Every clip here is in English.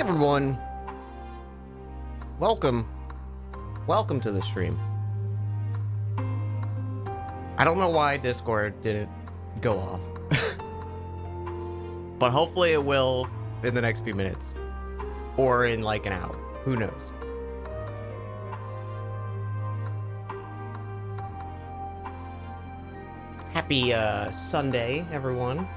everyone. Welcome to the stream. I don't know why Discord didn't go off. But hopefully it will in the next few minutes. Or in like an hour. Who knows? Happy Sunday, everyone.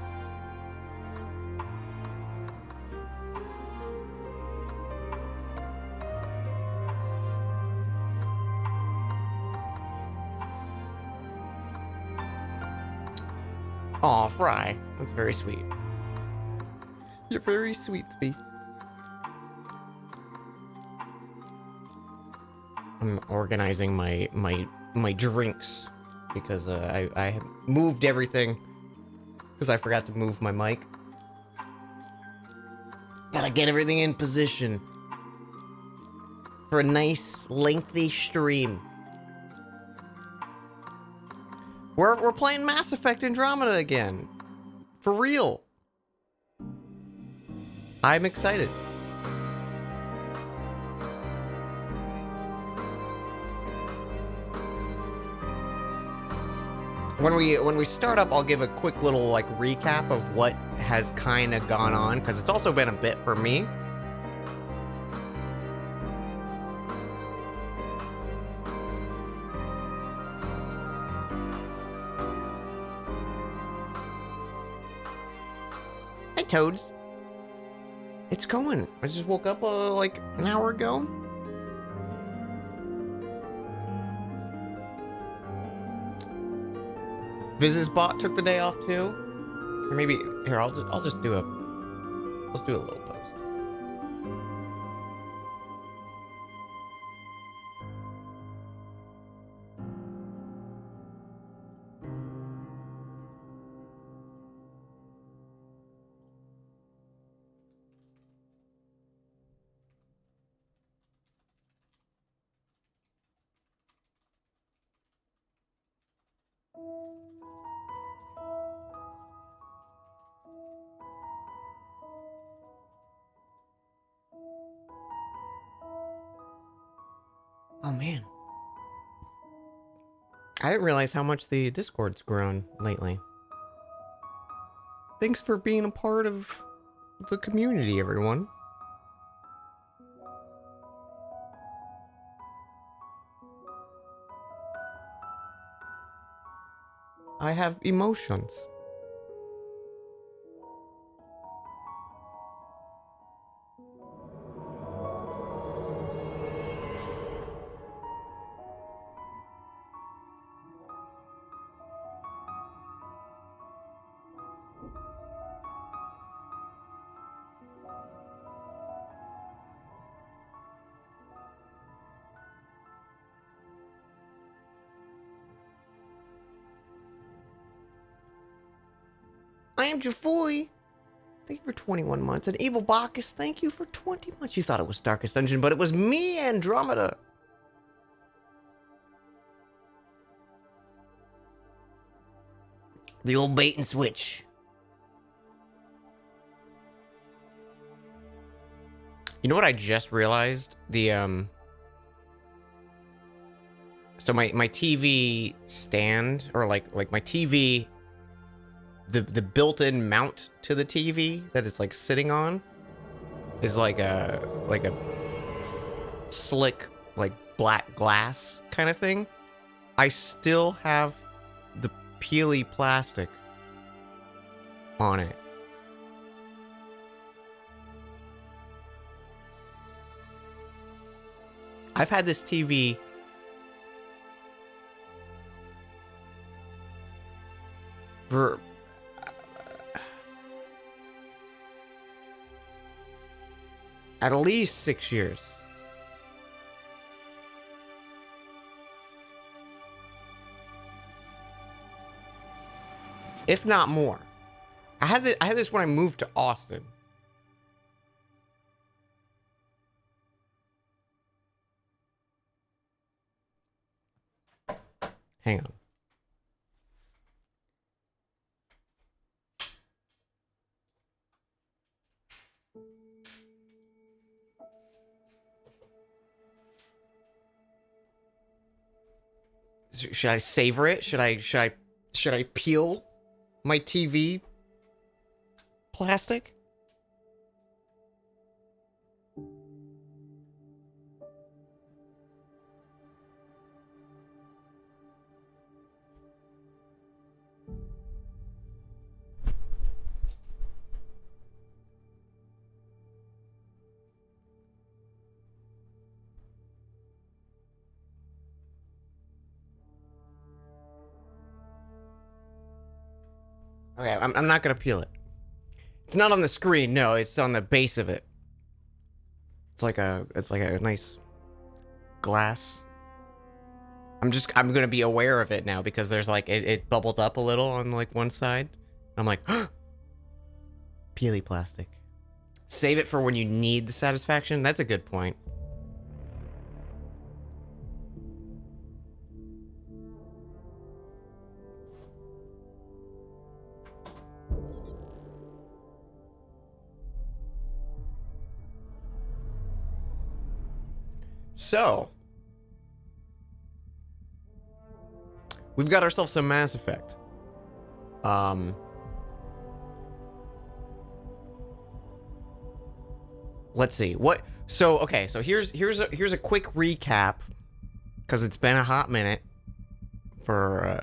Aw, Fry. That's very sweet. You're very sweet to me. I'm organizing my drinks because I have moved everything because I forgot to move my mic. Gotta get everything in position for a nice lengthy stream. We're playing Mass Effect Andromeda again. For real. I'm excited. When we start up, I'll give a quick little like recap of what has kind of gone on, because it's also been a bit for me. Hi, Toads. It's going. I just woke up like an hour ago. Viz's bot took the day off too. Or maybe here I'll just do a let's do a little post. Oh man. I didn't realize how much the Discord's grown lately. Thanks for being a part of the community, everyone. I have emotions. I am Jafuli. Thank you for 21 months. And Evil Bacchus, thank you for 20 months. You thought it was Darkest Dungeon, but it was me, Andromeda. The old bait and switch. You know what I just realized? So my TV stand, or like my TV, the built-in mount to the TV that it's like sitting on is like a slick like black glass kind of thing. I still have the peely plastic on it. I've had this TV for at least 6 years. If not more. I had this when I moved to Austin. Hang on. Should I savor it? Should I peel my TV plastic? Okay, I'm not gonna peel it. It's not on the screen. No, it's on the base of it. It's like a nice glass. I'm gonna be aware of it now because there's like it bubbled up a little on like one side. I'm like, peely plastic. Save it for when you need the satisfaction. That's a good point. So, we've got ourselves some Mass Effect. Let's see. What so okay, so here's a quick recap cuz it's been a hot minute for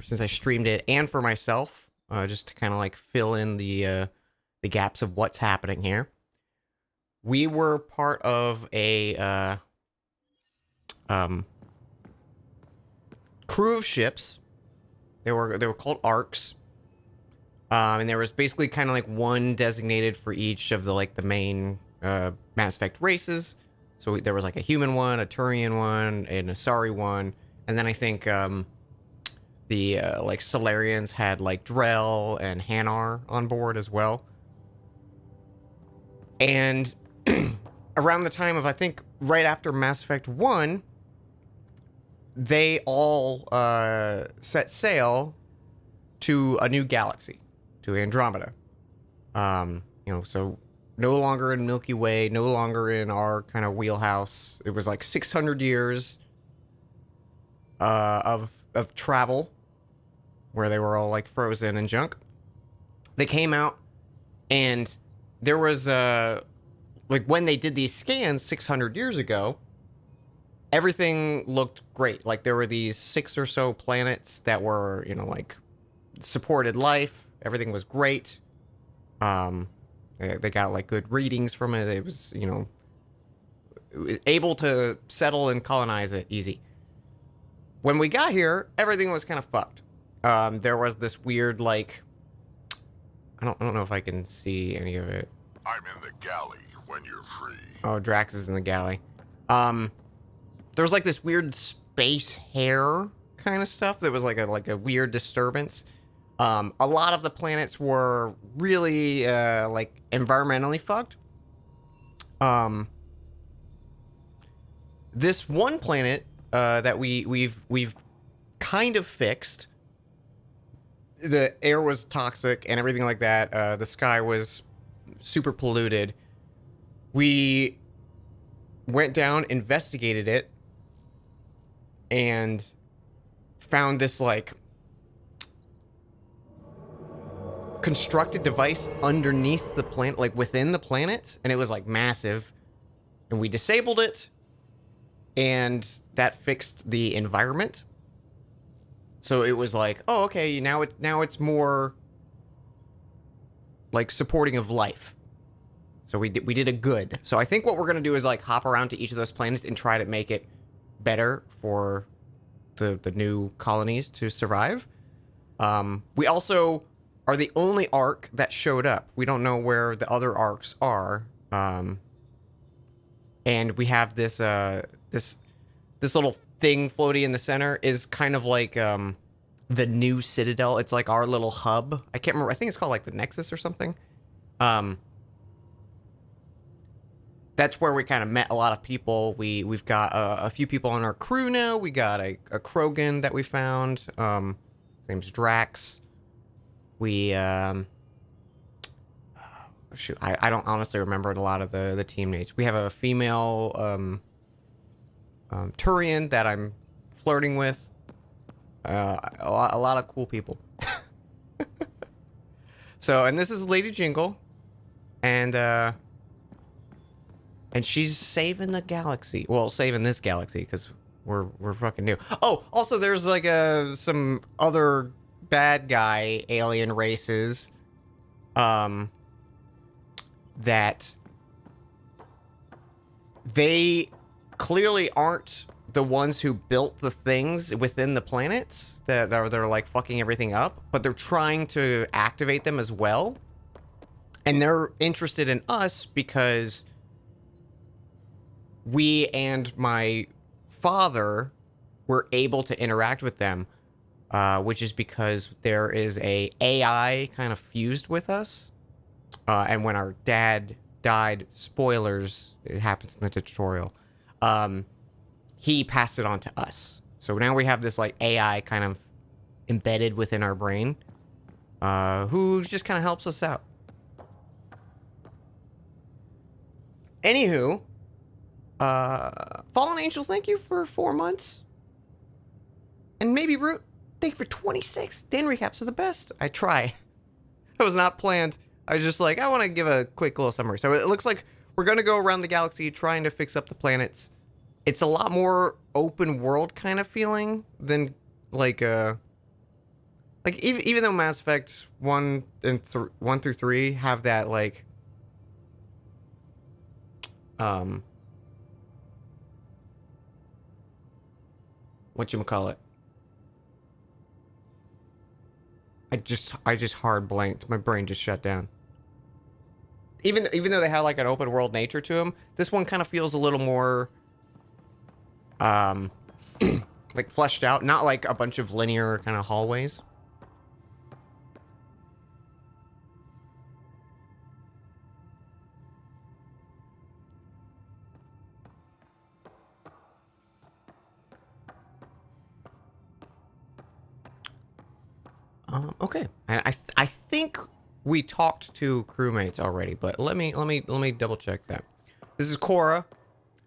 since I streamed it and for myself, just to kind of like fill in the gaps of what's happening here. We were part of a crew of ships. They were called arcs. And there was basically kind of like one designated for each of the like the main Mass Effect races. So there was like a human one, a Turian one, an Asari one, and then I think the like Solarians had like Drell and Hanar on board as well. And around the time of I think right after Mass Effect 1, they all set sail to a new galaxy, to Andromeda. So no longer in Milky Way, no longer in our kind of wheelhouse. It was like 600 years of travel where they were all like frozen and junk. They came out and there was like when they did these scans 600 years ago, everything looked great. Like there were these 6 or so planets that were, like supported life. Everything was great. They got like good readings from it. It was, able to settle and colonize it easy. When we got here, everything was kind of fucked. There was this weird like, I don't know if I can see any of it. I'm in the galley when you're free. Oh, Drax is in the galley. There was like this weird space hair kind of stuff that was like a weird disturbance. A lot of the planets were really like environmentally fucked. This one planet that we've kind of fixed. The air was toxic and everything like that. The sky was super polluted. We went down, investigated it, and found this like constructed device underneath the planet, like within the planet, and it was like massive. And we disabled it, and that fixed the environment. So it was like, oh, okay, now it's more like supporting of life. So we did a good. So I think what we're gonna do is like hop around to each of those planets and try to make it better for the new colonies to survive. We also are the only arc that showed up. We don't know where the other arcs are. And we have this this little thing floating in the center is kind of like the new Citadel. It's like our little hub. I can't remember. I think it's called like the Nexus or something. That's where we kind of met a lot of people. We've got a few people on our crew now. We got a Krogan that we found. His name's Drax. We shoot, I don't honestly remember a lot of the teammates. We have a female Turian that I'm flirting with. A lot of cool people. So, and this is Lady Jingle, and she's saving the galaxy. Well, saving this galaxy because we're fucking new. Oh, also there's like some other bad guy alien races, that they clearly aren't the ones who built the things within the planets that they're like fucking everything up, but they're trying to activate them as well. And they're interested in us because we and my father were able to interact with them, which is because there is a AI kind of fused with us. And when our dad died, spoilers, it happens in the tutorial, he passed it on to us. So now we have this like AI kind of embedded within our brain, who just kind of helps us out. Anywho, Fallen Angel, thank you for 4 months. And maybe Root, thank you for 26. Dan recaps are the best. I try. That was not planned. I was just like, I want to give a quick little summary. So it looks like we're going to go around the galaxy trying to fix up the planets. It's a lot more open world kind of feeling than like even though Mass Effect 1 through 3 have that like whatchamacallit? I just hard blanked. My brain just shut down. Even though they have like an open world nature to them, this one kind of feels a little more like fleshed out, not like a bunch of linear kind of hallways. Okay, and I think we talked to crewmates already, but let me double check that. This is Cora.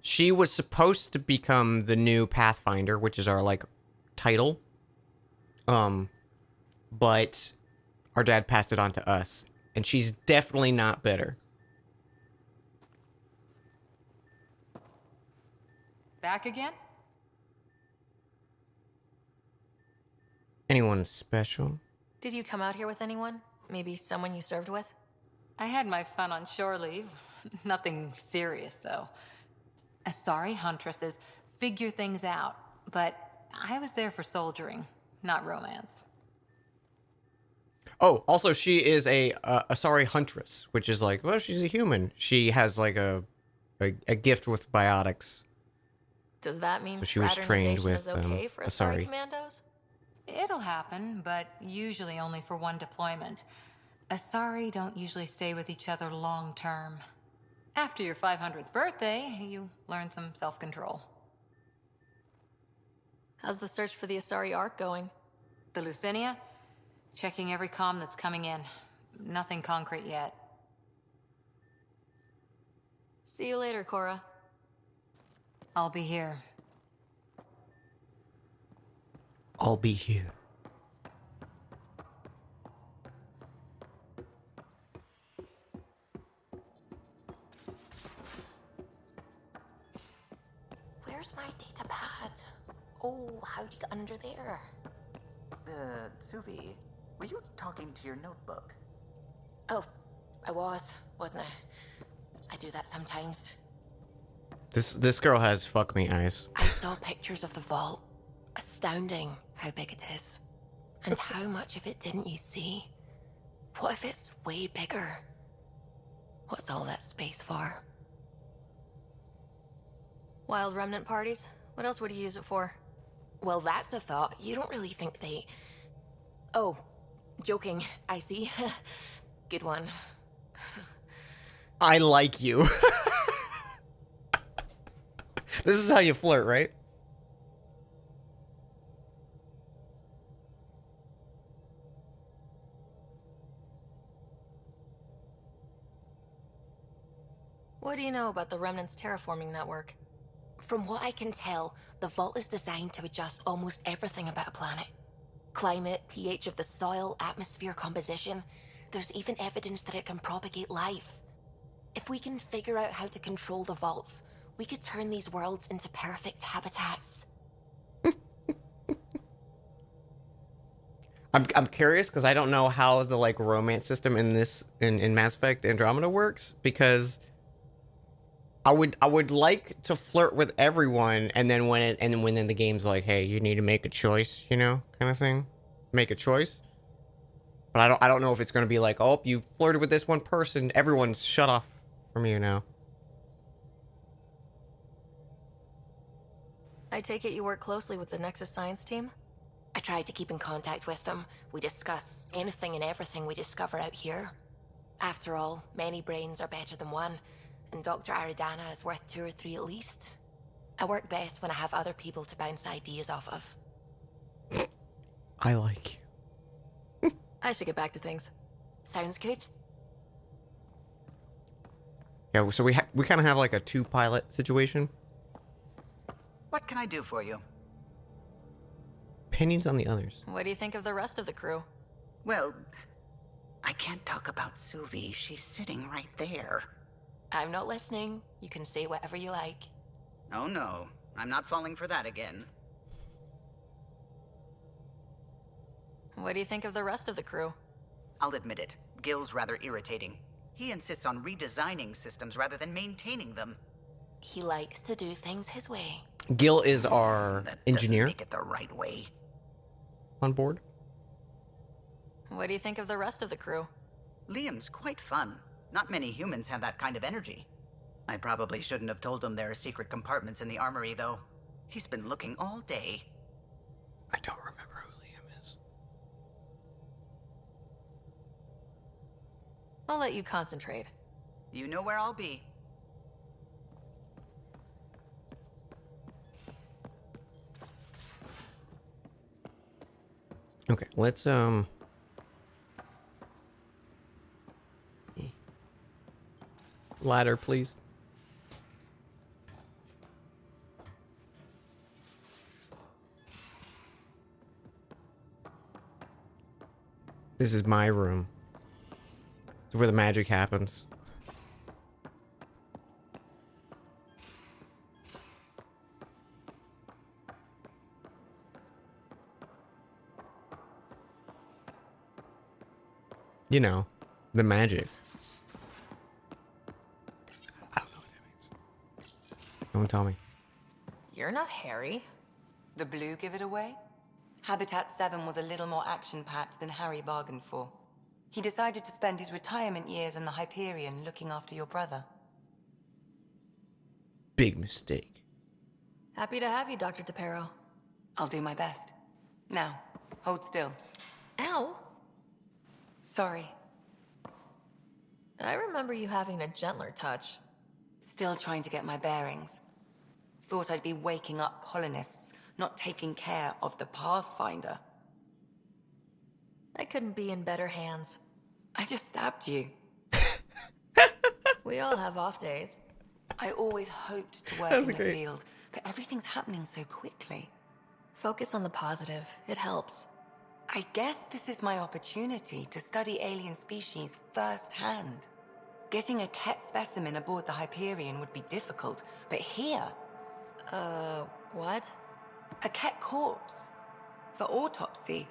She was supposed to become the new Pathfinder, which is our like title. But our dad passed it on to us, and she's definitely not bitter. Back again? Anyone special? Did you come out here with anyone? Maybe someone you served with? I had my fun on shore leave. Nothing serious, though. Asari huntresses figure things out, but I was there for soldiering, not romance. Oh, also she is a Asari huntress, which is like, well, she's a human. She has like a gift with biotics. Does that mean So she was trained with is okay for Asari commandos? It'll happen, but usually only for one deployment. Asari don't usually stay with each other long term. After your 500th birthday, you learn some self-control. How's the search for the Asari Ark going? The Lucinia? Checking every comm that's coming in. Nothing concrete yet. See you later, Cora. I'll be here. I'll be here. Where's my data pad? Oh, how'd you get under there? Suvi, were you talking to your notebook? Oh, I wasn't I? I do that sometimes. This girl has fuck me eyes. I saw pictures of the vault. Astounding how big it is. And how much of it didn't you see? What if it's way bigger? What's all that space for? Wild remnant parties? What else would you use it for? Well, that's a thought. You don't really think they... Oh, joking. I see. Good one. I like you. This is how you flirt, right? What do you know about the Remnant's terraforming network? From what I can tell, the vault is designed to adjust almost everything about a planet. Climate, pH of the soil, atmosphere composition. There's even evidence that it can propagate life. If we can figure out how to control the vaults, we could turn these worlds into perfect habitats. I'm curious because I don't know how the like romance system in this in Mass Effect Andromeda works, because I would like to flirt with everyone, and then when then the game's like, hey, you need to make a choice, you know, kind of thing, make a choice. But I don't know if it's gonna be like, oh, you flirted with this one person, everyone's shut off from you now. I take it you work closely with the Nexus Science team? I try to keep in contact with them. We discuss anything and everything we discover out here. After all, many brains are better than one, and Dr. Aridana is worth 2 or 3 at least. I work best when I have other people to bounce ideas off of. I like you. I should get back to things. Sounds good? Yeah, so we kind of have like a 2 pilot situation. What can I do for you? Opinions on the others. What do you think of the rest of the crew? Well, I can't talk about Suvi. She's sitting right there. I'm not listening. You can say whatever you like. Oh no, I'm not falling for that again. What do you think of the rest of the crew? I'll admit it, Gil's rather irritating. He insists on redesigning systems rather than maintaining them. He likes to do things his way. Gil is our That engineer doesn't make it the right way. on board. What do you think of the rest of the crew? Liam's quite fun. Not many humans have that kind of energy. I probably shouldn't have told him there are secret compartments in the armory, though. He's been looking all day. I don't remember who Liam is. I'll let you concentrate. You know where I'll be. Okay, let's ladder, please. This is my room. It's where the magic happens. You know, the magic. I don't know what that means. Don't tell me. You're not Harry. The blue give it away? Habitat 7 was a little more action-packed than Harry bargained for. He decided to spend his retirement years in the Hyperion looking after your brother. Big mistake. Happy to have you, Dr. DePero. I'll do my best. Now, hold still. Ow! Sorry. I remember you having a gentler touch. Still trying to get my bearings. Thought I'd be waking up colonists, not taking care of the Pathfinder. I couldn't be in better hands. I just stabbed you. We all have off days. I always hoped to work That in was the great. field, but everything's happening so quickly. Focus on the positive. It helps. I guess this is my opportunity to study alien species firsthand. Getting a Ket specimen aboard the Hyperion would be difficult, but here, What? a Ket corpse. For autopsy,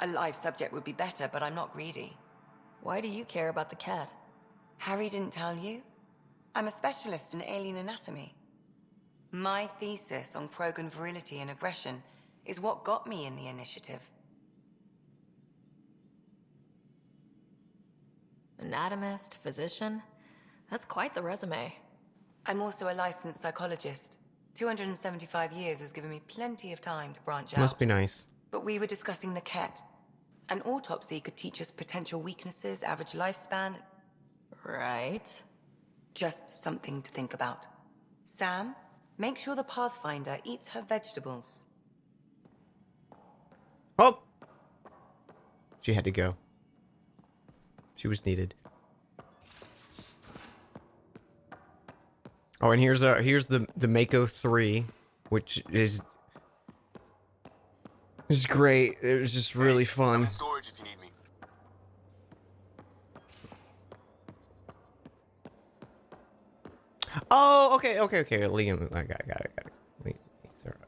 a live subject would be better, but I'm not greedy. Why do you care about the cat? Harry didn't tell you? I'm a specialist in alien anatomy. My thesis on Krogan virility and aggression is what got me in the initiative. Anatomist, physician? That's quite the resume. I'm also a licensed psychologist. 275 years has given me plenty of time to branch out. Must be nice. But we were discussing the Ket. An autopsy could teach us potential weaknesses, average lifespan. Right. Just something to think about. Sam, make sure the Pathfinder eats her vegetables. Oh! She had to go. She was needed. Oh, and here's the Mako 3, which is was great. It was just really I'm fun. in storage if you need me. Oh, okay. Liam, I got it.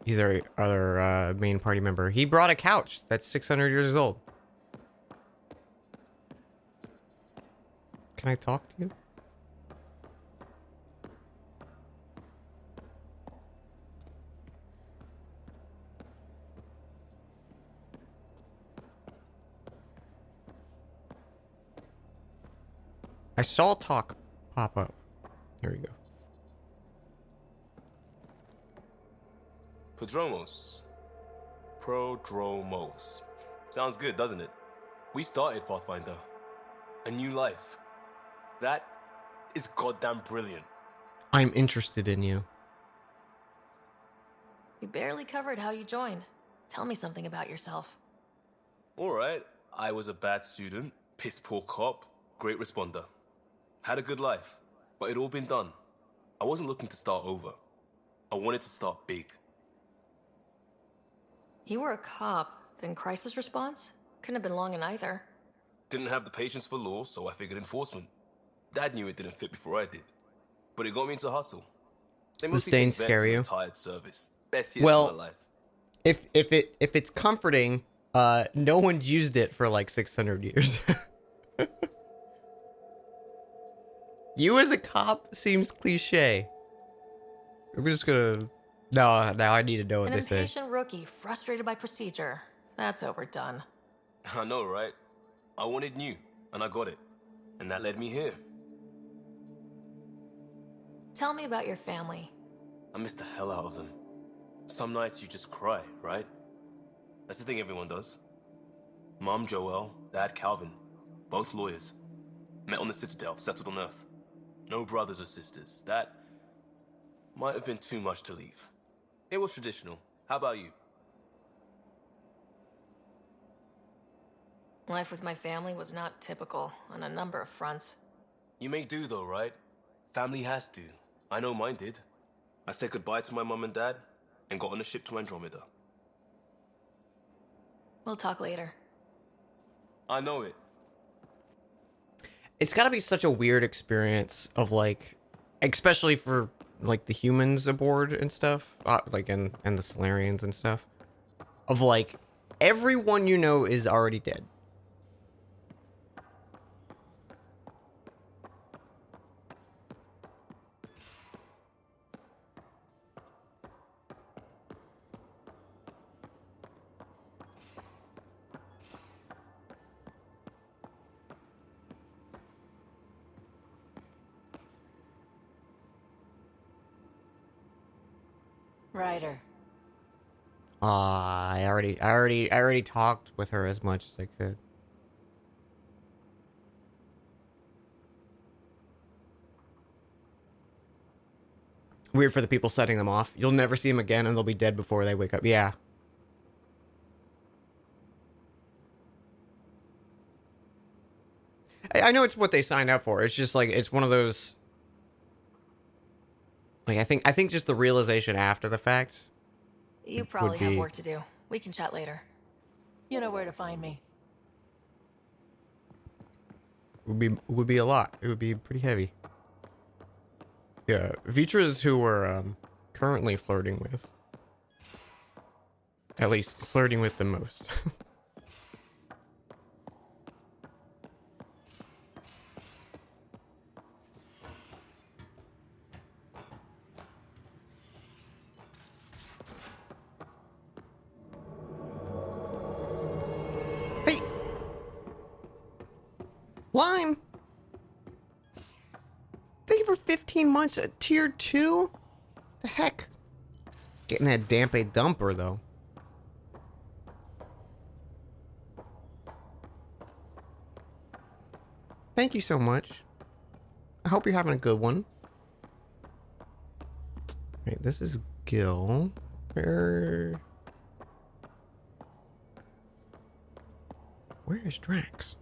He's our other main party member. He brought a couch that's 600 years old. Can I talk to you? I saw talk pop up. Here we go. Prodromos. Sounds good, doesn't it? We started Pathfinder. A new life. That is goddamn brilliant. I'm interested in you. We barely covered how you joined. Tell me something about yourself. Alright, I was a bad student, piss poor cop, great responder. Had a good life, but it'd all been done. I wasn't looking to start over. I wanted to start big. You were a cop, then crisis response? Couldn't have been long in either. Didn't have the patience for law, so I figured enforcement. Dad knew it didn't fit before I did. But it got me into hustle. They This mostly didn't take vets scare from you? retired service. Best years Well, of my life. If it's comforting, no one's used it for like 600 years. You as a cop seems cliche. I'm just gonna... No, now I need to know what An they say. impatient rookie frustrated by procedure. That's overdone. I know, right? I wanted new, and I got it. And that led me here. Tell me about your family. I miss the hell out of them. Some nights you just cry, right? That's the thing everyone does. Mom Joelle, Dad Calvin, both lawyers. Met on the Citadel, settled on Earth. No brothers or sisters. That might have been too much to leave. It was traditional. How about you? Life with my family was not typical on a number of fronts. You may do though, right? Family has to. I know mine did. I said goodbye to my mom and dad and got on a ship to Andromeda. We'll talk later. I know it. It's gotta be such a weird experience of like, especially for like the humans aboard and stuff, like and the Solarians and stuff, of like everyone you know is already dead. Ryder. I already talked with her as much as I could. Weird for the people setting them off. You'll never see them again and they'll be dead before they wake up. Yeah. I know it's what they signed up for. It's just like, it's one of those... Like, I think just the realization after the fact... You probably have be- work to do. We can chat later. You know where to find me. would be a lot. It would be pretty heavy. Yeah, Vitra's who we're currently flirting with. At least flirting with the most. Hey! Lime! Thank you for 15 months at tier 2? The heck? Getting that Dampe dumper, though. Thank you so much. I hope you're having a good one. Wait, this is Gil. Where is Drax?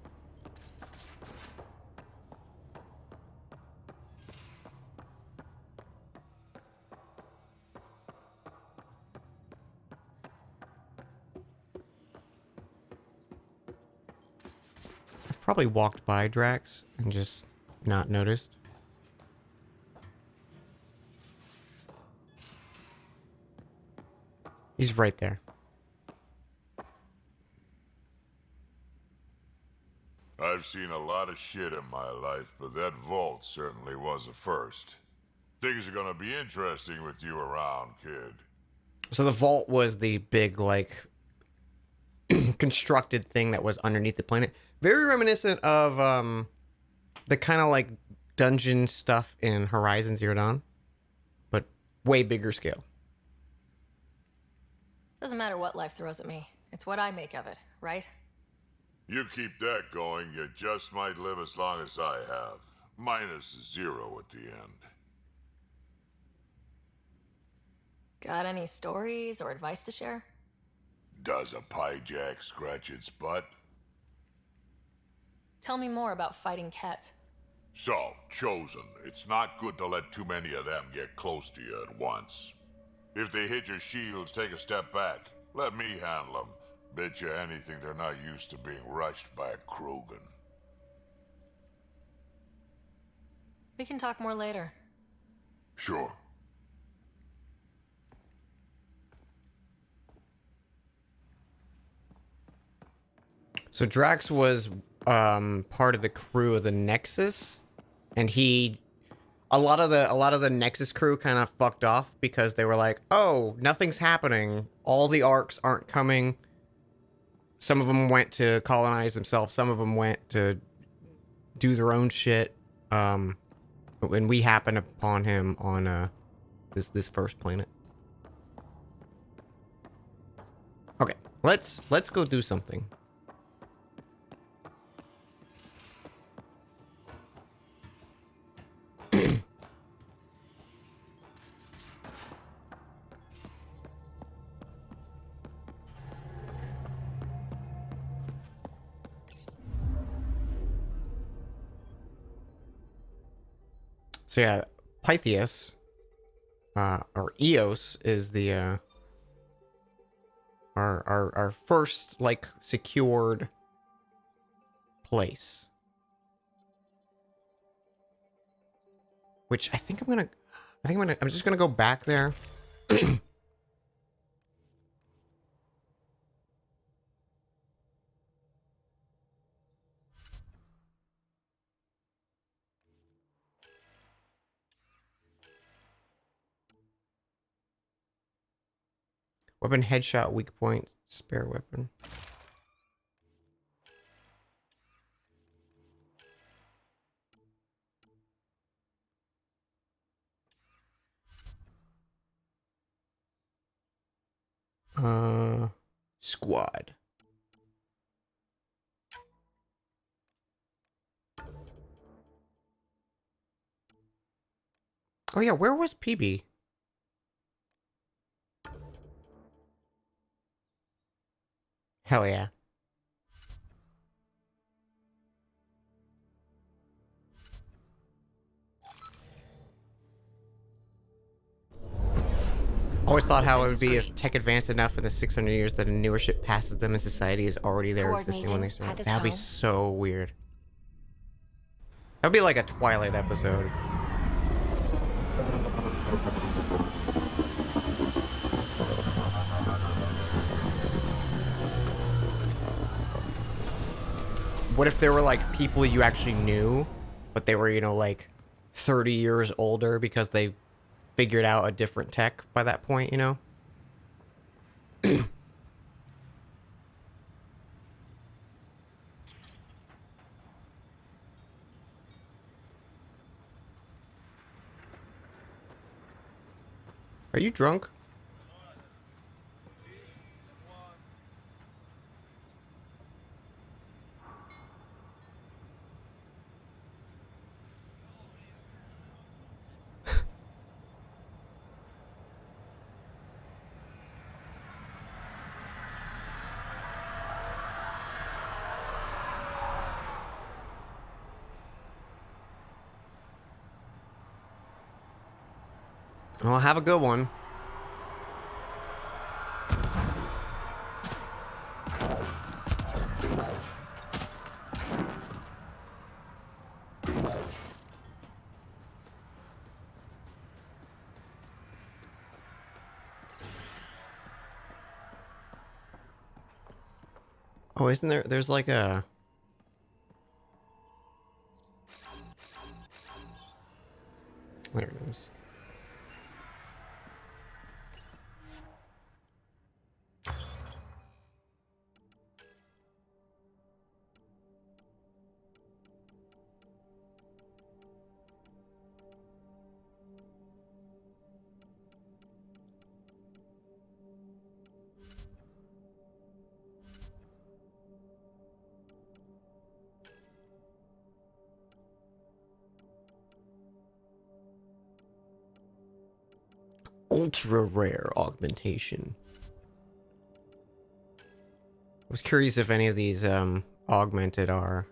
probably walked by Drax and just not noticed. He's right there. I've seen a lot of shit in my life, but that vault certainly was a first. Things are gonna be interesting with you around, kid. So the vault was the big, like, constructed thing that was underneath the planet. Very reminiscent of the kind of like dungeon stuff in Horizon Zero Dawn, but way bigger scale. Doesn't matter what life throws at me. It's what I make of it, right? You keep that going, you just might live as long as I have. Minus 0 at the end. Got any stories or advice to share? Does a pie jack scratch its butt? Tell me more about fighting Ket. So, Chosen, it's not good to let too many of them get close to you at once. If they hit your shields, take a step back. Let me handle them. Bet you anything they're not used to being rushed by a Krogan. We can talk more later. Sure. So Drax was part of the crew of the Nexus, and a lot of the Nexus crew kind of fucked off because they were like, "Oh, nothing's happening. All the arcs aren't coming." Some of them went to colonize themselves. Some of them went to do their own shit. When we happened upon him on this first planet. Okay, let's go do something. So yeah, Pythias, or Eos is the our first like secured place. Which I'm just gonna go back there. Weapon headshot, weak point, spare weapon. Squad. Oh yeah, where was PB? Hell yeah. Always thought how it would be if tech advanced enough in the 600 years that a newer ship passes them and society is already there existing when they start. That'd be so weird. That'd be like a Twilight episode. What if there were like people you actually knew, but they were, you know, like 30 years older because they figured out a different tech by that point, you know? Are you drunk? Well, have a good one. Oh, isn't there? There's like a. There it is. Ultra rare augmentation. I was curious if any of these augmented are.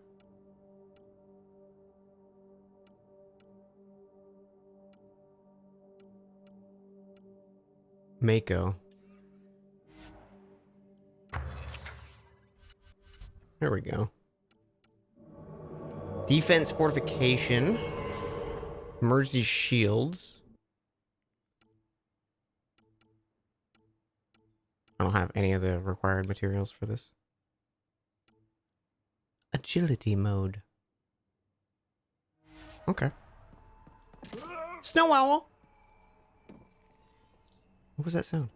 Mako. There we go. Defense fortification. Merge these shields. I don't have any of the required materials for this. Agility mode. Okay. Snow owl! What was that sound?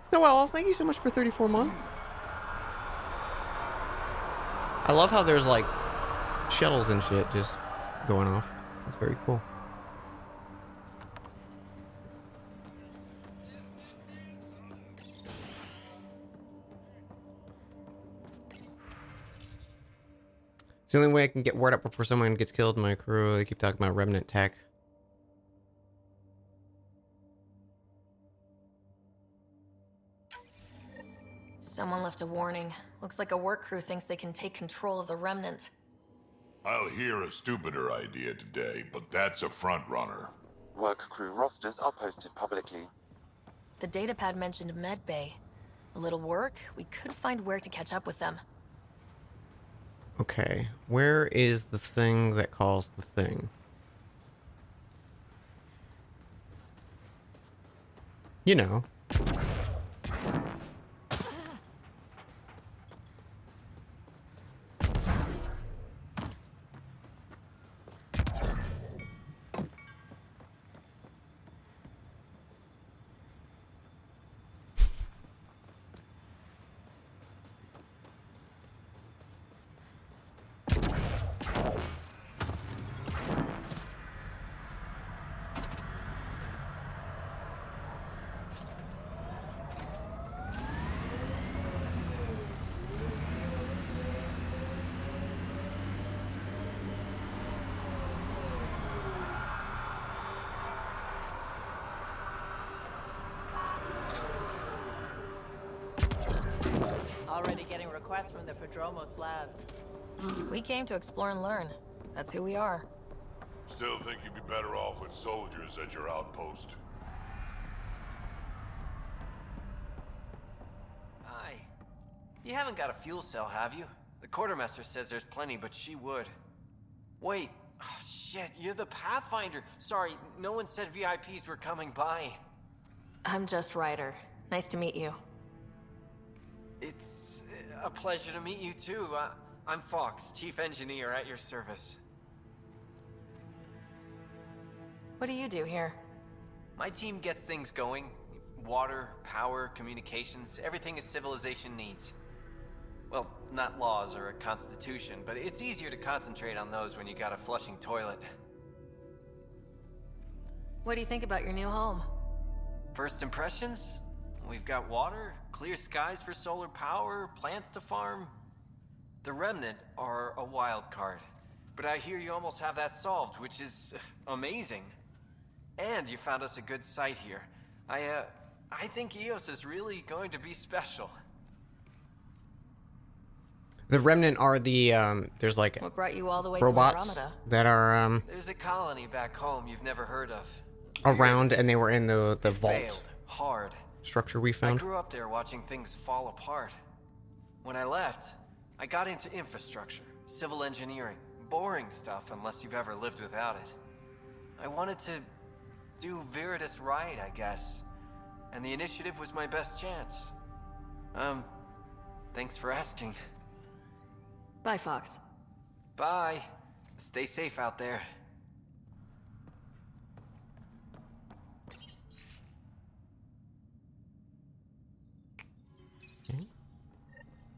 Snow owl, thank you so much for 34 months. I love how there's like shuttles and shit just going off. That's very cool. It's the only way I can get word up before someone gets killed in my crew. They keep talking about remnant tech. Someone left a warning. Looks like a work crew thinks they can take control of the remnant. I'll hear a stupider idea today, but that's a front runner. Work crew rosters are posted publicly. The datapad mentioned medbay. A little work, we could find where to catch up with them. Okay, where is the thing that calls the thing? You know. Already getting requests from the Prodromos labs. We came to explore and learn. That's who we are. Still think you'd be better off with soldiers at your outpost. Hi. You haven't got a fuel cell, have you? The quartermaster says there's plenty, but she would. Wait. Oh, shit, you're the Pathfinder. Sorry, no one said VIPs were coming by. I'm just Ryder. Nice to meet you. It's a pleasure to meet you, too. I'm Fox, Chief Engineer at your service. What do you do here? My team gets things going. Water, power, communications, everything a civilization needs. Well, not laws or a constitution, but it's easier to concentrate on those when you got a flushing toilet. What do you think about your new home? First impressions? We've got water, clear skies for solar power, plants to farm. The Remnant are a wild card, but I hear you almost have that solved, which is amazing. And you found us a good site here. I think EOS is really going to be special. The Remnant are the, there's like What brought you all the way robots to Andromeda? that are, There's a colony back home you've never heard of. around, and they were in the It vault failed hard. structure we I found. grew up there watching things fall apart. When I left, I got into infrastructure, civil engineering, boring stuff unless you've ever lived without it. I wanted to do Veritas right, I guess. and the initiative was my best chance. Thanks for asking. Bye, Fox. Bye. Stay safe out there.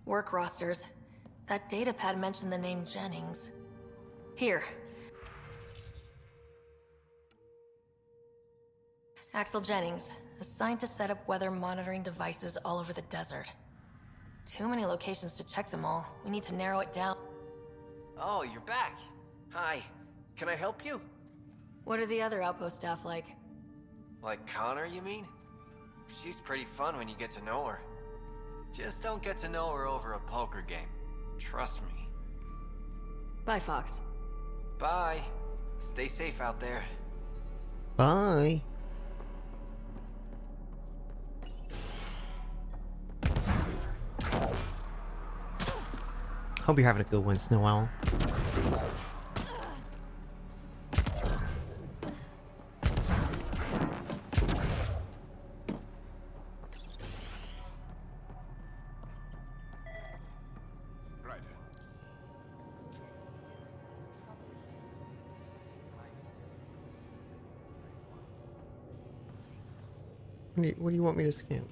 Work rosters. That datapad mentioned the name Jennings. Here. Axel Jennings, assigned to set up weather monitoring devices all over the desert. Too many locations to check them all. We need to narrow it down. Oh, you're back. Hi. Can I help you? What are the other outpost staff like? Like Connor, you mean? She's pretty fun when you get to know her. Just don't get to know her over a poker game. Trust me. Bye, Fox. Bye. Stay safe out there. Bye. Hope you're having a good one, Snow Owl. What do you want me to scan?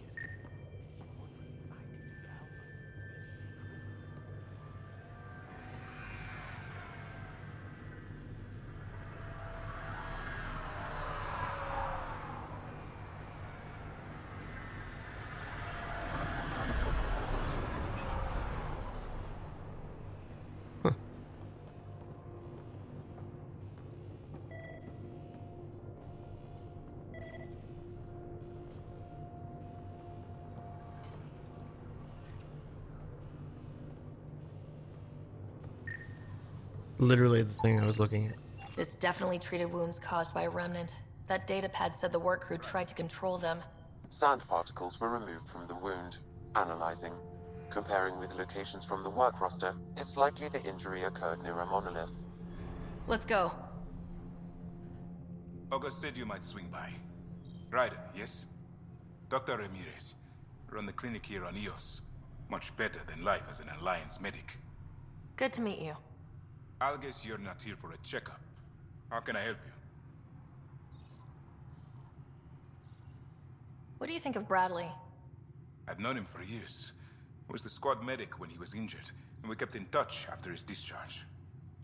Literally the thing I was looking at. This definitely treated wounds caused by a remnant. That datapad said the work crew tried to control them. Sand particles were removed from the wound. Analyzing. Comparing with locations from the work roster, it's likely the injury occurred near a monolith. Let's go. August said you might swing by. Ryder, yes? Dr. Ramirez. Run the clinic here on EOS. Much better than life as an Alliance medic. Good to meet you. I'll guess you're not here for a checkup. How can I help you? What do you think of Bradley? I've known him for years. He was the squad medic when he was injured, and we kept in touch after his discharge.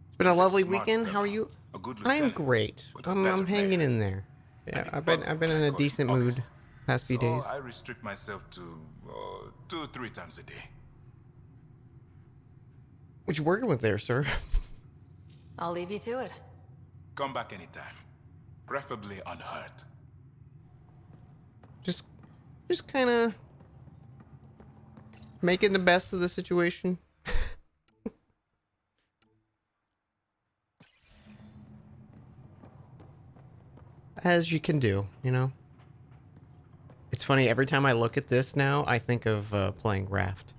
It's been a He's a lovely smart weekend. fella, How are you? a good I'm lieutenant, great. but a I'm better hanging player. in there. Yeah, And he I've been bugs in me. a I call decent him mood August. past few So days. I restrict myself to 2-3 times a day. What you working with there, sir? I'll leave you to it. Come back anytime. Preferably unhurt. Just kind of making the best of the situation. As you can do, you know? It's funny, every time I look at this now, I think of playing Raft.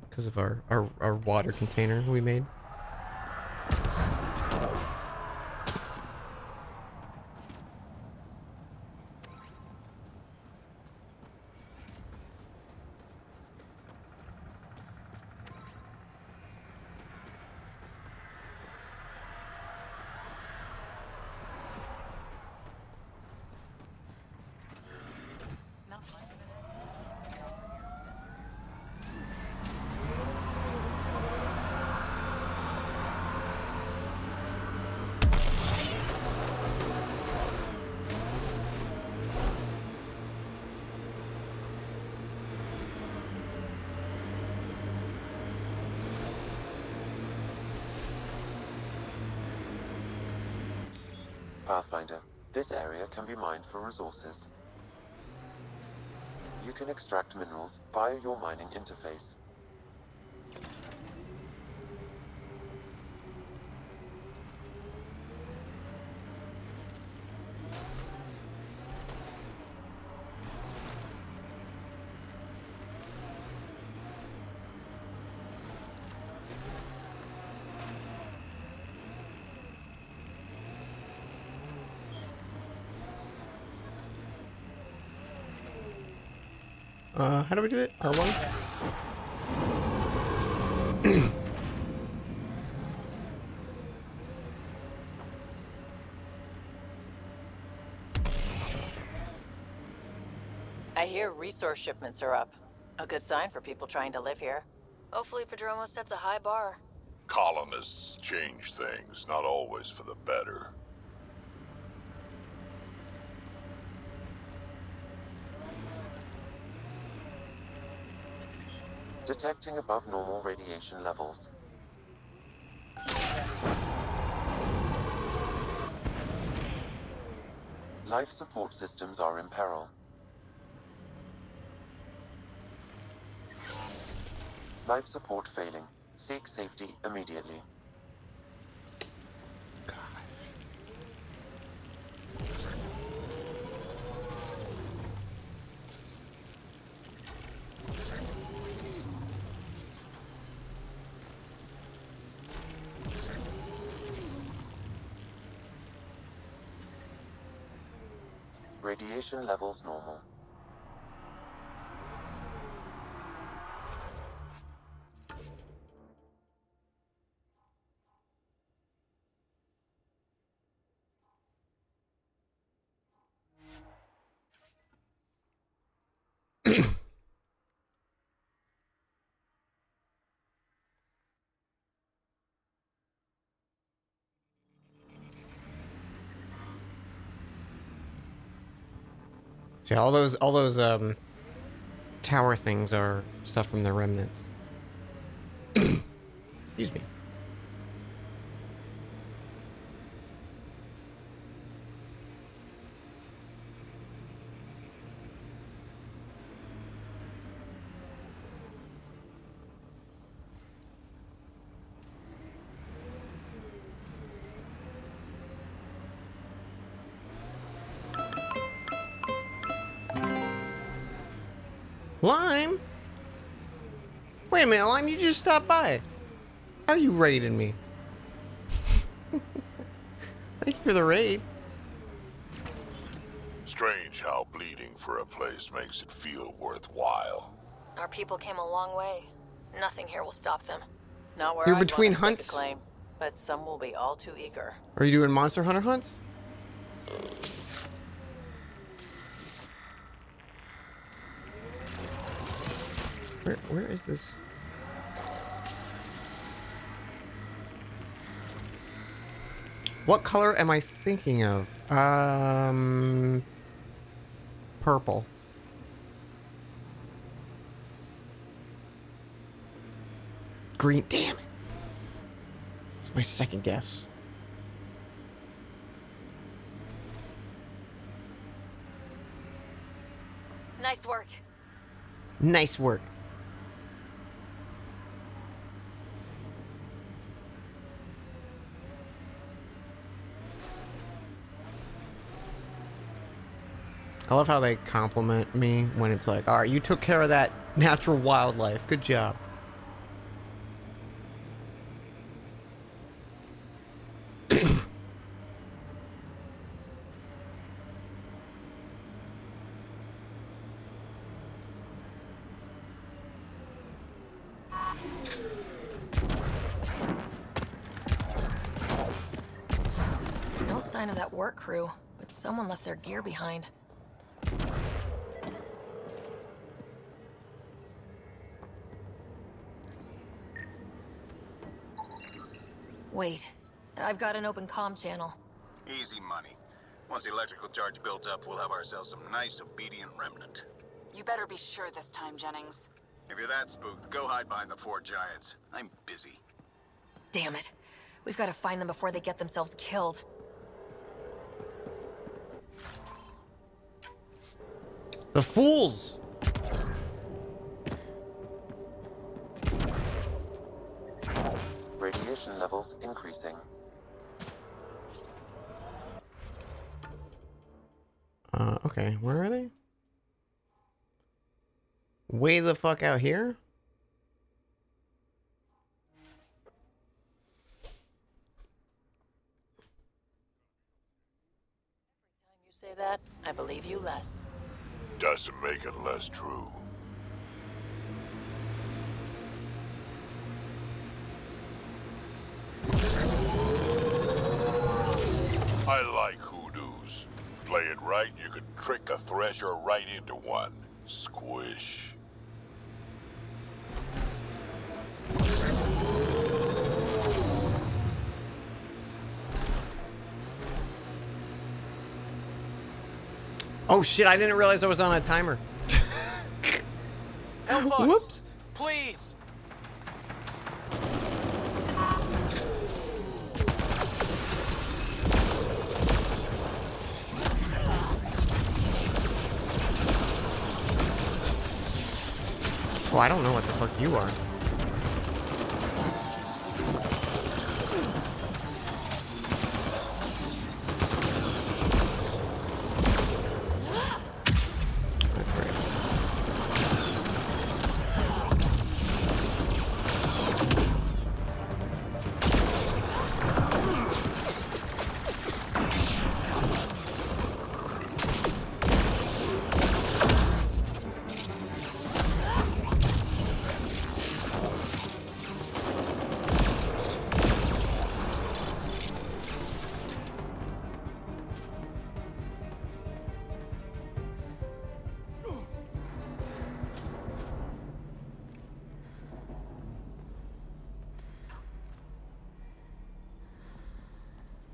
Because of our water container we made. Pathfinder, this area can be mined for resources. You can extract minerals via your mining interface. How do we do it? R1? I hear resource shipments are up. A good sign for people trying to live here. Hopefully Padromo sets a high bar. Colonists change things, not always for the better. Detecting above normal radiation levels. Life support systems are in peril. Life support failing. Seek safety immediately. Radiation levels normal. See, all those tower things are stuff from the remnants. Excuse me. Lime? Wait a minute, Lime, you just stopped by. How are you raiding me? Thank you for the raid. Strange how bleeding for a place makes it feel worthwhile. Our people came a long way. Nothing here will stop them. Not where You're I'd between want to stake a hunts? claim, but some will be all too eager. Are you doing Monster Hunter hunts? Where is this? What color am I thinking of? Purple. Green, damn it. It's my second guess. Nice work. Nice work. I love how they compliment me when it's like, all right, you took care of that natural wildlife. Good job. No sign of that work crew, but someone left their gear behind. Wait, I've got an open comm channel. Easy money. Once the electrical charge builds up, we'll have ourselves some nice, obedient remnant. You better be sure this time, Jennings. If you're that spooked, go hide behind the four giants. I'm busy. Damn it. We've got to find them before they get themselves killed. The fools! Radiation levels increasing. Okay, where are they? Way the fuck out here? You say that, I believe you less. Doesn't make it less true. I like hoodoos. Play it right, you could trick a thresher right into one. Squish. Oh shit, I didn't realize I was on a timer. Help us! Whoops. Please! Oh, I don't know what the fuck you are. That's right.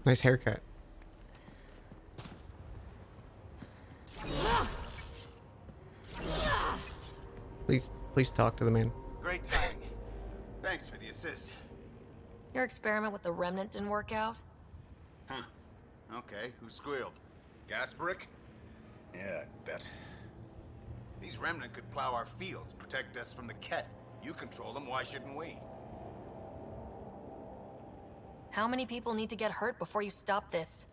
Nice haircut. Please talk to the man. Great timing. Thanks for the assist. Your experiment with the remnant didn't work out? Huh. Okay, who squealed? Gas brick? Yeah, I bet. These remnant could plow our fields, protect us from the Ket. You control them, why shouldn't we? How many people need to get hurt before you stop this?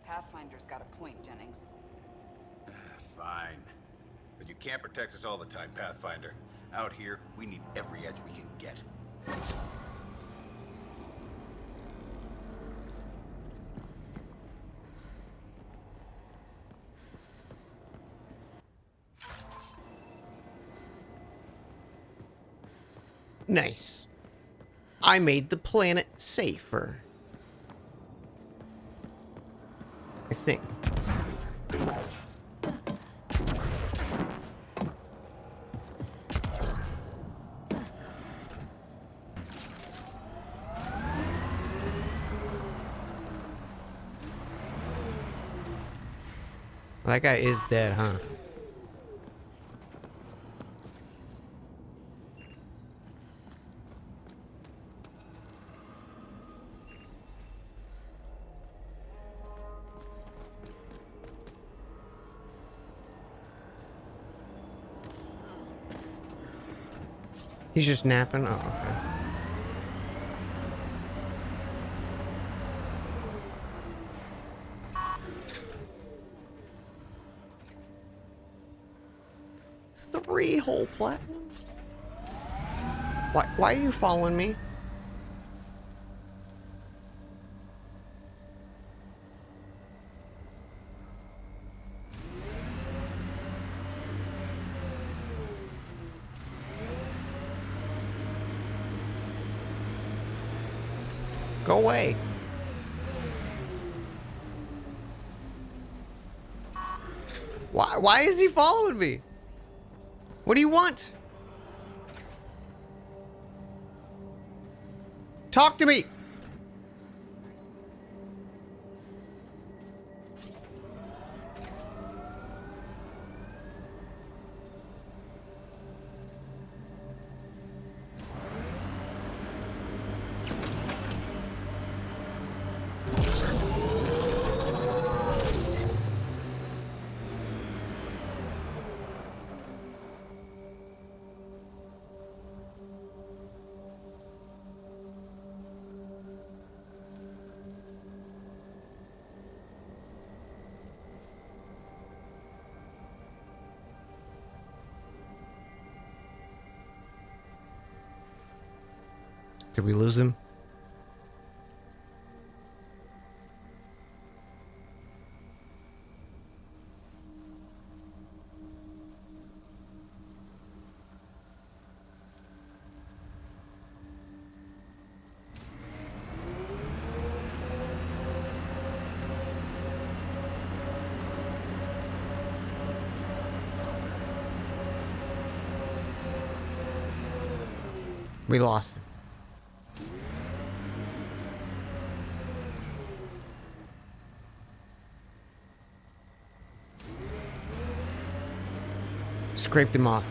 Pathfinder's got a point, Jennings. Fine. But you can't protect us all the time, Pathfinder. Out here, we need every edge we can get. Nice. I made the planet safer. I think. That guy is dead, huh? He's just napping? Oh, okay. Three whole platinum? Why are you following me? Go away. Why is he following me? What do you want? Talk to me. Did we lose him? We lost him. Scraped him off.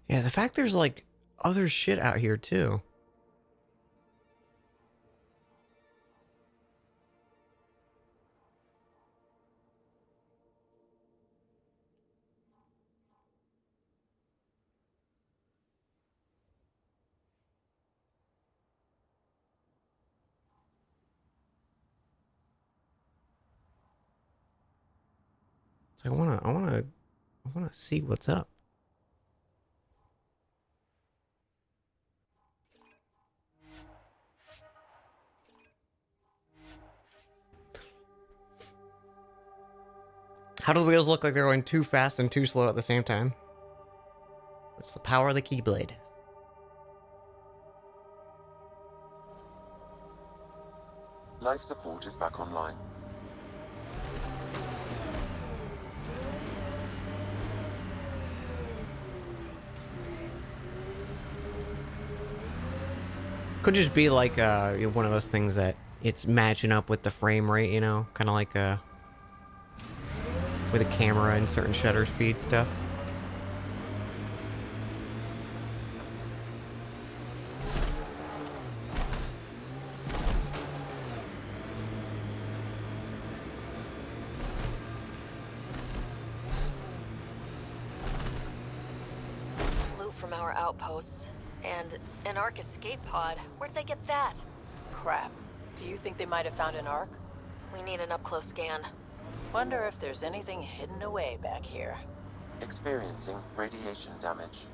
Yeah, the fact there's like other shit out here too. So I wanna see what's up. How do the wheels look like they're going too fast and too slow at the same time? It's the power of the Keyblade. Life support is back online. Could just be like one of those things that it's matching up with the frame rate, you know, kind of like with a camera and certain shutter speed stuff. Loot from our outposts. And an Ark escape pod. Where'd they get that? Crap. Do you think they might have found an Ark? We need an up-close scan. Wonder if there's anything hidden away back here. Experiencing radiation damage.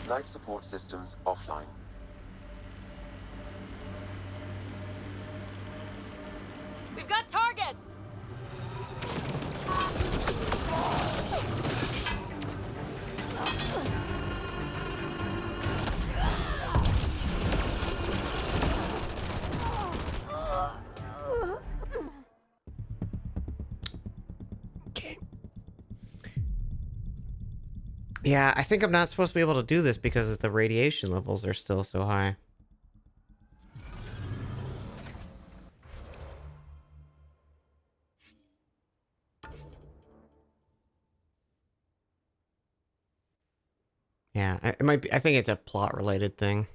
Life support systems offline. We've got targets! Okay. Yeah, I think I'm not supposed to be able to do this because the radiation levels are still so high. Yeah, it might be. I think it's a plot related thing.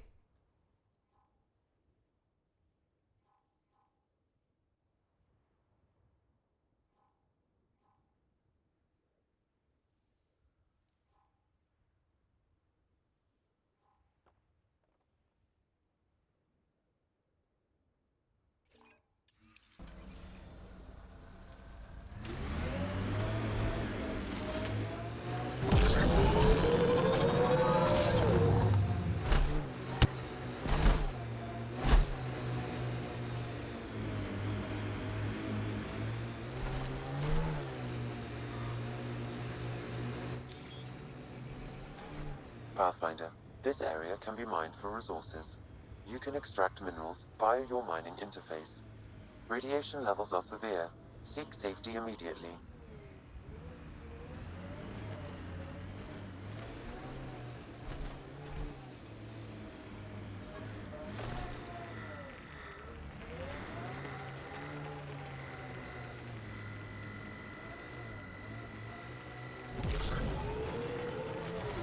Pathfinder, this area can be mined for resources. You can extract minerals via your mining interface. Radiation levels are severe. Seek safety immediately.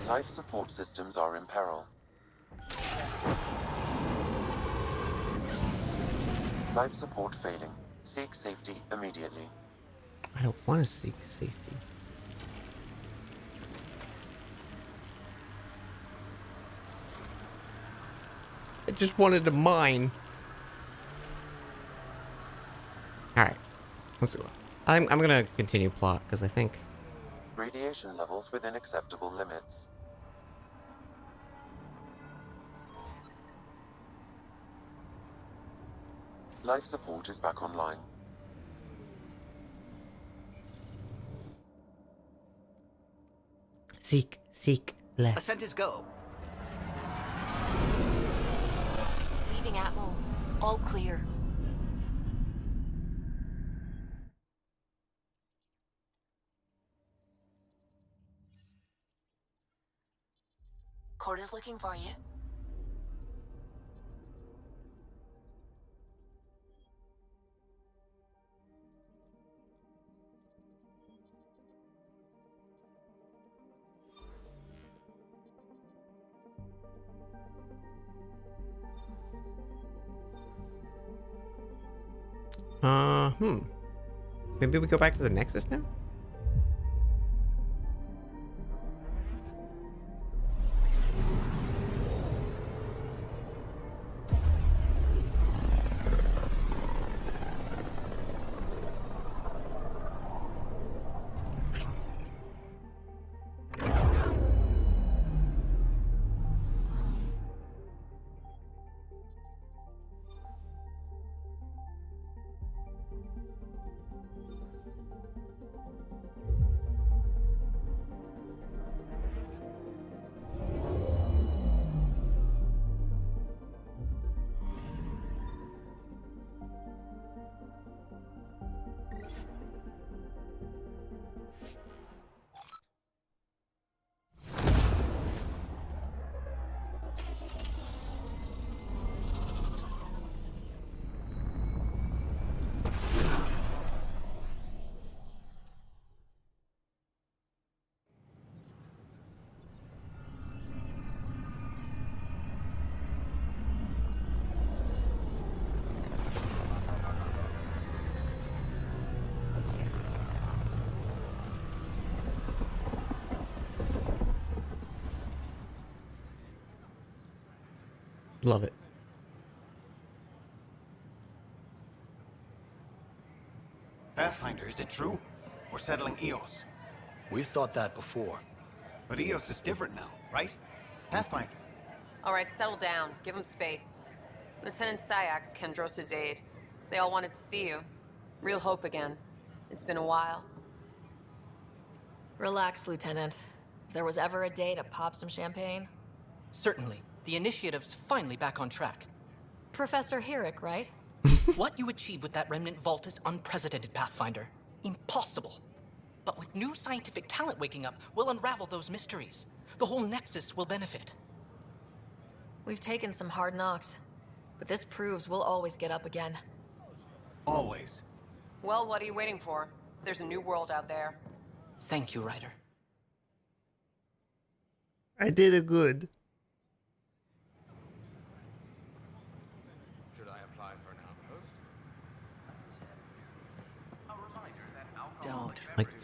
Life support systems are in peril. Life support failing. Seek safety immediately. I don't want to seek safety. I just wanted to mine. Alright. Let's go. I'm gonna continue plot, because I think... Radiation levels within acceptable limits. Life support is back online. Seek less. Ascent is go. Leaving Atmo. All clear. Corda's looking for you. Maybe we go back to the Nexus now? Love it. Pathfinder, is it true? We're settling Eos. We've thought that before. But Eos is different now, right? Pathfinder. All right, settle down. Give him space. Lieutenant Syax, Kendros' aide. They all wanted to see you. Real hope again. It's been a while. Relax, Lieutenant. If there was ever a day to pop some champagne... Certainly. The initiative's finally back on track. Professor Herrick, right? What you achieved with that remnant vault is unprecedented, Pathfinder. Impossible. But with new scientific talent waking up, we'll unravel those mysteries. The whole Nexus will benefit. We've taken some hard knocks, but this proves we'll always get up again. Always. Well, what are you waiting for? There's a new world out there. Thank you, Ryder. I did it good.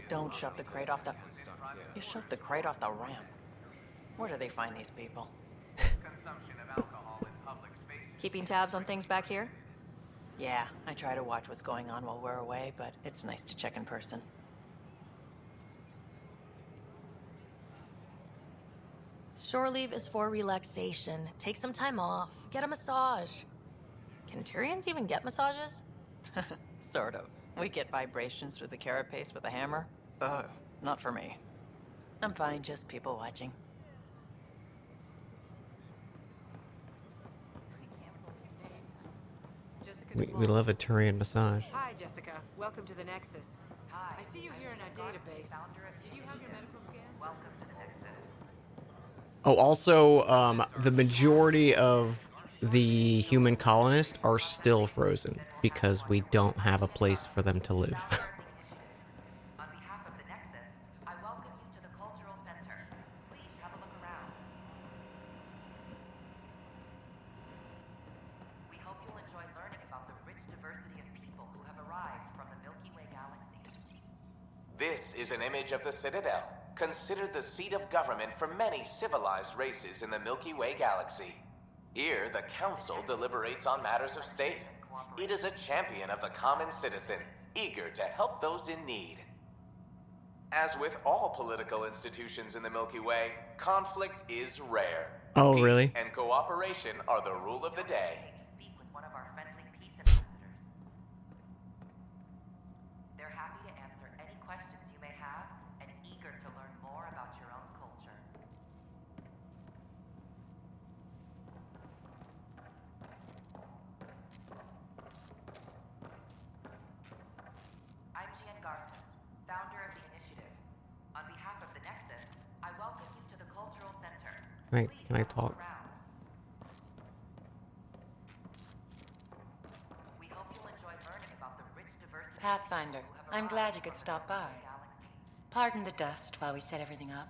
Don't shove the crate off the... You shoved the crate off the ramp. Where do they find these people? Keeping tabs on things back here? Yeah, I try to watch what's going on while we're away, but it's nice to check in person. Shore leave is for relaxation. Take some time off. Get a massage. Can Tyrians even get massages? Sort of. We get vibrations through the carapace with a hammer. Ugh, not for me. I'm fine, just people watching. We love a Turian massage. Hi, Jessica. Welcome to the Nexus. Hi. I see you here in our database. Did you have your medical scan? Welcome to the Nexus. Oh, also, the majority of the human colonists are still frozen because we don't have a place for them to live. On behalf of the Nexus, I welcome you to the Cultural Center. Please have a look This is an image of the Citadel, considered the seat of government for many civilized races in the Milky Way galaxy. Here, the Council deliberates on matters of state. It is a champion of the common citizen, eager to help those in need. As with all political institutions in the Milky Way, conflict is rare. Oh, Peace really? and cooperation are the rule of the day. They're happy to answer any questions you may have and eager to learn more about your own culture. I'm Gian Garson, founder of the initiative. On behalf of the Nexus, I welcome you to the Cultural Center. Can I talk? We hope you'll enjoy learning about the rich diversity. Pathfinder, I'm glad you could stop by. Pardon the dust while we set everything up.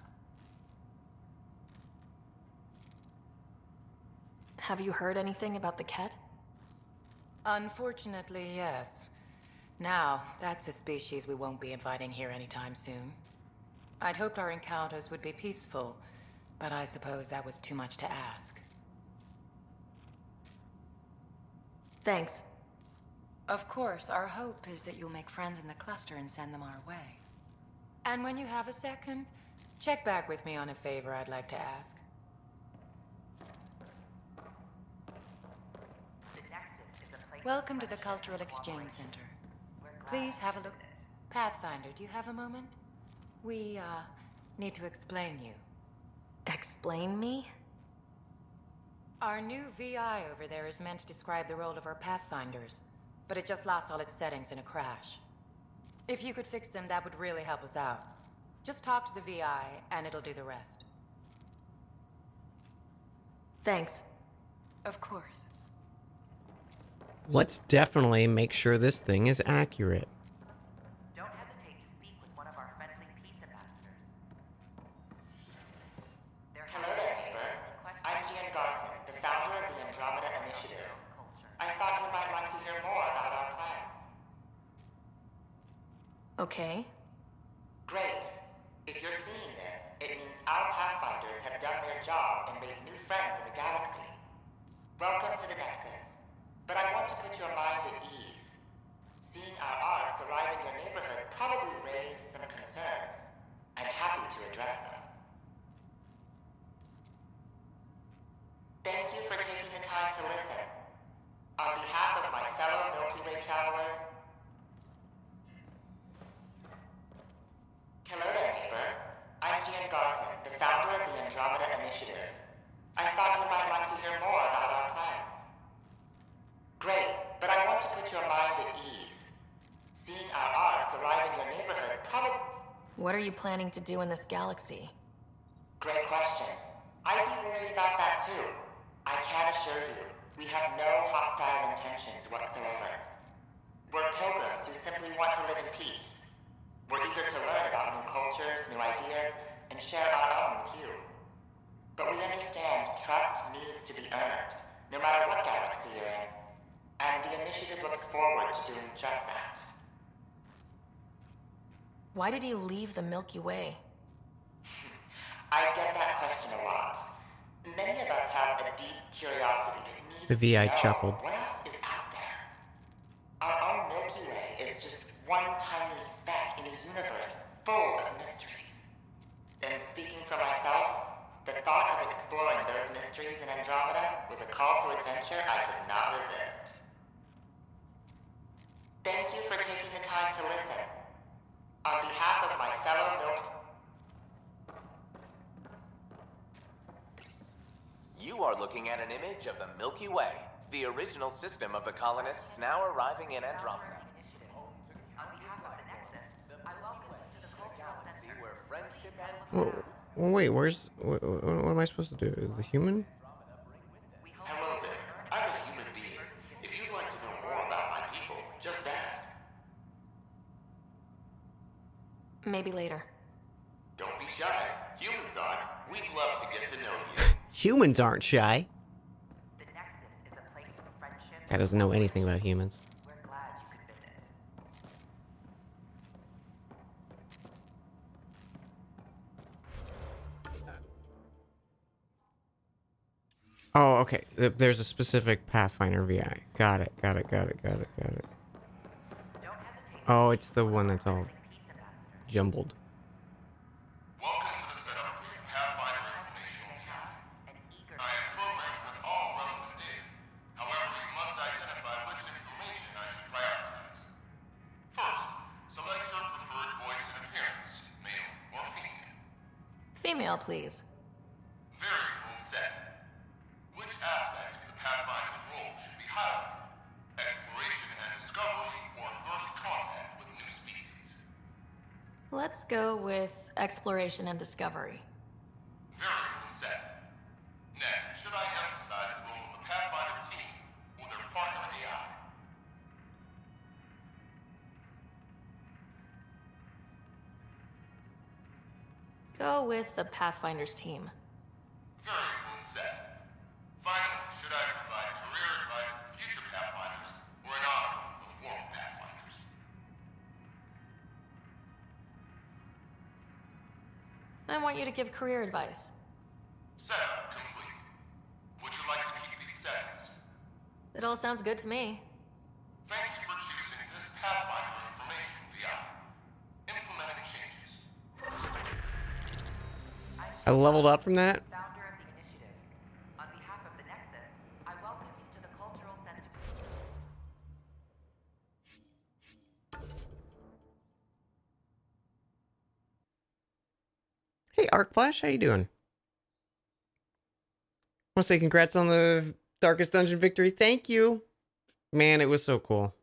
Have you heard anything about the Ket? Unfortunately, yes. Now, that's a species we won't be inviting here anytime soon. I'd hoped our encounters would be peaceful, but I suppose that was too much to ask. Thanks. Of course, our hope is that you'll make friends in the cluster and send them our way. And when you have a second, check back with me on a favor I'd like to ask. Welcome to the Cultural Exchange Center. Please have a look. Pathfinder, do you have a moment? We, need to explain you. Explain me? Our new VI over there is meant to describe the role of our Pathfinders, but it just lost all its settings in a crash. If you could fix them, that would really help us out. Just talk to the VI, and it'll do the rest. Thanks. Of course. Let's definitely make sure this thing is accurate. Don't hesitate to speak with one of our friendly peace ambassadors. Hello there, neighbor. I'm Gian Garson, the founder of the Andromeda Initiative. I thought you might like to hear more about our plans. Okay. Great. If you're seeing this, it means our Pathfinders have done their job and made new friends in the galaxy. Welcome to the Nexus. But I want to put your mind at ease. Seeing our arcs arrive in your neighborhood probably raised some concerns. I'm happy to address them. Thank you for taking the time to listen. On behalf of my fellow Milky Way travelers... Hello there, neighbor. I'm Gian Garson, the founder of the Andromeda Initiative. I thought you might like to hear more about our plans. Great, but I want to put your mind at ease. Seeing our arcs arrive in your neighborhood probably... What are you planning to do in this galaxy? Great question. I'd be worried about that too. I can assure you, we have no hostile intentions whatsoever. We're pilgrims who simply want to live in peace. We're eager to learn about new cultures, new ideas, and share our own with you. But we understand trust needs to be earned, no matter what galaxy you're in. And the initiative looks forward to doing just that. Why did you leave the Milky Way? I get that question a lot. Many of us have a deep curiosity that needs The VI to know chuckled. what else is out there. Our own Milky Way is just one tiny speck in a universe full of mysteries. And speaking for myself, the thought of exploring those mysteries in Andromeda was a call to adventure I could not resist. Thank you for taking the time to listen. On behalf of my fellow You are looking at an image of the Milky Way, the original system of the colonists now arriving in Andromeda. Where friendship and Well, wait, what am I supposed to do? The human? Hello there. I'm a human being. If you'd like to know more about my people, just ask. Maybe later. Don't be shy. Humans are. We'd love to get to know you. Humans aren't shy. That doesn't know anything about humans. Oh, okay. There's a specific Pathfinder VI. Got it. Oh, it's the one that's all jumbled. Welcome to the setup for your Pathfinder informational VI. I am programmed with all relevant data. However, you must identify which information I should prioritize. First, select your preferred voice and appearance, male or female. Female, please. Variable set. Which aspect of the Pathfinder's role should be highlighted? Exploration and discovery or first contact with new species? Let's go with exploration and discovery. Variable set. Next, should I emphasize the role of the Pathfinder team or their partner AI? Go with the Pathfinder's team. Variable set. Finally, should I provide career advice for future Pathfinders or an honor of the former Pathfinders? I want you to give career advice. Setup complete. Would you like to keep these settings? It all sounds good to me. Thank you for choosing this Pathfinder information VI. Implementing changes. I leveled up from that. Founder of the initiative. On behalf of the Nexus, I welcome you to the Cultural Center. Hey, Arc Flash, how you doing? I want to say congrats on the Darkest Dungeon victory. Thank you. Man, it was so cool.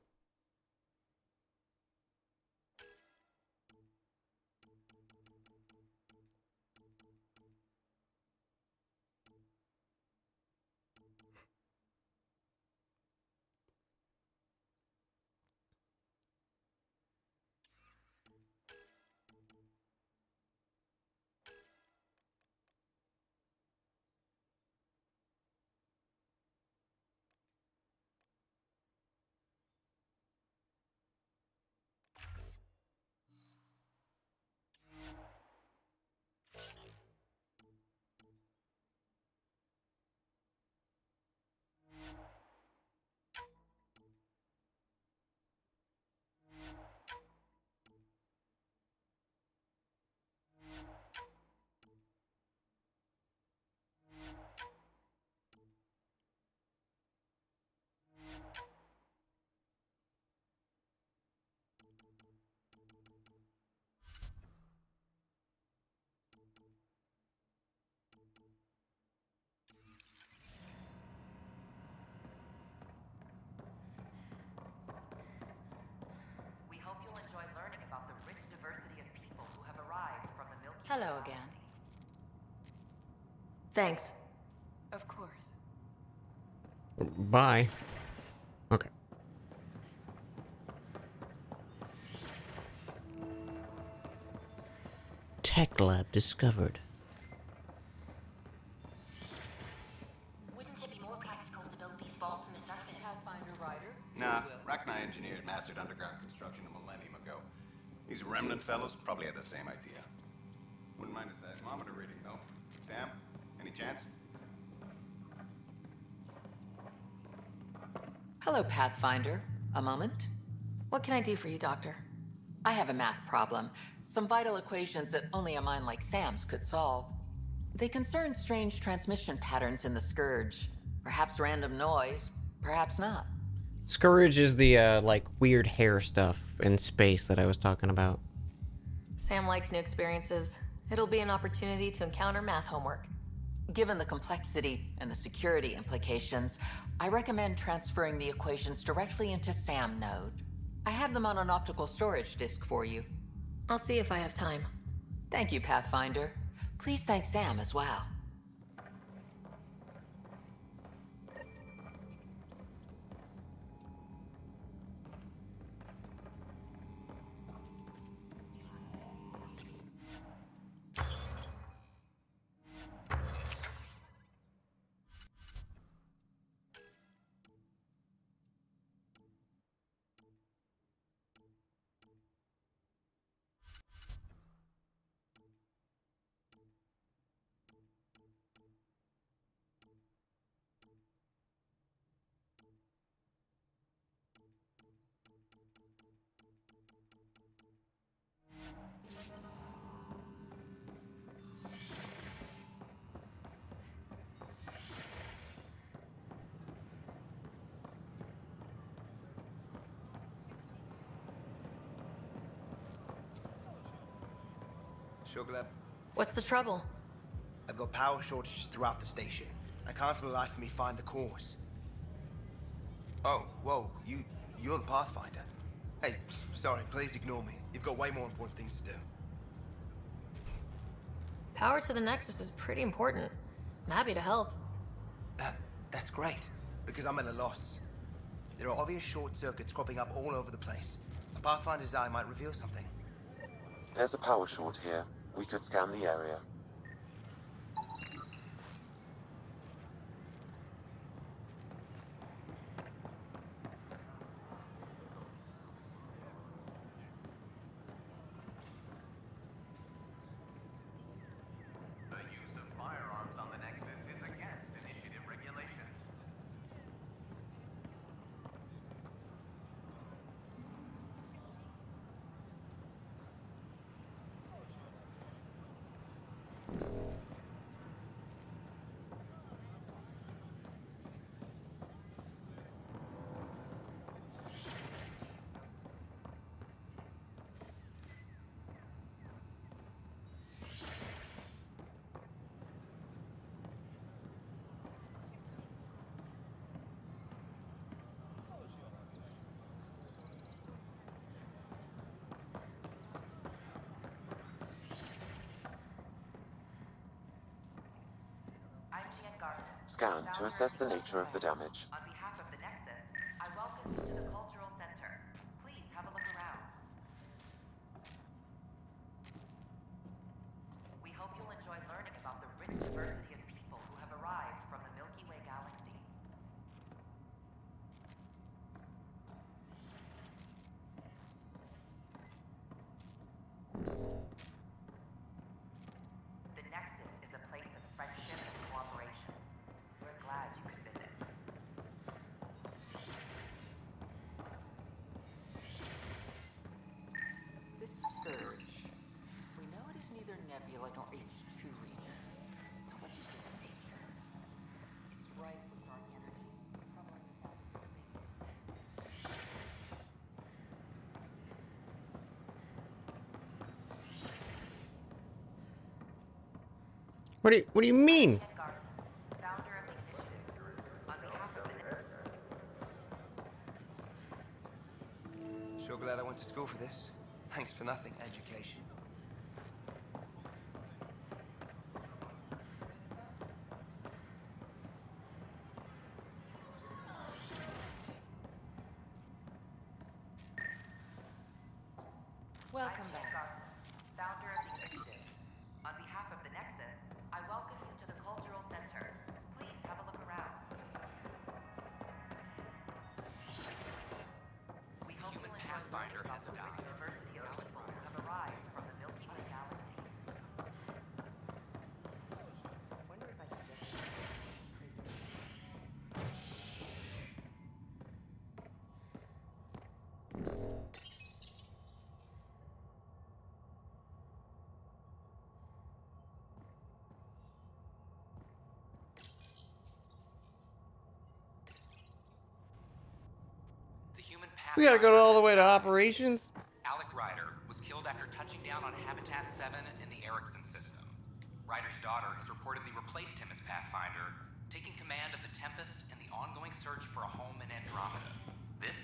We hope you'll enjoy learning about the rich diversity of people who have arrived from the Milky Way. Hello again. Thanks. Of course. Bye. Okay. Tech lab discovered. Wouldn't it be more practical to build these vaults from the surface? Pathfinder Rider? Nah, Rachni engineers mastered underground construction a millennium ago. These remnant fellows probably had the same idea. Wouldn't mind a seismometer reading, though. Sam, any chance? Hello, Pathfinder. A moment? What can I do for you, Doctor? I have a math problem. Some vital equations that only a mind like Sam's could solve. They concern strange transmission patterns in the Scourge. Perhaps random noise, perhaps not. Scourge is the, like, weird hair stuff in space that I was talking about. Sam likes new experiences. It'll be an opportunity to encounter math homework. Given the complexity and the security implications, I recommend transferring the equations directly into SAM node. I have them on an optical storage disk for you. I'll see if I have time. Thank you, Pathfinder. Please thank Sam as well. Sugar, What's the trouble? I've got power shortages throughout the station. I can't for the life of me find the cause. Oh, whoa, you're the Pathfinder. Hey, sorry, please ignore me. You've got way more important things to do. Power to the Nexus is pretty important. I'm happy to help. That's great, because I'm at a loss. There are obvious short circuits cropping up all over the place. A Pathfinder's eye might reveal something. There's a power short here. We could scan the area. The use of firearms on the Nexus is against initiative regulations. Scan to assess the nature of the damage. On behalf of the Nexus, I welcome you to the Cultural Center. Please have a look around. We hope you'll enjoy learning about the rich diversity of people who have arrived from the Milky Way galaxy. The Nexus is a place of friendship and cooperation. We're glad you could visit. This scourge. We know it is neither nebula nor H2 region. So what is its nature? It's rife with dark energy. Troubling the fabric of space. What do you mean? Sure glad I went to school for this. Thanks for nothing, education. Welcome back. Founder of the initiative. On behalf of the Nexus, I welcome you to the Cultural Center. Please have a look around. We hope you'll enjoy learning about the rich diversity of people who have arrived from the Milky Way galaxy. The human We gotta go Pathfinder all the way to operations? Alec Ryder was killed after touching down on Habitat 7 in the Erickson system. Ryder's daughter has reportedly replaced him as Pathfinder, taking command of the Tempest and the ongoing search for a home in Andromeda. This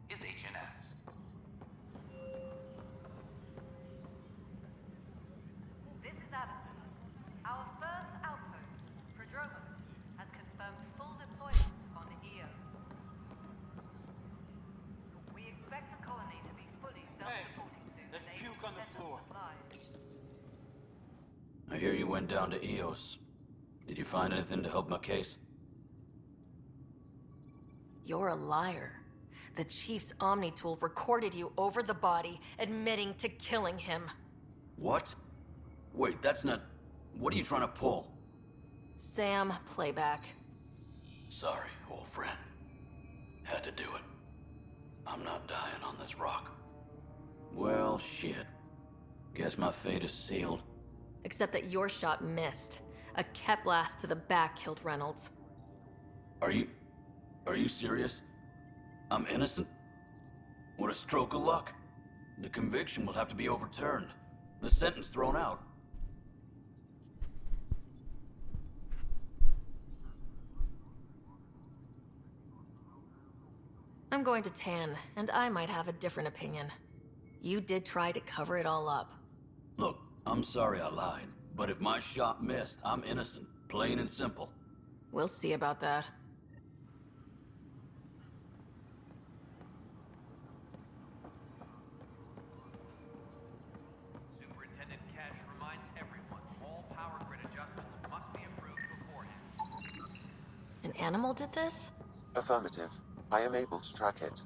is HNS. This is Addison. Our first outpost, Prodromos, has confirmed full deployment on EO. We expect the colony to be fully self-supporting soon. There's and puke able on to the send us floor. supplies. I hear you went down to EOS. Did you find anything to help my case? You're a liar. The Chief's Omni tool recorded you over the body, admitting to killing him. What? Wait, that's not... What are you trying to pull? Sam, playback. Sorry, old friend. Had to do it. I'm not dying on this rock. Well, shit. Guess my fate is sealed. Except that your shot missed. A Kep blast to the back killed Reynolds. Are you serious? I'm innocent? What a stroke of luck. The conviction will have to be overturned. The sentence thrown out. I'm going to Tan, and I might have a different opinion. You did try to cover it all up. Look, I'm sorry I lied, but if my shot missed, I'm innocent. Plain and simple. We'll see about that. Superintendent Cash reminds everyone all power grid adjustments must be approved beforehand. An animal did this? Affirmative. I am able to track it.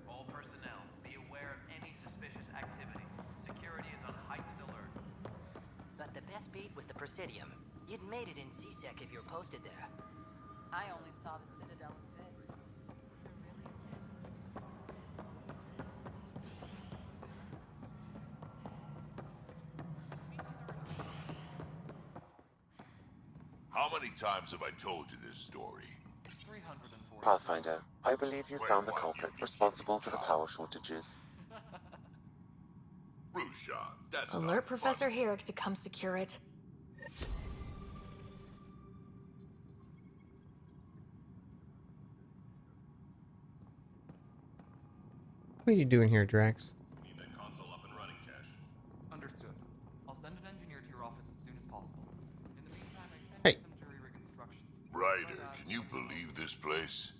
All personnel, be aware of any suspicious activity. Security is on heightened alert. But the best beat was the Presidium. You'd made it in C-Sec if you were posted there. I only saw the Citadel and Vix. How many times have I told you this story? Pathfinder, I believe you found the culprit responsible for the power shortages. Rushan, that's Alert Professor Herrick to come secure it. What are you doing here, Drax? Need that console up and running, Cash. Understood. I'll send an engineer to your office as soon as possible. In the meantime, I sent Hey. you some jury-rig instructions. Ryder, can you believe this place?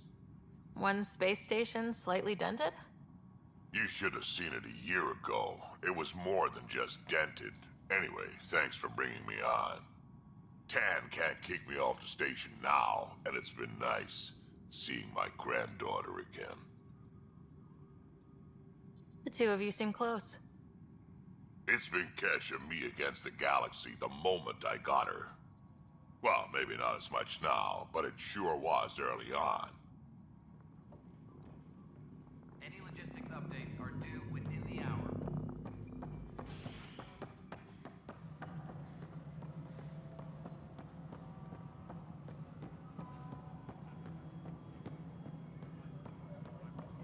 One space station slightly dented? You should have seen it a year ago. It was more than just dented. Anyway, thanks for bringing me on. Tan can't kick me off the station now, and it's been nice seeing my granddaughter again. The two of you seem close. It's been Kesh and me against the galaxy the moment I got her. Well, maybe not as much now, but it sure was early on. Any logistics updates are due within the hour.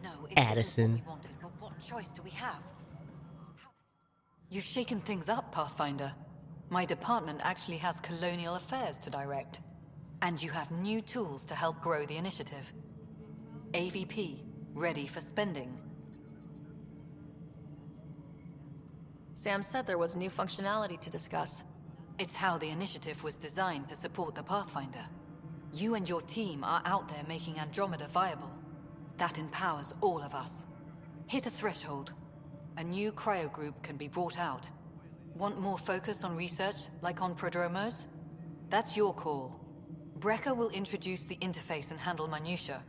No, it Addison. isn't what we wanted, but what choice do we have? You've shaken things up, Pathfinder. My department actually has colonial affairs to direct. And you have new tools to help grow the initiative. AVP, ready for spending. Sam said there was new functionality to discuss. It's how the initiative was designed to support the Pathfinder. You and your team are out there making Andromeda viable. That empowers all of us. Hit a threshold. A new cryo group can be brought out. Want more focus on research, like on Prodromos? That's your call. Brecker will introduce the interface and handle minutiae.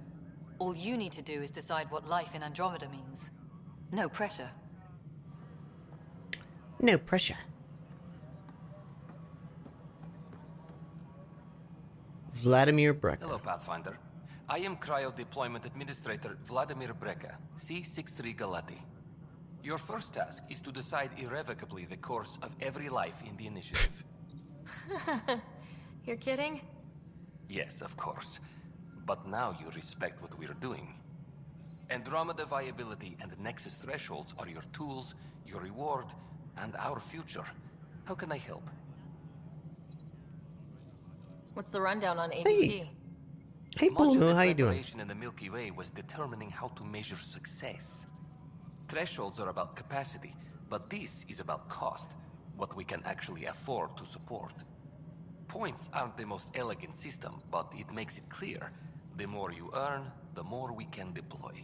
All you need to do is decide what life in Andromeda means. No pressure. No pressure. Vladimir Brecker. Hello, Pathfinder. I am Cryo Deployment Administrator Vladimir Brecker, C-63 Galati. Your first task is to decide irrevocably the course of every life in the initiative. You're kidding? Yes, of course. But now you respect what we're doing. Andromeda viability and Nexus thresholds are your tools, your reward, and our future. How can I help? What's the rundown on AVP? Hey, Much Blue, of the how you doing? preparation in the Milky Way was determining how to measure success. Thresholds are about capacity, but this is about cost, what we can actually afford to support. Points aren't the most elegant system, but it makes it clear. The more you earn, the more we can deploy.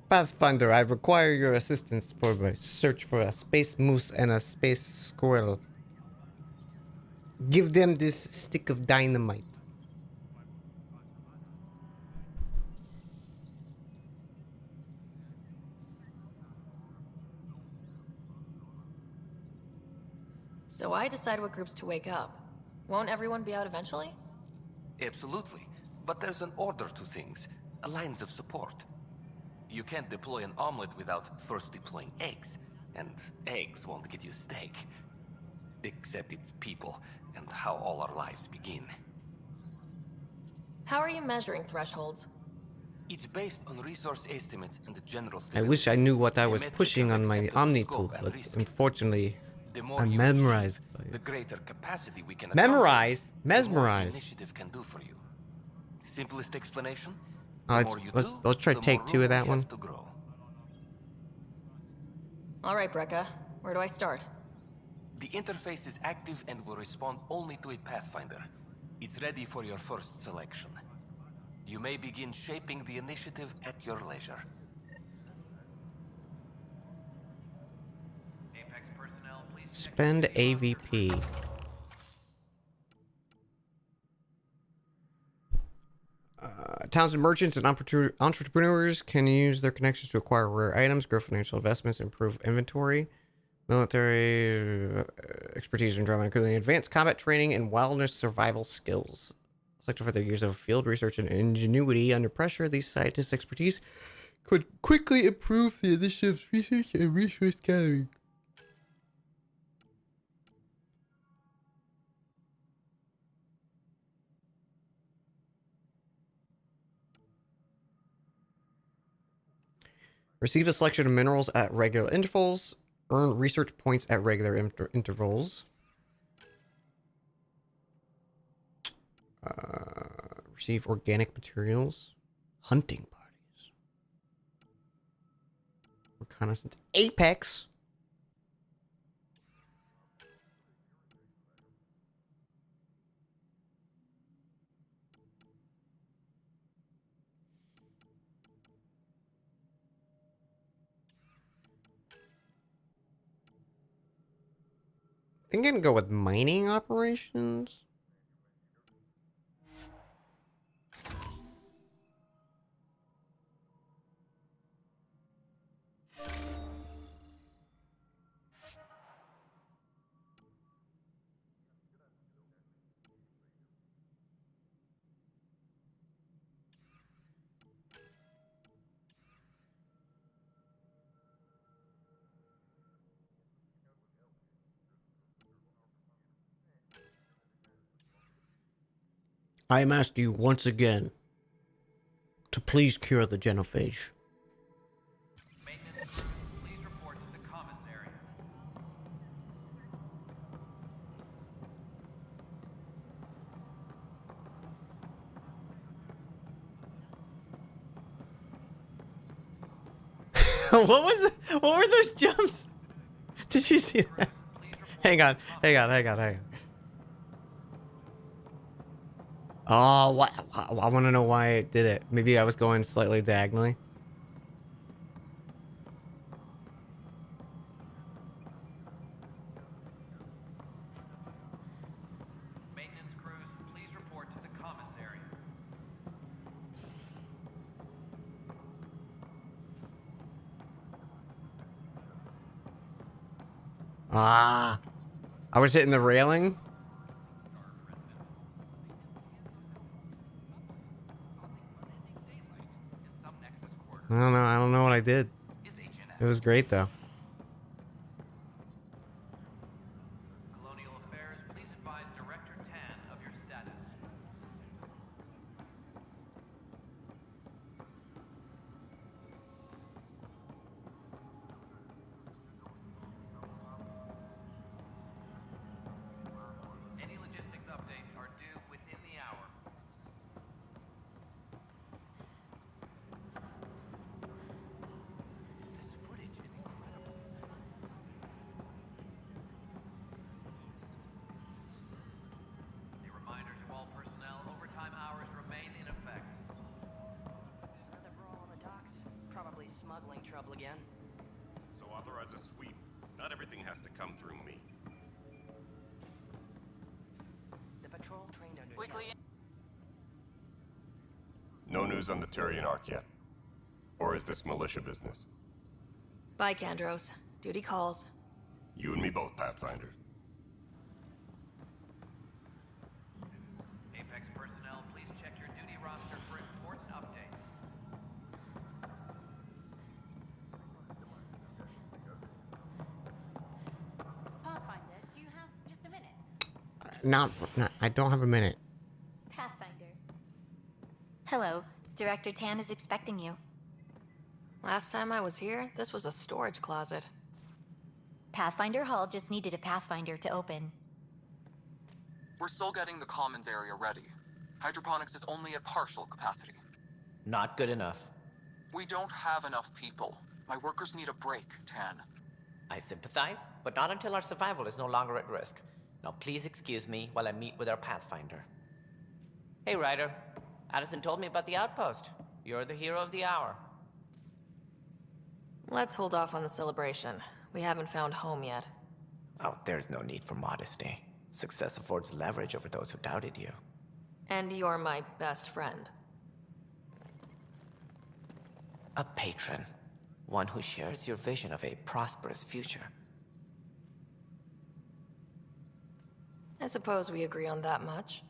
Pathfinder, I require your assistance for my search for a space moose and a space squirrel. Give them this stick of dynamite. So I decide what groups to wake up. Won't everyone be out eventually? Absolutely. But there's an order to things, lines of support. You can't deploy an omelet without first deploying eggs, and eggs won't get you steak. Except it's people, and how all our lives begin. How are you measuring thresholds? It's based on resource estimates and the general I stability. wish I knew what I A was metric pushing of on my acceptable Omni scope tool, and but risk. unfortunately, The more I'm you memorized achieve, by the it. greater capacity we can Memorized? accommodate, the more the Mesmerized. initiative can do for you. Simplest explanation: the Let's, more you let's, do, let's try the take more 2 room of that we one. have to grow. All right, Brekka. Where do I start? The interface is active and will respond only to a Pathfinder. It's ready for your first selection. You may begin shaping the initiative at your leisure. Apex personnel, please Spend AVP. Talented merchants and entrepreneurs can use their connections to acquire rare items, grow financial investments, improve inventory. Military expertise in drama, including advanced combat training and wilderness survival skills. Selected for their years of field research and ingenuity under pressure, these scientists' expertise could quickly improve the initiative's research and resource gathering. Receive a selection of minerals at regular intervals. Earn research points at regular intervals. Receive organic materials. Hunting parties. Reconnaissance. Apex. I think I'm gonna go with mining operations. I am asking you once again to please cure the genophage. Maintenance crews, please report to the commons area. What were those jumps? Did you see that? Hang on. Oh, what? I want to know why it did it. Maybe I was going slightly diagonally. Maintenance crews, please report to the commons area. Ah, I was hitting the railing. I don't know what I did. It was great though. Colonial Affairs, please advise Director Tan of your status. Any logistics updates are due within the hour. This footage is incredible. A reminder to all personnel, overtime hours remain in effect. Another brawl on the docks? Probably smuggling trouble again. So authorize a sweep. Not everything has to come through me. The patrol trained under No news on the Turian Ark yet? Or is this militia business? Bye, Kandros. Duty calls. You and me both, Pathfinder. Apex personnel, please check your duty roster for important updates. Pathfinder, do you have just a minute? Not. I don't have a minute. Pathfinder. Hello. Director Tan is expecting you. Last time I was here, this was a storage closet. Pathfinder Hall just needed a Pathfinder to open. We're still getting the commons area ready. Hydroponics is only at partial capacity. Not good enough. We don't have enough people. My workers need a break, Tan. I sympathize, but not until our survival is no longer at risk. Now please excuse me while I meet with our Pathfinder. Hey, Ryder. Addison told me about the outpost. You're the hero of the hour. Let's hold off on the celebration. We haven't found home yet. Oh, there's no need for modesty. Success affords leverage over those who doubted you. And you're my best friend. A patron. One who shares your vision of a prosperous future. I suppose we agree on that much.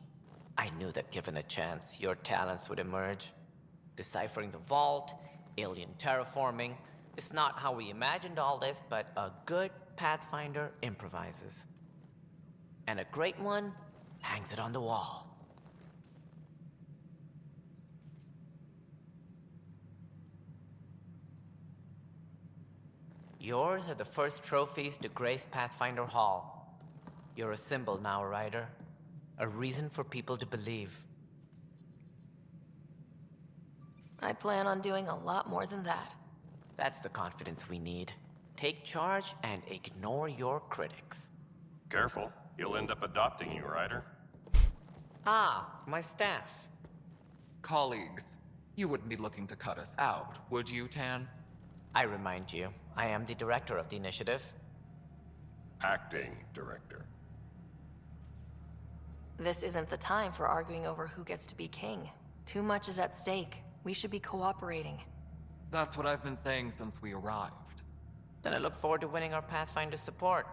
I knew that given a chance, your talents would emerge. Deciphering the vault, alien terraforming. It's not how we imagined all this, but a good Pathfinder improvises. And a great one hangs it on the wall. Yours are the first trophies to grace Pathfinder Hall. You're a symbol now, Ryder. A reason for people to believe. I plan on doing a lot more than that. That's the confidence we need. Take charge and ignore your critics. Careful, you'll end up adopting you, Ryder. Ah, my staff. Colleagues, you wouldn't be looking to cut us out, would you, Tan? I remind you, I am the director of the initiative. Acting director. This isn't the time for arguing over who gets to be king. Too much is at stake. We should be cooperating. That's what I've been saying since we arrived. Then I look forward to winning our Pathfinder's support.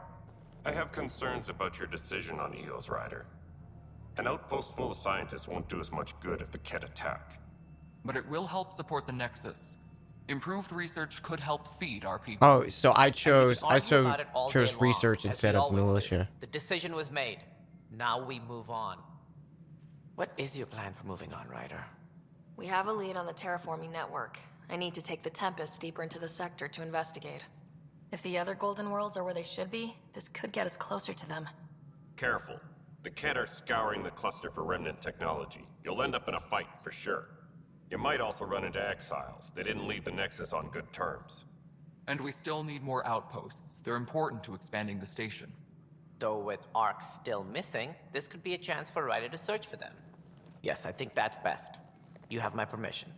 I have concerns about your decision on EOS, Ryder. An outpost full of scientists won't do as much good if the Ket attack. But it will help support the Nexus. Improved research could help feed our people. Oh, so I chose About it all day long, research as instead we of always do. militia. The decision was made. Now we move on. What is your plan for moving on, Ryder? We have a lead on the terraforming network. I need to take the Tempest deeper into the sector to investigate. If the other Golden Worlds are where they should be, this could get us closer to them. Careful. The Ket are scouring the cluster for remnant technology. You'll end up in a fight, for sure. You might also run into exiles. They didn't leave the Nexus on good terms. And we still need more outposts. They're important to expanding the station. Though with Ark still missing, this could be a chance for Ryder to search for them. Yes, I think that's best. You have my permission.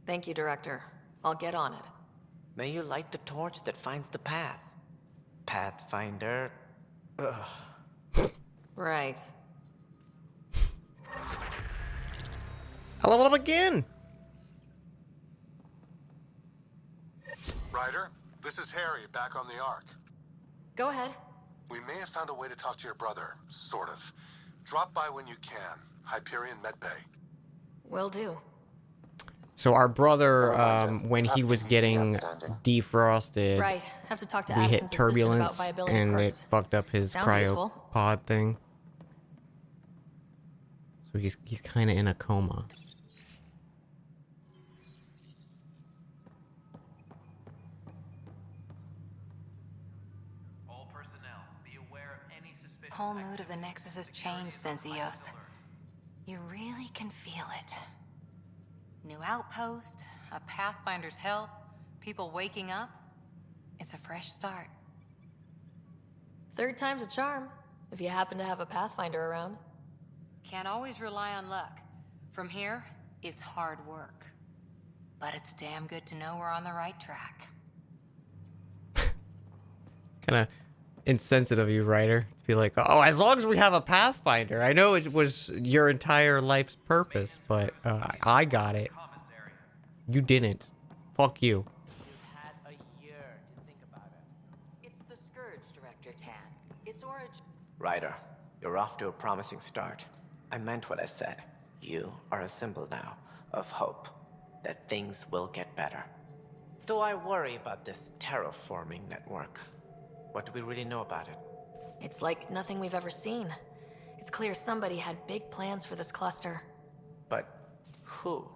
Thank you, Director. I'll get on it. May you light the torch that finds the path. Pathfinder. Ugh. Right. I leveled up again! Ryder, this is Harry, back on the Ark. Go ahead. We may have found a way to talk to your brother, sort of. Drop by when you can. Hyperion Medbay. Will do. So our brother, when he was getting defrosted, Right. Have to talk to we hit Addison's assistant about turbulence viability and it perks. fucked up his Sounds useful. cryopod thing. So he's kind of in a coma. All personnel, be aware of any suspicious Whole mood of the Nexus has changed since EOS. You really can feel it. New outpost, a Pathfinder's help, people waking up. It's a fresh start. Third time's a charm, if you happen to have a Pathfinder around. Can't always rely on luck. From here, it's hard work. But it's damn good to know we're on the right track. Kind of insensitive of you, Ryder, to be like, oh, as long as we have a Pathfinder. I know it was your entire life's purpose, but I got it. You didn't. Fuck you. It's the Scourge, Director Tan. Its origin. Ryder, you're off to a promising start. I meant what I said. You are a symbol now of hope that things will get better. Though I worry about this terraforming network. What do we really know about it? It's like nothing we've ever seen. It's clear somebody had big plans for this cluster. But who?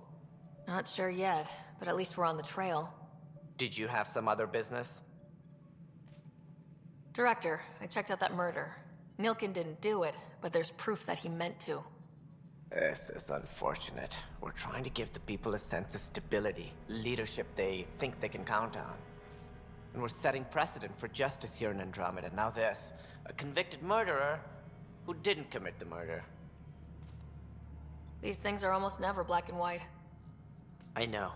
Not sure yet, but at least we're on the trail. Did you have some other business? Director, I checked out that murder. Nilkin didn't do it, but there's proof that he meant to. This is unfortunate. We're trying to give the people a sense of stability, leadership they think they can count on. And we're setting precedent for justice here in Andromeda. Now this, a convicted murderer who didn't commit the murder. These things are almost never black and white. I know.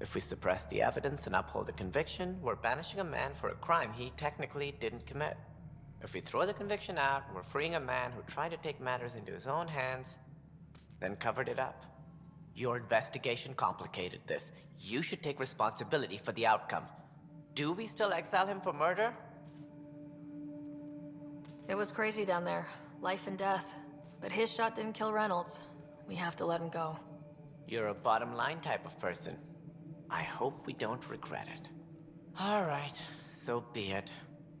If we suppress the evidence and uphold the conviction, we're banishing a man for a crime he technically didn't commit. If we throw the conviction out, we're freeing a man who tried to take matters into his own hands, then covered it up. Your investigation complicated this. You should take responsibility for the outcome. Do we still exile him for murder? It was crazy down there. Life and death. But his shot didn't kill Reynolds. We have to let him go. You're a bottom line type of person. I hope we don't regret it. All right, so be it.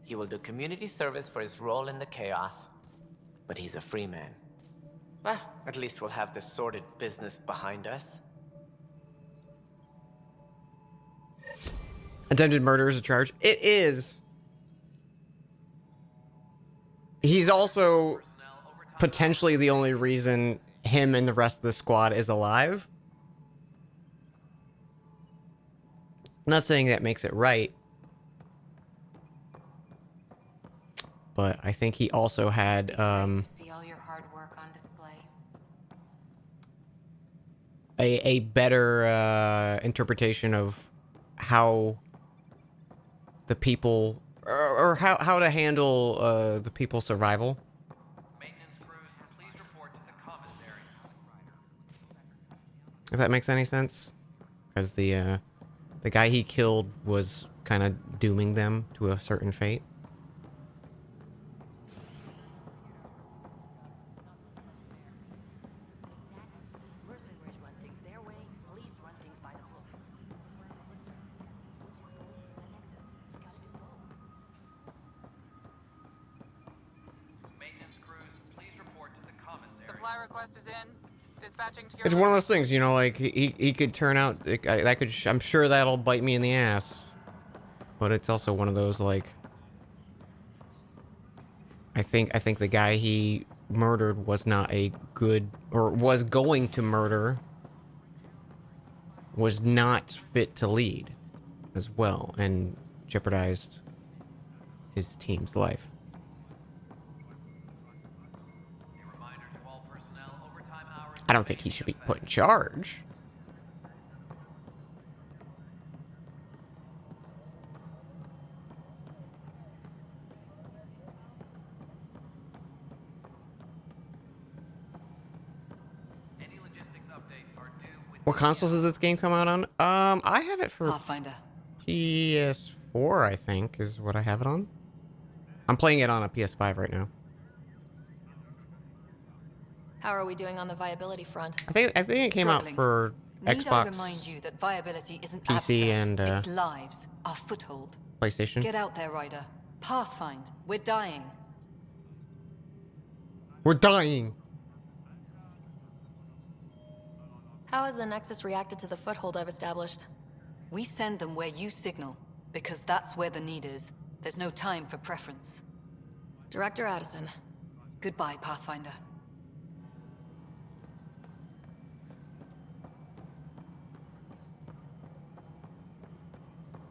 He will do community service for his role in the chaos. But he's a free man. Well, at least we'll have this sordid business behind us. Attempted murder is a charge. It is. He's also potentially the only reason him and the rest of the squad is alive. I'm not saying that makes it right. But I think he also had See all your hard work on display. a better interpretation of how the people or how to handle the people's survival. Maintenance crews, please report to the commissary. If that makes any sense, because the guy he killed was kind of dooming them to a certain fate. Mercenaries run things their way, police run things by the book. Maintenance crews, please report to the commissary. Supply request is in. Dispatching to your... It's one of those things, you know, like he could turn out that could I'm sure that'll bite me in the ass. But it's also one of those like I think the guy he murdered was not a good or was going to murder was not fit to lead as well and jeopardized his team's life. I don't think he should be put in charge. Any logistics updates are due with What consoles does this game come out on? I have it for Pathfinder. PS4, I think, is what I have it on. I'm playing it on a PS5 right now. How are we doing on the viability front? I think it came out for Need I Xbox, remind you that viability isn't PC, abstract. and It's lives, our foothold. PlayStation. Get out there, Ryder. Pathfind. We're dying. We're dying. How has the Nexus reacted to the foothold I've established? We send them where you signal, because that's where the need is. There's no time for preference. Director Addison. Goodbye, Pathfinder.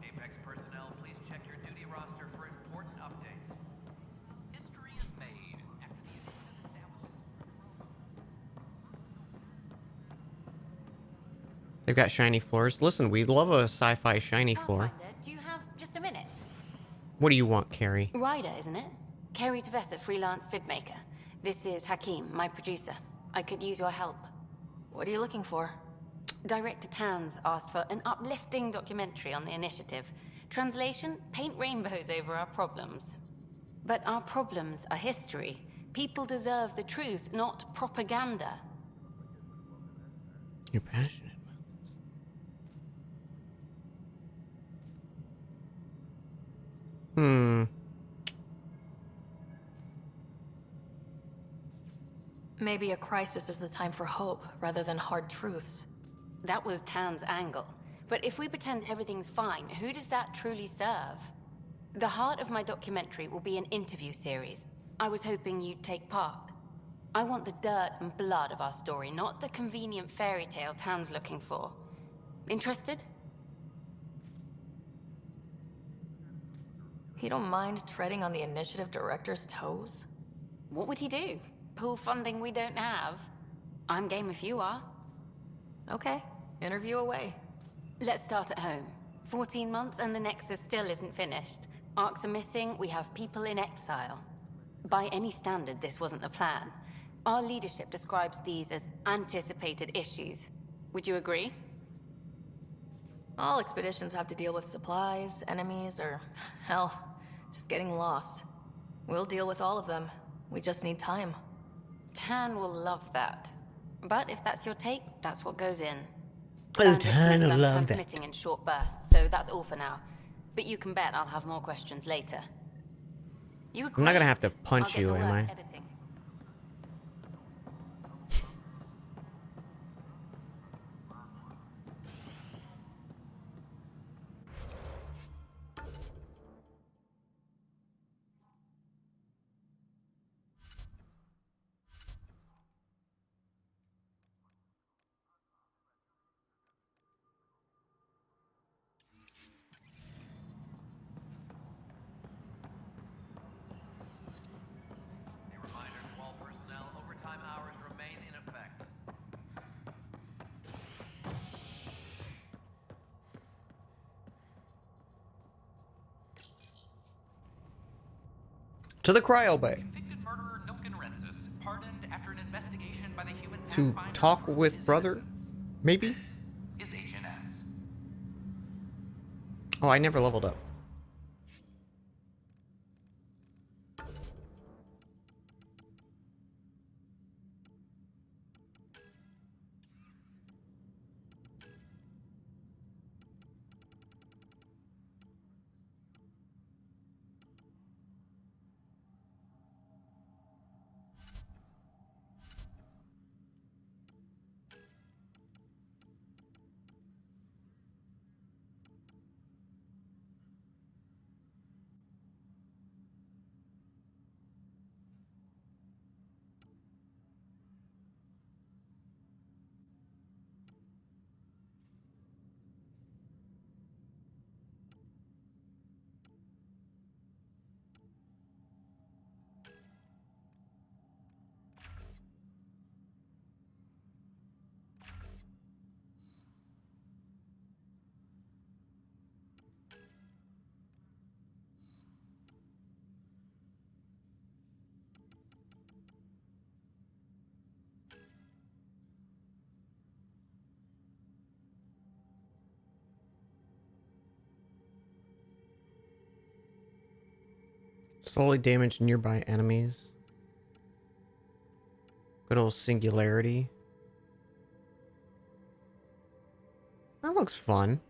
Apex personnel, please check your duty roster for important updates. History is made after the initiative establishes. They've got shiny floors. Listen, we love a sci-fi shiny floor. Do you have just a minute? What do you want, Carrie? Ryder, isn't it? Carrie Tavessa, freelance vidmaker. This is Hakim, my producer. I could use your help. What are you looking for? Director Tans asked for an uplifting documentary on the initiative. Translation, paint rainbows over our problems. But our problems are history. People deserve the truth, not propaganda. You're passionate. Maybe a crisis is the time for hope, rather than hard truths. That was Tan's angle. But if we pretend everything's fine, who does that truly serve? The heart of my documentary will be an interview series. I was hoping you'd take part. I want the dirt and blood of our story, not the convenient fairy tale Tan's looking for. Interested? You don't mind treading on the initiative director's toes? What would he do? Pull funding we don't have? I'm game if you are. Okay, interview away. Let's start at home. 14 months and the Nexus still isn't finished. Arcs are missing, we have people in exile. By any standard, this wasn't the plan. Our leadership describes these as anticipated issues. Would you agree? All expeditions have to deal with supplies, enemies, or, hell, just getting lost. We'll deal with all of them. We just need time. Tan will love that. But if that's your take, that's what goes in. Oh, Tan will love that. Transmitting in short bursts, so that's all for now. But you can bet I'll have more questions later. You agree? I'm not gonna have to I'll punch get you, to am work I? editing. A reminder to all personnel, overtime hours remain in effect. To the cryo bay. Convicted murderer Nilken Rensis, pardoned after an investigation by the human To Pathfinder talk for with his brother? innocence. Maybe? Is HNS. Oh, I never leveled up. Slowly damage nearby enemies. Good old singularity. That looks fun.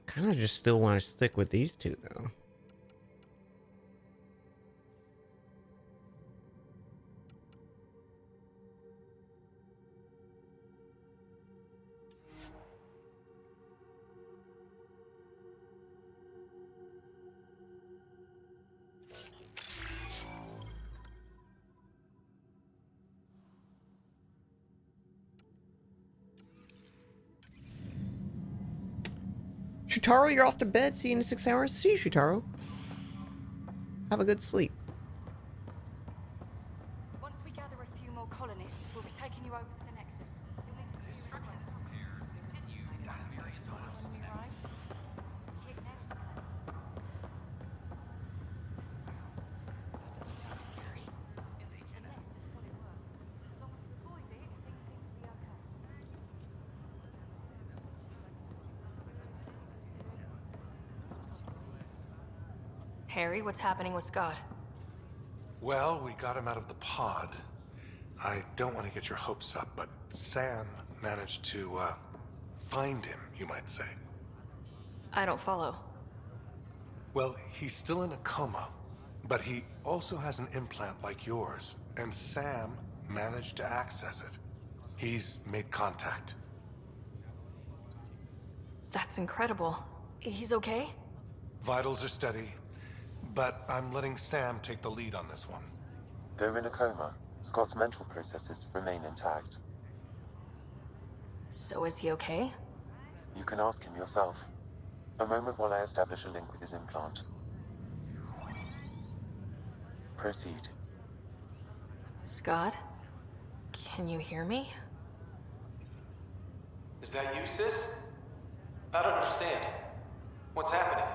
Kind of just still want to stick with these two though. Shutaro, you're off to bed. See you in 6 hours. See you, Shutaro. Have a good sleep. Once we gather a few more colonists, we'll be taking you over to the Nexus. You'll need to do your Continue on various sources. Harry, what's happening with Scott? Well, we got him out of the pod. I don't want to get your hopes up, but Sam managed to, find him, you might say. I don't follow. Well, he's still in a coma, but he also has an implant like yours, and Sam managed to access it. He's made contact. That's incredible. He's okay? Vitals are steady, but I'm letting Sam take the lead on this one. Though in a coma, Scott's mental processes remain intact. So is he okay? You can ask him yourself. A moment while I establish a link with his implant. Proceed. Scott? Can you hear me? Is that you, sis? I don't understand. What's happening?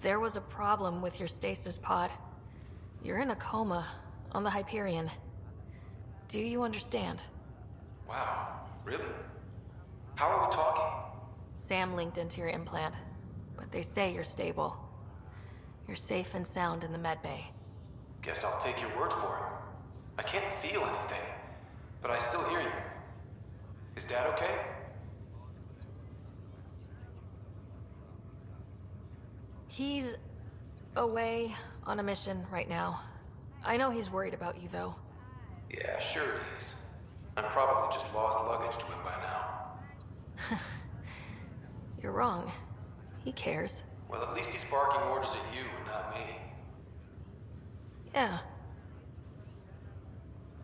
There was a problem with your stasis pod. You're in a coma on the Hyperion. Do you understand? Wow, really? How are we talking? Sam linked into your implant, but they say you're stable. You're safe and sound in the medbay. Guess I'll take your word for it. I can't feel anything, but I still hear you. Is Dad okay? He's away on a mission right now. I know he's worried about you, though. Yeah, sure he is. I'm probably just lost luggage to him by now. You're wrong. He cares. Well, at least he's barking orders at you and not me. Yeah.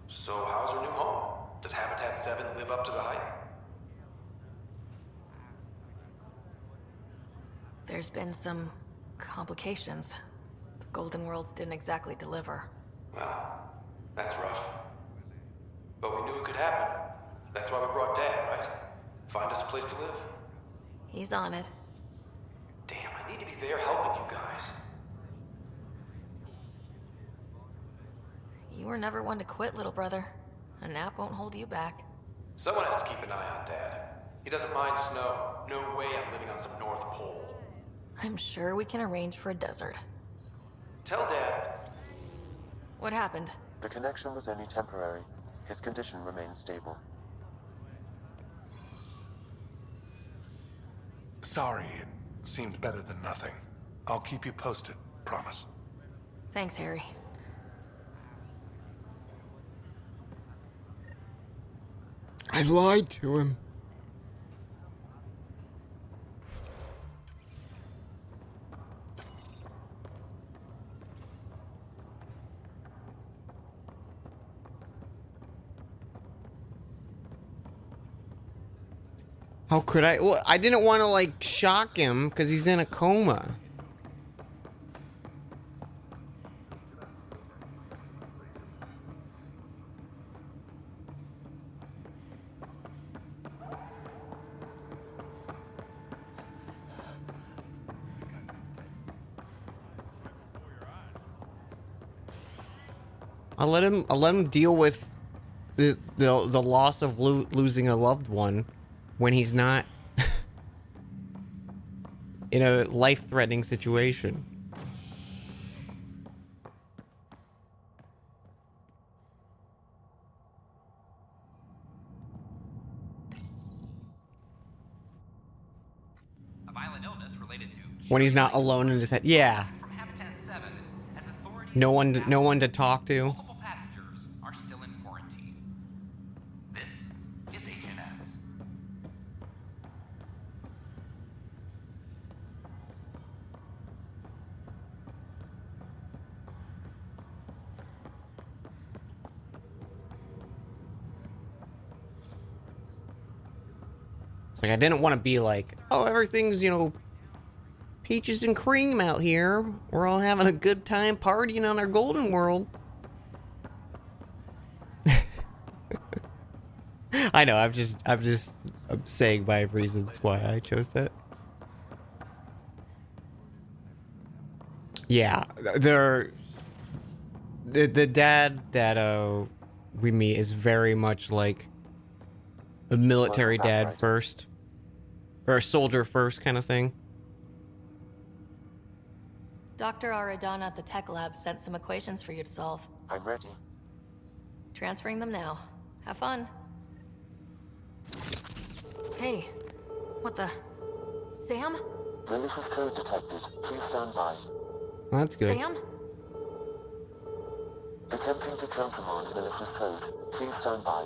So how's her new home? Does Habitat 7 live up to the hype? There's been some complications. The Golden Worlds didn't exactly deliver. Well, that's rough. But we knew it could happen. That's why we brought Dad, right? Find us a place to live. He's on it. Damn, I need to be there helping you guys. You were never one to quit, little brother. A nap won't hold you back. Someone has to keep an eye on Dad. He doesn't mind snow. No way I'm living on some North Pole. I'm sure we can arrange for a desert. Tell Dad. What happened? The connection was only temporary. His condition remains stable. Sorry, it seemed better than nothing. I'll keep you posted, promise. Thanks, Harry. I lied to him. How could I? Well, I didn't want to, like, shock him because he's in a coma. I'll let him deal with the loss of losing a loved one when he's not in a life-threatening situation. A violent illness related to When he's not alone in his head. Yeah. from Habitat 7 as authorities No one to talk to. multiple passengers are still in quarantine. This is HNS. It's like I didn't want to be like, oh, everything's, peaches and cream out here. We're all having a good time partying on our golden world. I know, I'm saying my reasons why I chose that. Yeah, the dad that we meet is very much like a military dad first, or a soldier first kind of thing. Dr. Aradana at the tech lab sent some equations for you to solve. I'm ready. Transferring them now. Have fun. Hey, what the? Sam? Malicious code detected. Please stand by. That's good. Sam? Attempting to countermand malicious code. Please stand by.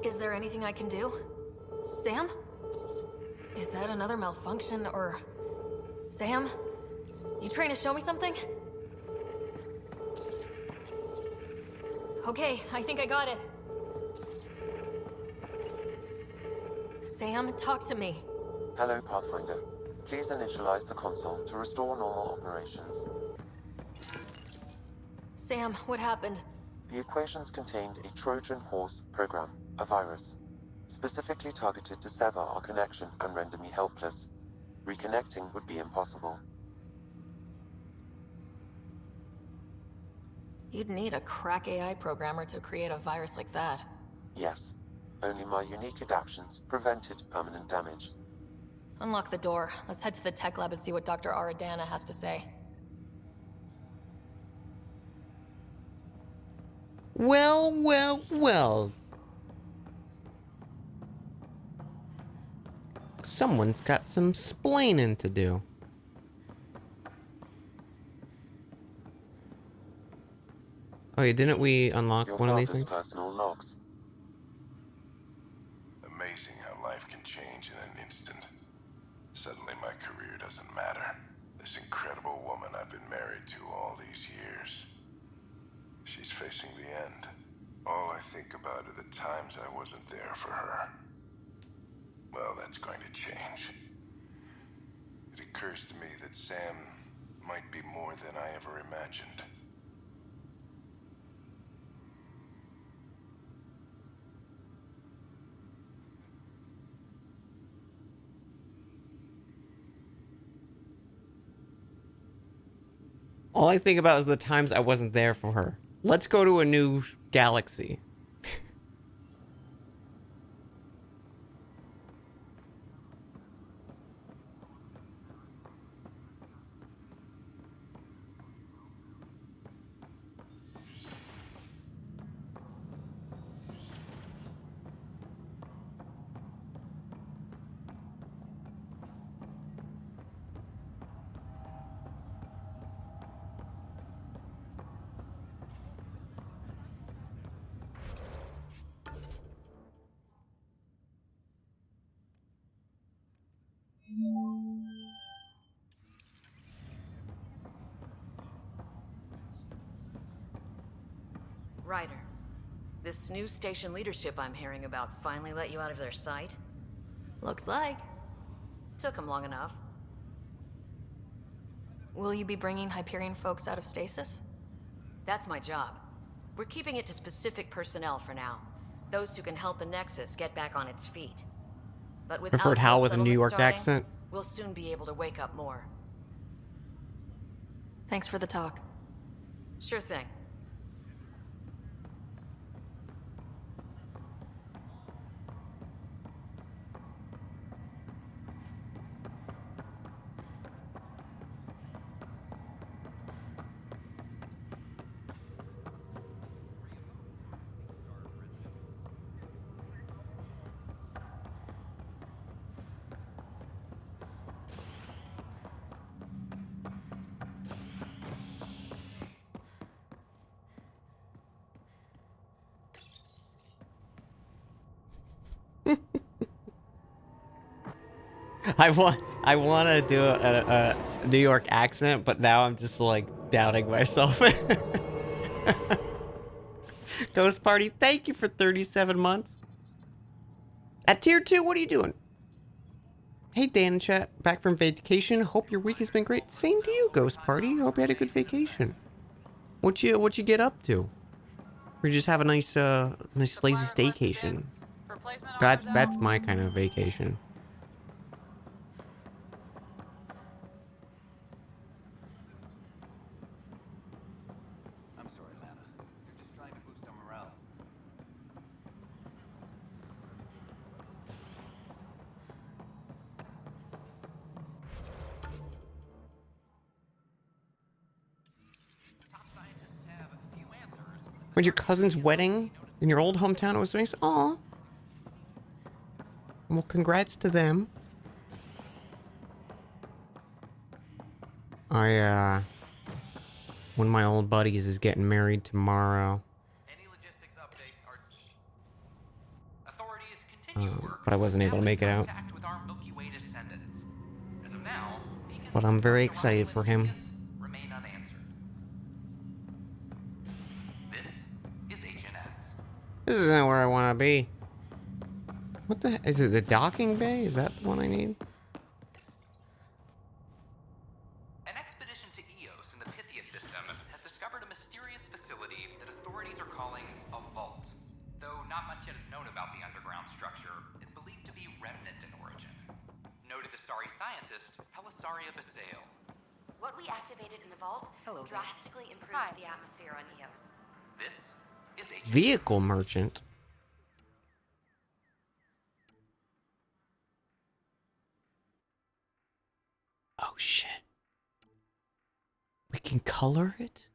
Is there anything I can do? Sam? Is that another malfunction, or... Sam? You trying to show me something? Okay, I think I got it. Sam, talk to me. Hello, Pathfinder. Please initialize the console to restore normal operations. Sam, what happened? The equations contained a Trojan horse program, a virus, specifically targeted to sever our connection and render me helpless. Reconnecting would be impossible. You'd need a crack AI programmer to create a virus like that. Yes. Only my unique adaptions prevented permanent damage. Unlock the door. Let's head to the tech lab and see what Dr. Aradana has to say. Well, well, well. Someone's got some splaining to do. Oh, yeah, didn't we unlock Your one of these father's things? personal logs. Amazing how life can change in an instant. Suddenly my career doesn't matter. This incredible woman I've been married to all these years. She's facing the end. All I think about are the times I wasn't there for her. Well, that's going to change. It occurs to me that Sam might be more than I ever imagined. All I think about is the times I wasn't there for her. Let's go to a new galaxy. Ryder, this new station leadership I'm hearing about finally let you out of their sight? Looks like. Took them long enough. Will you be bringing Hyperion folks out of stasis? That's my job. We're keeping it to specific personnel for now. Those who can help the Nexus get back on its feet. But with Preferred Hal with a New York accent. We'll soon be able to wake up more. Thanks for the talk. Sure thing. I want to do a New York accent, but now I'm just like doubting myself. Ghost Party, thank you for 37 months. At tier 2, what are you doing? Hey Dan and chat, back from vacation. Hope your week has been great. Same to you, Ghost Party. Hope you had a good vacation. What you get up to? Or you just have a nice nice lazy staycation? That's my kind of vacation. I'm sorry, Lana. You're just trying to boost our morale. When's your cousin's wedding in your old hometown? It was nice. Aw. Well, congrats to them. One of my old buddies is getting married tomorrow. Any logistics updates are... Authorities continue work But I wasn't able to make it out. contact with our Milky Way descendants. As of now, beacons But I'm very excited for him. remain unanswered. This is HNS. This isn't where I want to be. What the heck? Is it the docking bay? Is that the one I need? An expedition to Eos in the Pythia system has discovered a mysterious facility that authorities are calling a vault. Though not much yet is known about the underground structure, it's believed to be remnant in origin. Noted Asari scientist Pelisaria Basale. What we activated in the vault drastically improved the atmosphere on Eos. This is a Vehicle merchant. Oh shit. We can color it?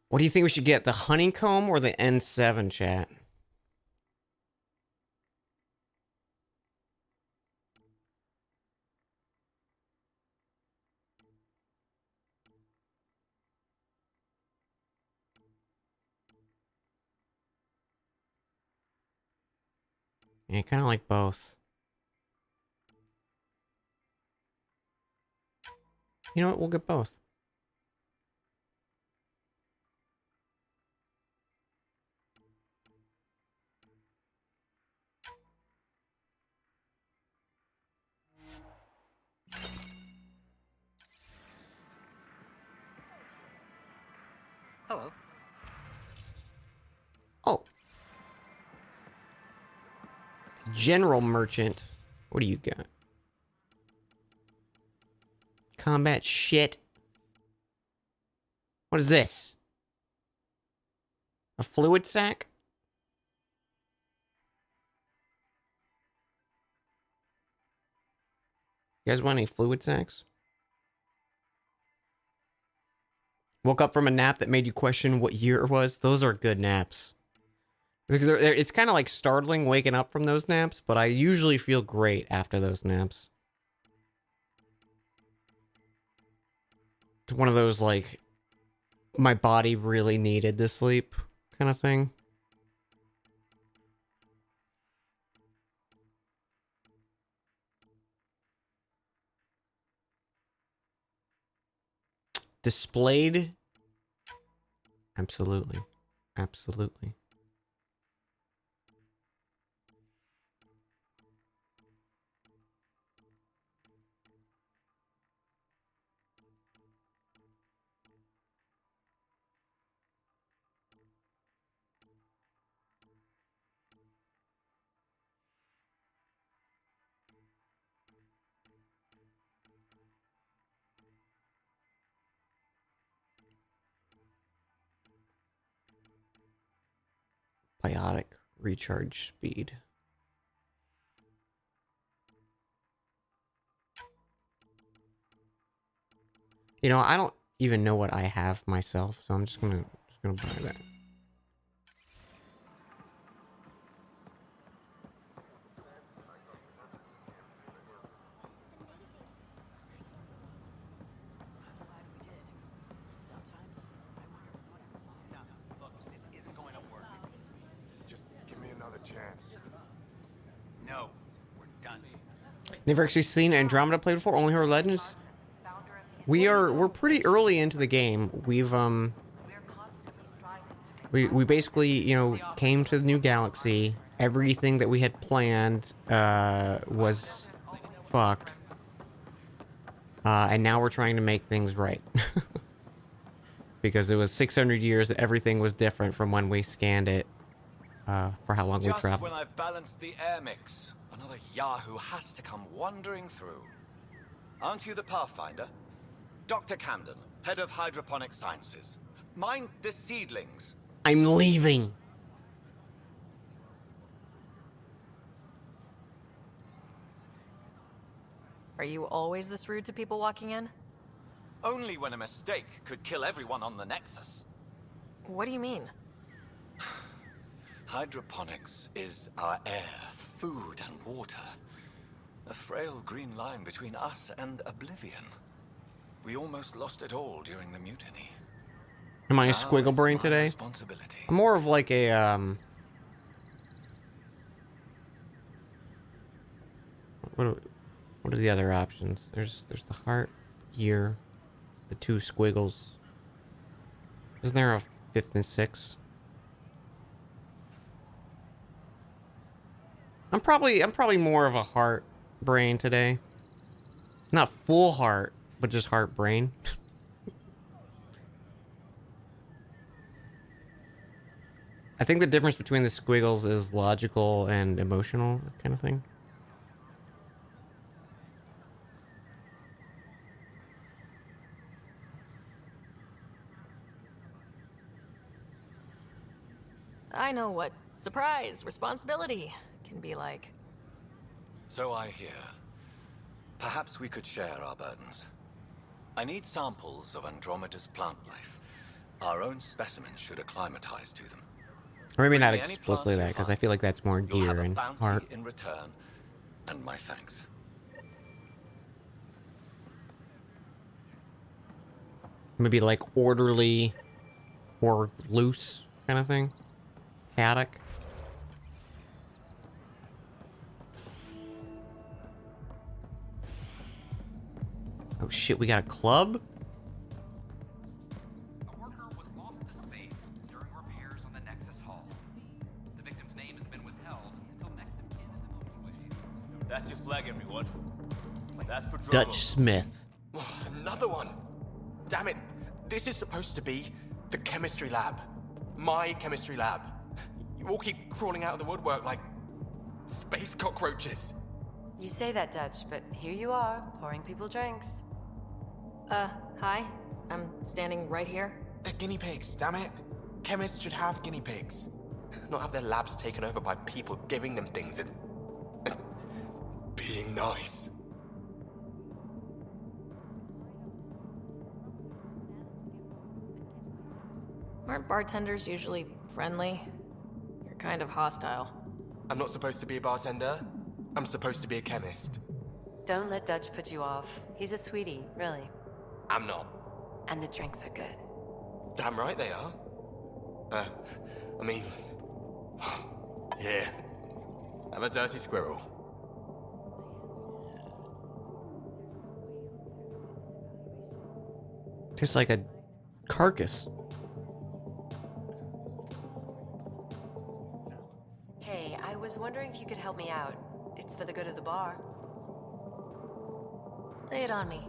What do you think we should get? The honeycomb or the N7, chat? Yeah, kind of like both. You know what? We'll get both. Hello. Oh. General merchant. What do you got? Combat shit. What is this? A fluid sack? You guys want any fluid sacks? Woke up from a nap that made you question what year it was. Those are good naps. Because it's kind of like startling waking up from those naps, but I usually feel great after those naps. It's one of those, like, my body really needed this sleep kind of thing. Displayed? Absolutely. Absolutely. Biotic recharge speed. You know, I don't even know what I have myself, so I'm just gonna buy that. Just give me another chance. No, we're done. Never actually seen Andromeda played before, only heard Legends. We're pretty early into the game. We basically, you know, came to the new galaxy. Everything that we had planned was fucked. And now we're trying to make things right. Because it was 600 years that everything was different from when we scanned it. For how long we Just traveled. when I've balanced the air mix, another Yahoo has to come wandering through. Aren't you the Pathfinder? Dr. Camden, head of hydroponic sciences. Mind the seedlings. I'm leaving. Are you always this rude to people walking in? Only when a mistake could kill everyone on the Nexus. What do you mean? Hydroponics is our air, food, and water. A frail green line between us and oblivion. We almost lost it all during the mutiny. Am I a Now squiggle it's brain my today? responsibility. I'm more of like a what are the other options? There's the heart, gear, the two squiggles. Isn't there a fifth and sixth? I'm probably more of a heart brain today. Not full heart, but just heart brain. I think the difference between the squiggles is logical and emotional kind of thing. I know what surprise, responsibility can be like. So I hear. Perhaps we could share our burdens. I need samples of Andromeda's plant life. Our own specimens should acclimatize to them. Or maybe not Bring me any explicitly plants that, you because I find. feel like that's more You'll have gear a and bounty heart. in return, and my thanks. Maybe like orderly or loose kind of thing. Chaotic. Oh shit, we got a club? A worker was lost to space during repairs on the Nexus hull. The victim's name has been withheld until next of kin in the Milky Way. That's your flag, everyone. That's for Dutch Smith. Another one. Damn it. This is supposed to be the chemistry lab. My chemistry lab. You all keep crawling out of the woodwork like space cockroaches. You say that, Dutch, but here you are, pouring people drinks. Hi. I'm standing right here. They're guinea pigs, damn it. Chemists should have guinea pigs. Not have their labs taken over by people giving them things and being nice. Aren't bartenders usually friendly? You're kind of hostile. I'm not supposed to be a bartender. I'm supposed to be a chemist. Don't let Dutch put you off. He's a sweetie, really. I'm not. And the drinks are good. Damn right they are. I mean... yeah. I'm a dirty squirrel. Tastes like a carcass. Hey, I was wondering if you could help me out. It's for the good of the bar. Lay it on me.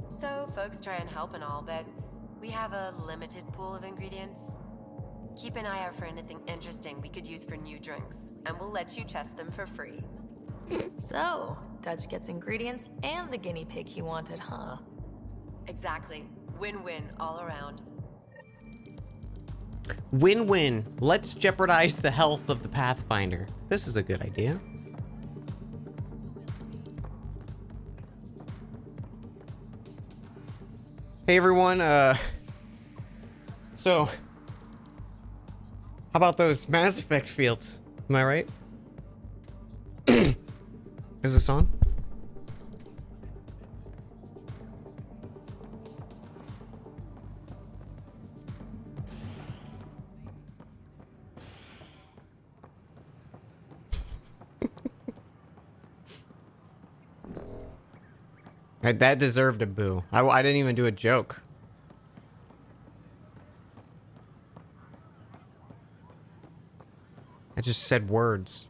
So, folks try and help and all, but we have a limited pool of ingredients. Keep an eye out for anything interesting we could use for new drinks, and we'll let you test them for free. So, Dutch gets ingredients and the guinea pig he wanted, huh? Exactly. Win-win all around. Win-win. Let's jeopardize the health of the Pathfinder. This is a good idea. Hey everyone, so how about those Mass Effect fields? Am I right? Is this on? That deserved a boo. I didn't even do a joke. I just said words.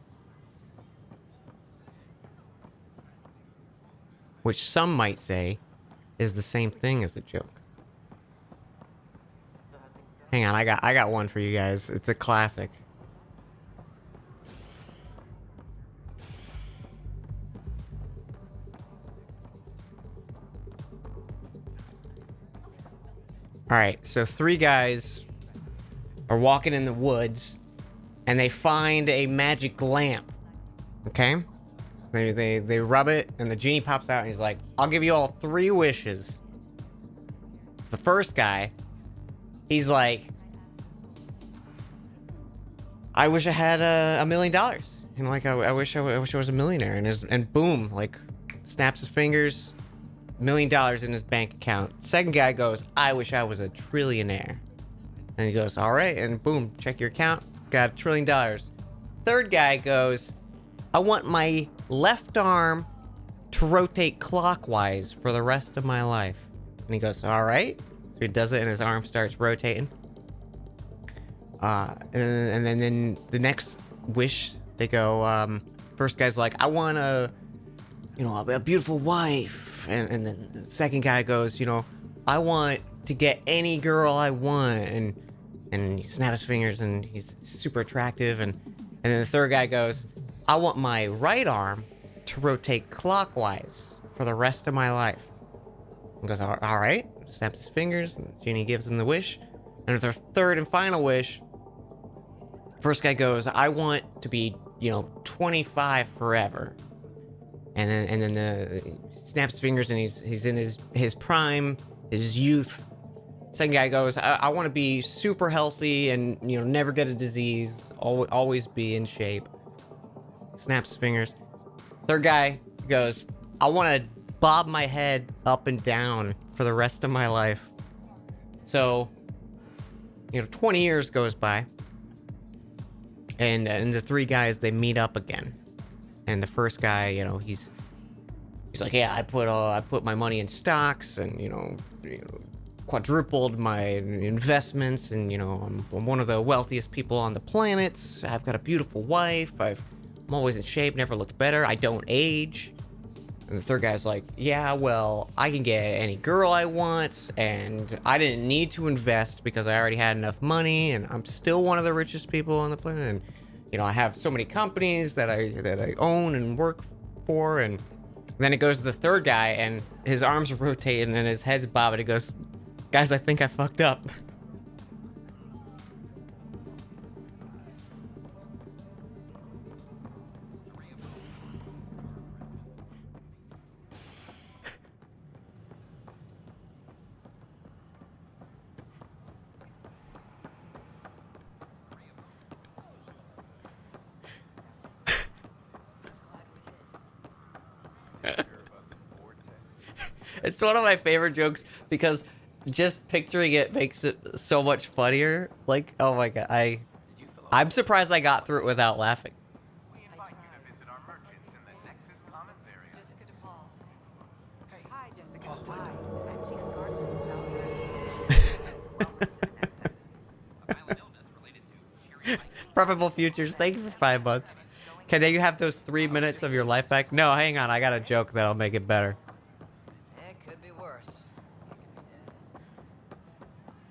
Which some might say is the same thing as a joke. Hang on, I got one for you guys. It's a classic. All right, so 3 guys are walking in the woods, and they find a magic lamp. Okay, they rub it, and the genie pops out, and he's like, "I'll give you all 3 wishes." So the first guy, he's like, "I wish I had $1 million. You know, like I wish I was a millionaire." And boom, like snaps his fingers. $1 million in his bank account. Second guy goes, "I wish I was a trillionaire." And he goes, "All right," and boom, check your account, got $1 trillion. Third guy goes, "I want my left arm to rotate clockwise for the rest of my life." And he goes, "All right." So he does it, and his arm starts rotating. And then the next wish, they go, first guy's like, "I want a beautiful wife." And then the second guy goes, "I want to get any girl I want." And he snaps his fingers, and he's super attractive. And then the third guy goes, "I want my right arm to rotate clockwise for the rest of my life." And goes, "All right." Snaps his fingers, and Genie gives him the wish. And the third and final wish, first guy goes, "I want to be, 25 forever." And then he snaps his fingers, and he's in his prime, his youth. Second guy goes, I want to be super healthy and, never get a disease, always be in shape." Snaps his fingers. Third guy goes, "I want to bob my head up and down for the rest of my life." So, 20 years goes by, and the 3 guys, they meet up again. And the first guy, he's like, "Yeah, I put my money in stocks, and quadrupled my investments, and I'm one of the wealthiest people on the planet. I've got a beautiful wife. I'm always in shape, never looked better. I don't age." And the third guy's like, "Yeah, well, I can get any girl I want, and I didn't need to invest because I already had enough money, and I'm still one of the richest people on the planet. And I have so many companies that I own and work for." And then it goes to the third guy, and his arms are rotating, and his head's bobbing. He goes, "Guys, I think I fucked up." It's one of my favorite jokes because just picturing it makes it so much funnier. Like, oh my god, I'm surprised I got through it without laughing. Preferable Futures, thank you for 5 months. Can you have those 3 minutes of your life back? No, hang on, I got a joke that'll make it better. It could be worse.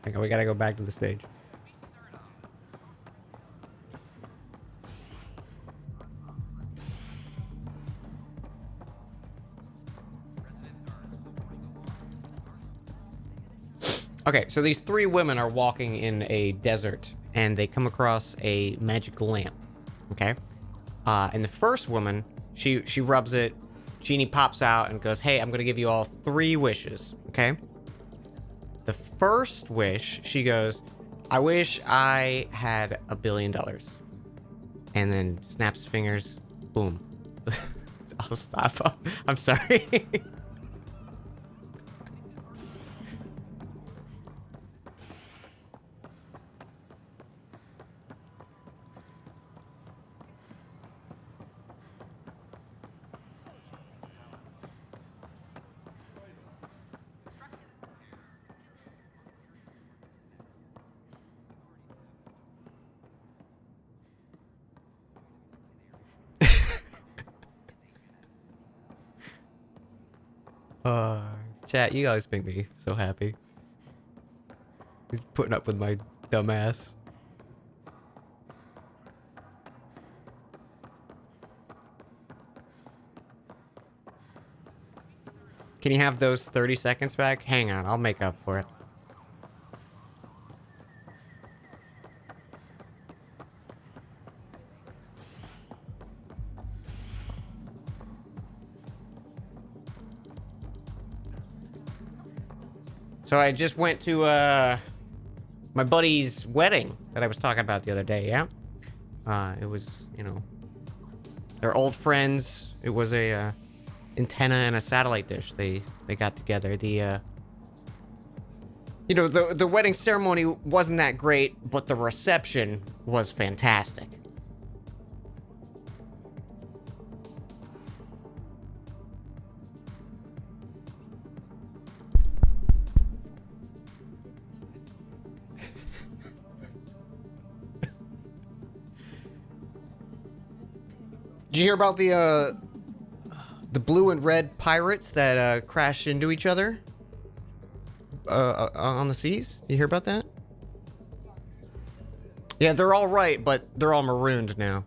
Hang on, we gotta go back to the stage. Okay, so these 3 women are walking in a desert, and they come across a magic lamp. Okay, and the first woman, she rubs it. Genie pops out and goes, "Hey, I'm gonna give you all 3 wishes." Okay. The first wish, she goes, "I wish I had $1 billion." And then snaps his fingers. Boom. I'll stop. I'm sorry. Chat, you guys make me so happy. He's putting up with my dumb ass. Can you have those 30 seconds back? Hang on, I'll make up for it. So I just went to my buddy's wedding that I was talking about the other day, yeah? It was, you know, they're old friends. It was a antenna and a satellite dish. They got together. The you know, the wedding ceremony wasn't that great, but the reception was fantastic. Did you hear about the blue and red pirates that crashed into each other on the seas? You hear about that? Yeah, they're all right, but they're all marooned now.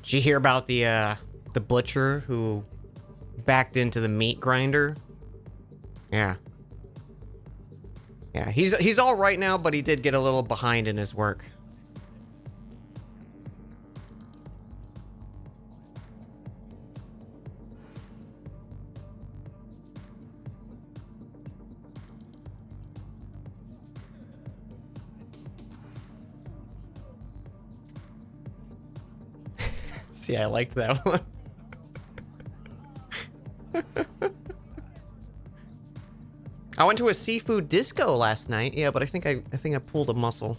Did you hear about the butcher who backed into the meat grinder? Yeah. Yeah, he's all right now, but he did get a little behind in his work. See, I liked that one. I went to a seafood disco last night. Yeah, but I think I pulled a muscle.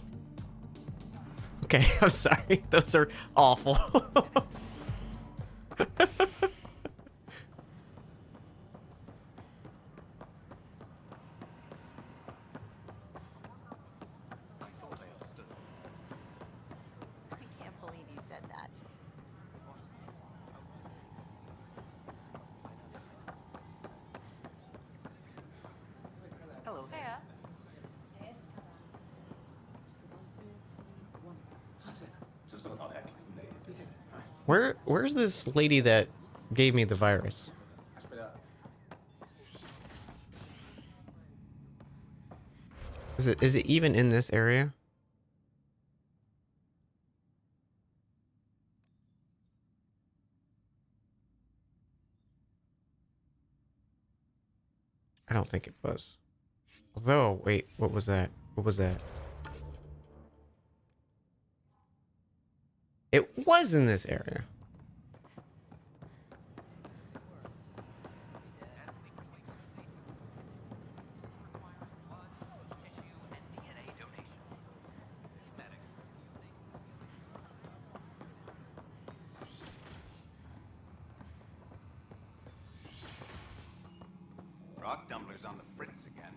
Okay, I'm sorry. Those are awful. I can't believe you said that. Hello there. Where's this lady that gave me the virus? Is it even in this area? I don't think it was. Although, wait, what was that? What was that? It was in this area. Rock Dumpler's on the fritz again.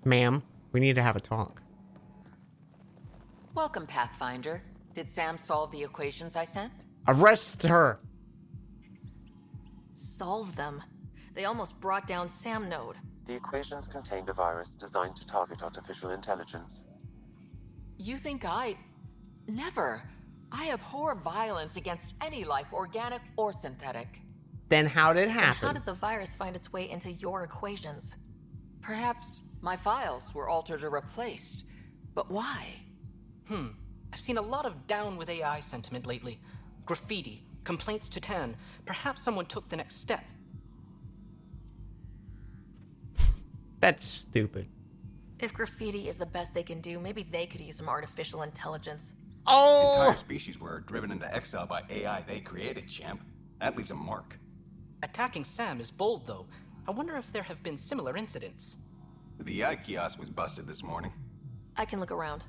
Ma'am, we need to have a talk. Welcome, Pathfinder. Did Sam solve the equations I sent? Arrest her! Solve them. They almost brought down Sam Node. The equations contained a virus designed to target artificial intelligence. You think Never. I abhor violence against any life, organic or synthetic. Then how did it Then happen? how did the virus find its way into your equations? Perhaps my files were altered or replaced. But why? I've seen a lot of down with AI sentiment lately. Graffiti, complaints to 10. Perhaps someone took the next step. That's stupid. If graffiti is the best they can do, maybe they could use some artificial intelligence. Oh! Entire species were driven into exile by AI they created, champ. That leaves a mark. Attacking Sam is bold, though. I wonder if there have been similar incidents. The AI kiosk was busted this morning. I can look around.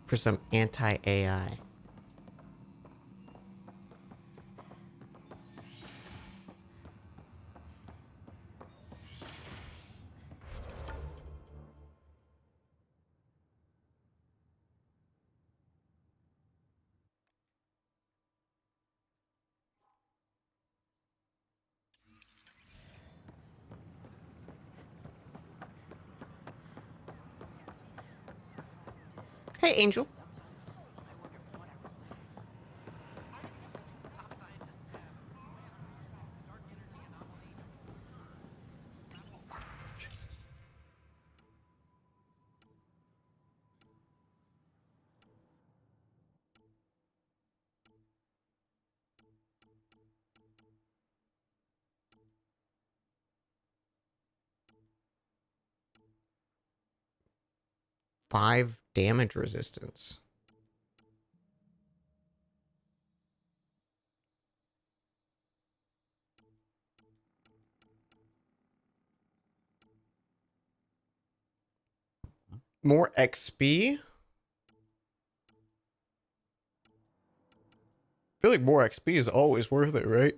For some anti-AI. Hey, Angel. 5 damage resistance. More XP? I feel like more XP is always worth it, right?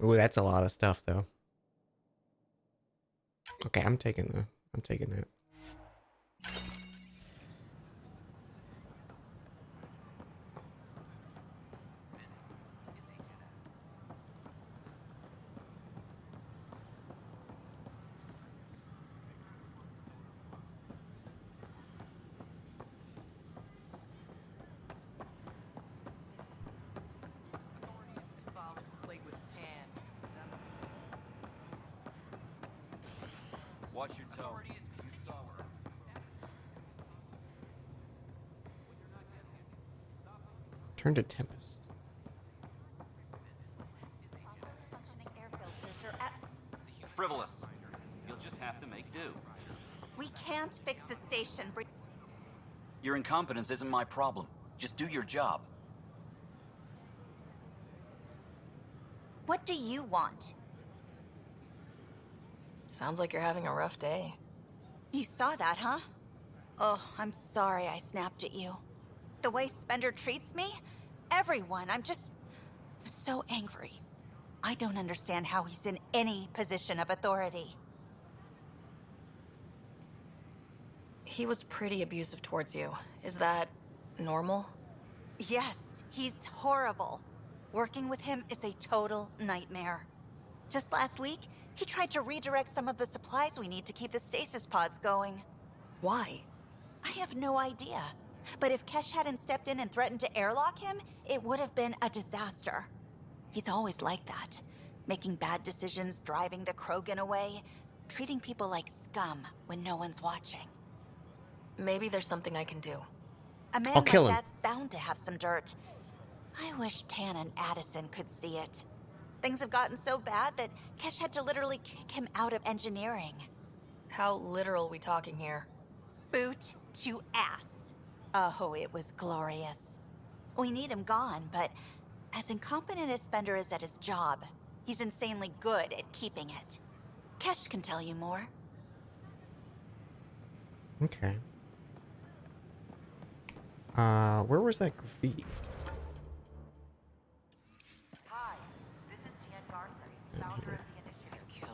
Ooh, that's a lot of stuff though. Okay, I'm taking that. Watch your tone. You saw her. Turn to Tempest. Frivolous. You'll just have to make do. We can't fix the station. Your incompetence isn't my problem. Just do your job. What do you want? Sounds like you're having a rough day. You saw that, huh? Oh, I'm sorry I snapped at you. The way Spender treats me? Everyone, I'm so angry. I don't understand how he's in any position of authority. He was pretty abusive towards you. Is that normal? Yes, he's horrible. Working with him is a total nightmare. Just last week, he tried to redirect some of the supplies we need to keep the stasis pods going. Why? I have no idea. But if Kesh hadn't stepped in and threatened to airlock him, it would have been a disaster. He's always like that. Making bad decisions, driving the Krogan away, treating people like scum when no one's watching. Maybe there's something I can do. A man I'll kill like him. that's bound to have some dirt. I wish Tan and Addison could see it. Things have gotten so bad that Kesh had to literally kick him out of engineering. How literal we talking here? Boot to ass. Oh, it was glorious. We need him gone, but as incompetent as Spender is at his job, he's insanely good at keeping it. Kesh can tell you more. Okay. Where was that graffiti? Hi, this is Jan Garces, founder of the initiative.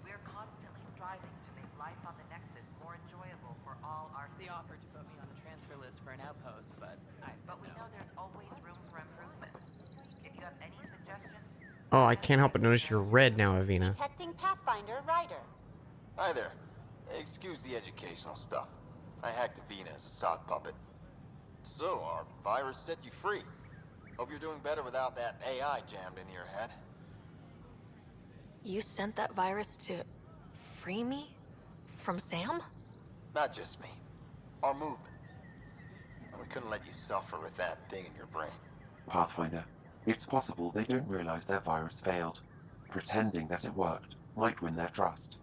We're constantly striving to make life on the Nexus more enjoyable for all our They offered to put me on the transfer list for an outpost, but I said But we no. know there's always room for improvement. If you have any suggestions, Oh, I can't help but notice you're red now, Avina. Detecting Pathfinder Ryder. Hi there. Excuse the educational stuff. I hacked Avina as a sock puppet. So, our virus set you free. Hope you're doing better without that AI jammed into your head. You sent that virus to free me? From Sam? Not just me. Our movement. And we couldn't let you suffer with that thing in your brain. Pathfinder, it's possible they don't realize their virus failed. Pretending that it worked might win their trust.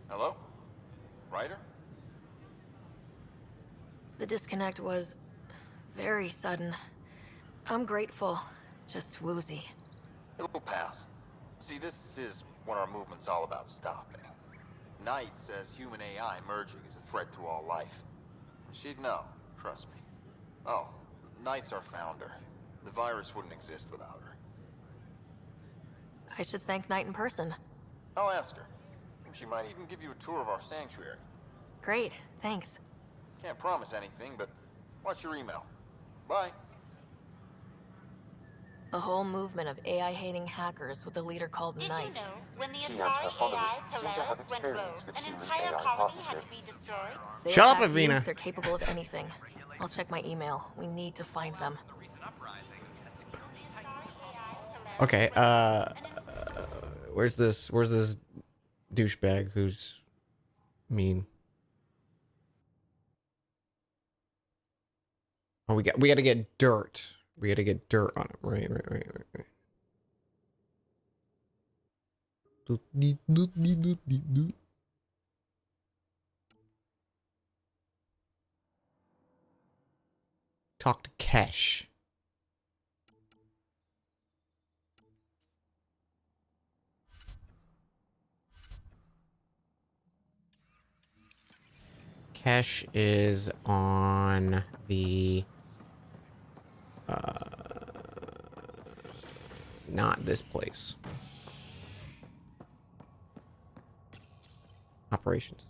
Hello? Ryder? The disconnect was very sudden. I'm grateful, just woozy. It'll pass. See, this is what our movement's all about stopping. Knight says human AI merging is a threat to all life. She'd know, trust me. Oh, Knight's our founder. The virus wouldn't exist without her. I should thank Knight in person. I'll ask her. She might even give you a tour of our sanctuary. Great, thanks. Can't promise anything, but watch your email. Bye. A whole movement of AI-hating hackers with a leader called Did Knight. you know when the She and her Asari followers AI seem to have Talaris went experience rogue, with an human entire AI colony had partnership. to be destroyed? They Shut up, attack you Avina. if they're capable of anything. I'll check my email. We need to find them. Okay, where's this douchebag who's mean? Oh, we got to get dirt. We got to get dirt on him. Right. Talk to Kesh. Kesh is on the not this place. Operations.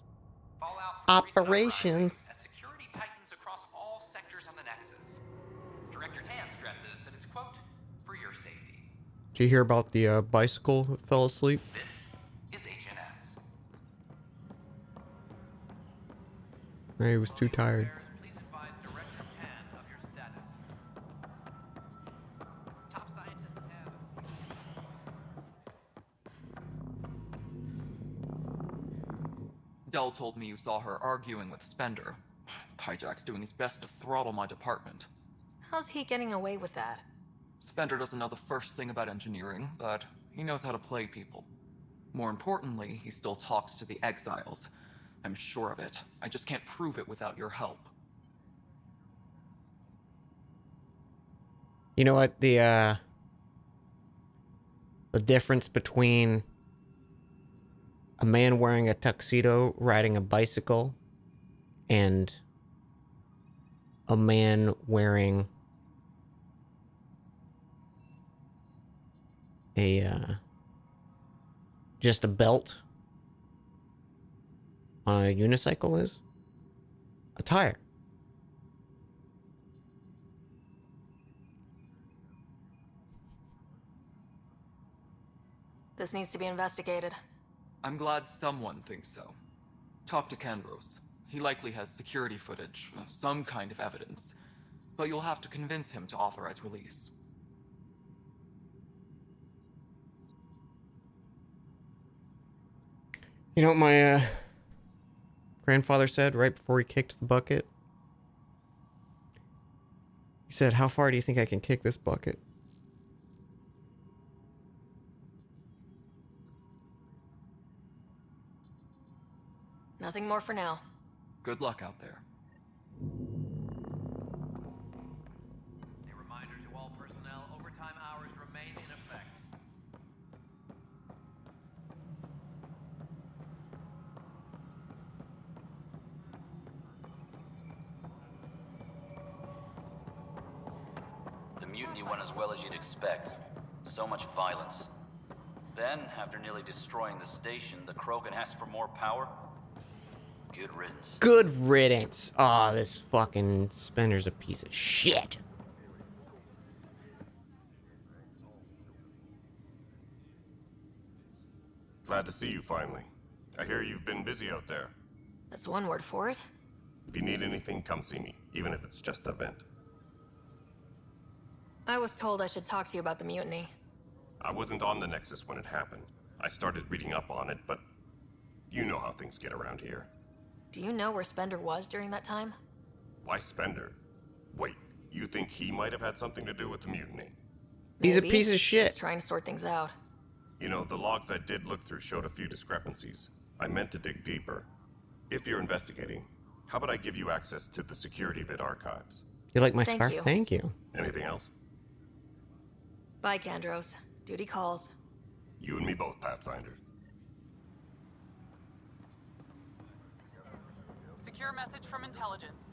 Operations. As security tightens across all sectors of the Nexus. Director Tan stresses that it's, quote, for your safety. Did you hear about the bicycle that fell asleep? This is HNS. He was too tired. Please advise Director Tan of your status. Top scientists have. Dell told me you saw her arguing with Spender. Hijack's doing his best to throttle my department. How's he getting away with that? Spender doesn't know the first thing about engineering, but he knows how to play people. More importantly, he still talks to the exiles. I'm sure of it. I just can't prove it without your help. You know what? The difference between a man wearing a tuxedo riding a bicycle and a man wearing a just a belt on a unicycle is a tire. This needs to be investigated. I'm glad someone thinks so. Talk to Kandros. He likely has security footage, some kind of evidence. But you'll have to convince him to authorize release. You know what my grandfather said right before he kicked the bucket? He said, "How far do you think I can kick this bucket?" Nothing more for now. Good luck out there. A reminder to all personnel, overtime hours remain in effect. The mutiny went as well as you'd expect. So much violence. Then, after nearly destroying the station, the Krogan asked for more power? Good riddance. Good riddance. Aw, this fucking Spender's a piece of shit. Glad to see you finally. I hear you've been busy out there. That's one word for it. If you need anything, come see me, even if it's just a vent. I was told I should talk to you about the mutiny. I wasn't on the Nexus when it happened. I started reading up on it, but you know how things get around here. Do you know where Spender was during that time? Why Spender? Wait, you think he might have had something to do with the mutiny? He's a Maybe. piece of shit. Just trying to sort things out. You know, the logs I did look through showed a few discrepancies. I meant to dig deeper. If you're investigating, how about I give you access to the security vid archives? You like my Thank scarf? you. Thank you. Anything else? Bye, Kandros. Duty calls. You and me both, Pathfinder. Secure message from intelligence.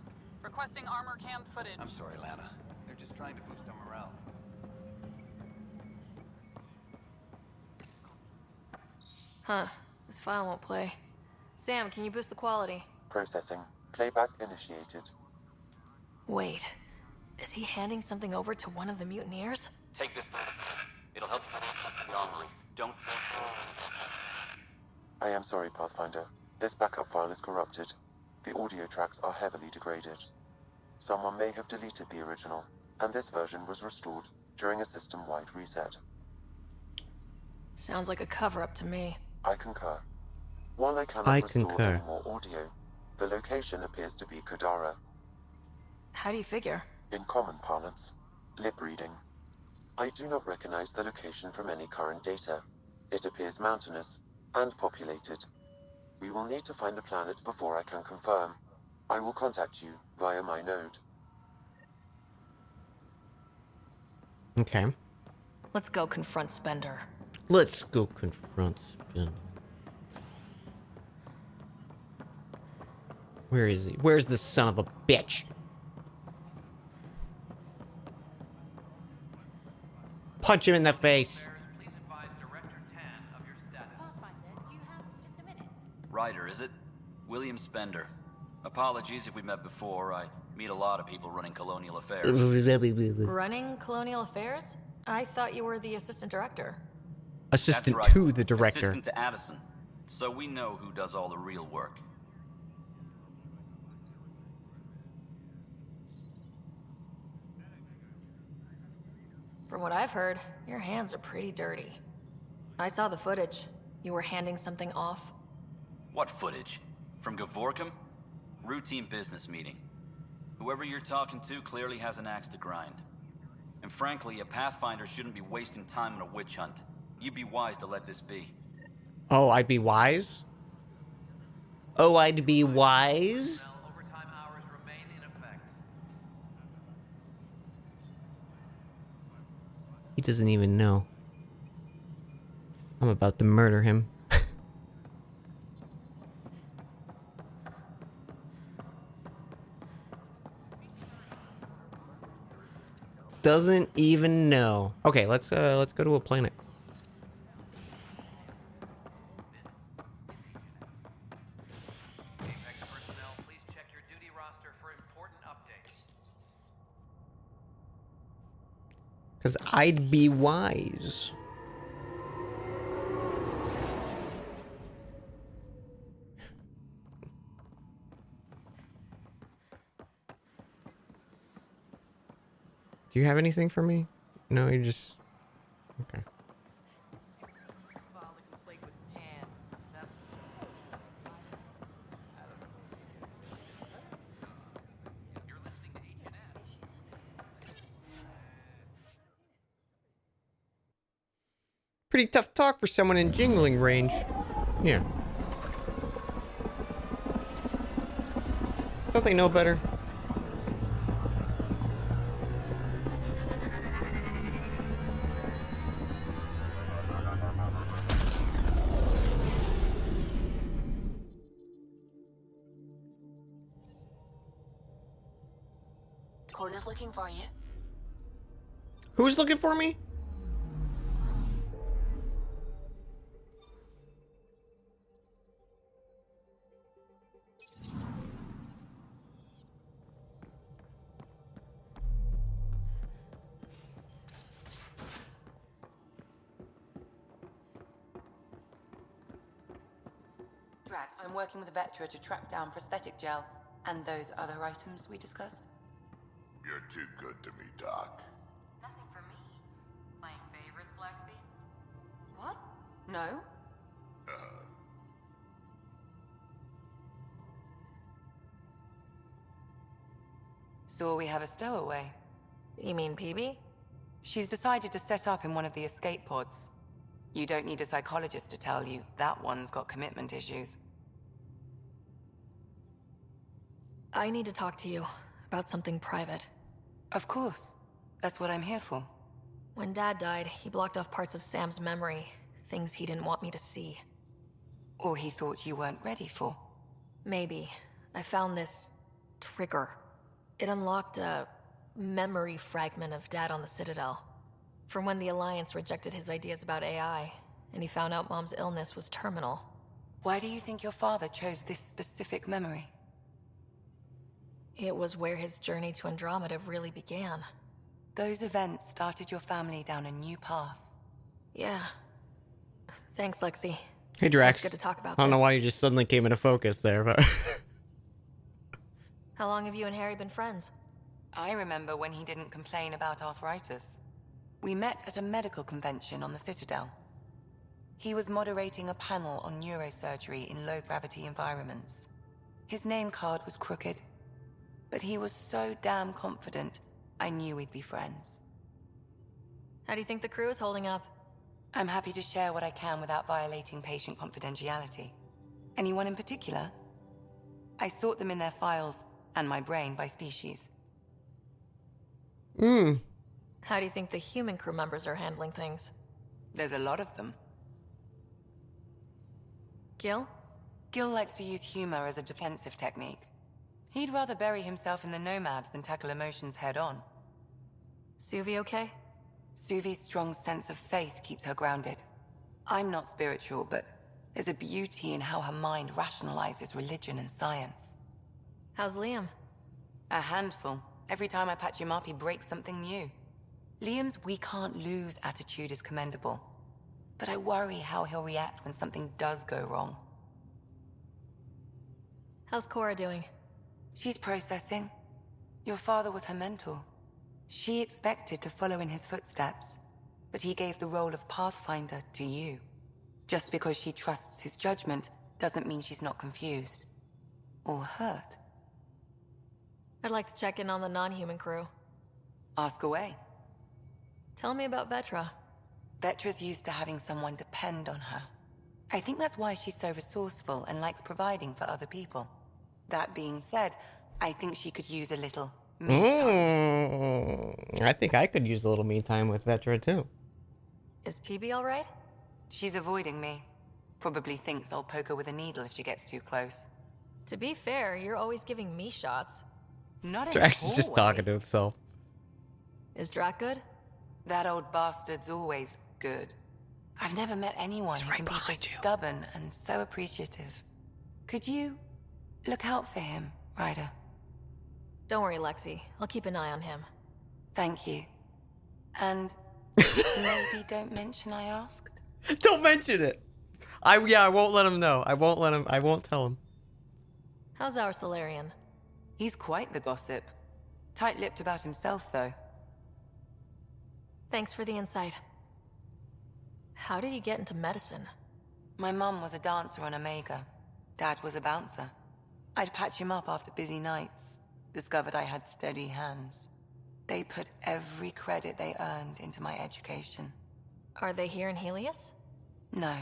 Requesting armor cam footage. I'm sorry, Lana. They're just trying to boost our morale. Huh. This file won't play. Sam, can you boost the quality? Processing. Playback initiated. Wait. Is he handing something over to one of the mutineers? Take this. It'll help you with the armory. Don't... I am sorry, Pathfinder. This backup file is corrupted. The audio tracks are heavily degraded. Someone may have deleted the original, and this version was restored during a system-wide reset. Sounds like a cover-up to me. I concur. While I cannot restore any more audio, the location appears to be Kadara. How do you figure? In common parlance, lip reading. I do not recognize the location from any current data. It appears mountainous and populated. We will need to find the planet before I can confirm. I will contact you via my node. Okay. Let's go confront Spender. Let's go confront Spender. Where is he? Where's the son of a bitch? Punch him in the face. Ryder, is it? William Spender. Apologies if we met before. I meet a lot of people running Colonial Affairs. Running Colonial Affairs? I thought you were the assistant director. Assistant That's right. to the director. Assistant to Addison. So we know who does all the real work. From what I've heard, your hands are pretty dirty. I saw the footage. You were handing something off. What footage? From Gavorkum? Routine business meeting. Whoever you're talking to clearly has an axe to grind. And frankly, a Pathfinder shouldn't be wasting time on a witch hunt. You'd be wise to let this be. Oh, I'd be wise? Oh, I'd be wise? He doesn't even know. I'm about to murder him. Doesn't even know. Okay, let's go to a planet. Because I'd be wise. Do you have anything for me? No, you just... Okay. Pretty tough talk for someone in jingling range. Yeah. Don't they know better? Coda's looking for you. Who's looking for me? Drac, I'm working with Vectra to track down prosthetic gel and those other items we discussed. You're too good to me, Doc. Nothing for me. Playing favorites, Lexi? What? No? So we have a stowaway. You mean PB? She's decided to set up in one of the escape pods. You don't need a psychologist to tell you that one's got commitment issues. I need to talk to you about something private. Of course. That's what I'm here for. When Dad died, he blocked off parts of Sam's memory, things he didn't want me to see. Or he thought you weren't ready for. Maybe. I found this trigger. It unlocked a memory fragment of Dad on the Citadel. From when the Alliance rejected his ideas about AI, and he found out Mom's illness was terminal. Why do you think your father chose this specific memory? It was where his journey to Andromeda really began. Those events started your family down a new path. Yeah. Thanks, Lexi. Hey, Drax. It's good to talk about I don't know this. why you just suddenly came into focus there, but... How long have you and Harry been friends? I remember when he didn't complain about arthritis. We met at a medical convention on the Citadel. He was moderating a panel on neurosurgery in low-gravity environments. His name card was crooked, but he was so damn confident, I knew we'd be friends. How do you think the crew is holding up? I'm happy to share what I can without violating patient confidentiality. Anyone in particular? I sort them in their files and my brain by species. How do you think the human crew members are handling things? There's a lot of them. Gil? Gil likes to use humor as a defensive technique. He'd rather bury himself in the Nomad than tackle emotions head-on. Suvi okay? Suvi's strong sense of faith keeps her grounded. I'm not spiritual, but there's a beauty in how her mind rationalizes religion and science. How's Liam? A handful. Every time I patch him up, he breaks something new. Liam's "we can't lose" attitude is commendable. But I worry how he'll react when something does go wrong. How's Cora doing? She's processing. Your father was her mentor. She expected to follow in his footsteps, but he gave the role of Pathfinder to you. Just because she trusts his judgment doesn't mean she's not confused. Or hurt. I'd like to check in on the non-human crew. Ask away. Tell me about Vetra. Vetra's used to having someone depend on her. I think that's why she's so resourceful and likes providing for other people. That being said, I think she could use a little me time. I think I could use a little me time with Vetra too. Is PB alright? She's avoiding me. Probably thinks I'll poke her with a needle if she gets too close. To be fair, you're always giving me shots. Not in Drax is a just cool talking way. to himself. Is Drac good? That old bastard's always good. I've never met anyone who can be so stubborn and so appreciative. Could you look out for him, Ryder? Don't worry, Lexi. I'll keep an eye on him. Thank you. And maybe don't mention I asked. Don't mention it. I won't let him know. I won't tell him. How's our Solarian? He's quite the gossip. Tight-lipped about himself, though. Thanks for the insight. How did you get into medicine? My mum was a dancer on Omega. Dad was a bouncer. I'd patch him up after busy nights. Discovered I had steady hands. They put every credit they earned into my education. Are they here in Helios? No.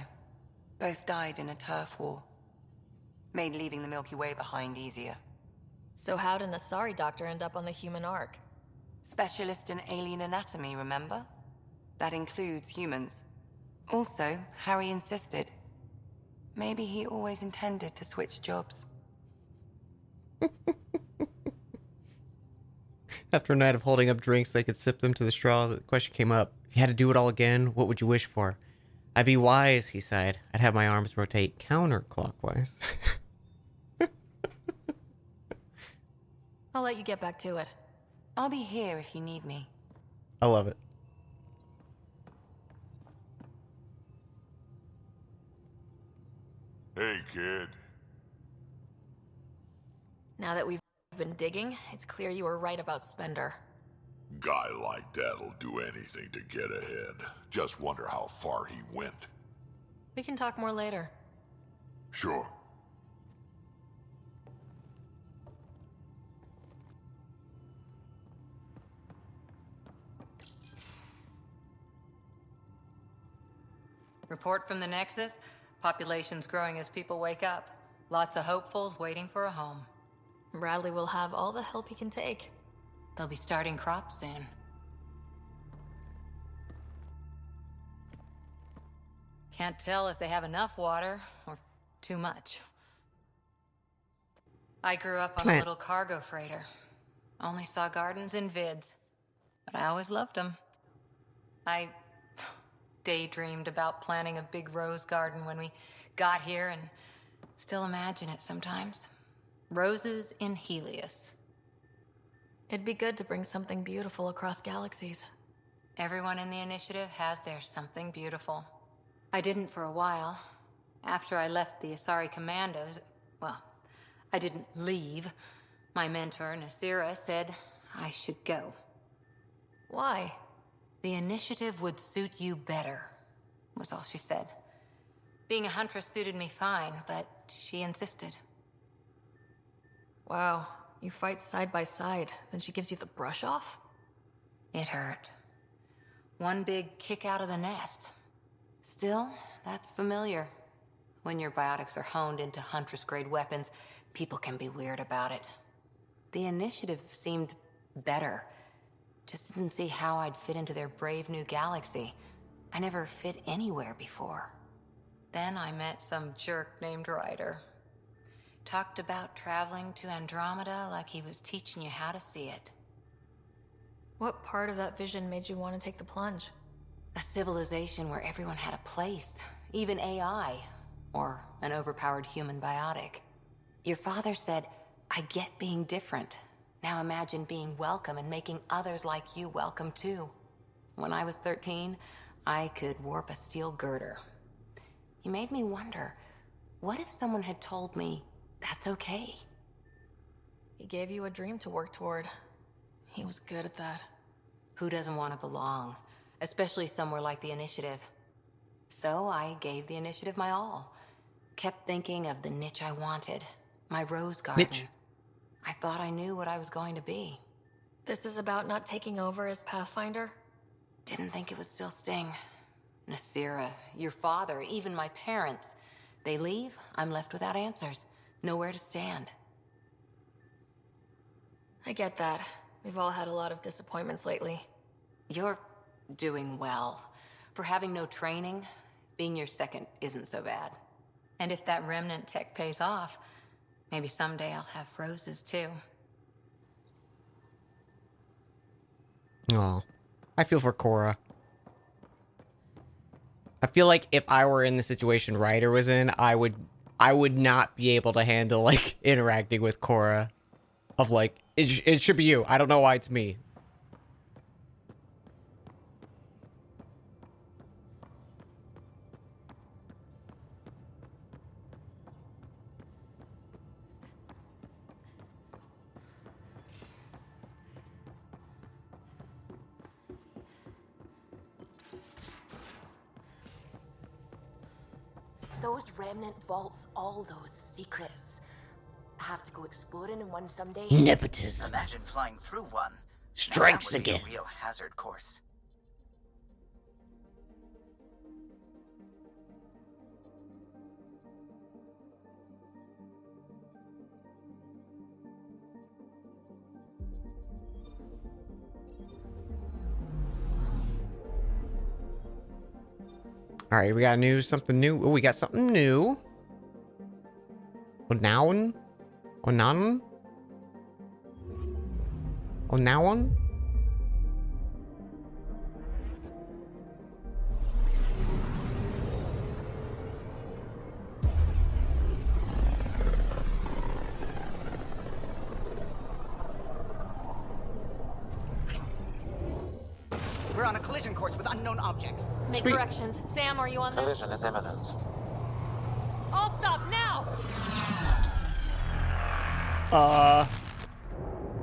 Both died in a turf war. Made leaving the Milky Way behind easier. So how did an Asari doctor end up on the human Ark? Specialist in alien anatomy, remember? That includes humans. Also, Harry insisted. Maybe he always intended to switch jobs. After a night of holding up drinks, they could sip them to the straw. The question came up. If you had to do it all again, what would you wish for? I'd be wise, he sighed. I'd have my arms rotate counterclockwise. I'll let you get back to it. I'll be here if you need me. I love it. Hey, kid. Now that we've been digging, it's clear you were right about Spender. Guy like that'll do anything to get ahead. Just wonder how far he went. We can talk more later. Sure. Report from the Nexus. Population's growing as people wake up. Lots of hopefuls waiting for a home. Bradley will have all the help he can take. They'll be starting crops soon. Can't tell if they have enough water or too much. I grew up on a little cargo freighter. Only saw gardens in vids, but I always loved them. I daydreamed about planting a big rose garden when we got here and still imagine it sometimes. Roses in Helios. It'd be good to bring something beautiful across galaxies. Everyone in the initiative has their something beautiful. I didn't for a while. After I left the Asari Commandos, well, I didn't leave. My mentor, Nasira, said I should go. Why? The initiative would suit you better, was all she said. Being a huntress suited me fine, but she insisted. Wow, you fight side by side, then she gives you the brush off? It hurt. One big kick out of the nest. Still, that's familiar. When your biotics are honed into Huntress-grade weapons, people can be weird about it. The initiative seemed better. Just didn't see how I'd fit into their brave new galaxy. I never fit anywhere before. Then I met some jerk named Ryder. Talked about traveling to Andromeda like he was teaching you how to see it. What part of that vision made you want to take the plunge? A civilization where everyone had a place, even AI, or an overpowered human biotic. Your father said, I get being different. Now imagine being welcome and making others like you welcome too. When I was 13, I could warp a steel girder. He made me wonder, what if someone had told me that's okay? He gave you a dream to work toward. He was good at that. Who doesn't want to belong? Especially somewhere like the Initiative. So I gave the Initiative my all. Kept thinking of the niche I wanted. My rose garden. Niche. I thought I knew what I was going to be. This is about not taking over as Pathfinder? Didn't think it would still sting. Nasira, your father, even my parents. They leave, I'm left without answers. Nowhere to stand. I get that. We've all had a lot of disappointments lately. You're doing well. For having no training, being your second isn't so bad. And if that remnant tech pays off, maybe someday I'll have roses too. Oh, I feel for Cora. I feel like if I were in the situation Ryder was in, I would not be able to handle like interacting with Cora. Of like, it should be you. I don't know why it's me. Those remnant vaults, all those secrets. I have to go exploring in one someday. Nepotism. Imagine flying through one. Strikes Now that would again. be a real hazard course. All right, we got something new. Oh, we got something new. Onawan? Onawan? Onawan? We're on a collision course with unknown objects. Make corrections. Sam, are you on this? Collision is imminent. I'll stop now!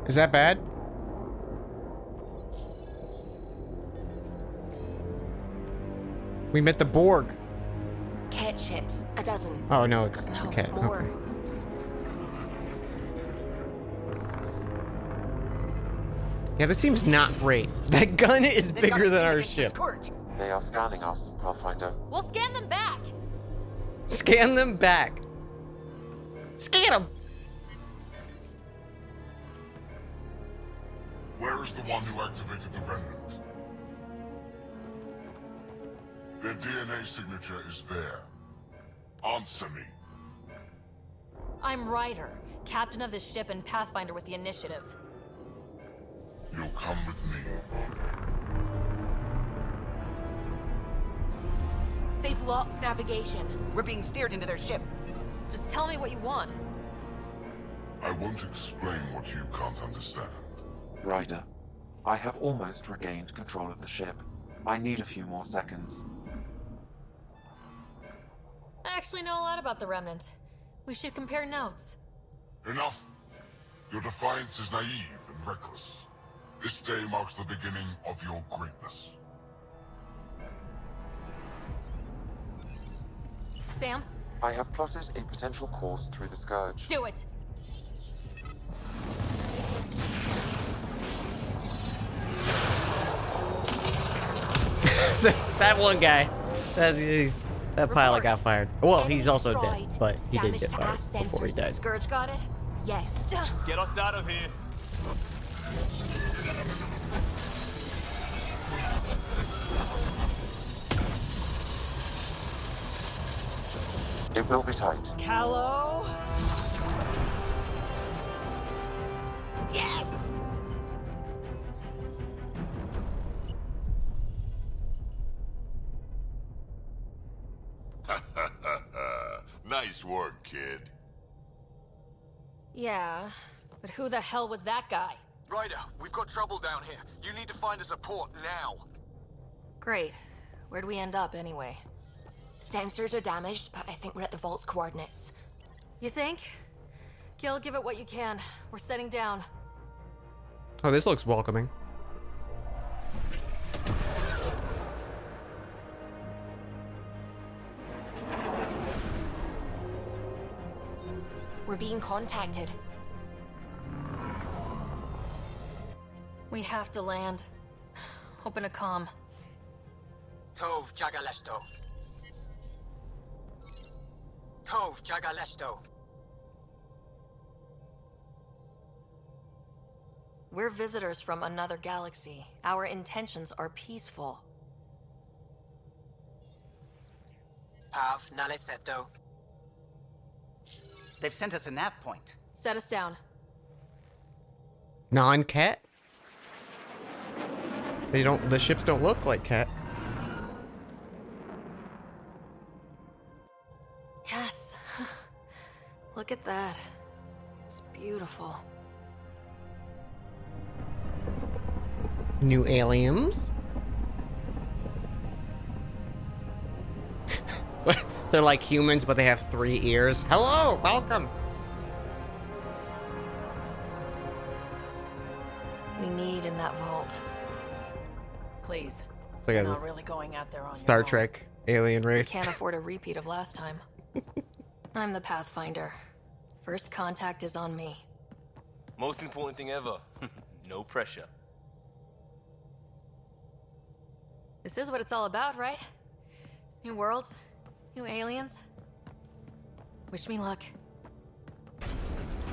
Is that bad? We met the Borg. Cat ships. A dozen. Oh, no. No, Okay. more. Okay. Yeah, this seems not great. That gun is bigger than our ship. They are scanning us, Pathfinder. We'll scan them back. Scan them back. Scan them. Where is the one who activated the remnant? Their DNA signature is there. Answer me. I'm Ryder, captain of this ship and Pathfinder with the Initiative. You'll come with me. They've lost navigation. We're being steered into their ship. Just tell me what you want. I won't explain what you can't understand. Ryder, I have almost regained control of the ship. I need a few more seconds. I actually know a lot about the Remnant. We should compare notes. Enough! Your defiance is naive and reckless. This day marks the beginning of your greatness. Sam, I have plotted a potential course through the Scourge. do it! That one guy. That pilot got fired. Well, Enemy he's also dead, destroyed. but he did Damage get to fired aft before he sensors. died. Scourge got it? Yes. Get us out of here. It will be tight. Callow? Yes! Nice work, kid. Yeah, but who the hell was that guy? Ryder, we've got trouble down here. You need to find us a port now. Great. Where'd we end up anyway? Sensors are damaged, but I think we're at the vault's coordinates. You think? Gil, give it what you can. We're setting down. Oh, this looks welcoming. We're being contacted. We have to land. Open a comm. Tov Jagalesto. Tov Jagalesto. We're visitors from another galaxy. Our intentions are peaceful. Av Naleseto. They've sent us a nav point. Set us down. Non-cat? The ships don't look like cat. Yes. Look at that. It's beautiful. New aliens? They're like humans, but they have 3 ears. Hello, welcome. We need in that vault. Please. Look You're at not this. really going out there on Star your own. Trek alien race. Can't afford a repeat of last time. I'm the Pathfinder. First contact is on me. Most important thing ever. No pressure. This is what it's all about, right? New worlds, new aliens. Wish me luck.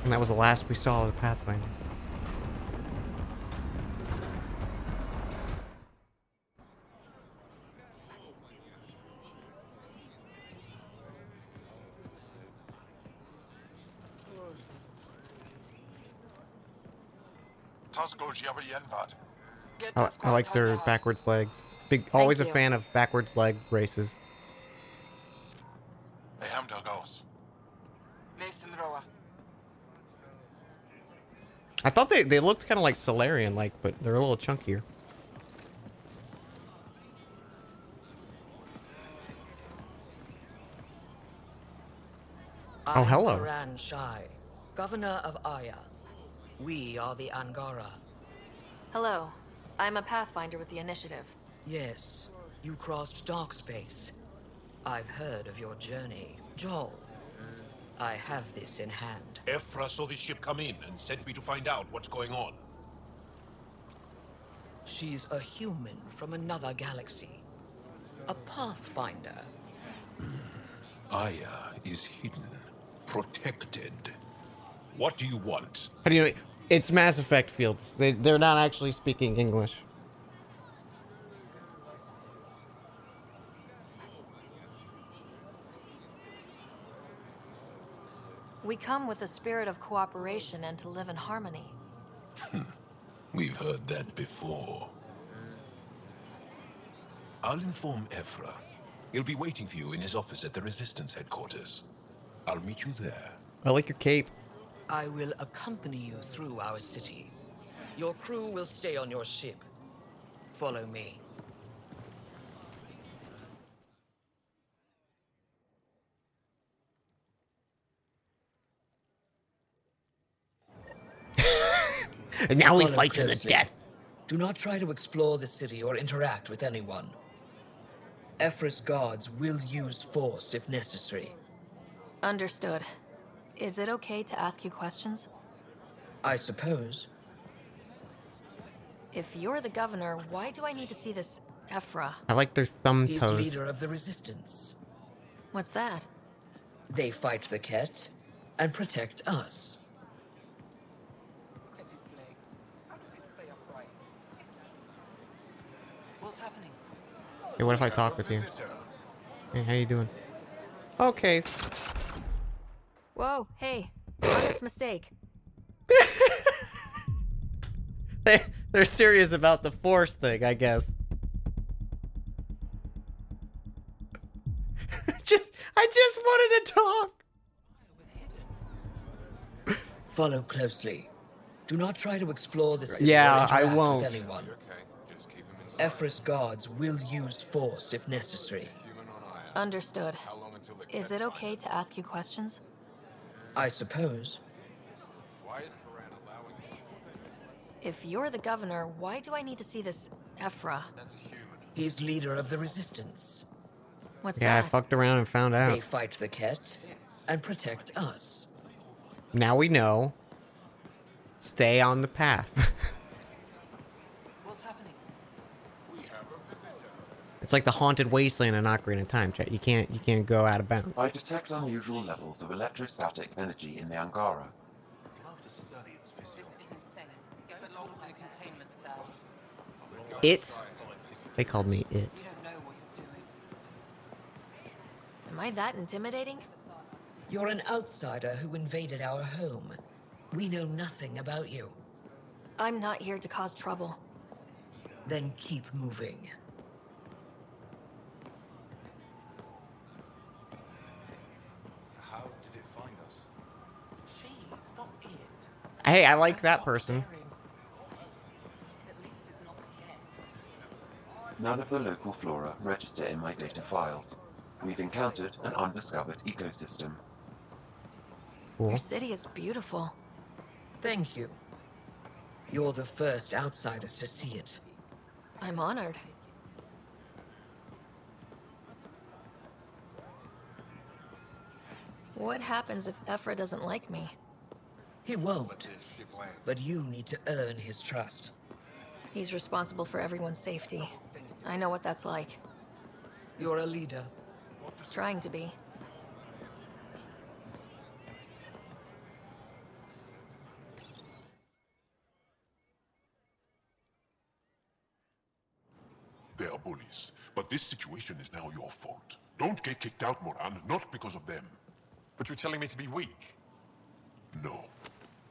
And that was the last we saw of the Pathfinder. I like their backwards legs. Always a fan of backwards leg races. I thought they looked kind of like Solarian like, but they're a little chunkier. Oh, hello. Karan Shai, Governor of Aya. We are the Angara. Hello. I'm a Pathfinder with the Initiative. Yes, you crossed dark space. I've heard of your journey. Joel, I have this in hand. Ephra saw the ship come in and sent me to find out what's going on. She's a human from another galaxy. A Pathfinder. Aya is hidden, protected. What do you want? How do you know? It's Mass Effect fields. They're not actually speaking English. We come with a spirit of cooperation and to live in harmony. We've heard that before. I'll inform Ephra. He'll be waiting for you in his office at the Resistance headquarters. I'll meet you there. I like your cape. I will accompany you through our city. Your crew will stay on your ship. Follow me. And now we Follow fight to the closely. death. Do not try to explore the city or interact with anyone. Ephra's guards will use force if necessary. Understood. Is it okay to ask you questions? I suppose. If you're the governor, why do I need to see this Ephra? I like their thumb He's toes. leader of the Resistance. What's that? They fight the Ket and protect us. What's happening? Hey, what if I talk with you? Hey, how you doing? Okay. Whoa, hey. Honest mistake. They're serious about the Force thing, I guess. I just wanted to talk. Follow closely. Do not try to explore the city Yeah, or I interact won't. with anyone. Ephra's guards will use force if necessary. Understood. Is it okay to ask you questions? I suppose. If you're the governor, why do I need to see this Ephra? He's leader of the Resistance. What's Yeah, I that? fucked around and found out. They fight the Ket and protect us. Now we know. Stay on the path. What's happening? It's like the haunted wasteland in Ocarina of Time, chat. You can't go out of bounds. I detect unusual levels of electrostatic energy in the Angara. This is insane. It belongs in a containment cell. It? They called me it. You don't know what you're doing. Am I that intimidating? You're an outsider who invaded our home. We know nothing about you. I'm not here to cause trouble. Then keep moving. How did it find us? She, not it. Hey, I like that person. At least it's not the kid. None of the local flora register in my data files. We've encountered an undiscovered ecosystem. Cool. Your city is beautiful. Thank you. You're the first outsider to see it. I'm honored. What happens if Ephra doesn't like me? He won't. But you need to earn his trust. He's responsible for everyone's safety. I know what that's like. You're a leader. Trying to be. They are bullies, but this situation is now your fault. Don't get kicked out, Moran, not because of them. But you're telling me to be weak. No.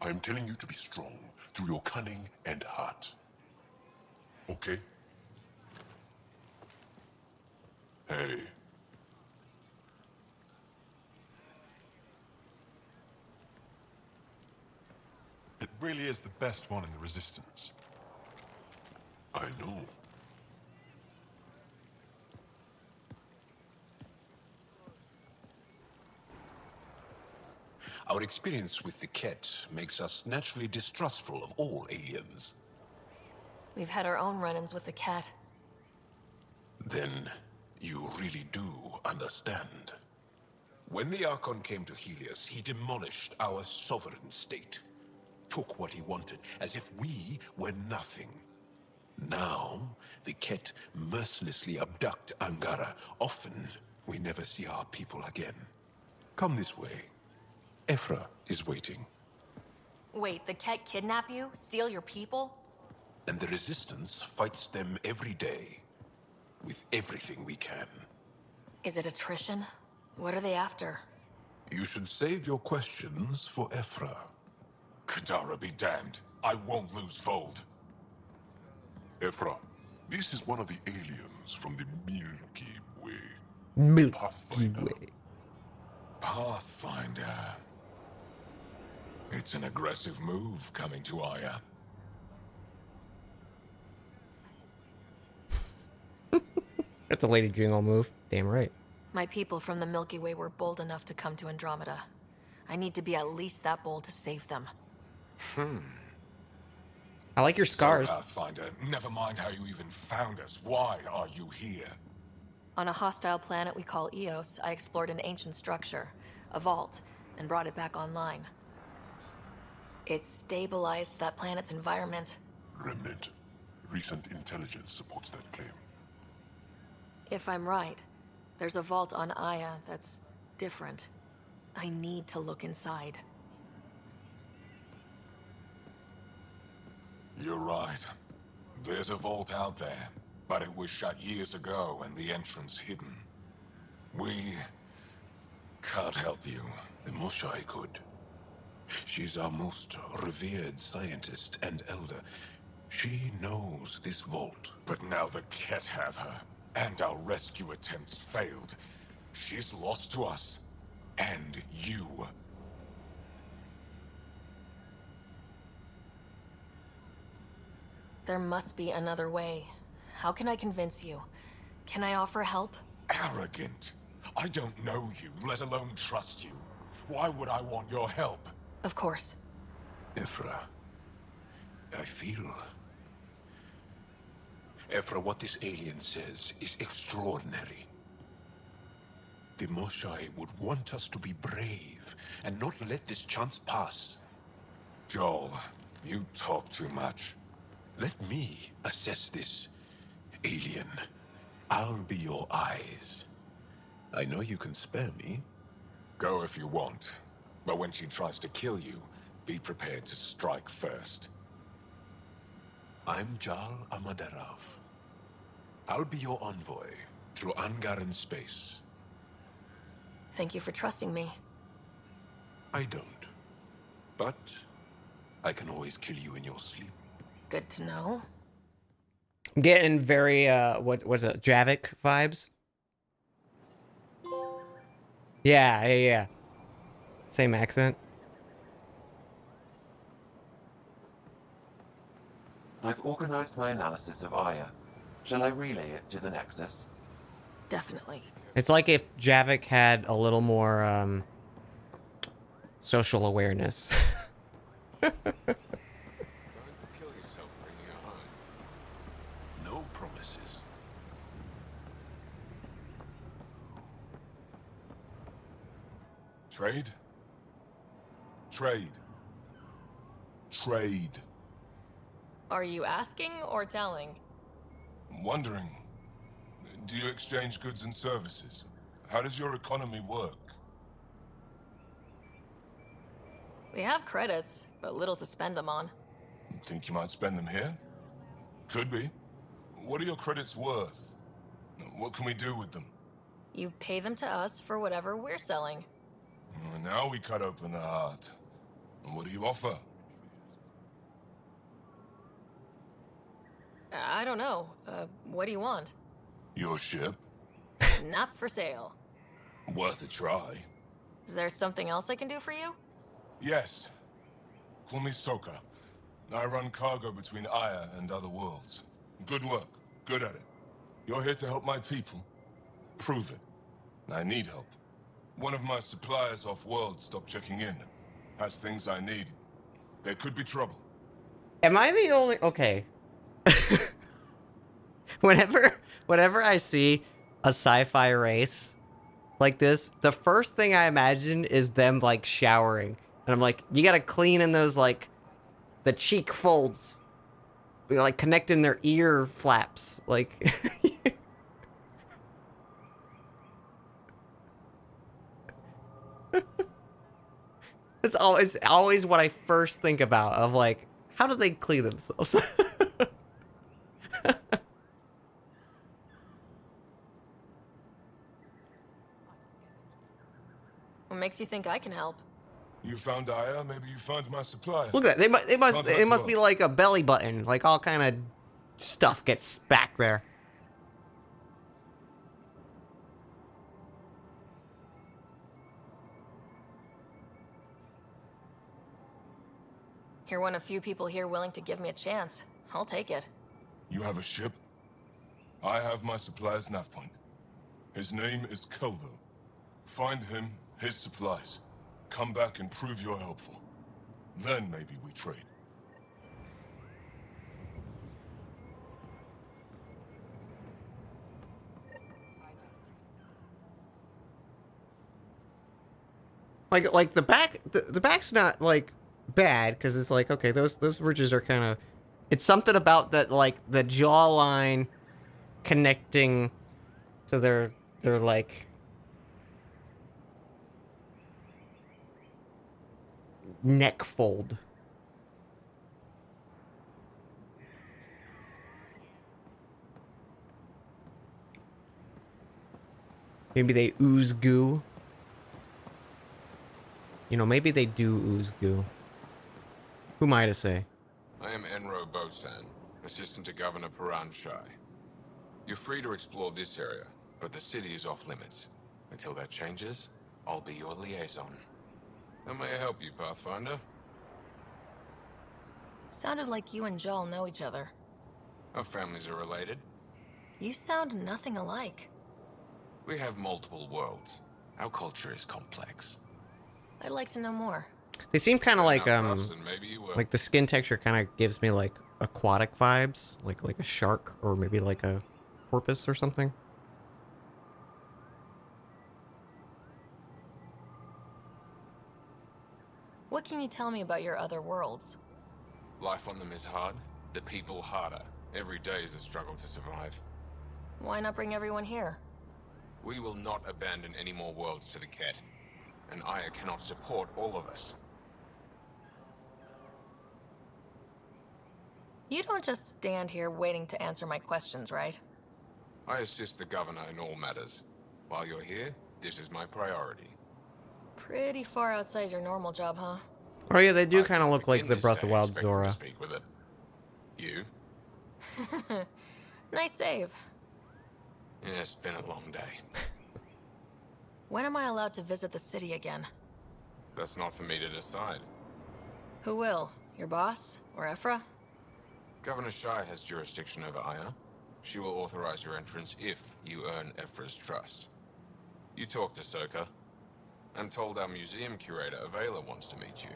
I am telling you to be strong through your cunning and heart. Okay? Hey. It really is the best one in the Resistance. I know. Our experience with the Ket makes us naturally distrustful of all aliens. We've had our own run-ins with the cat. Then you really do understand. When the Archon came to Helios, he demolished our sovereign state. Took what he wanted, as if we were nothing. Now, the Ket mercilessly abduct Angara. Often, we never see our people again. Come this way. Ephra is waiting, Wait, the cat kidnap you? Steal your people? and the Resistance fights them every day. With everything we can. Is it attrition? What are they after? You should save your questions for Ephra. Kadara be damned. I won't lose Fold. Ephra, this is one of the aliens from the Milky Way. Milky Way. Pathfinder. It's an aggressive move coming to Aya. That's a Lady Jingle move. Damn right. My people from the Milky Way were bold enough to come to Andromeda. I need to be at least that bold to save them. I like your scars. So, Pathfinder, never mind how you even found us. Why are you here? On a hostile planet we call Eos, I explored an ancient structure, a vault, and brought it back online. It stabilized that planet's environment. Remnant. Recent intelligence supports that claim. If I'm right, there's a vault on Aya that's different. I need to look inside. You're right. There's a vault out there, but it was shut years ago and the entrance hidden. We can't help you. The Moshai could. She's our most revered scientist and elder. She knows this vault. But now the Ket have her, and our rescue attempts failed. She's lost to us. And you. There must be another way. How can I convince you? Can I offer help? Arrogant. I don't know you, let alone trust you. Why would I want your help? Of course. Ephra, I feel... Ephra, what this alien says is extraordinary. The Moshai would want us to be brave and not let this chance pass. Joel, you talk too much. Let me assess this, alien. I'll be your eyes. I know you can spare me. Go if you want. But when she tries to kill you, be prepared to strike first. I'm Jal Amaderov. I'll be your envoy through Angaran space. Thank you for trusting me. I don't. But I can always kill you in your sleep. Good to know. I'm getting very, what was it, Javik vibes? Yeah. Same accent. I've organized my analysis of Aya. Shall I relay it to the Nexus? Definitely. It's like if Javik had a little more, social awareness. Don't kill yourself bringing her home. No promises. Trade? Trade. Trade. Are you asking or telling? I'm wondering, do you exchange goods and services? How does your economy work? We have credits, but little to spend them on. Think you might spend them here? Could be. What are your credits worth? What can we do with them? You pay them to us for whatever we're selling. Now we cut open the heart. And what do you offer? I don't know. What do you want? Your ship? Not for sale. Worth a try. Is there something else I can do for you? Yes. Call me Soka. I run cargo between Aya and other worlds. Good work. Good at it. You're here to help my people. Prove it. I need help. One of my suppliers off-world stopped checking in. Has things I need. There could be trouble. Am I the only... Okay. Whenever I see a sci-fi race like this, the first thing I imagine is them, like, showering. And I'm like, you gotta clean in those, like, the cheek folds. Like, connecting their ear flaps. Like... It's always what I first think about, of like, how do they clean themselves? What makes you think I can help? You found Aya, maybe you found my supplier. Look at that. It must be like a belly button. Like all kind of stuff gets back there. You're one of few people here willing to give me a chance. I'll take it. You have a ship? I have my supplier's nav point. His name is Keldo. Find him, his supplies. Come back and prove you're helpful. Then maybe we trade. Like the back's not like bad, because it's like, okay, those ridges are kind of, it's something about that, like the jawline connecting So they're like neck fold. Maybe they ooze goo. You know, maybe they do ooze goo. Who am I to say? I am Enro Bosan, assistant to Governor Piranshai. You're free to explore this area, but the city is off limits. Until that changes, I'll be your liaison. How may I help you, Pathfinder? Sounded like you and Joel know each other. Our families are related. You sound nothing alike. We have multiple worlds. Our culture is complex. I'd like to know more. They seem kind of like trust and maybe you will. like the skin texture kind of gives me like aquatic vibes, like a shark or maybe like a porpoise or something. What can you tell me about your other worlds? Life on them is hard, the people harder. Every day is a struggle to survive. Why not bring everyone here? We will not abandon any more worlds to the Ket, and Aya cannot support all of us. You don't just stand here waiting to answer my questions, right? I assist the governor in all matters. While you're here, this is my priority. Pretty far outside your normal job, huh? Oh yeah, they do kind of look like the this Breath of day the Wild expecting to Zora. speak with it. You? Nice save. Yeah, it's been a long day. When am I allowed to visit the city again? That's not for me to decide. Who will? Your boss? Or Ephra? Governor Shai has jurisdiction over Aya. She will authorize your entrance if you earn Ephra's trust. You talk to Soka. I'm told our museum curator, Avela, wants to meet you.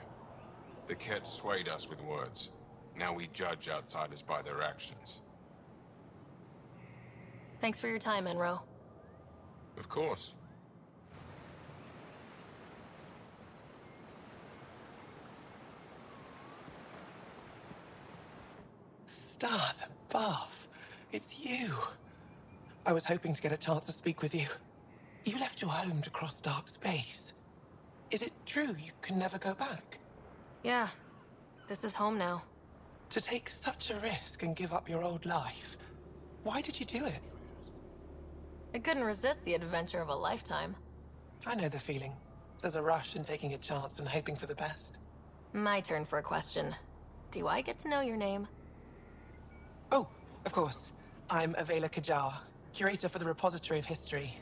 The Ket swayed us with words. Now we judge outsiders by their actions. Thanks for your time, Enro. Of course. Stars above. It's you. I was hoping to get a chance to speak with you. You left your home to cross dark space. Is it true you can never go back? Yeah. This is home now. To take such a risk and give up your old life, why did you do it? I couldn't resist the adventure of a lifetime. I know the feeling. There's a rush in taking a chance and hoping for the best. My turn for a question. Do I get to know your name? Oh, of course. I'm Avela Kajar, curator for the Repository of History.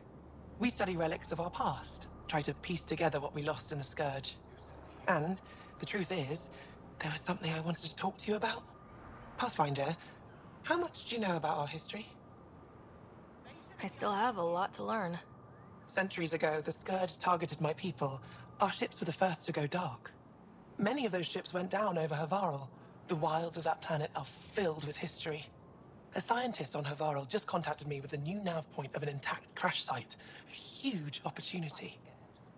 We study relics of our past, try to piece together what we lost in the Scourge. And the truth is, there was something I wanted to talk to you about. Pathfinder, how much do you know about our history? I still have a lot to learn. Centuries ago, the Scourge targeted my people. Our ships were the first to go dark. Many of those ships went down over Havarl. The wilds of that planet are filled with history. A scientist on Havarl just contacted me with a new nav point of an intact crash site. A huge opportunity.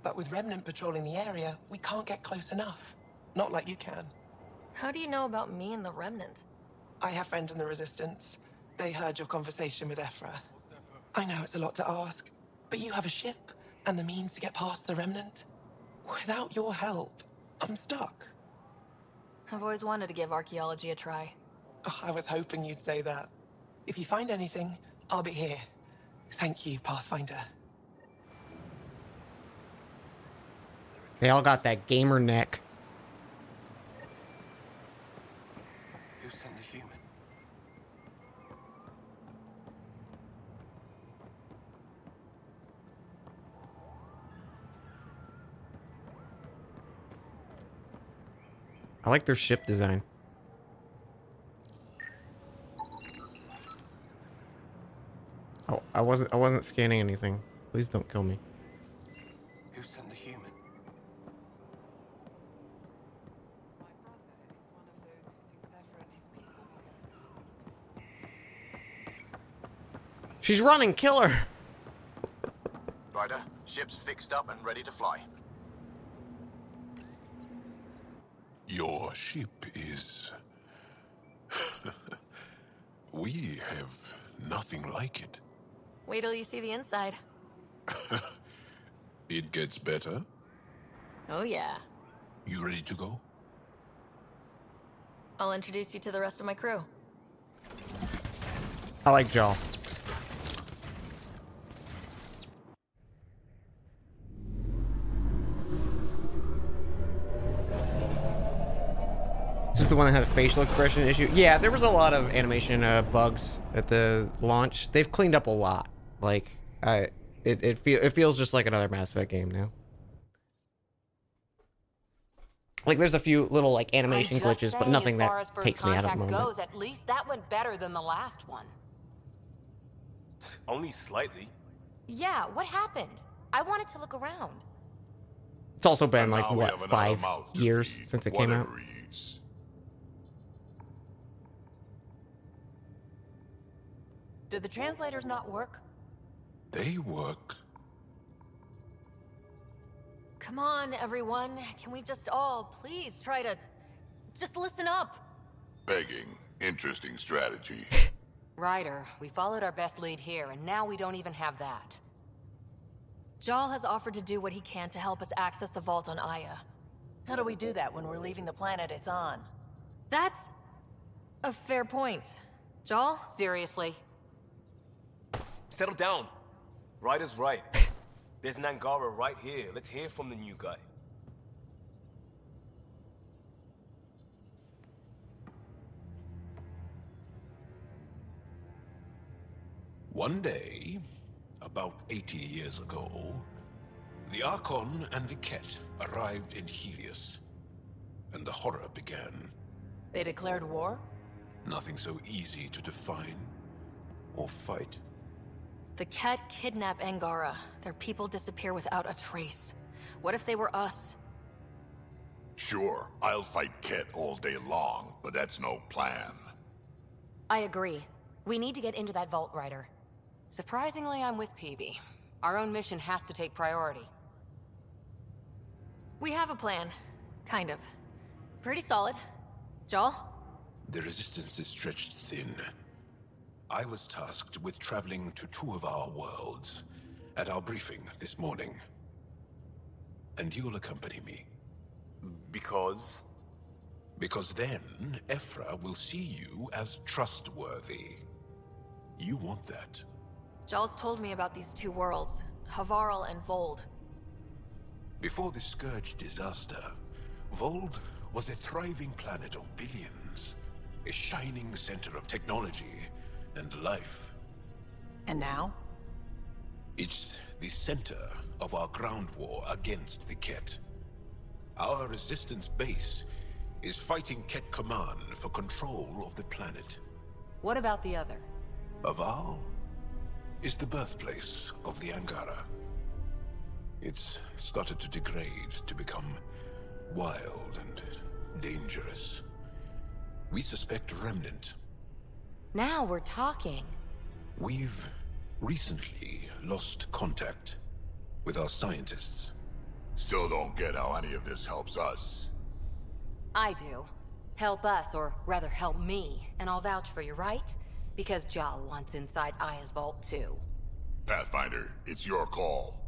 But with Remnant patrolling the area, we can't get close enough. Not like you can. How do you know about me and the Remnant? I have friends in the Resistance. They heard your conversation with Ephra. I know it's a lot to ask, but you have a ship and the means to get past the Remnant. Without your help, I'm stuck. I've always wanted to give archaeology a try. Oh, I was hoping you'd say that. If you find anything, I'll be here. Thank you, Pathfinder. They all got that gamer neck. Who sent the human? I like their ship design. Oh, I wasn't scanning anything. Please don't kill me. Who sent the human? She's running, kill her. Ryder, ship's fixed up and ready to fly. Your ship is... We have nothing like it. Wait till you see the inside. It gets better. Oh yeah. You ready to go? I'll introduce you to the rest of my crew. I like Jaw. Is this the one that had a facial expression issue? Yeah, there was a lot of animation bugs at the launch. They've cleaned up a lot. Like, it feels just like another Mass Effect game now. Like, there's a few little like animation glitches, but nothing that takes me out of the moment. Goes, at least that went better than the last one. Only slightly. Yeah, what happened? I wanted to look around. It's also been And like now we what, have another 5 mouth to years feed, since it came out. whatever he eats. Did the translators not work? They work. Come on, everyone. Can we just all please try to just listen up? Begging. Interesting strategy. Ryder, we followed our best lead here, and now we don't even have that. Jal has offered to do what he can to help us access the vault on Aya. How do we do that when we're leaving the planet it's on? That's a fair point. Jal? Seriously? Settle down. Ryder's right. There's an Angara right here. Let's hear from the new guy. One day, about 80 years ago, the Archon and the Ket arrived in Helios, and the horror began. They declared war? Nothing so easy to define or fight. The Ket kidnap Angara. Their people disappear without a trace. What if they were us? Sure, I'll fight Ket all day long, but that's no plan. I agree. We need to get into that vault, Ryder. Surprisingly, I'm with PB. Our own mission has to take priority. We have a plan. Kind of. Pretty solid. Jal? The resistance is stretched thin. I was tasked with traveling to 2 of our worlds at our briefing this morning. And you'll accompany me. Because? Because then, Ephra will see you as trustworthy. You want that. Jal's told me about these 2 worlds, Havarl and Vold. Before the Scourge disaster, Vold was a thriving planet of billions. A shining center of technology and life. And now? It's the center of our ground war against the Ket. Our resistance base is fighting Ket Command for control of the planet. What about the other? Havarl is the birthplace of the Angara. It's started to degrade, to become wild and dangerous. We suspect a remnant. Now we're talking. We've recently lost contact with our scientists. Still don't get how any of this helps us. I do. Help us, or rather help me, and I'll vouch for you, right? Because Jal wants inside Aya's vault too. Pathfinder, it's your call.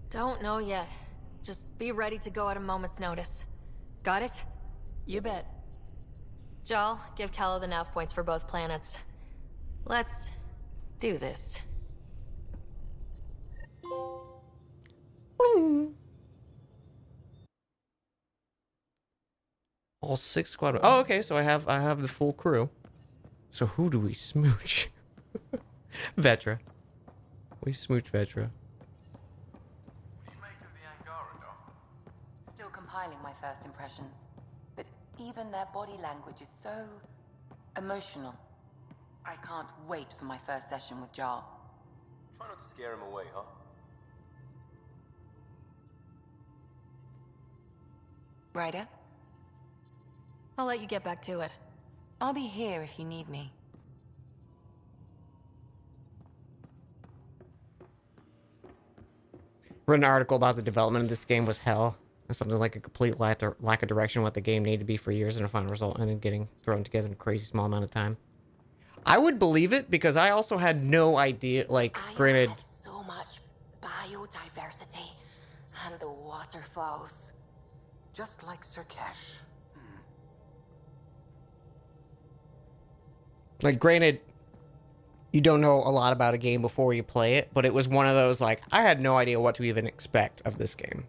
Don't know yet. Just be ready to go at a moment's notice. Got it? You bet. Jal, give Kello the nav points for both planets. Let's do this. All 6 squad. Oh, okay. So I have the full crew. So who do we smooch? Vetra. We smooch Vetra. Still compiling my first impressions. But even their body language is so emotional. I can't wait for my first session with Jarl. Try not to scare him away, huh? Ryder? I'll let you get back to it. I'll be here if you need me. Read an article about the development of this game was hell. Something like a complete lack of direction, what the game needed to be for years, and a final result, and then getting thrown together in a crazy small amount of time. I would believe it because I also had no idea. Like, granted, Has so much biodiversity and the waterfalls. Just like Sirkesh. like, granted, you don't know a lot about a game before you play it, but it was one of those, like, I had no idea what to even expect of this game.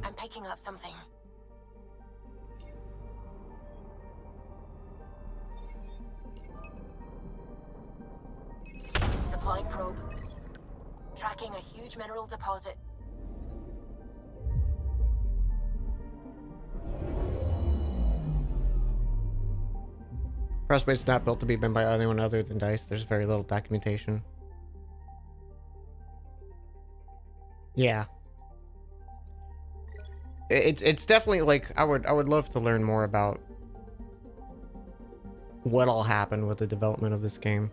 I'm picking up something. Deploying probe. Tracking a huge mineral deposit. Frostbaite's not built to be been by anyone other than DICE. There's very little documentation. Yeah. It's definitely like I would love to learn more about what all happened with the development of this game.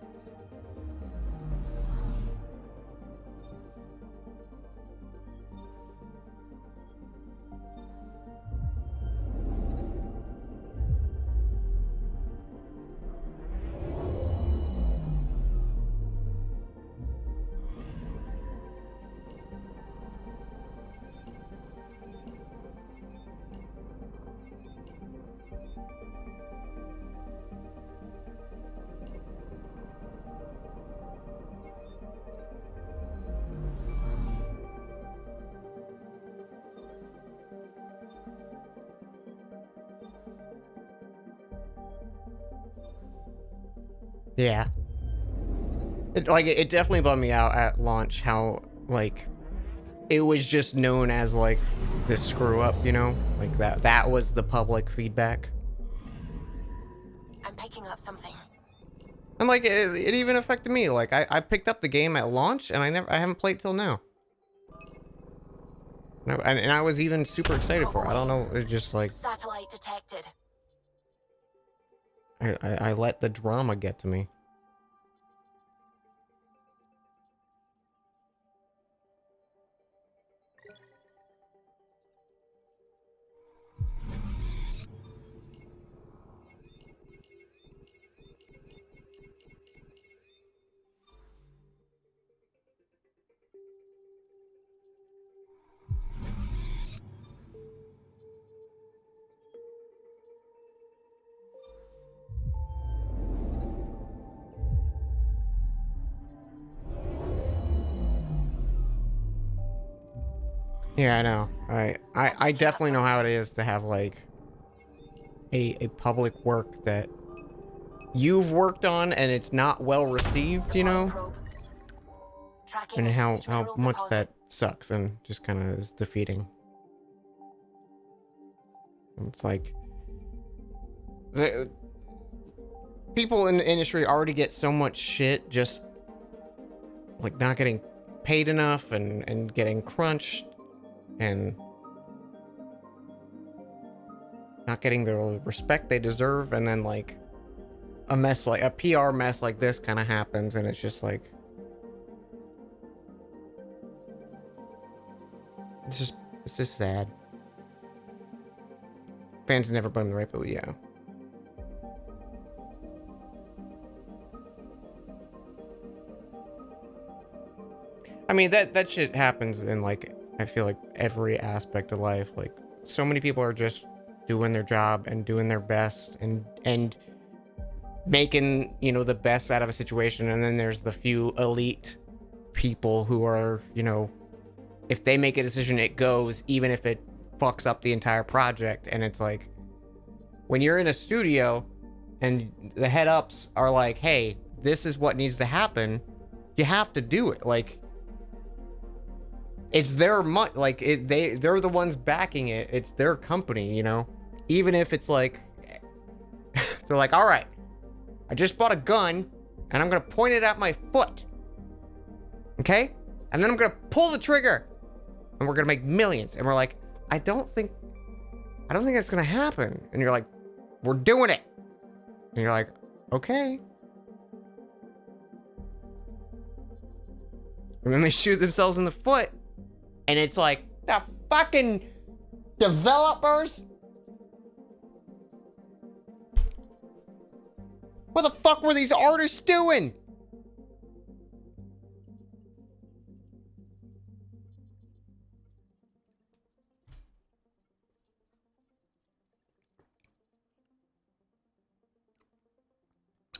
Yeah. It definitely bummed me out at launch how, like, it was just known as, like, the screw up, you know? Like, that was the public feedback. I'm picking up something. And, like, it even affected me. Like, I picked up the game at launch, and I haven't played till now. No, and I was even super excited for it. I don't know, it's just like... Satellite detected. I let the drama get to me. Yeah, I know. I definitely know how it is to have, like, a public work that you've worked on and it's not well received, you know? And how much that sucks and just kind of is defeating. It's like... the people in the industry already get so much shit just, like, not getting paid enough and getting crunched. And not getting the respect they deserve, and then, like, a mess, like a PR mess like this kind of happens, and it's just like, it's just sad. Fans never blame the right, but yeah. I mean, that shit happens in, like, I feel like every aspect of life. Like, so many people are just doing their job and doing their best and making, you know, the best out of a situation. And then there's the few elite people who are, you know, if they make a decision, it goes, even if it fucks up the entire project. And it's like, when you're in a studio and the head ups are like, hey, this is what needs to happen, you have to do it. Like, it's their money, like, they're the ones backing it. It's their company, you know? Even if it's like, they're like, all right, I just bought a gun and I'm gonna point it at my foot. Okay? And then I'm gonna pull the trigger. And we're gonna make millions. And we're like, I don't think that's gonna happen. And you're like, we're doing it. And you're like, okay. And then they shoot themselves in the foot. And it's like, the fucking developers? What the fuck were these artists doing?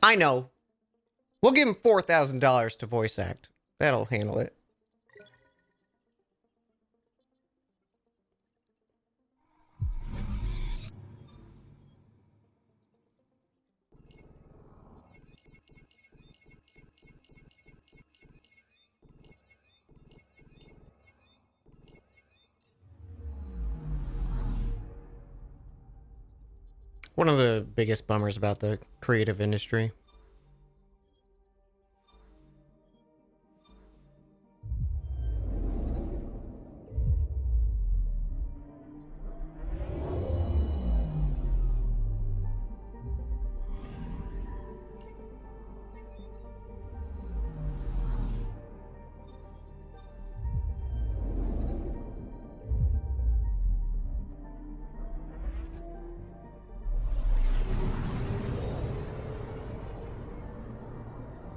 I know. We'll give him $4,000 to voice act. That'll handle it. One of the biggest bummers about the creative industry.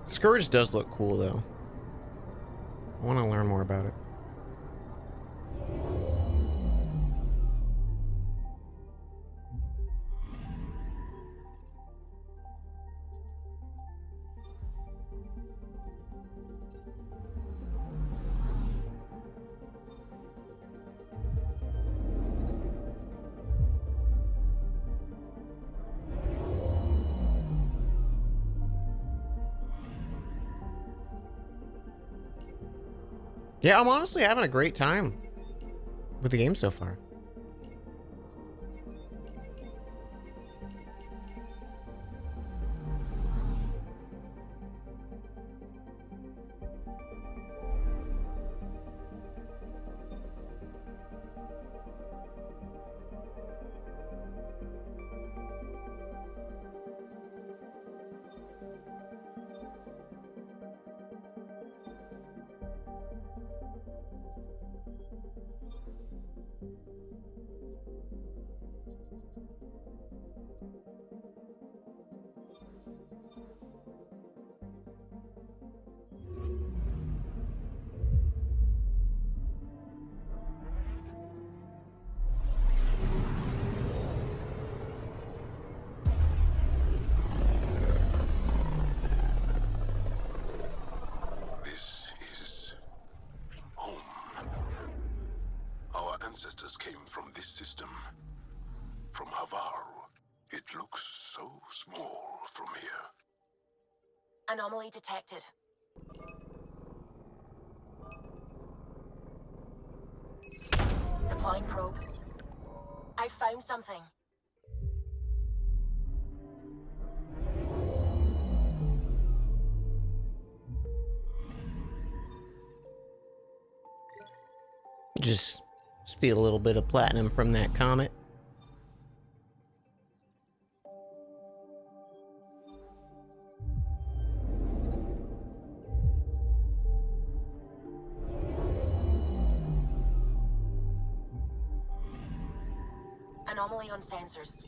Scourge does look cool, though. I want to learn more about it. Yeah, I'm honestly having a great time with the game so far. This is home. Our ancestors came from this system. From Havaru. It looks so small from here. Anomaly detected. Deploying probe. I found something. Just steal a little bit of platinum from that comet. Anomaly on sensors.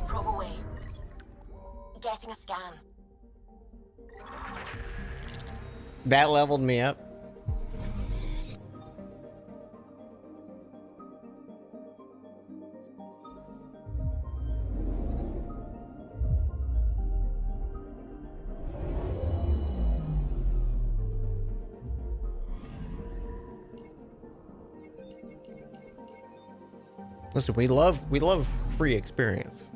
Probe away. Getting a scan. That leveled me up. Listen, we love free experience.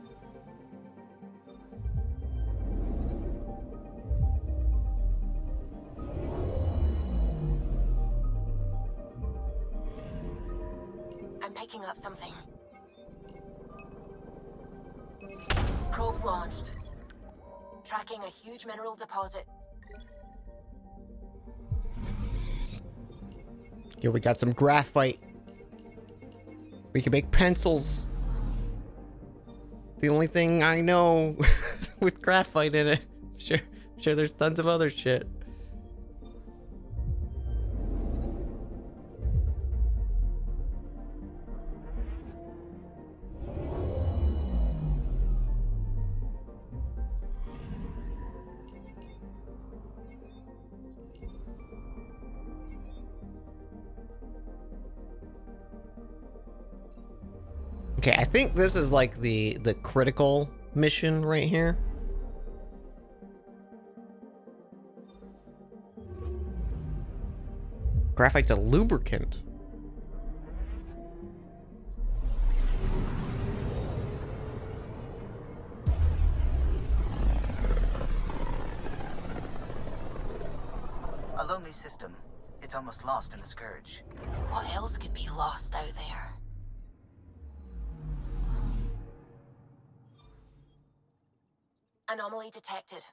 I'm picking up something. Probes launched. Tracking a huge mineral deposit. Yo, we got some graphite. We can make pencils. The only thing I know with graphite in it. Sure, there's tons of other shit. Okay, I think this is like the critical mission right here. Graphite's a lubricant. A lonely system. It's almost lost in the Scourge. What else could be lost out there? Anomaly detected.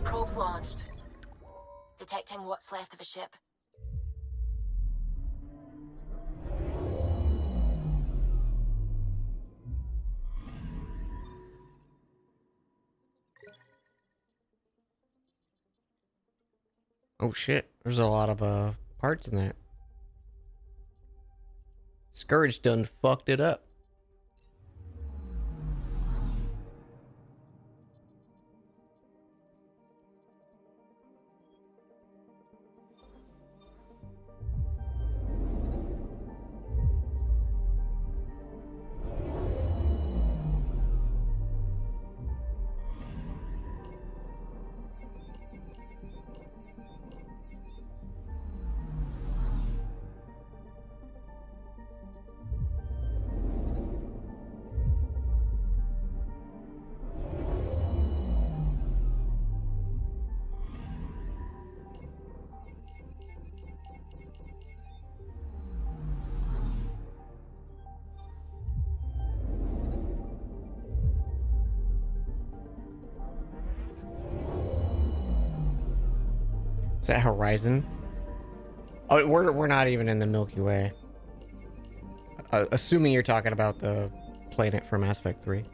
Probes launched. Detecting what's left of a ship. Oh shit, there's a lot of parts in that. Scourge done fucked it up. Is that Horizon? Oh, we're not even in the Milky Way. Assuming you're talking about the planet from Mass Effect 3.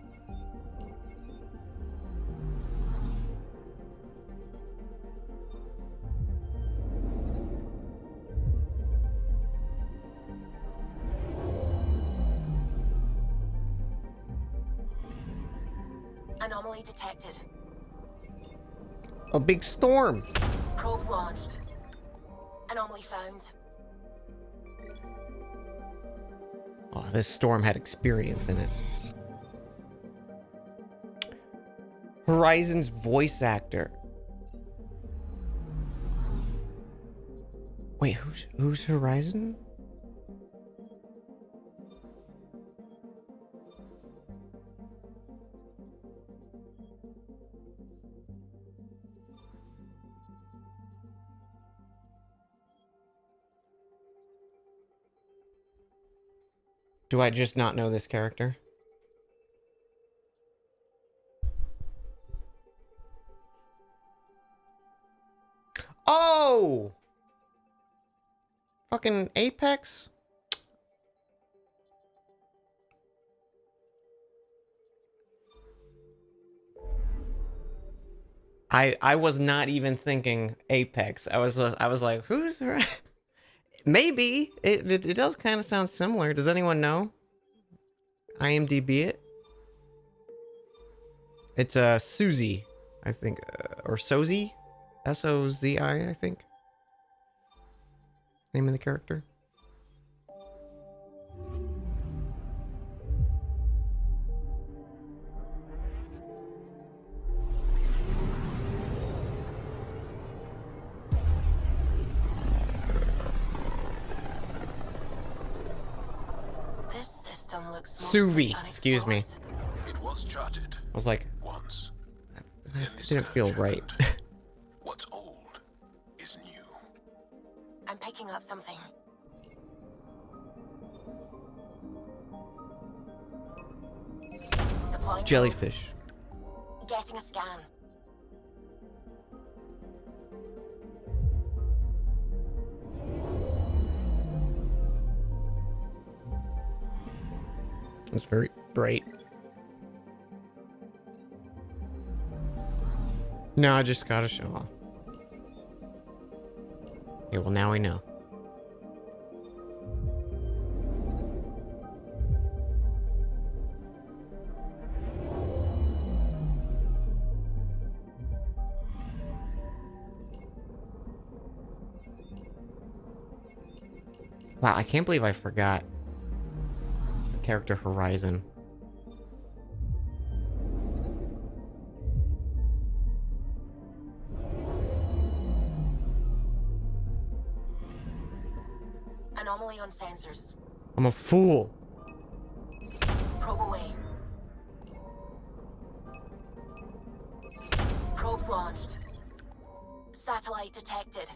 Anomaly detected. A big storm. Probes launched. Anomaly found. Oh, this storm had experience in it. Horizon's voice actor. Wait, who's Horizon? Do I just not know this character? Oh! Fucking Apex? I was not even thinking Apex. I was like, who's her? Maybe it does kind of sound similar. Does anyone know? IMDb it. It's Suzy, I think, or Sozi, S-O-Z-I, I think. Name of the character. This system looks Suvi, excuse me. It was charted. I was like, once. It didn't feel right. What's old is new. I'm picking up something. Deploying Jellyfish. Getting a scan. It's very bright. No, I just gotta show off. Okay, well now we know. Wow, I can't believe I forgot the character Horizon. Anomaly on sensors. I'm a fool. Probe away. Probes launched. Satellite detected.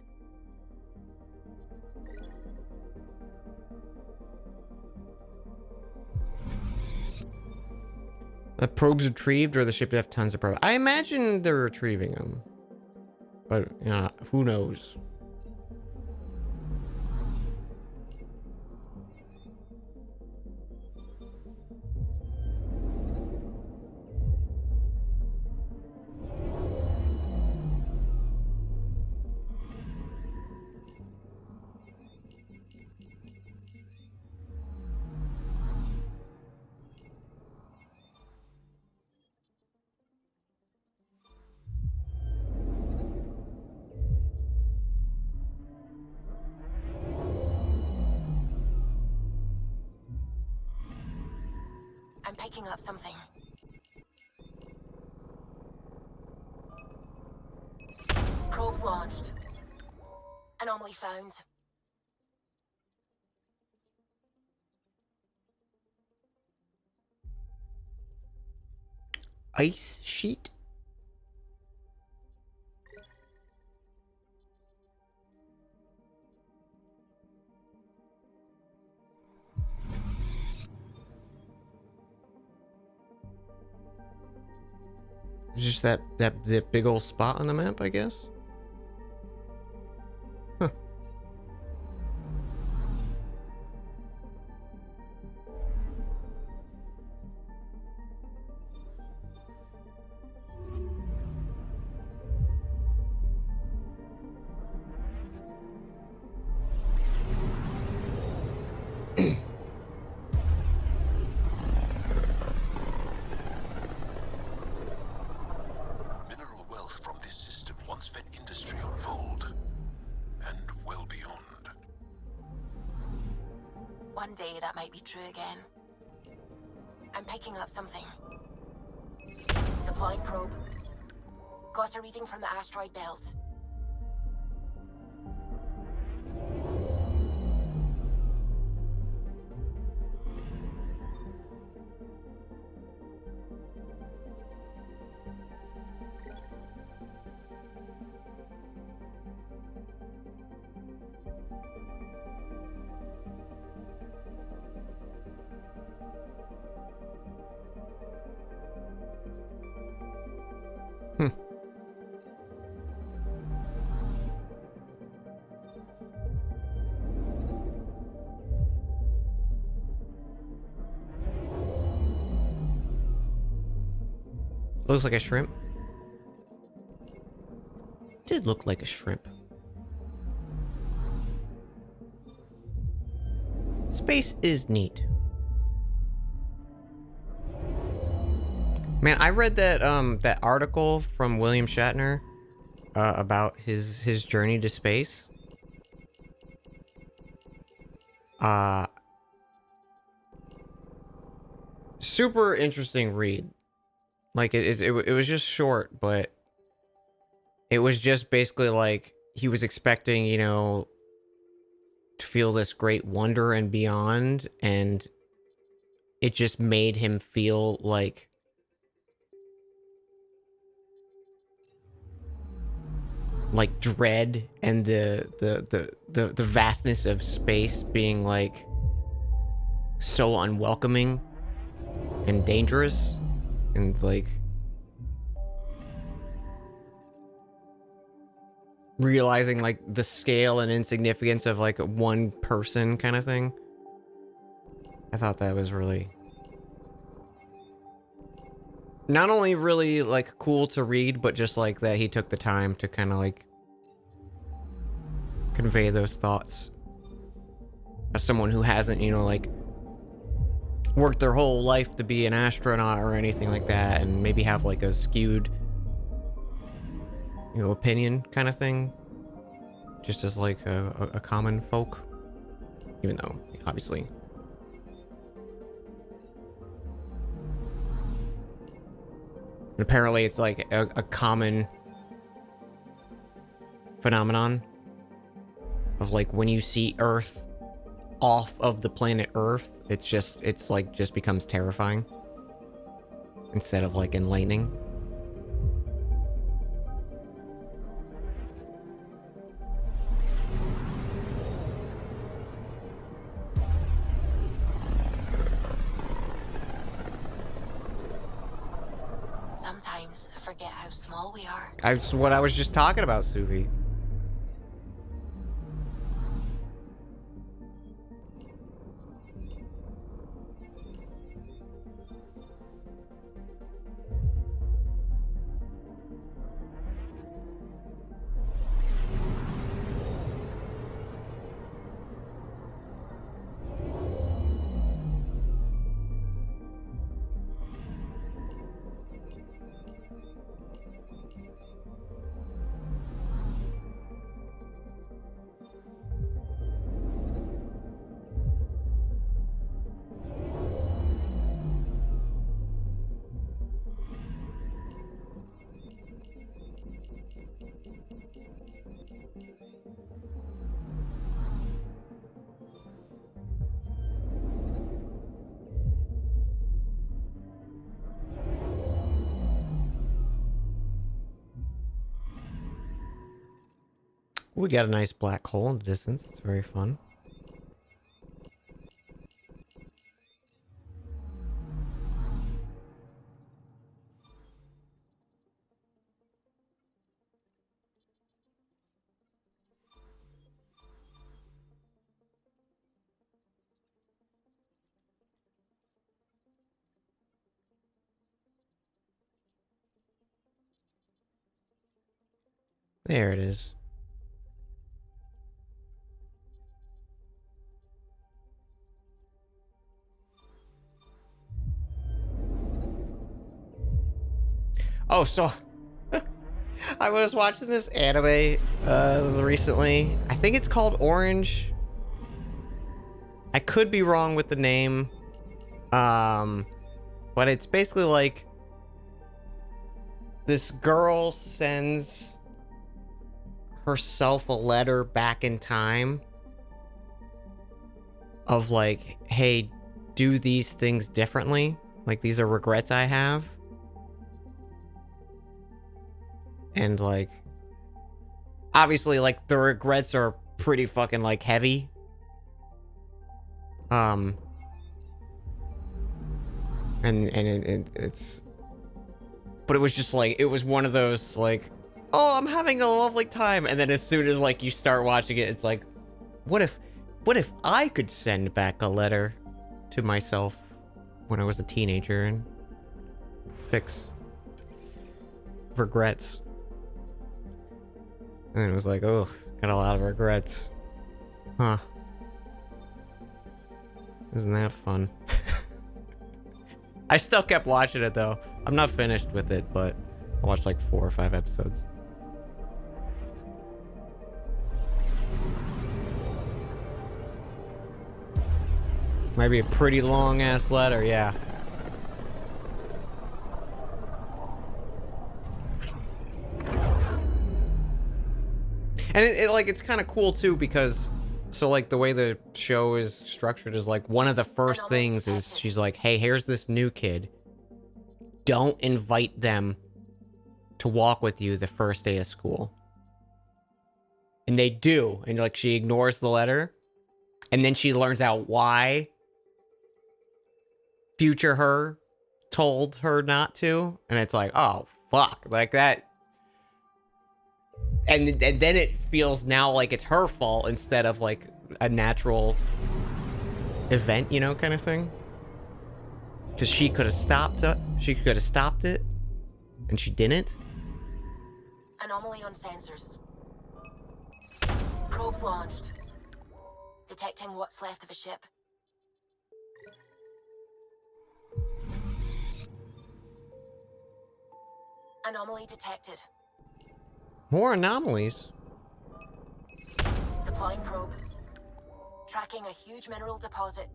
The probes retrieved, or the ship have tons of probes? I imagine they're retrieving them. But, you know, who knows? I'm picking up something. Probes launched. Anomaly found. Ice sheet? It's just that big old spot on the map, I guess. Huh. Mineral wealth from this system once fed industry on Vold, and well beyond. One day that might be true again. I'm picking up something. Deploying probe. Got a reading from the asteroid belt. Looks like a shrimp. Did look like a shrimp. Space is neat. Man, I read that that article from William Shatner about his journey to space. Super interesting read. Like it was just short, but it was just basically like he was expecting, you know, to feel this great wonder and beyond, and it just made him feel like dread and the vastness of space being like so unwelcoming and dangerous, and like realizing like the scale and insignificance of like one person kind of thing. I thought that was really not only really like cool to read, but just like that he took the time to kind of like convey those thoughts as someone who hasn't, you know, like worked their whole life to be an astronaut or anything like that, and maybe have like a skewed, you know, opinion kind of thing, just as like a common folk, even though obviously apparently it's like a common phenomenon of like when you see Earth off of the planet Earth, it's like just becomes terrifying instead of like enlightening. Sometimes I forget how small we are. That's what I was just talking about, Suvi. We got a nice black hole in the distance. It's very fun. There it is. Oh, so I was watching this anime recently. I think it's called Orange. I could be wrong with the name. But it's basically like this girl sends herself a letter back in time of like, hey, do these things differently. Like, these are regrets I have. And like, obviously, like, the regrets are pretty fucking like heavy. And it's, but it was just like, it was one of those like, oh, I'm having a lovely time, and then as soon as like you start watching it, it's like, what if I could send back a letter to myself when I was a teenager and fix regrets? And it was like, oh, got a lot of regrets. Huh. Isn't that fun? I still kept watching it though. I'm not finished with it, but I watched like 4 or 5 episodes. Might be a pretty long ass letter, yeah. And it like, it's kind of cool too, because so like the way the show is structured is like, one of the first things is she's like, hey, here's this new kid. Don't invite them to walk with you the first day of school. And they do. And like, she ignores the letter. And then she learns out why. future her told her not to, and it's like, oh fuck, like that. And then it feels now like it's her fault instead of like a natural event, you know, kind of thing. Because she could have stopped it. She could have stopped it, and she didn't. Anomaly on sensors. Probes launched. Detecting what's left of a ship. Anomaly detected. More anomalies. Deploying probe. Tracking a huge mineral deposit.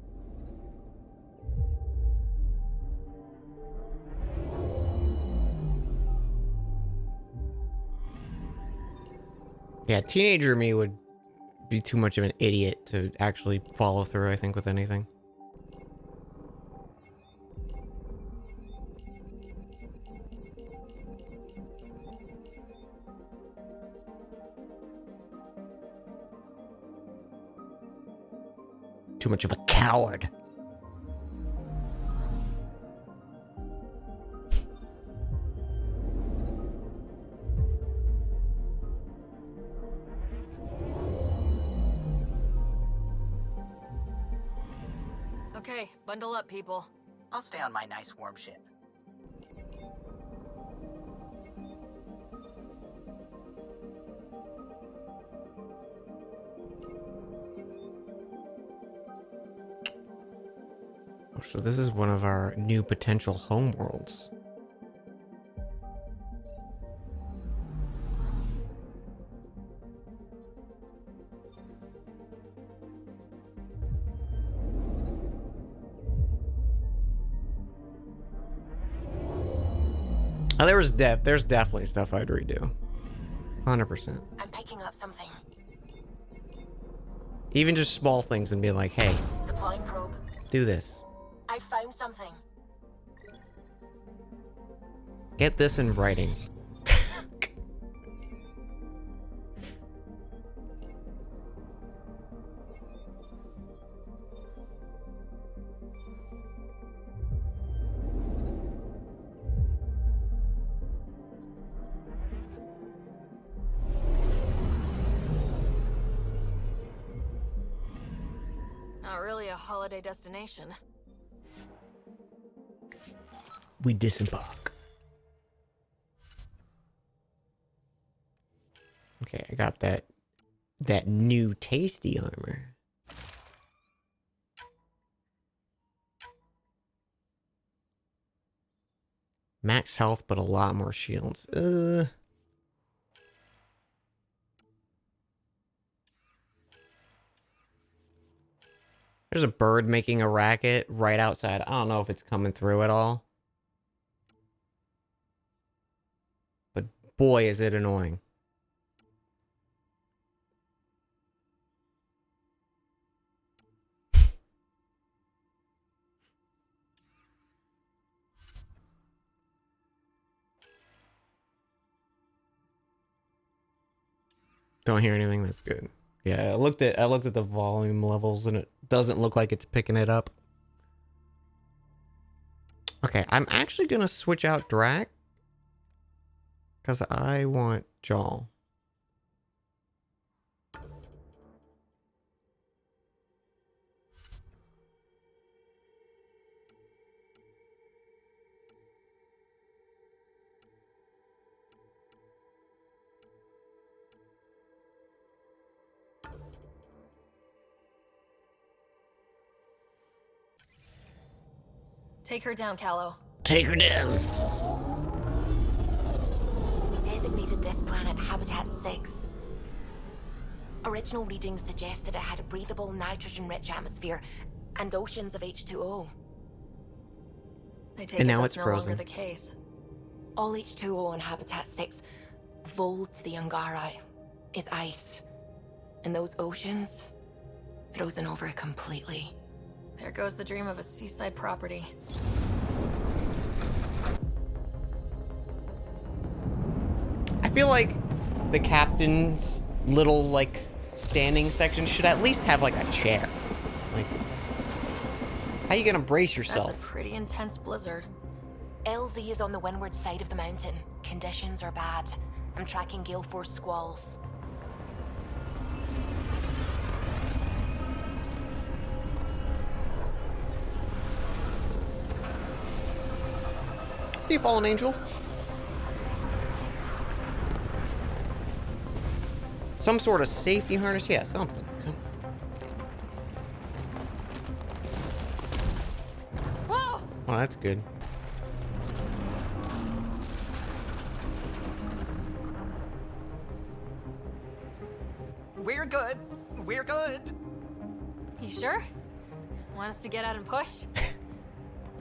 Yeah, teenager me would be too much of an idiot to actually follow through, I think, with anything. Too much of a coward. Okay, bundle up, people. I'll stay on my nice warm ship. Oh, so this is one of our new potential homeworlds. Oh, there's definitely stuff I'd redo. 100%. I'm picking up something. Even just small things and be like, hey, Deploying probe. do this. I found something. Get this in writing. Not really a holiday destination. We disembark. Okay, I got that new tasty armor. Max health, but a lot more shields. There's a bird making a racket right outside. I don't know if it's coming through at all. But boy, is it annoying. Don't hear anything. That's good. Yeah, I looked at the volume levels and it doesn't look like it's picking it up. Okay, I'm actually gonna switch out Drac because I want Jaw. Take her down, Callow. Take her down. We designated this planet Habitat 6. Original readings suggest that it had a breathable, nitrogen-rich atmosphere and oceans of H2O. I take And it now that's it's no frozen. longer the case. All H2O on Habitat 6, Vol to the Angari, is ice. And those oceans, frozen over completely. There goes the dream of a seaside property. I feel like the captain's little like standing section should at least have like a chair. Like How you gonna brace That's yourself? a pretty intense blizzard. LZ is on the windward side of the mountain. Conditions are bad. I'm tracking gale force squalls. See you, fallen angel. Some sort of safety harness? Yeah, something. Whoa! Well, that's good. We're good. We're good. You sure? Want us to get out and push?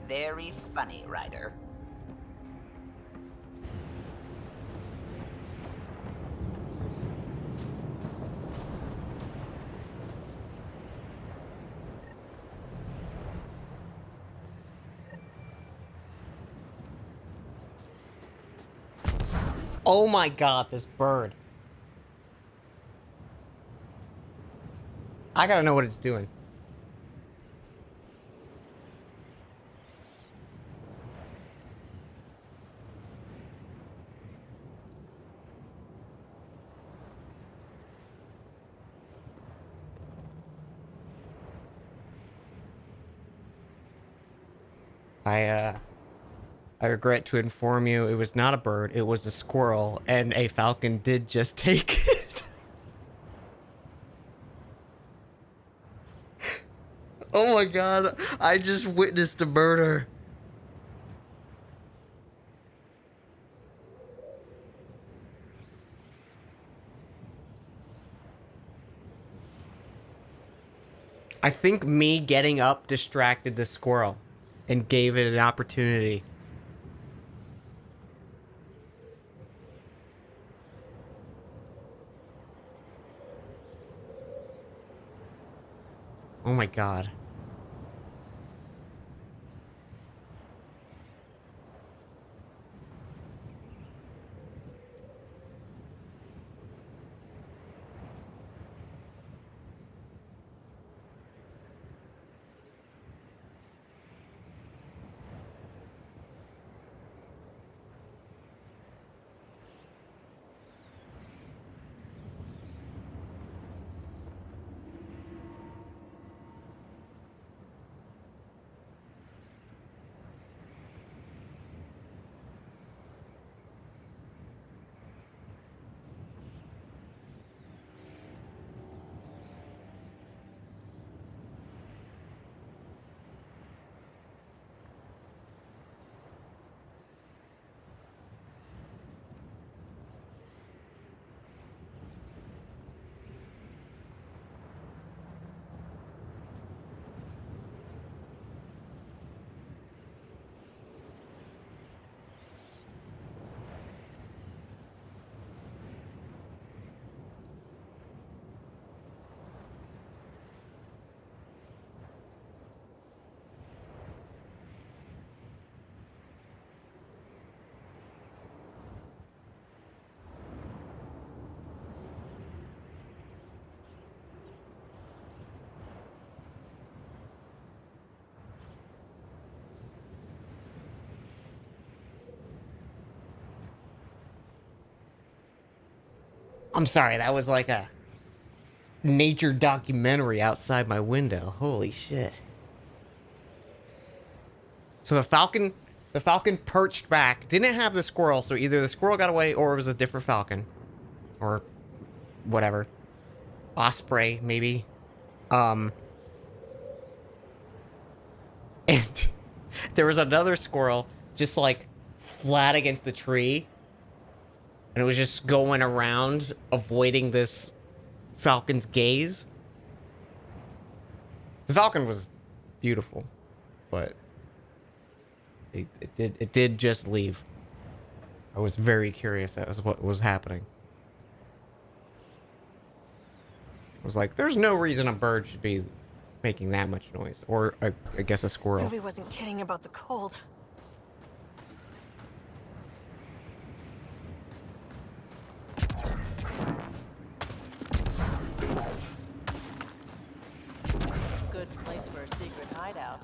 Very funny, Ryder. Oh my god, this bird. I gotta know what it's doing. I regret to inform you, it was not a bird, it was a squirrel, and a falcon did just take it. Oh my god, I just witnessed a murder. I think me getting up distracted the squirrel and gave it an opportunity. Oh my god. I'm sorry, that was like a nature documentary outside my window. Holy shit. So the falcon perched back, didn't have the squirrel, so either the squirrel got away or it was a different falcon. Or whatever. Osprey, maybe. And there was another squirrel just like flat against the tree. And it was just going around avoiding this falcon's gaze. The falcon was beautiful, but it did just leave. I was very curious as what was happening. I was like, there's no reason a bird should be making that much noise. Or, I guess a squirrel. Sylvie wasn't kidding about the cold. Good place for a secret hideout.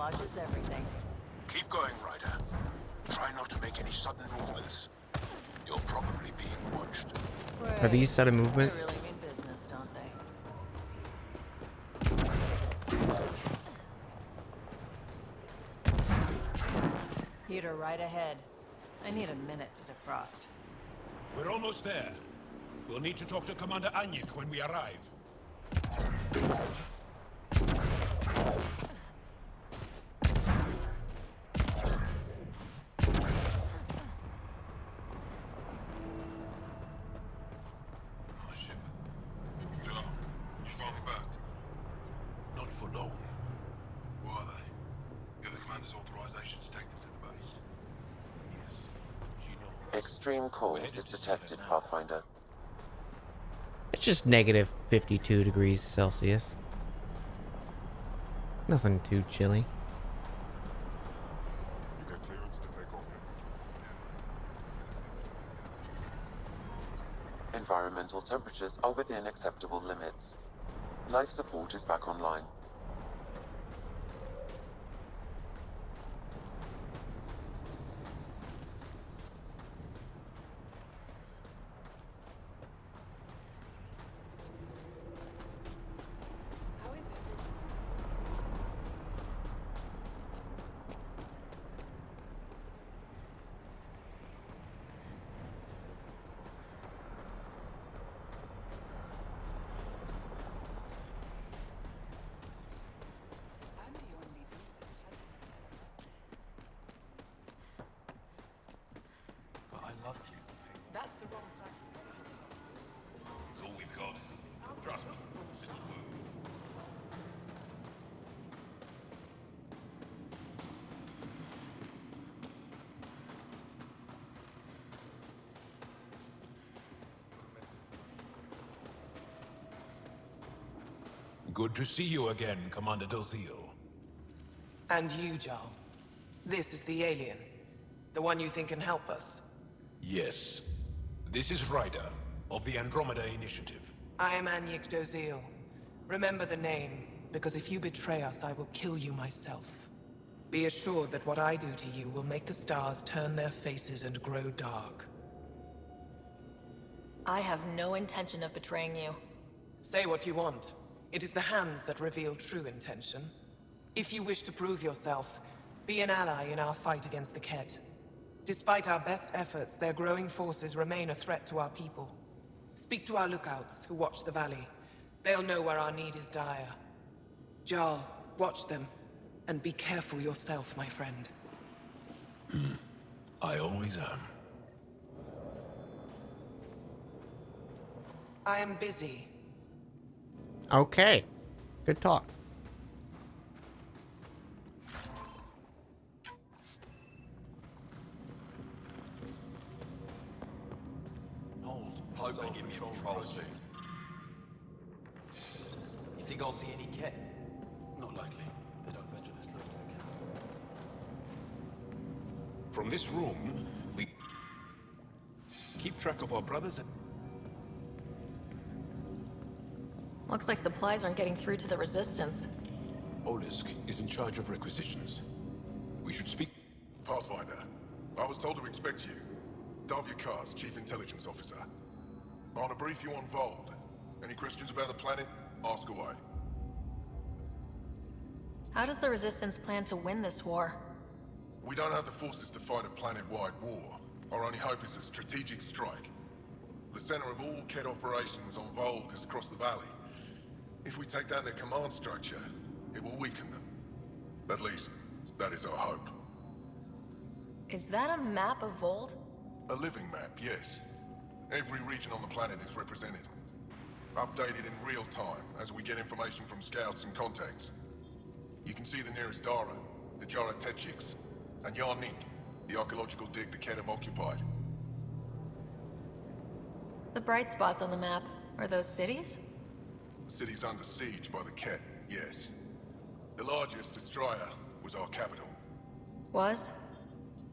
Camouflage is everything. Keep going, Ryder. Try not to make any sudden movements. You're probably being watched. Are these sudden movements? They really mean business, don't they? Peter, right ahead. I need a minute to defrost. We're almost there. We'll need to talk to Commander Anyik when we arrive. Not for long. Who are they? You have the commander's authorization to take them to the base? Yes. She knows. Extreme cold is detected, Pathfinder. It's just negative 52 degrees Celsius. Nothing too chilly. You got clearance to take off here? Environmental temperatures are within acceptable limits. Life support is back online. But I love you. That's the wrong side. It's all we've got. Trust me, this'll work. Good to see you again, Commander Dalziel. And you, Jarl. This is the alien. The one you think can help us. Yes. This is Ryder, of the Andromeda Initiative. I am Anyik Dozil. Remember the name, because if you betray us, I will kill you myself. Be assured that what I do to you will make the stars turn their faces and grow dark. I have no intention of betraying you. Say what you want. It is the hands that reveal true intention. If you wish to prove yourself, be an ally in our fight against the Kett. Despite our best efforts, their growing forces remain a threat to our people. Speak to our lookouts, who watch the valley. They'll know where our need is dire. Jarl, watch them, and be careful yourself, my friend. I always am. I am busy. Okay. Good talk. Hold. Hope they give me a control soon. You think I'll see any Kett? Not likely. They don't venture this close to the camp. From this room, we keep track of our brothers and... Looks like supplies aren't getting through to the Resistance. Olisk is in charge of requisitions. We should speak... Pathfinder, I was told to expect you. Davyakar's Chief Intelligence Officer. I want to brief you on Vold. Any questions about the planet? Ask away. How does the Resistance plan to win this war? We don't have the forces to fight a planet-wide war. Our only hope is a strategic strike. The center of all Kett operations on Vold is across the valley. If we take down their command structure, it will weaken them. At least, that is our hope. Is that a map of Vold? A living map, yes. Every region on the planet is represented. Updated in real time as we get information from scouts and contacts. You can see the nearest Dara, the Jara Techiks, and Yarnik, the archaeological dig the Kett have occupied. The bright spots on the map, are those cities? The city's under siege by the Kett, yes. The largest, Estraya, was our capital. Was?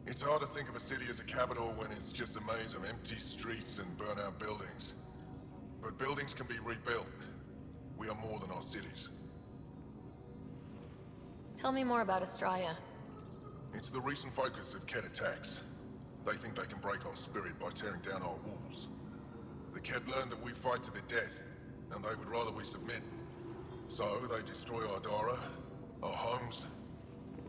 It's hard to think of a city as a capital when it's just a maze of empty streets and burnt-out buildings. But buildings can be rebuilt. We are more than our cities. Tell me more about Estraya. It's the recent focus of Ket attacks. They think they can break our spirit by tearing down our walls. The Ket learned that we fight to the death, and they would rather we submit. So they destroy our Dara, our homes.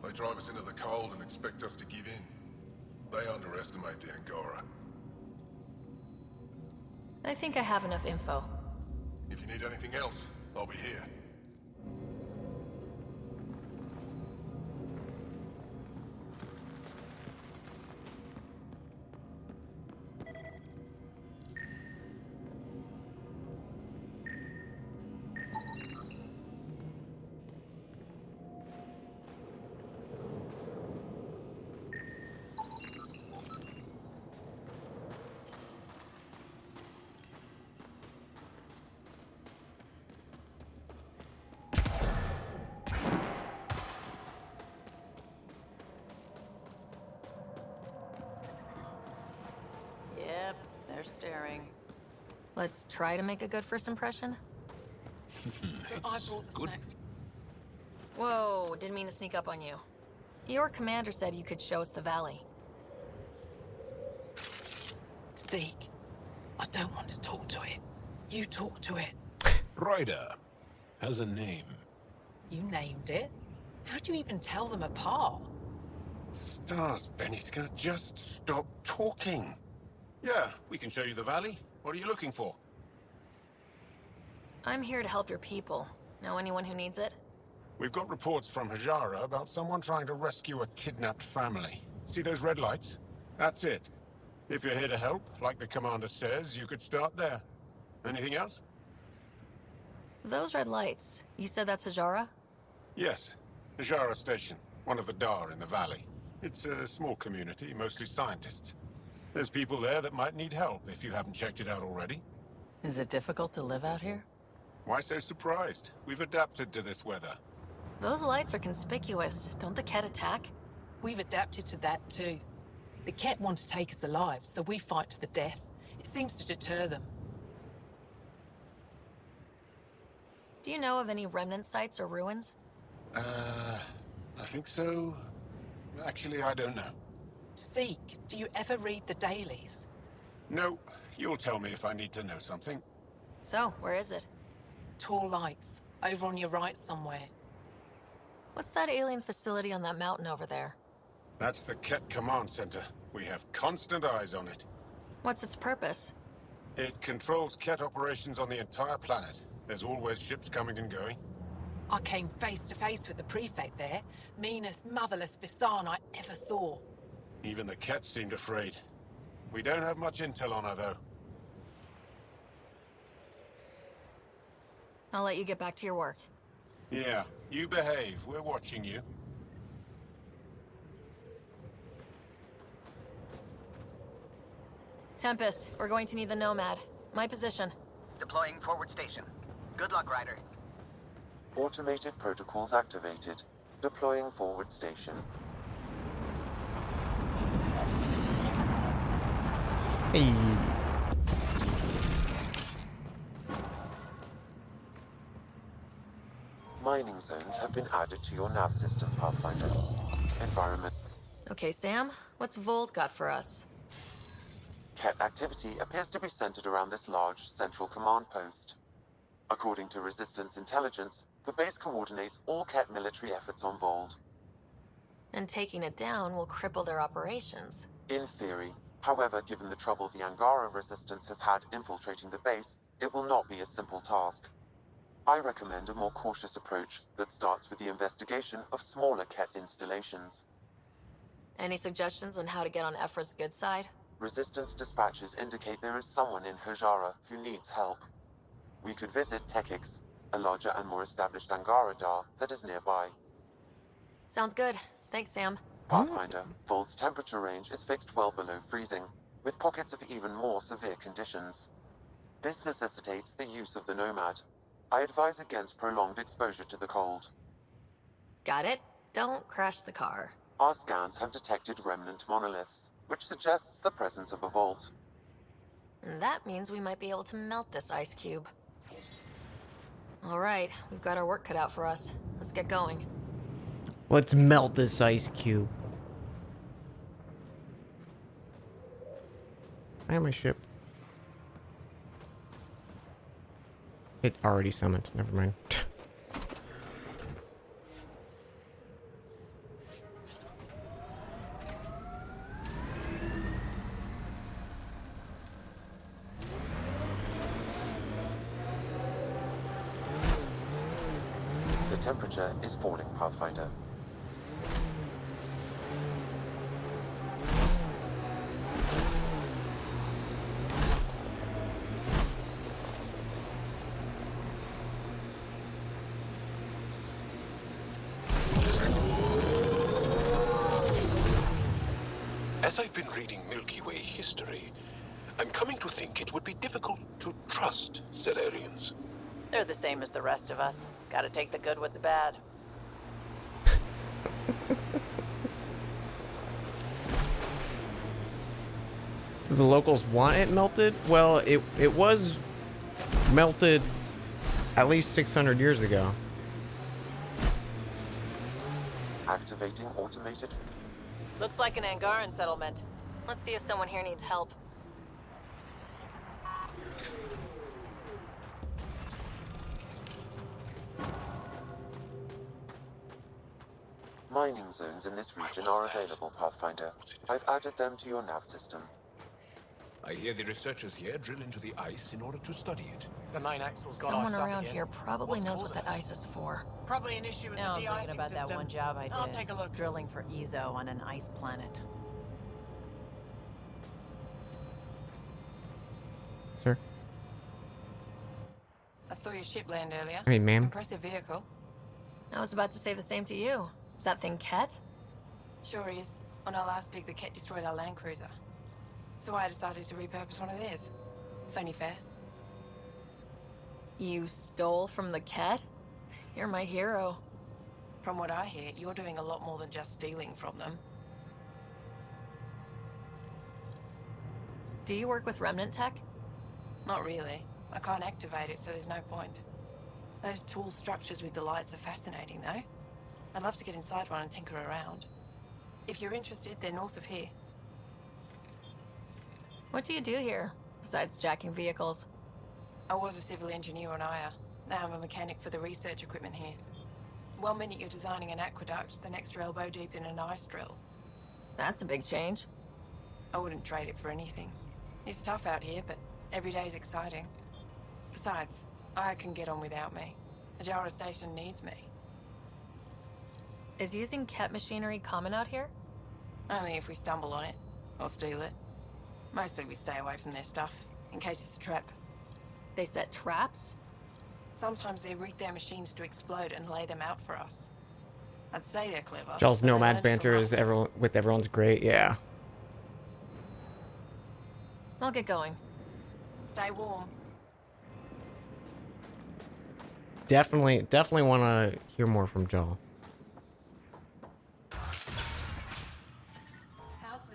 They drive us into the cold and expect us to give in. They underestimate the Angara. I think I have enough info. If you need anything else, I'll be here. Yep, they're staring. Let's try to make a good first impression. I brought the snacks. Whoa, didn't mean to sneak up on you. Your commander said you could show us the valley. Zeke, I don't want to talk to it. You talk to it. Ryder has a name. You named it? How do you even tell them apart? Stars, Beniska, just stop talking. Yeah, we can show you the valley. What are you looking for? I'm here to help your people. Know anyone who needs it? We've got reports from Hajara about someone trying to rescue a kidnapped family. See those red lights? That's it. If you're here to help, like the commander says, you could start there. Anything else? Those red lights. You said that's Hajara? Yes. Hajara Station, one of the Dar in the valley. It's a small community, mostly scientists. There's people there that might need help if you haven't checked it out already. Is it difficult to live out here? Why so surprised? We've adapted to this weather. Those lights are conspicuous. Don't the Ket attack? We've adapted to that too. The Ket want to take us alive, so we fight to the death. It seems to deter them. Do you know of any remnant sites or ruins? I think so. Actually, I don't know. Zeke, do you ever read the dailies? No, you'll tell me if I need to know something. So, where is it? Tall lights, over on your right somewhere. What's that alien facility on that mountain over there? That's the Ket Command Center. We have constant eyes on it. What's its purpose? It controls Ket operations on the entire planet. There's always ships coming and going. I came face to face with the prefect there. Meanest, motherless Visan I ever saw. Even the Ket seemed afraid. We don't have much intel on her, though. I'll let you get back to your work. Yeah, you behave. We're watching you. Tempest, we're going to need the Nomad. My position. Deploying forward station. Good luck, Ryder. Automated protocols activated. Deploying forward station. Hey. Mining zones have been added to your nav system, Pathfinder. Environment. Okay, Sam, what's Volt got for us? Ket activity appears to be centered around this large central command post. According to Resistance intelligence, the base coordinates all Ket military efforts on Vold. And taking it down will cripple their operations. In theory. However, given the trouble the Angara Resistance has had infiltrating the base, it will not be a simple task. I recommend a more cautious approach that starts with the investigation of smaller Ket installations. Any suggestions on how to get on Ephra's good side? Resistance dispatches indicate there is someone in Hajara who needs help. We could visit Tekix, a larger and more established Angara Dar that is nearby. Sounds good. Thanks, Sam. Pathfinder, Vold's temperature range is fixed well below freezing, with pockets of even more severe conditions. This necessitates the use of the Nomad. I advise against prolonged exposure to the cold. Got it. Don't crash the car. Our scans have detected remnant monoliths, which suggests the presence of a vault. And that means we might be able to melt this ice cube. All right, we've got our work cut out for us. Let's get going. Let's melt this ice cube. I have my ship. It already summoned. Never mind. The temperature is falling, Pathfinder. As I've been reading Milky Way history, I'm coming to think it would be difficult to trust Salarians. They're the same as the rest of us. Gotta take the good with the bad. Do the locals want it melted? Well, it was melted at least 600 years ago. Activating automated. Looks like an Angaran settlement. Let's see if someone here needs help. Mining zones in this region are available, Pathfinder. I've added them to your nav system. I hear the researchers here drill into the ice in order to study it. The main axle's got Someone iced up around again. here probably What's knows what causing that ice is for. Probably an issue with Now the I'm de-icing thinking about system. that one job I did. I'll take a look. Drilling for Ezo on an ice planet. Sir? I saw your ship land earlier. Hey, ma'am. Impressive vehicle. I was about to say the same to you. Is that thing Ket? Sure is. On our last dig, the Ket destroyed our land cruiser. So I decided to repurpose one of theirs. It's only fair. You stole from the Ket? You're my hero. From what I hear, you're doing a lot more than just stealing from them. Do you work with Remnant tech? Not really. I can't activate it, so there's no point. Those tool structures with the lights are fascinating, though. I'd love to get inside one and tinker around. If you're interested, they're north of here. What do you do here, besides jacking vehicles? I was a civil engineer on Aya. Now I'm a mechanic for the research equipment here. 1 minute you're designing an aqueduct, the next you're elbow deep in an ice drill. That's a big change. I wouldn't trade it for anything. It's tough out here, but every day's exciting. Besides, Aya can get on without me. Ajara Station needs me. Is using Ket machinery common out here? Only if we stumble on it, or steal it. Mostly we stay away from their stuff, in case it's a trap. They set traps? Sometimes they rig their machines to explode and lay them out for us. I'd say they're clever. Joel's but they nomad learned banter from is us. everyone's great. Yeah. I'll get going. Stay warm. Definitely want to hear more from Joel.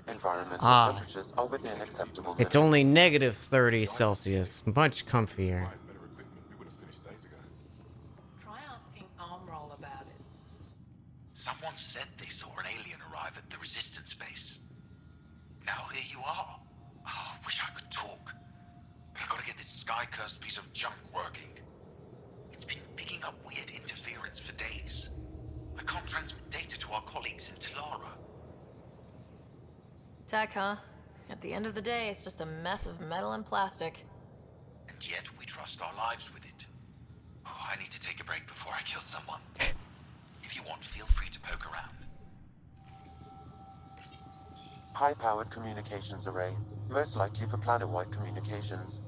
Environmental temperatures are within acceptable limits. It's only negative 30 Celsius. Much comfier. Try asking Armroll about it. Someone said they saw an alien arrive at the resistance base. Now here you are. Oh, wish I could talk. But I gotta get this sky-cursed piece of junk working. It's been picking up weird interference for days. I can't transmit data to our colleagues in Tilara. Tech, huh? At the end of the day, it's just a mess of metal and plastic. And yet we trust our lives with it. Oh, I need to take a break before I kill someone. If you want, feel free to poke around. High-powered communications array, most likely for planet-wide communications.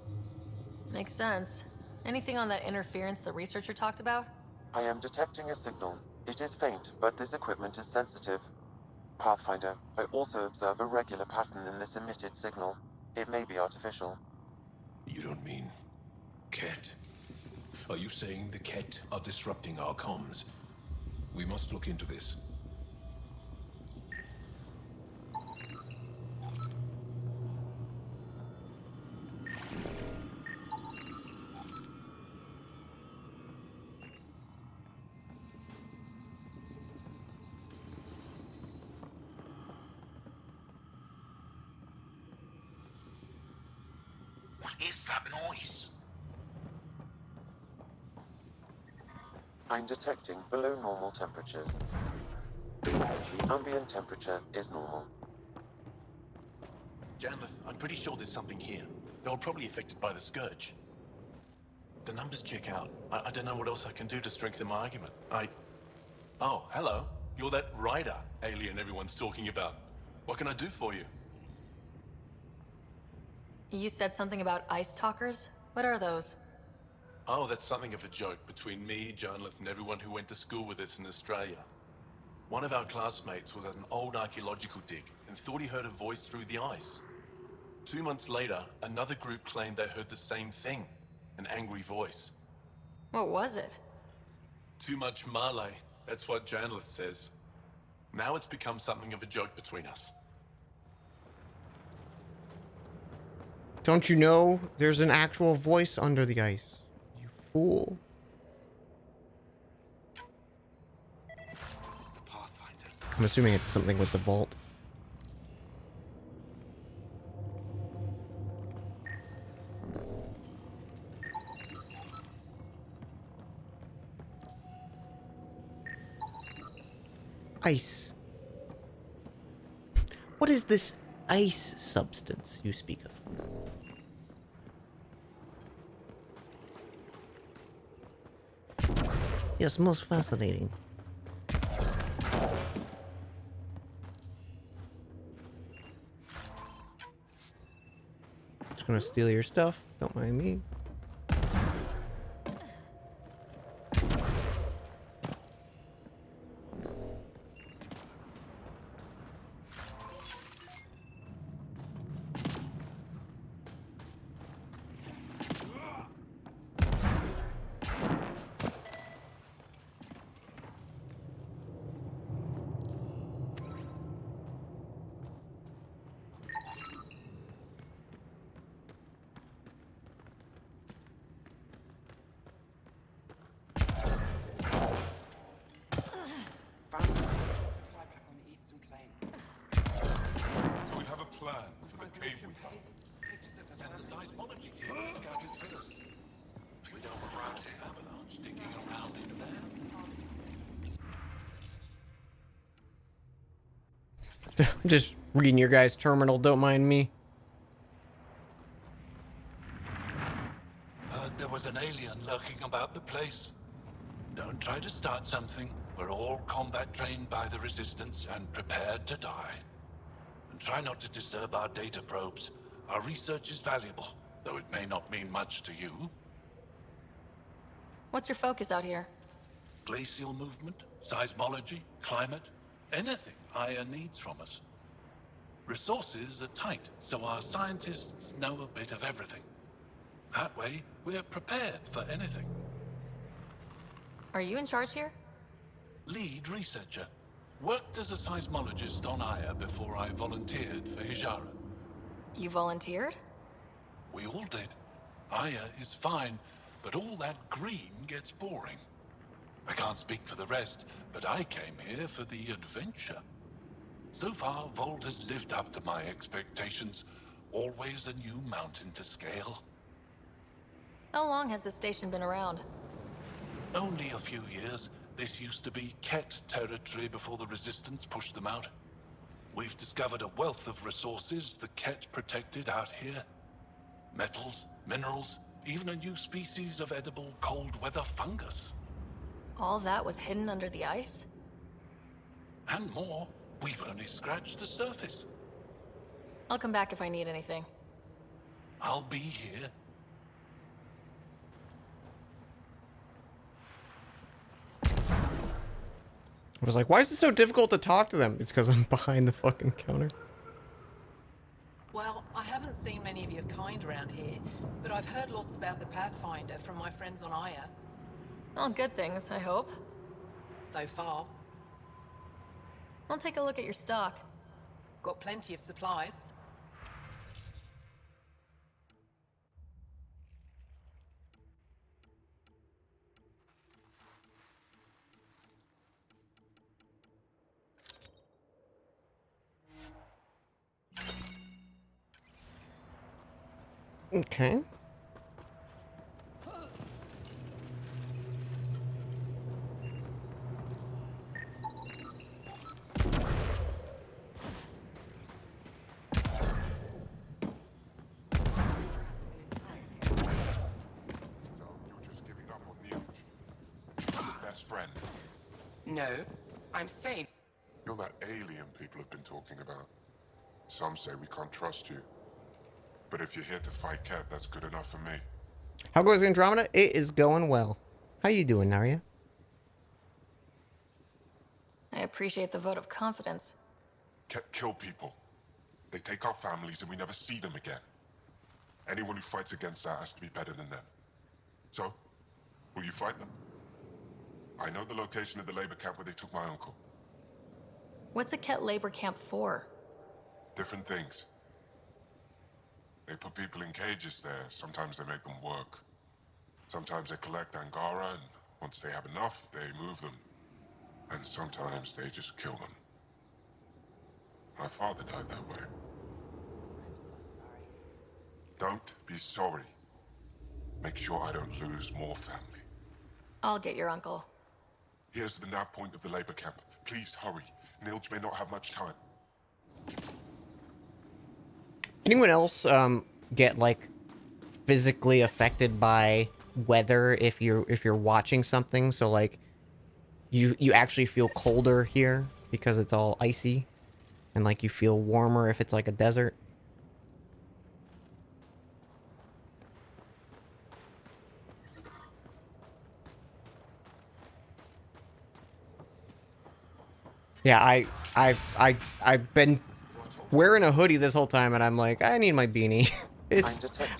Makes sense. Anything on that interference the researcher talked about? I am detecting a signal. It is faint, but this equipment is sensitive. Pathfinder, I also observe a regular pattern in this emitted signal. It may be artificial. You don't mean Ket? Are you saying the Ket are disrupting our comms? We must look into this. that noise? I'm detecting below normal temperatures. The ambient temperature is normal. Janlith, I'm pretty sure there's something here. They were probably affected by the Scourge. The numbers check out. I don't know what else I can do to strengthen my argument. Oh, hello. You're that rider alien everyone's talking about. What can I do for you? You said something about ice talkers? What are those? Oh, that's something of a joke between me, Janlith, and everyone who went to school with us in Australia. One of our classmates was at an old archaeological dig and thought he heard a voice through the ice. 2 months later, another group claimed they heard the same thing, an angry voice. What was it? Too much Malay, that's what Janlith says. Now it's become something of a joke between us. Don't you know there's an actual voice under the ice? You fool. I'm assuming it's something with the vault. Ice. What is this ice substance you speak of? Yes, most fascinating. Just gonna steal your stuff. Don't mind me. Do we have a plan for the cave we found? Send the seismology team to scout it first. We don't want an avalanche digging around in there. Just reading your guys' terminal, don't mind me. Heard there was an alien lurking about the place. Don't try to start something. We're all combat trained by the Resistance and prepared to die. And try not to disturb our data probes. Our research is valuable, though it may not mean much to you. What's your focus out here? Glacial movement, seismology, climate, anything Aya needs from us. Resources are tight, so our scientists know a bit of everything. That way, we're prepared for anything. Are you in charge here? Lead researcher. Worked as a seismologist on Aya before I volunteered for Hijara. You volunteered? We all did. Aya is fine, but all that green gets boring. I can't speak for the rest, but I came here for the adventure. So far, Volt has lived up to my expectations. Always a new mountain to scale. How long has this station been around? Only a few years. This used to be Ket territory before the Resistance pushed them out. We've discovered a wealth of resources the Ket protected out here. Metals, minerals, even a new species of edible cold weather fungus. All that was hidden under the ice? And more. We've only scratched the surface. I'll come back if I need anything. I'll be here. I was like, why is it so difficult to talk to them? It's because I'm behind the fucking counter. Well, I haven't seen many of your kind around here, but I've heard lots about the Pathfinder from my friends on Aya. All good things, I hope. So far. I'll take a look at your stock. Got plenty of supplies. Okay. No, I'm saying... You're that alien people have been talking about. Some say we can't trust you. But if you're here to fight Ket, that's good enough for me. How goes Andromeda? It is going well. How you doing, Narya? I appreciate the vote of confidence. Ket kill people. They take our families and we never see them again. Anyone who fights against that has to be better than them. So, will you fight them? I know the location of the labor camp where they took my uncle. What's a Ket labor camp for? Different things. They put people in cages there. Sometimes they make them work. Sometimes they collect Angara, and once they have enough, they move them. And sometimes they just kill them. My father died that way. Don't be sorry. Make sure I don't lose more family. I'll get your uncle. Here's the nav point of the labor camp. Please hurry. Nilge may not have much time. Anyone else get like physically affected by weather if you're watching something? So like you actually feel colder here because it's all icy, and like you feel warmer if it's like a desert. Yeah, I've been wearing a hoodie this whole time, and I'm like, I need my beanie.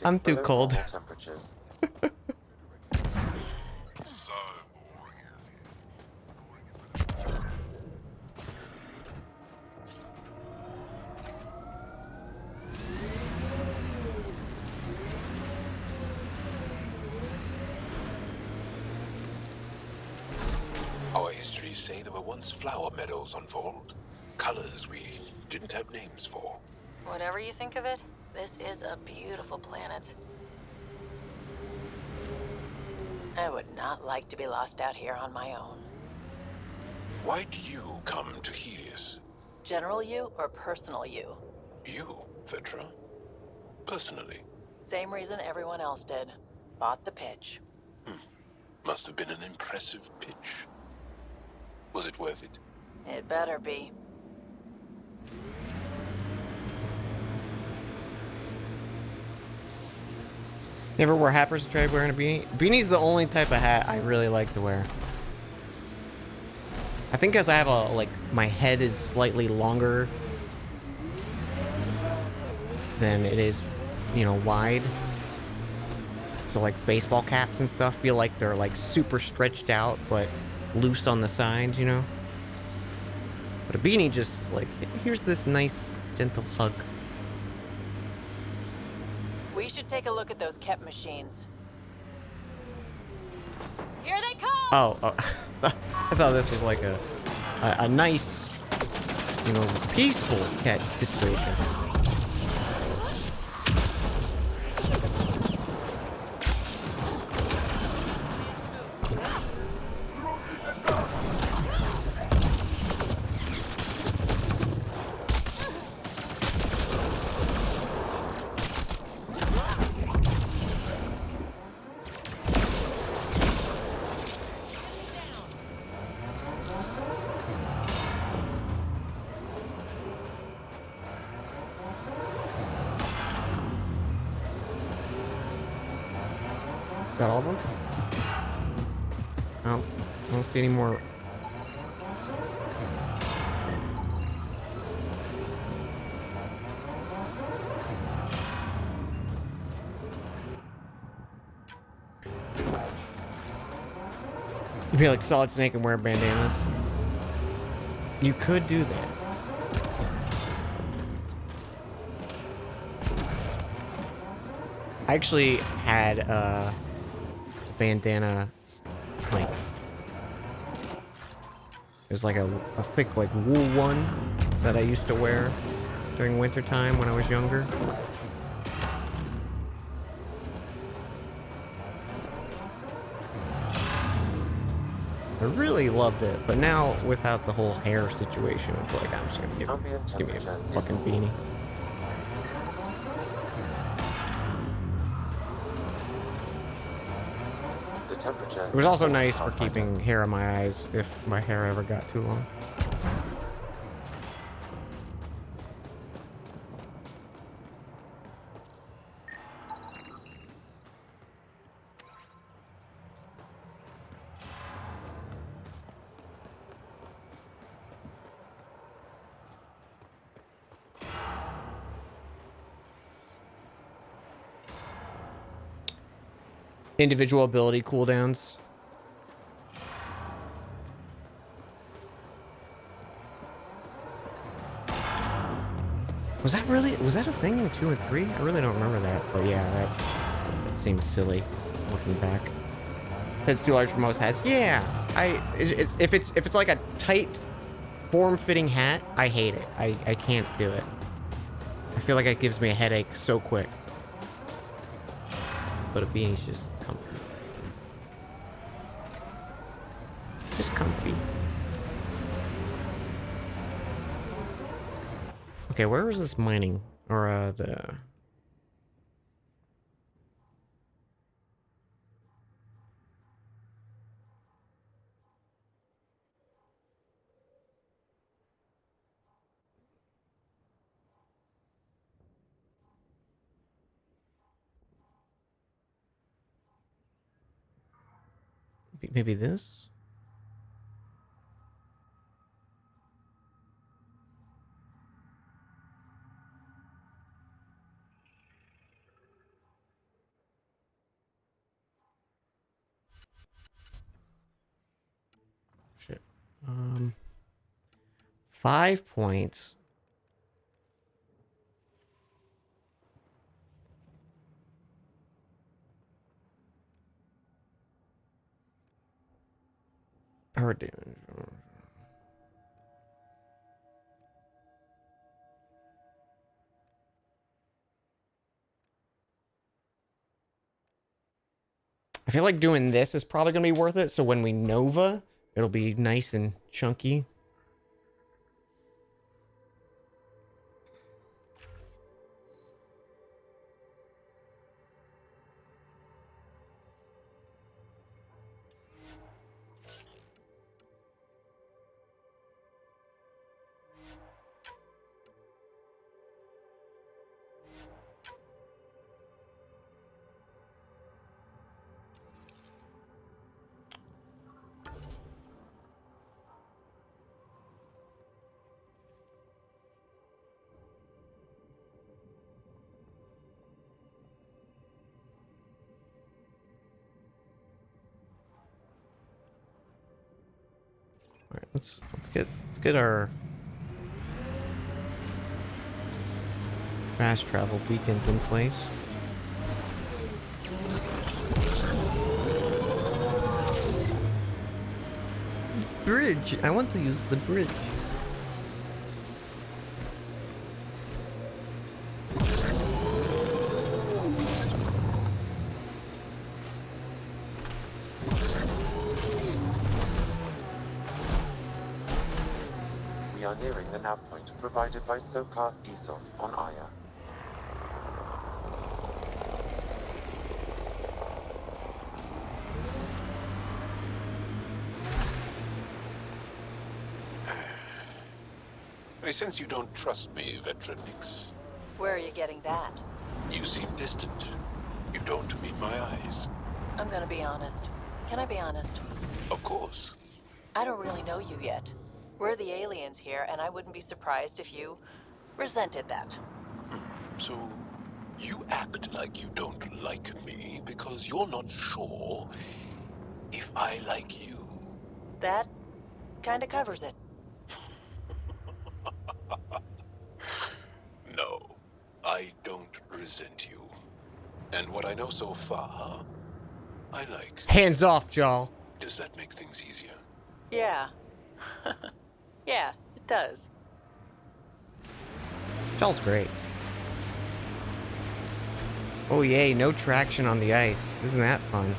I'm too cold. Our histories say there were once flower meadows on Vold. Colors we didn't have names for. Whatever you think of it, this is a beautiful planet. I would not like to be lost out here on my own. Why did you come to Helios? General you or personal you? You, Vetra? Personally? Same reason everyone else did. Bought the pitch. Must have been an impressive pitch. Was it worth it? It better be. Never wore happers to try wearing a beanie. Beanie's the only type of hat I really like to wear. I think because I have a, like, my head is slightly longer than it is, you know, wide. So, like, baseball caps and stuff feel like they're, like, super stretched out, but loose on the sides, you know? But a beanie just is like, here's this nice, gentle hug. We should take a look at those Ket machines. Here they come! Oh, I thought this was like a nice, you know, peaceful Ket situation. Is that all of them? Oh, I don't see any more. You feel like Solid Snake and wear bandanas? You could do that. I actually had a bandana, like, it was like a thick, like, wool one that I used to wear during winter time when I was younger. I really loved it, but now without the whole hair situation, it's like I'm just gonna give me a fucking beanie. temperature. It was is also 4, nice for Pathfinder. keeping hair on my eyes if my hair ever got too long. Individual ability cooldowns. Was that a thing in 2 and 3? I really don't remember that, but yeah, that seems silly looking back. Head's too large for most hats. Yeah, if it's like a tight, form-fitting hat, I hate it. I can't do it. I feel like it gives me a headache so quick. But a beanie's just comfy. Just comfy. Okay, where was this mining? Or, the... Maybe this? Shit. 5 points. Power damage. I feel like doing this is probably going to be worth it, so when we Nova, it'll be nice and chunky. All right, let's get our fast travel beacons in place. Bridge. I want to use the bridge. We are nearing the nav point provided by Sokar Isov on Aya. I sense you don't trust me, Veteran Nix. Where are you getting that? You seem distant. You don't meet my eyes. I'm gonna be honest. Can I be honest? Of course. I don't really know you yet. We're the aliens here, and I wouldn't be surprised if you resented that. So, you act like you don't like me because you're not sure if I like you. That kinda covers it. No, I don't resent you. And what I know so far, I like. Hands off, Jal. Does that make things easier? Yeah. Yeah, it does. Jal's great. Oh yay, no traction on the ice. Isn't that fun?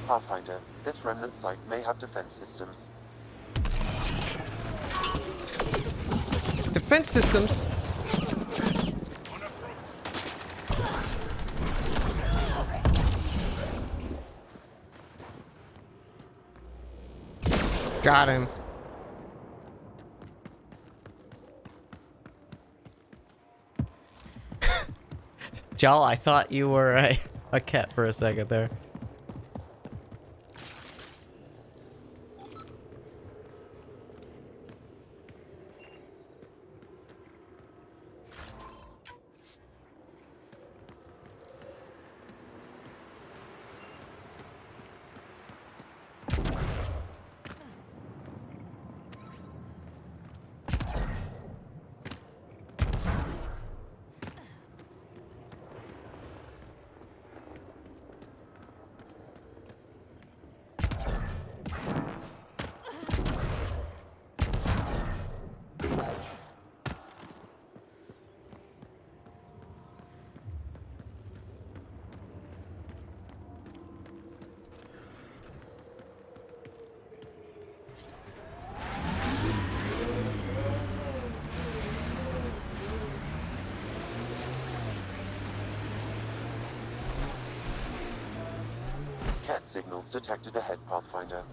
Pathfinder, this remnant site may have defense systems. Defense systems? Got him. Jal, I thought you were a cat for a second there. Cat signals detected ahead, Pathfinder.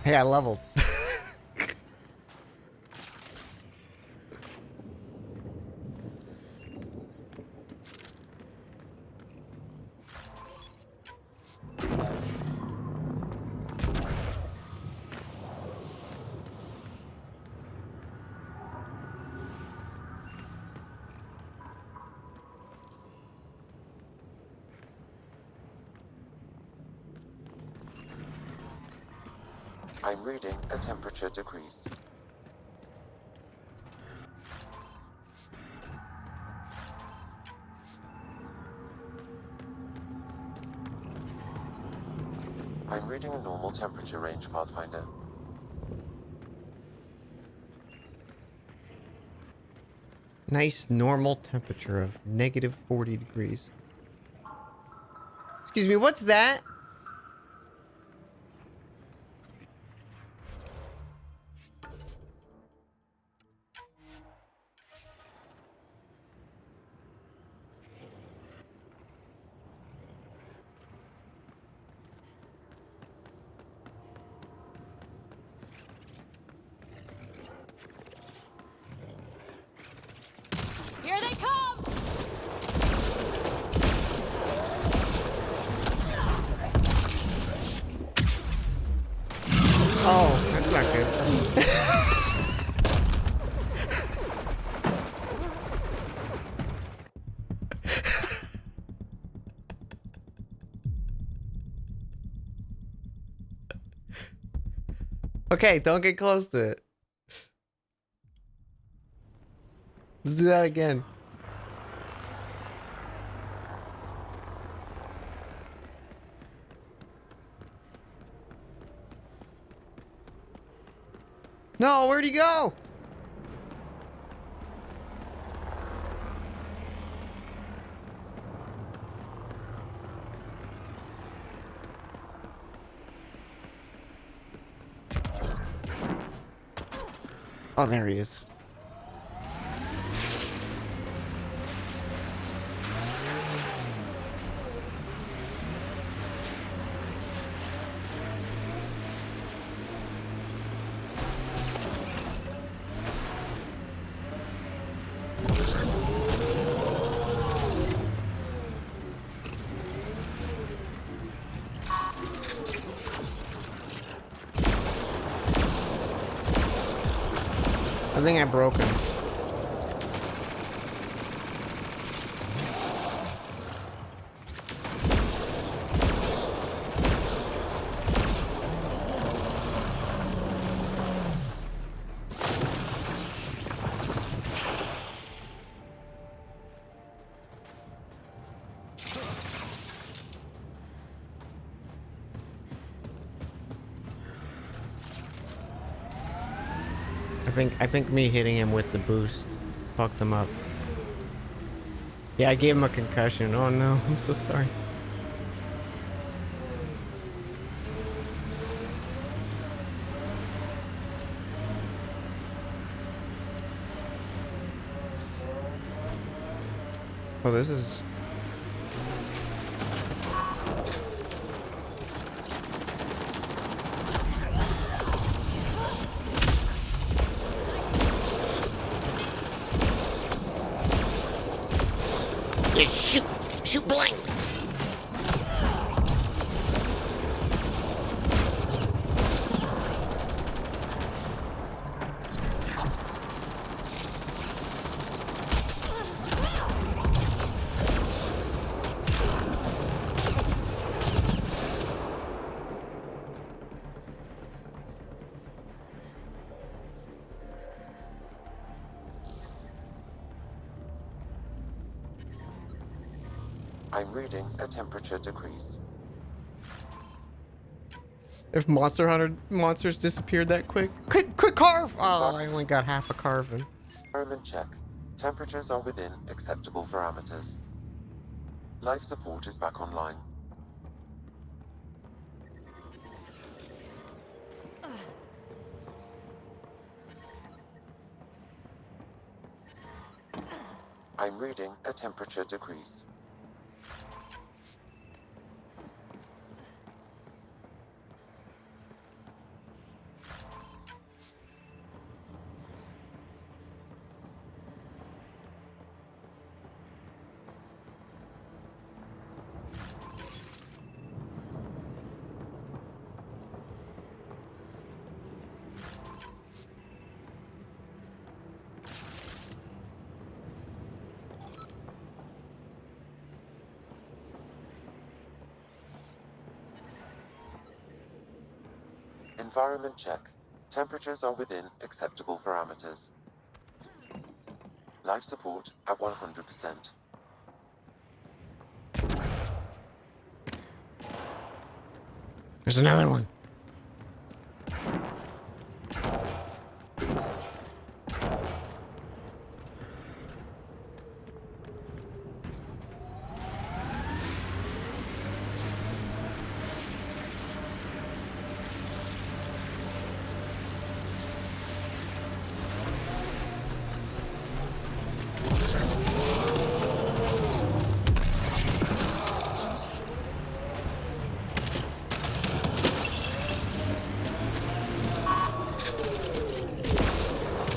Hey, I leveled. I'm reading a temperature decrease. I'm reading a normal temperature range, Pathfinder. Nice normal temperature of negative 40 degrees. Excuse me, what's that? Here they come! Oh, that's not good. Okay, don't get close to it. Let's do that again. No, where'd he go? Oh, there he is. I think I broke him. I think me hitting him with the boost fucked him up. Yeah, I gave him a concussion. Oh no, I'm so sorry. Oh, this is... Yeah, shoot blank. I'm reading a temperature decrease. If Monster Hunter monsters disappeared that quick. Quick carve! Oh, I only got half a carving. Environment check. Temperatures are within acceptable parameters. Life support is back online. I'm reading a temperature decrease. Environment check. Temperatures are within acceptable parameters. Life support at 100%. There's another one.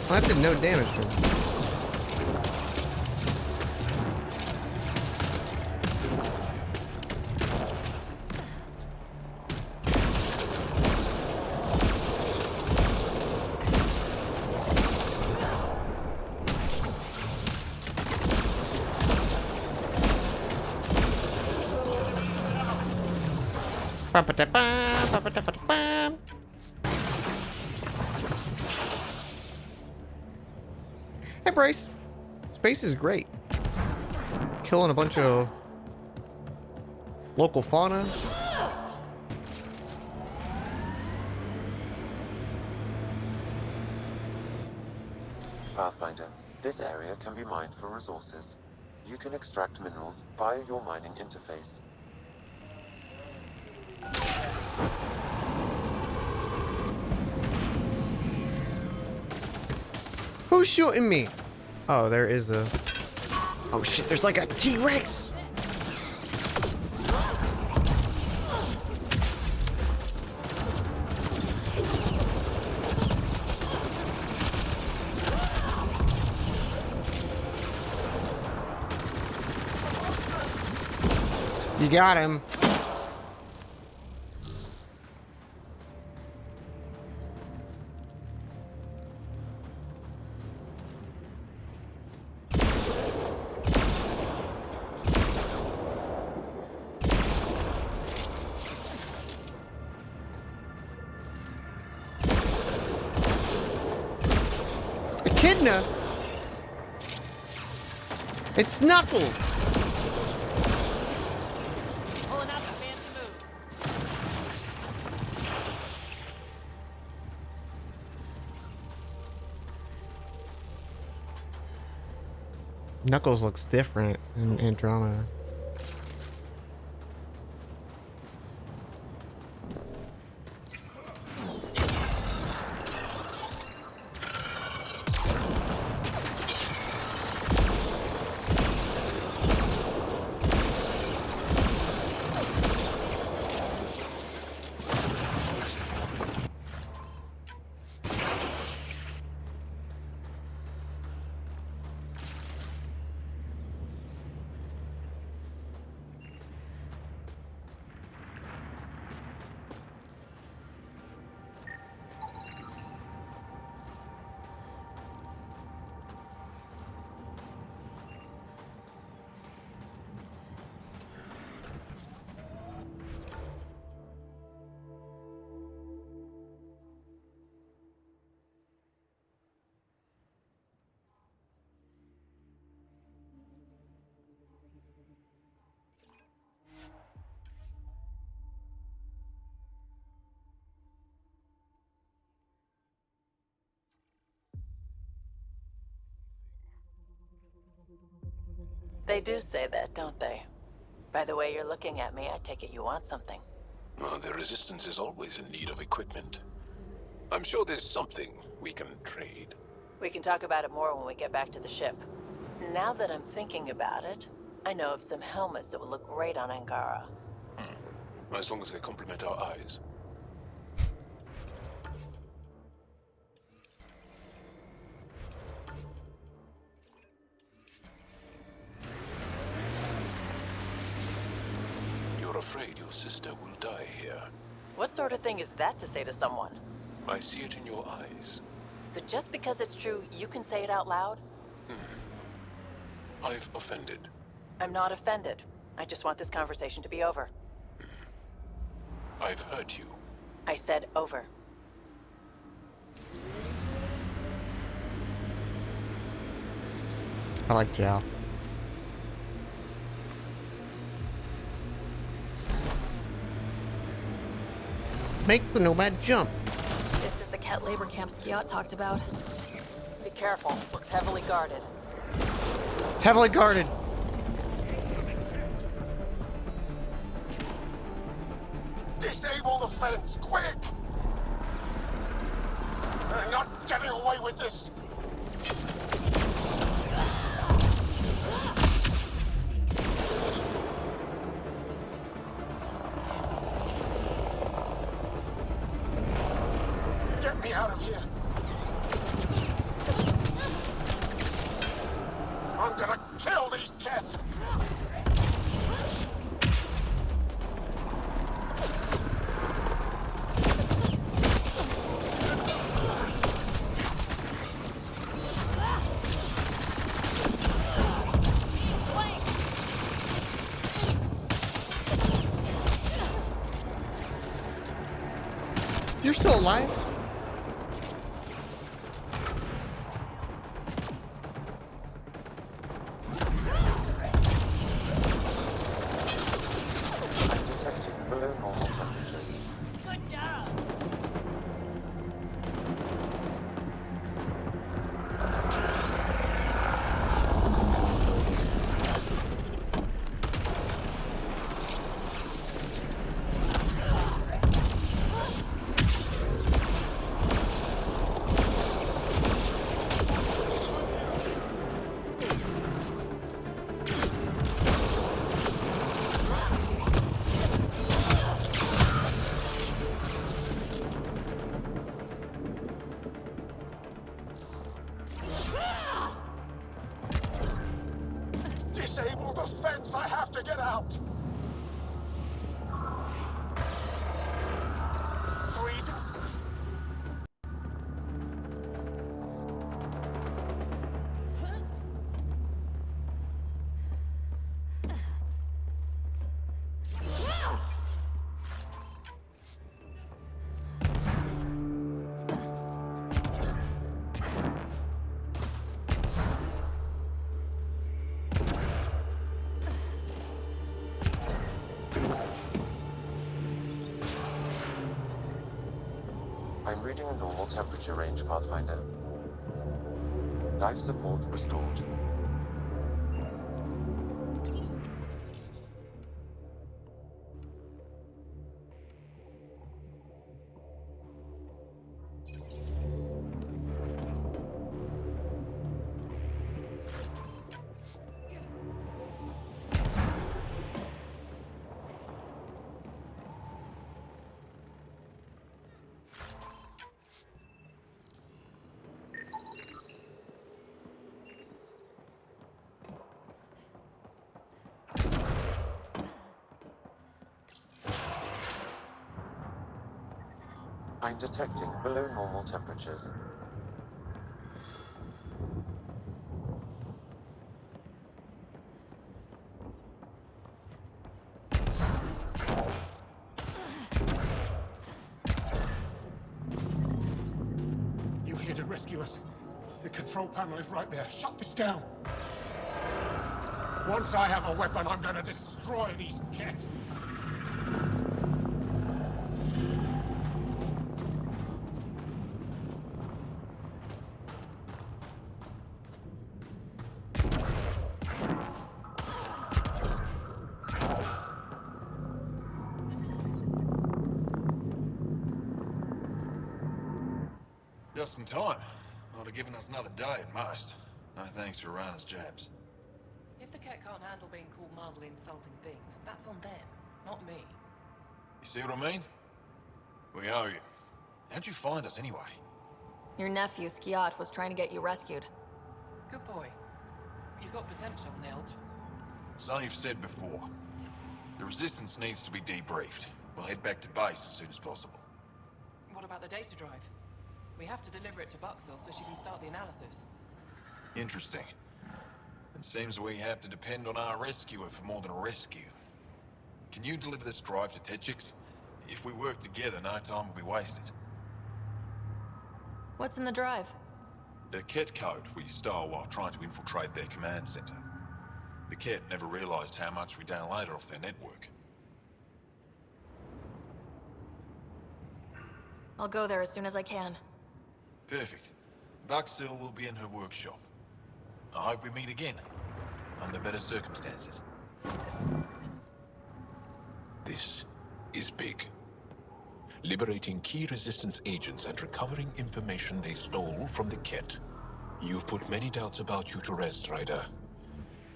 Well, that did no damage to him. Hey, Bryce. Space is great. Killing a bunch of local fauna. Pathfinder, this area can be mined for resources. You can extract minerals via your mining interface. Who's shooting me? Oh, there is a... Oh shit, there's like a T-Rex! You got him. Echidna? It's Knuckles! Pulling out the fancy move. Knuckles looks different in Andromeda. They do say that, don't they? By the way you're looking at me, I take it you want something. Well, the Resistance is always in need of equipment. I'm sure there's something we can trade. We can talk about it more when we get back to the ship. Now that I'm thinking about it, I know of some helmets that would look great on Angara. As long as they complement our eyes. You're afraid your sister will die here. What sort of thing is that to say to someone? I see it in your eyes. So just because it's true, you can say it out loud? I've offended. I'm not offended. I just want this conversation to be over. I've hurt you. I said over. I like Jal. Make the Nomad jump. This is the Ket labor camp Skiot talked about. Be careful. Looks heavily guarded. It's heavily guarded. Disable the fence, quick! They're not getting away with this! Get me out of here! I'm gonna kill these cats! You're still alive? I'm detecting below normal temperatures. Good job. Disable the fence! I have to get out! Freedom! I'm reading a normal temperature range, Pathfinder. Life support restored. I'm detecting below normal temperatures. You here to rescue us? The control panel is right there. Shut this down. Once I have a weapon, I'm gonna destroy these cats. Just in time. Would have given us another day at most. No thanks for Rana's jabs. If the cat can't handle being called mildly insulting things, that's on them, not me. You see what I mean? We owe you. How'd you find us anyway? Your nephew, Skiat, was trying to get you rescued. Good boy. He's got potential, Nilge. So you've said before. The Resistance needs to be debriefed. We'll head back to base as soon as possible. What about the data drive? We have to deliver it to Buxel so she can start the analysis. Interesting. It seems we have to depend on our rescuer for more than a rescue. Can you deliver this drive to Techix? If we work together, no time will be wasted. What's in the drive? The Ket code we stole while trying to infiltrate their command center. The Ket never realized how much we downloaded off their network. I'll go there as soon as I can. Perfect. Buxel will be in her workshop. I hope we meet again, under better circumstances. This is big. Liberating key Resistance agents and recovering information they stole from the Ket. You've put many doubts about you to rest, Ryder.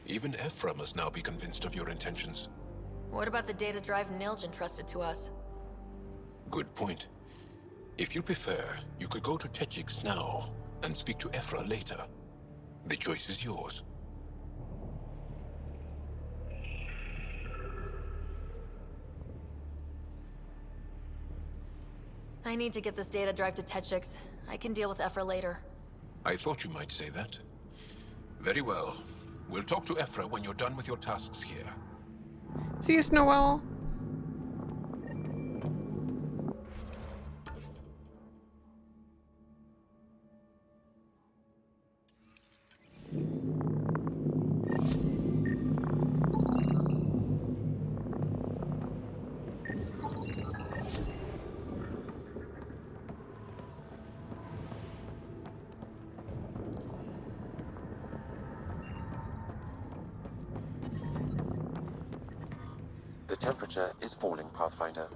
Even Ephra must now be convinced of your intentions. What about the data drive Nilge entrusted to us? Good point. If you prefer, you could go to Techix now and speak to Ephra later. The choice is yours. I need to get this data drive to Techix. I can deal with Ephra later. I thought you might say that. Very well. We'll talk to Ephra when you're done with your tasks here. See you, Noel. The temperature is falling, Pathfinder.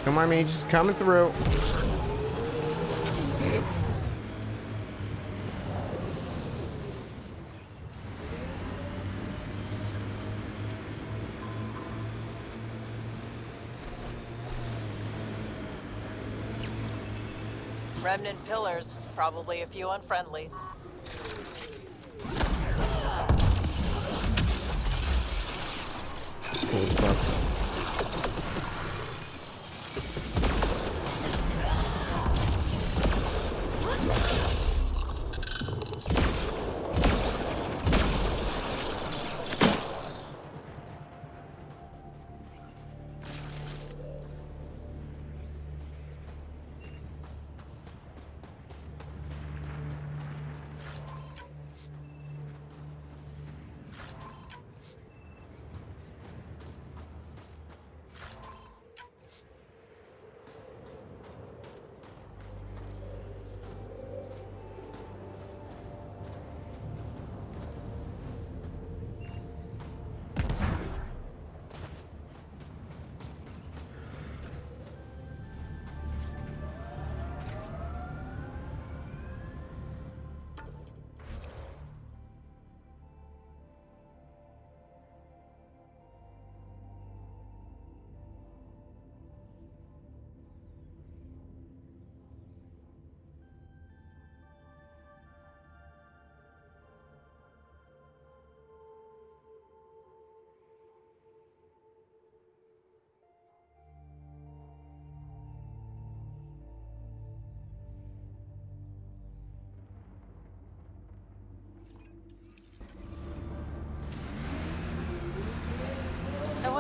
Come on, man, just coming through. Remnant pillars, probably a few unfriendlies. It's cool as fuck.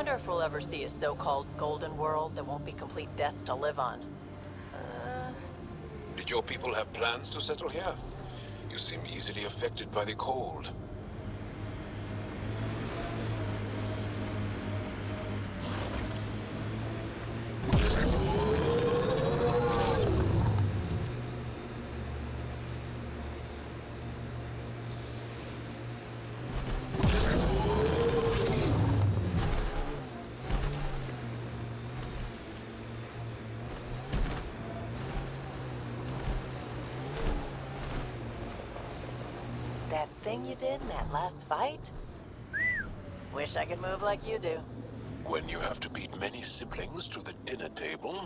wonder if we'll ever see a so-called golden world that won't be complete death to live on. Did your people have plans to settle here? You seem easily affected by the cold. That thing you did in that last fight? Wish I could move like you do. When you have to beat many siblings to the dinner table,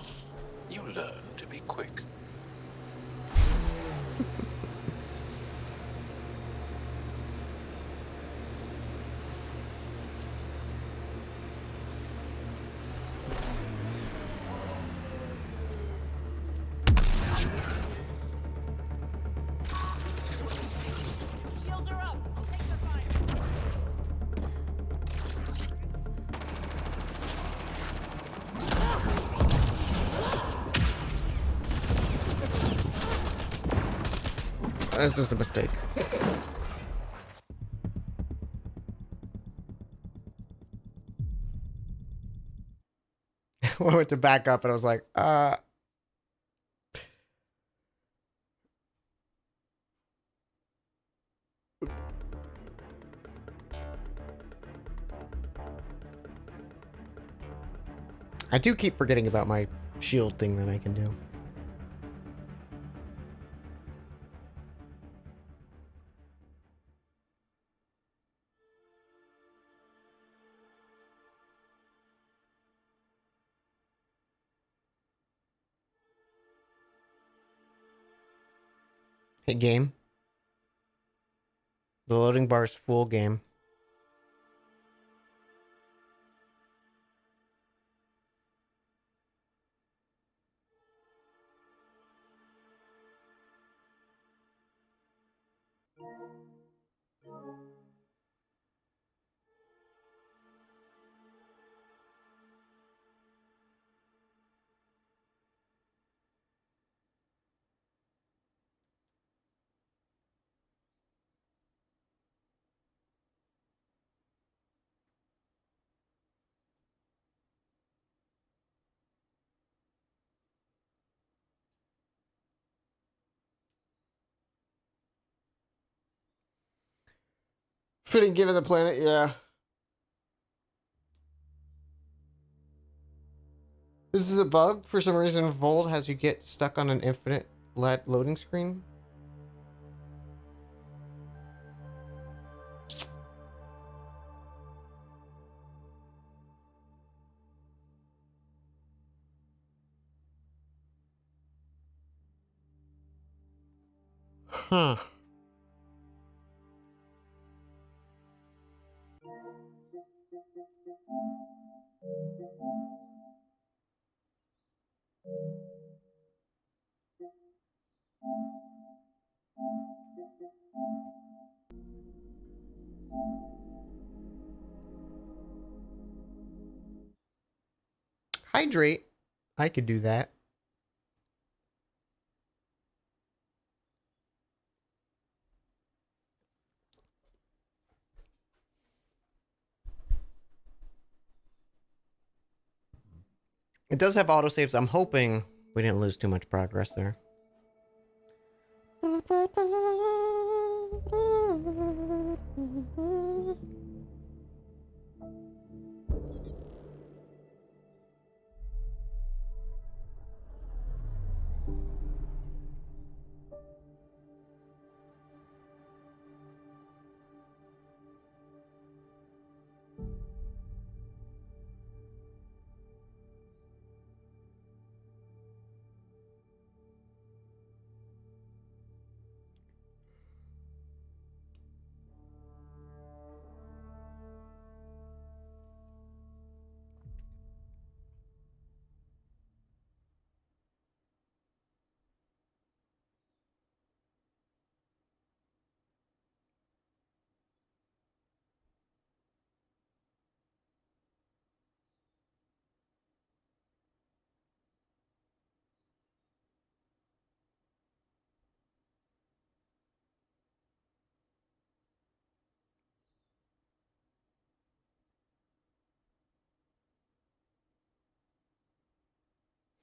you learn to be quick. Shields are up. I'll take the fire. That's just a mistake. I went to back up and I was like, I do keep forgetting about my shield thing that I can do. Hey, game. The loading bar is full, game. Fitting given the planet, yeah. This is a bug. For some reason, Volt has you get stuck on an infinite LED loading screen. Huh. Hydrate. I could do that. It does have autosaves. I'm hoping we didn't lose too much progress there.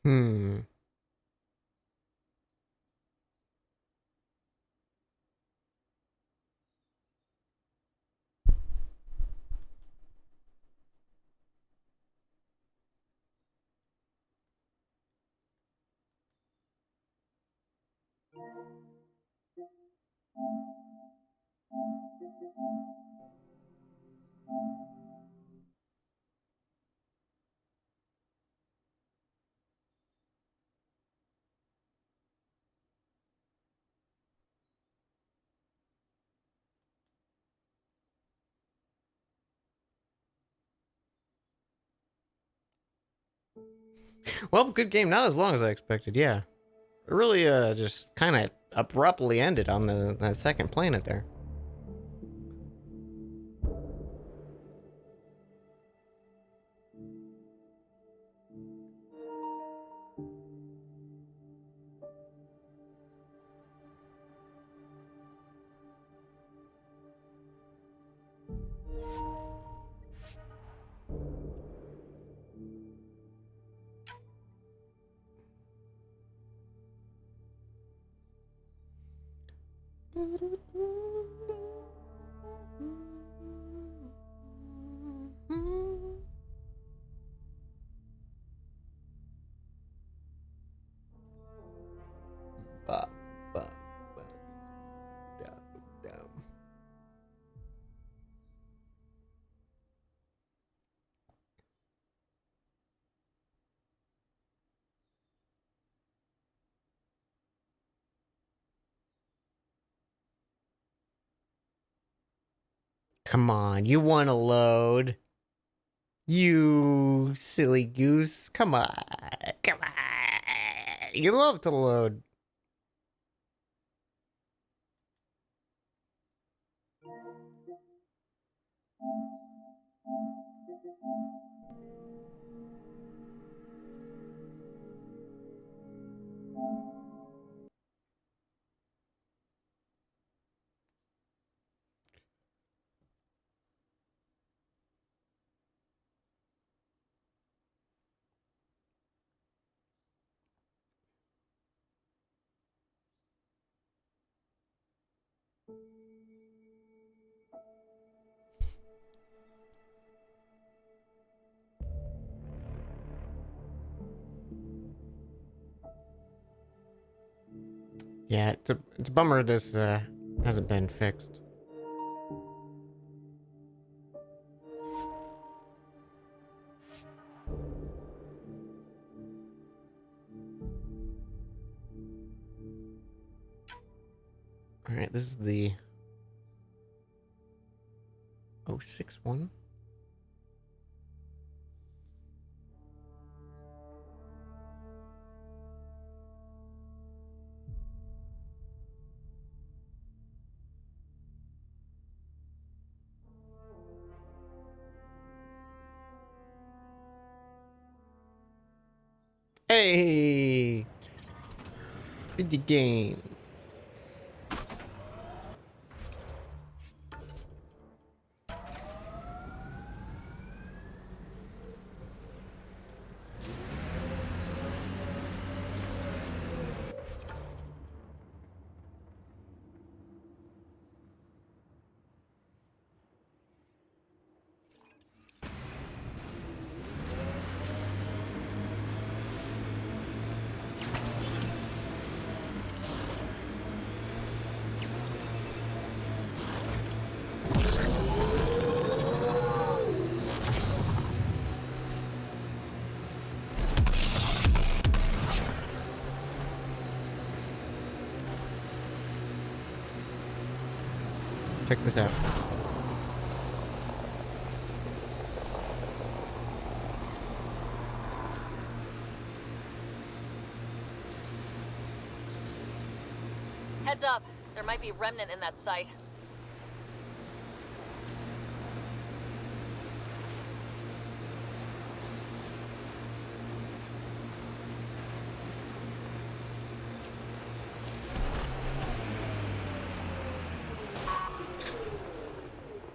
Hmm. Well, good game. Not as long as I expected. Yeah, it really just kind of abruptly ended on that second planet there. Ba, ba, ba, da, da. Come on, you want to load? You silly goose. Come on. Come on. You love to load. Yeah, it's a bummer this hasn't been fixed. All right, this is the 061. Hey! Video game. Check this out. Heads up. There might be remnant in that site.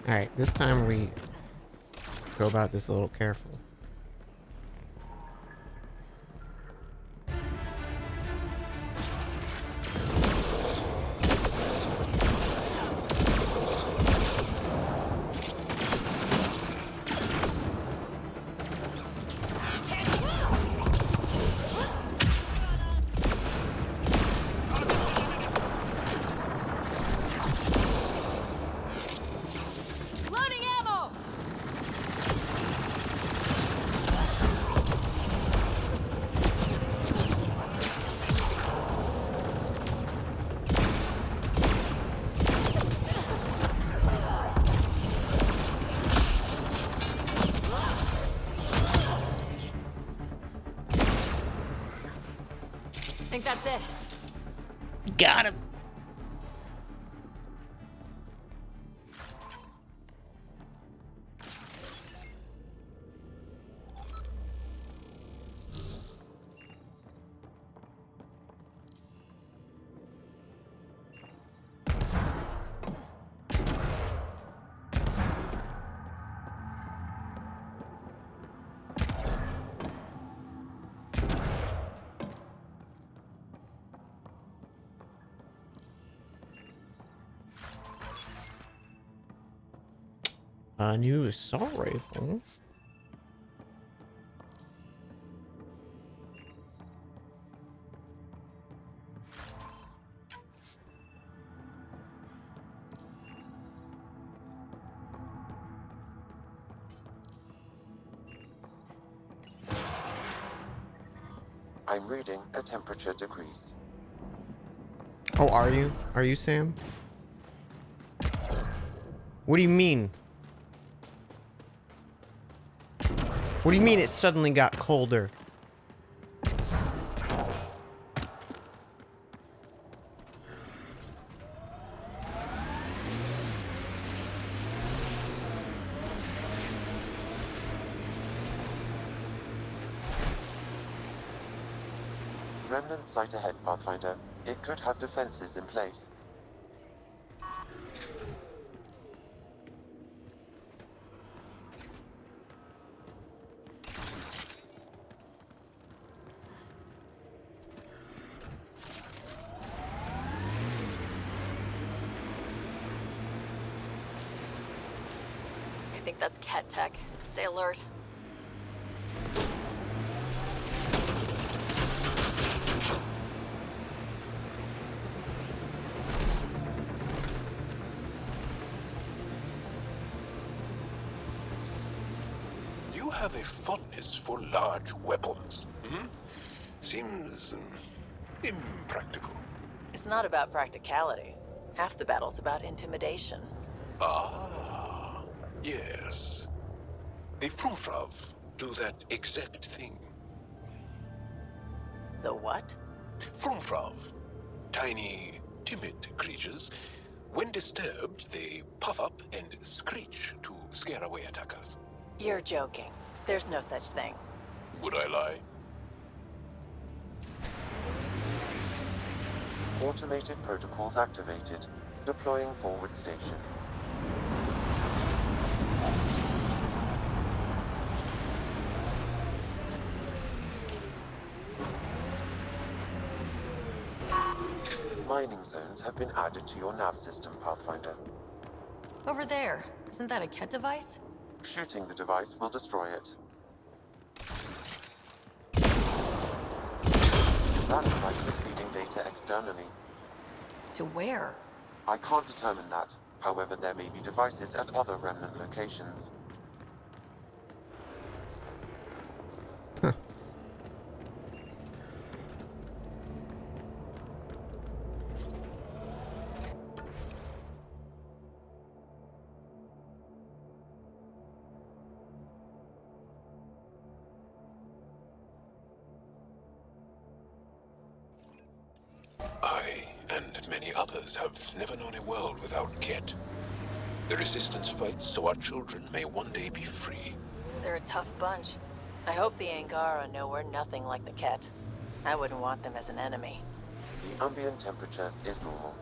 Alright, this time we go about this a little careful. Think that's it. Got him. A new assault rifle. I'm reading a temperature decrease. Oh, are you? Are you, Sam? What do you mean? What do you mean it suddenly got colder? Remnant site ahead, Pathfinder. It could have defenses in place. I think that's cat tech. Stay alert. You have a fondness for large weapons, hmm? Seems impractical. It's not about practicality. Half the battle's about intimidation. Ah, yes. The Frumfrav do that exact thing. The what? Frumfrav. Tiny, timid creatures. When disturbed, they puff up and screech to scare away attackers. You're joking. There's no such thing. Would I lie? Automated protocols activated. Deploying forward station. Mining zones have been added to your nav system, Pathfinder. Over there. Isn't that a Ket device? Shooting the device will destroy it. That device is feeding data externally. To where? I can't determine that. However, there may be devices at other remnant locations. I and many others have never known a world without Ket. The Resistance fights so our children may one day be free. They're a tough bunch. I hope the Angara know we're nothing like the Ket. I wouldn't want them as an enemy. The ambient temperature is normal.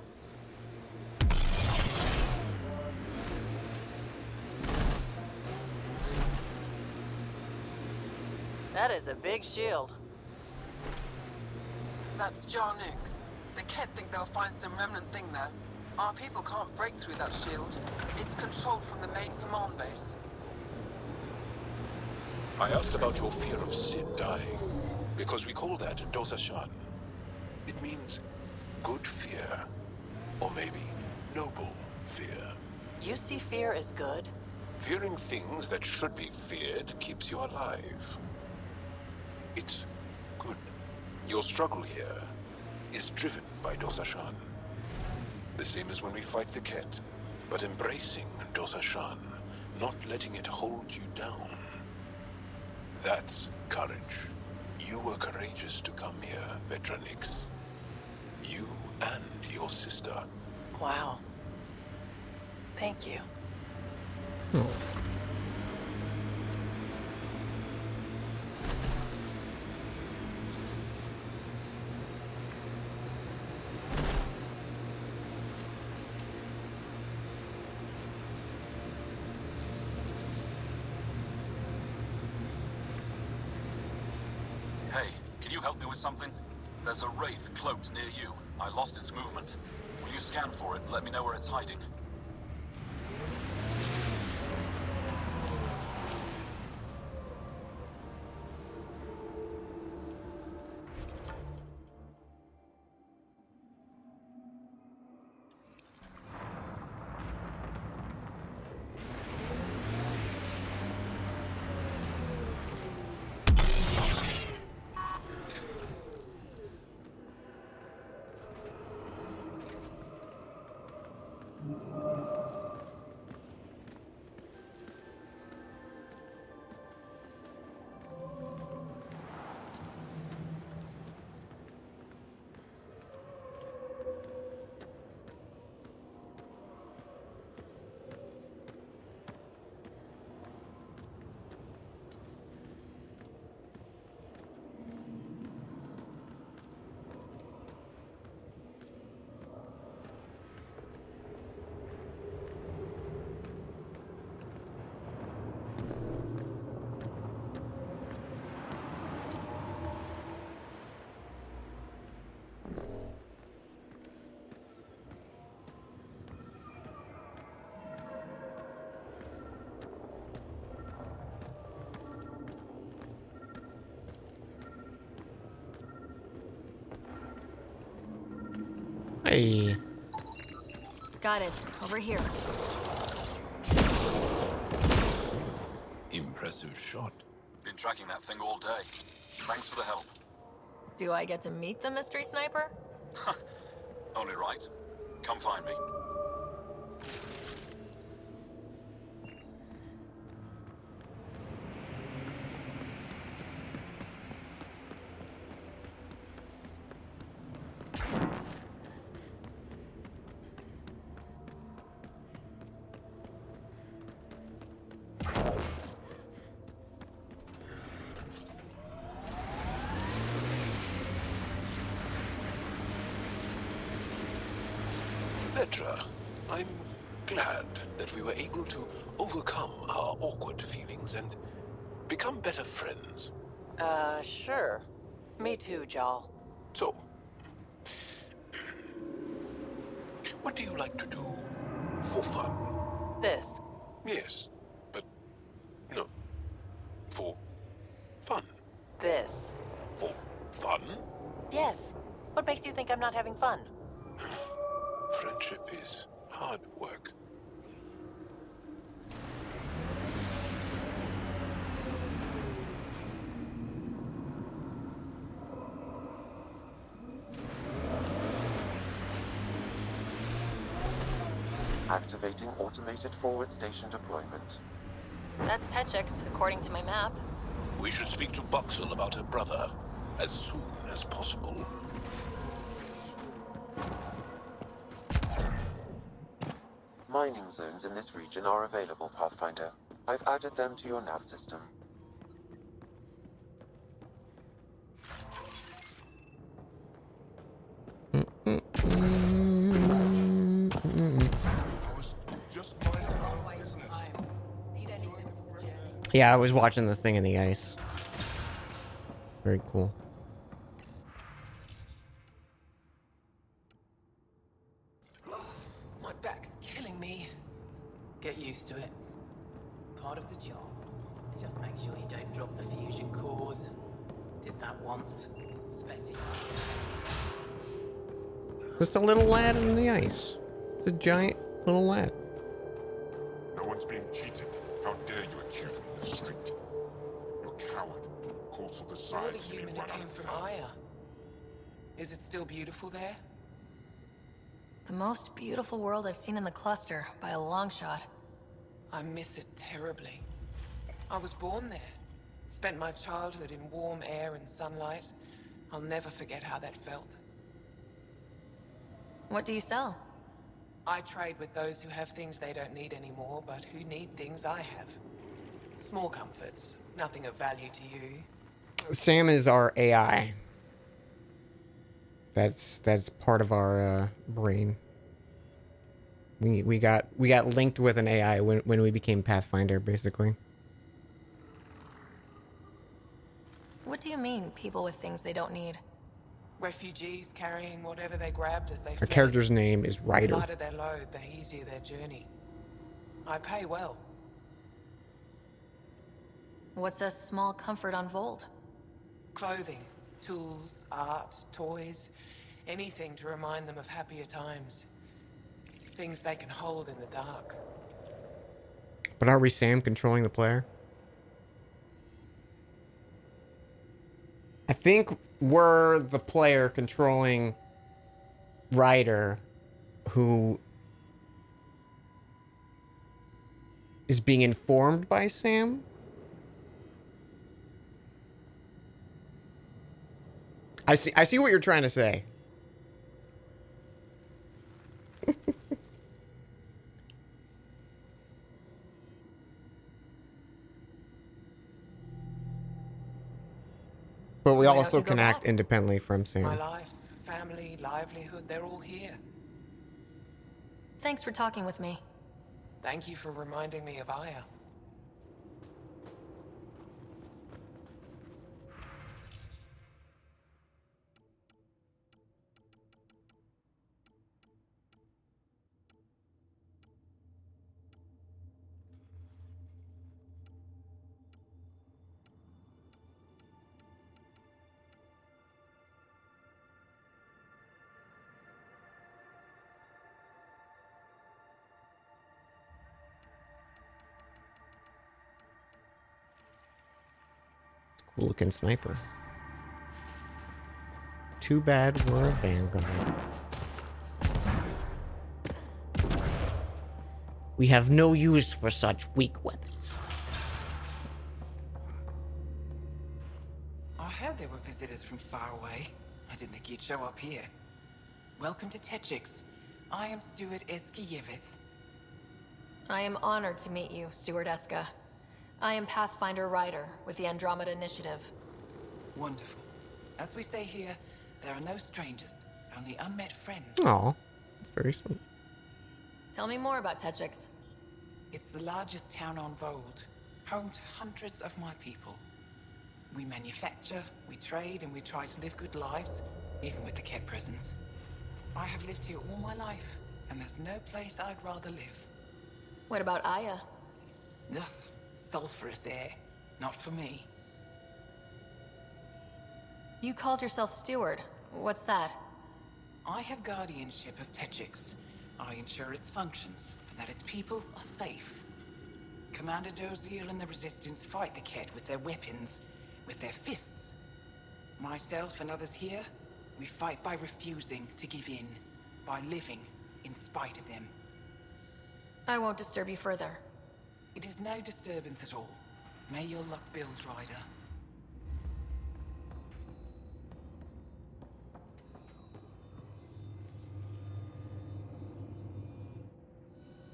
That is a big shield. That's Jarnuk. The Ket think they'll find some remnant thing there. Our people can't break through that shield. It's controlled from the main command base. I asked about your fear of Sid dying, because we call that Dosashan. It means good fear, or maybe noble fear. You see fear as good? Fearing things that should be feared keeps you alive. It's good. Your struggle here is driven by Dosashan. The same as when we fight the Ket, but embracing Dosashan, not letting it hold you down. That's courage. You were courageous to come here, Vetranix. You and your sister. Wow. Thank you. Hey, can you help me with something? There's a wraith cloaked near you. I lost its movement. Will you scan for it and let me know where it's hiding? Hey. Got it. Over here. Impressive shot. Been tracking that thing all day. Thanks for the help. Do I get to meet the mystery sniper? Only right. Come find me. Petra, I'm glad that we were able to overcome our awkward feelings and become better friends. Sure. Me too, Jal. So, what do you like to do for fun? This. Yes, but no. For fun. This. For fun? Yes. What makes you think I'm not having fun? Friendship is hard work. Activating automated forward station deployment. That's Techix, according to my map. We should speak to Buxel about her brother as soon as possible. Mining zones in this region are available, Pathfinder. I've added them to your nav system. Yeah, I was watching the thing in the ice. Very cool. My back's killing me. Get used to it. Part of the job. Just make sure you don't drop the fusion cores. Did that once. Expect it. Just a little lad in the ice. It's a giant little lad. No one's being cheated. How dare you accuse me in the street? You're a coward. Calls for the You're side the to be human run that out came of from town. Aya. Is it still beautiful there? The most beautiful world I've seen in the cluster, by a long shot. I miss it terribly. I was born there. Spent my childhood in warm air and sunlight. I'll never forget how that felt. What do you sell? I trade with those who have things they don't need anymore, but who need things I have. Small comforts, nothing of value to you. Sam is our AI. That's part of our brain. We got linked with an AI when we became Pathfinder, basically. What do you mean, people with things they don't need? Refugees carrying whatever they grabbed as they Our fled. character's name is The Ryder. lighter their load, the easier their journey. I pay well. What's a small comfort on Vold? Clothing, tools, art, toys, anything to remind them of happier times. Things they can hold in the dark. But are we Sam controlling the player? I think we're the player controlling Ryder, who is being informed by Sam. I see what you're trying to say. But we Why don't also you go can act back? independently from My Sam. life, family, livelihood, they're all here. Thanks for talking with me. Thank you for reminding me of Aya. Cool looking sniper. Too bad we're a vanguard. We have no use for such weak weapons. I heard there were visitors from far away. I didn't think you'd show up here. Welcome to Techix. I am Steward Eskiyevith. I am honored to meet you, Steward Eska. I am Pathfinder Ryder with the Andromeda Initiative. Wonderful. As we say here, there are no strangers, only unmet friends. Aw, that's very sweet. Tell me more about Techix. It's the largest town on Vold, home to hundreds of my people. We manufacture, we trade, and we try to live good lives, even with the Ket presence. I have lived here all my life, and there's no place I'd rather live. What about Aya? Ugh, sulfurous air. Not for me. You called yourself Steward. What's that? I have guardianship of Techix. I ensure its functions, and that its people are safe. Commander Dozier and the Resistance fight the Ket with their weapons, with their fists. Myself and others here, we fight by refusing to give in, by living in spite of them. I won't disturb you further. It is no disturbance at all. May your luck build, Ryder.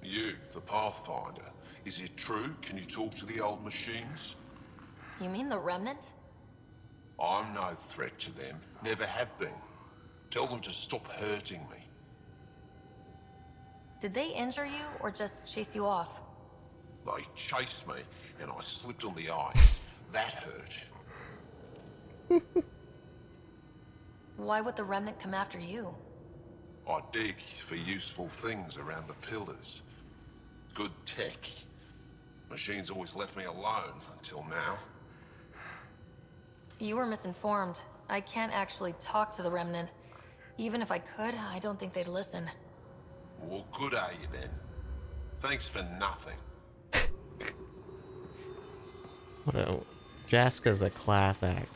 You, the Pathfinder. Is it true? Can you talk to the old machines? You mean the Remnant? I'm no threat to them. Never have been. Tell them to stop hurting me. Did they injure you or just chase you off? They chased me, and I slipped on the ice. That hurt. Why would the Remnant come after you? I dig for useful things around the pillars. Good tech. Machines always left me alone until now. You were misinformed. I can't actually talk to the Remnant. Even if I could, I don't think they'd listen. What good are you then? Thanks for nothing. What a... Jaska's a class act.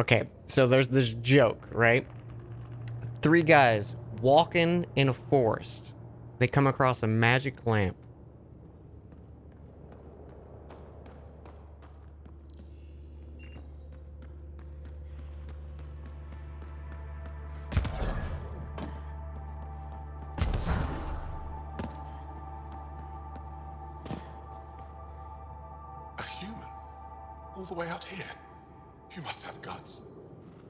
Okay, so there's this joke, right? 3 guys walking in a forest. They come across a magic lamp. A human? All the way out here? You must have guts.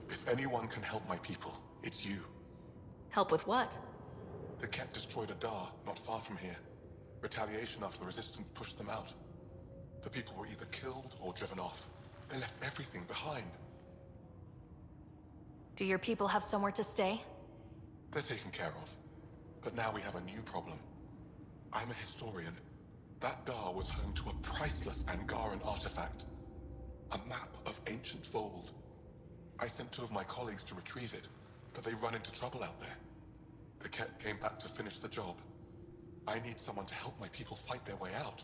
If anyone can help my people, it's you. Help with what? The Ket destroyed a Dar not far from here. Retaliation after the Resistance pushed them out. The people were either killed or driven off. They left everything behind. Do your people have somewhere to stay? They're taken care of. But now we have a new problem. I'm a historian. That Dar was home to a priceless Angaran artifact. A map of ancient Fold. I sent 2 of my colleagues to retrieve it, but they run into trouble out there. The Ket came back to finish the job. I need someone to help my people fight their way out.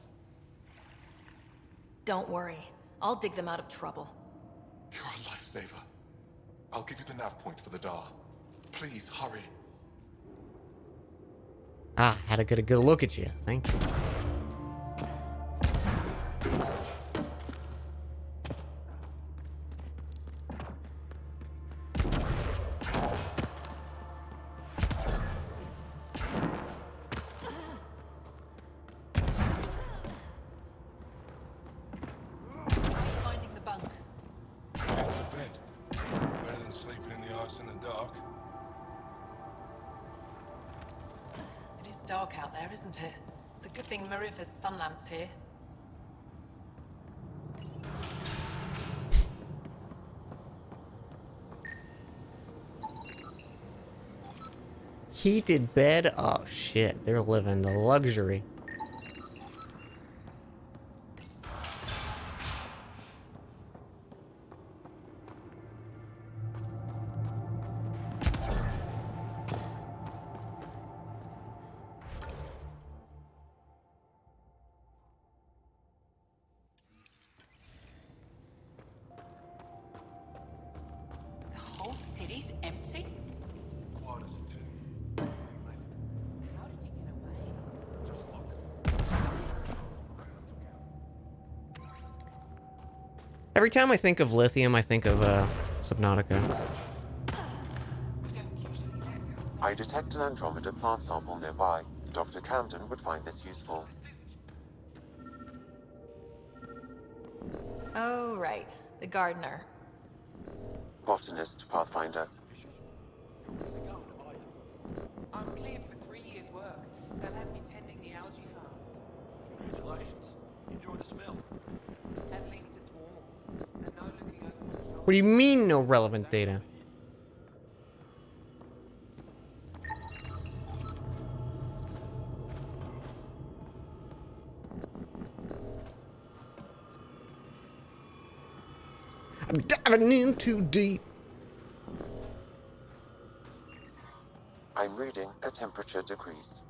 Don't worry. I'll dig them out of trouble. You're a lifesaver. I'll give you the nav point for the Dar. Please, hurry. Ah, had to get a good look at you. Thank you. Finding the bunk. It's a bed. Better than sleeping in the ice in the dark. It is dark out there, isn't it? It's a good thing Marifa's sun lamp's here. Heated bed? Oh shit, they're living the luxury. The whole city's empty? Quiet as a tomb. How did you get away? Just look. Every time I think of lithium, I think of Subnautica. I detect an Andromeda plant sample nearby. Dr. Camden would find this useful. Oh, right. The gardener. Botanist, Pathfinder. I'm cleared for 3 years' work. They'll have me tending the algae farms. Congratulations. Enjoy the smell. At least it's warm. And no looking over my shoulder. What do you mean, no relevant data? I'm diving in too deep. I'm reading a temperature decrease.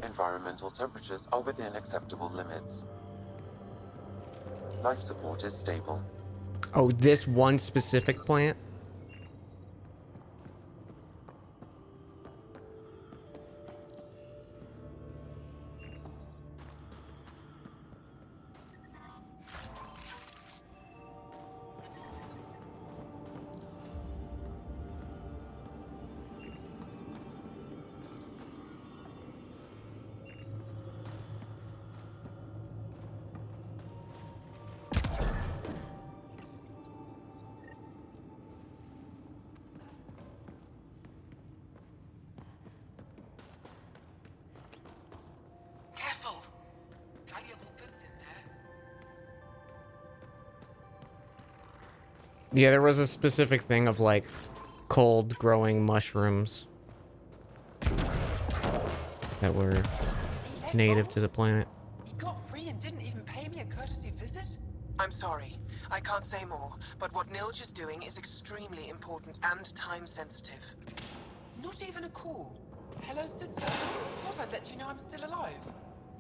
Environmental temperatures are within acceptable limits. Life support is stable. Oh, this one specific plant? Careful! Valuable goods in there. Yeah, there was a specific thing of like cold growing mushrooms that were native to the planet. He got free and didn't even pay me a courtesy visit? I'm sorry. I can't say more, but what Nilge is doing is extremely important and time sensitive. Not even a call. Hello, sister. Thought I'd let you know I'm still alive.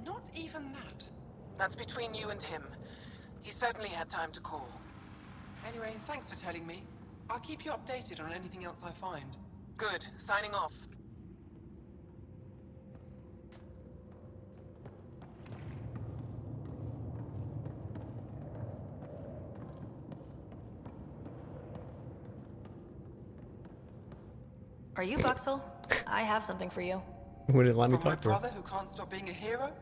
Not even that. That's between you and him. He certainly had time to call. Anyway, thanks for telling me. I'll keep you updated on anything else I find. Good. Signing off. Are you Buxel? I have something for you. Wouldn't let me From my talk to her. brother who can't stop being a hero?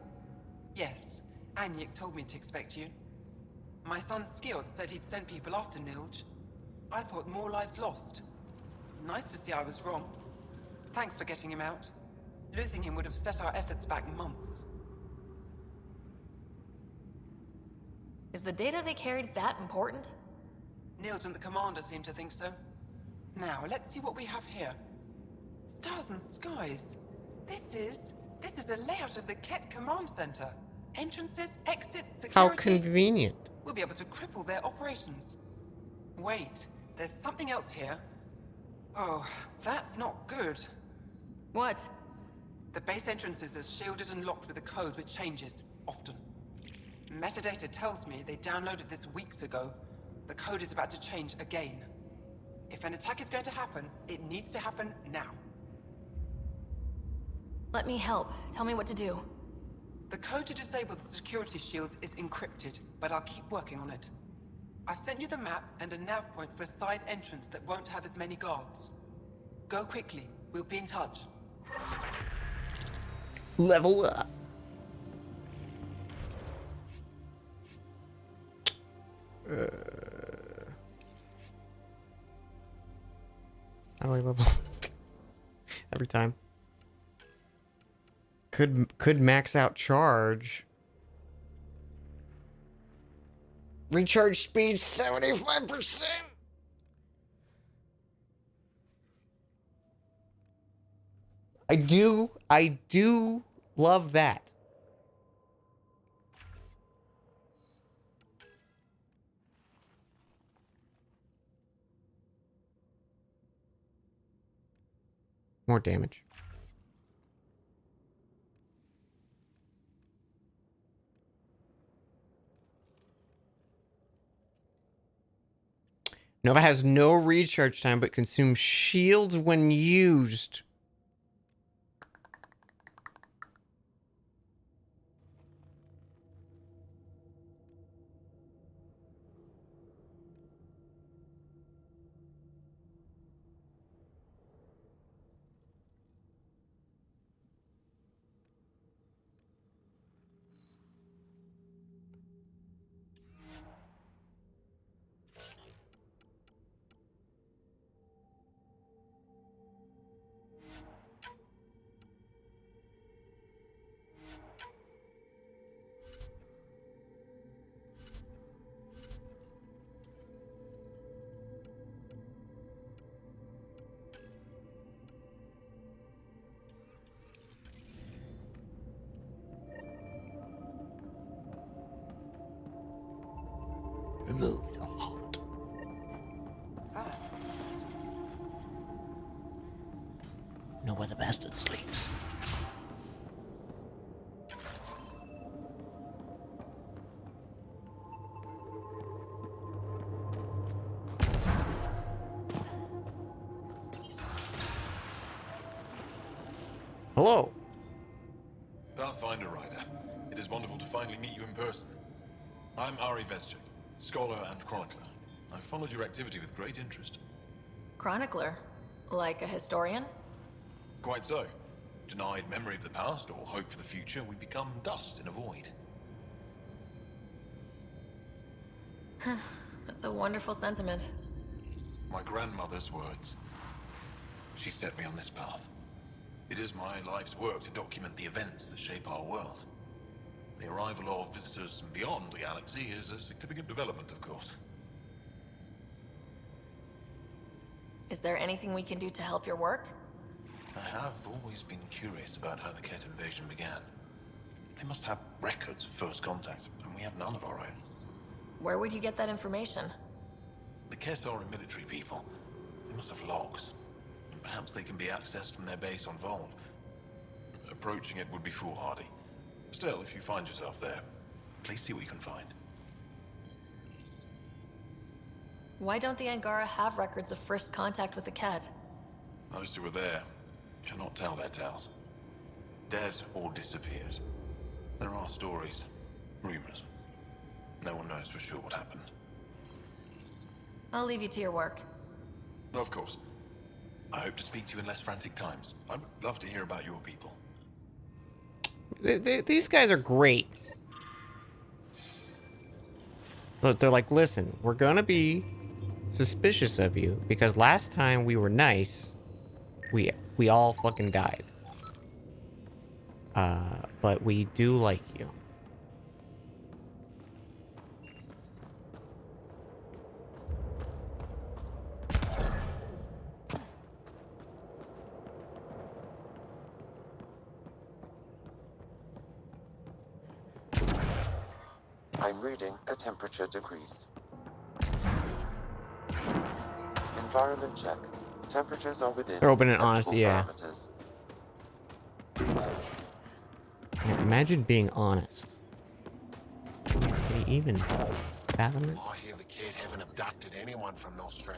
Yes. Anyik told me to expect you. My son Skjord said he'd send people after Nilj. I thought more lives lost. Nice to see I was wrong. Thanks for getting him out. Losing him would have set our efforts back months. Is the data they carried that important? Nilj and the commander seem to think so. Now, let's see what we have here. Stars and skies. This is a layout of the Ket Command Center. Entrances, exits, security. How convenient. We'll be able to cripple their operations. Wait, there's something else here. Oh, that's not good. What? The base entrances are shielded and locked with a code which changes, often. Metadata tells me they downloaded this weeks ago. The code is about to change again. If an attack is going to happen, it needs to happen now. Let me help. Tell me what to do. The code to disable the security shields is encrypted, but I'll keep working on it. I've sent you the map and a nav point for a side entrance that won't have as many guards. Go quickly. We'll be in touch. Level up. How do I level? Every time. Could max out charge. Recharge speed 75%. I do love that. More damage. Nova has no recharge time, but consumes shields when used. Remove the halt. Know where the bastard sleeps. Hello. Pathfinder Rider, it is wonderful to finally meet you in person. I'm Ari Vestchik, scholar and chronicler. I've followed your activity with great interest. Chronicler? Like a historian? Quite so. Denied memory of the past or hope for the future, we become dust in a void. That's a wonderful sentiment. My grandmother's words. She set me on this path. It is my life's work to document the events that shape our world. The arrival of visitors from beyond the galaxy is a significant development, of course. Is there anything we can do to help your work? I have always been curious about how the Ket invasion began. They must have records of first contact, and we have none of our own. Where would you get that information? The Ket are a military people. They must have logs. Perhaps they can be accessed from their base on Vol. Approaching it would be foolhardy. Still, if you find yourself there, please see what you can find. Why don't the Angara have records of first contact with the cat? Those who were there cannot tell their tales. Dead or disappeared. There are stories, rumors. No one knows for sure what happened. I'll leave you to your work. Of course. I hope to speak to you in less frantic times. I would love to hear about your people. These guys are great. But they're like, listen, we're gonna be suspicious of you because last time we were nice, we all fucking died. But we do like you. I'm reading a temperature decrease. Environment check. Temperatures are within They're open and acceptable honest, yeah. parameters. Yeah, imagine being honest. Can he even fathom it? I hear the kid haven't abducted anyone from Nostra.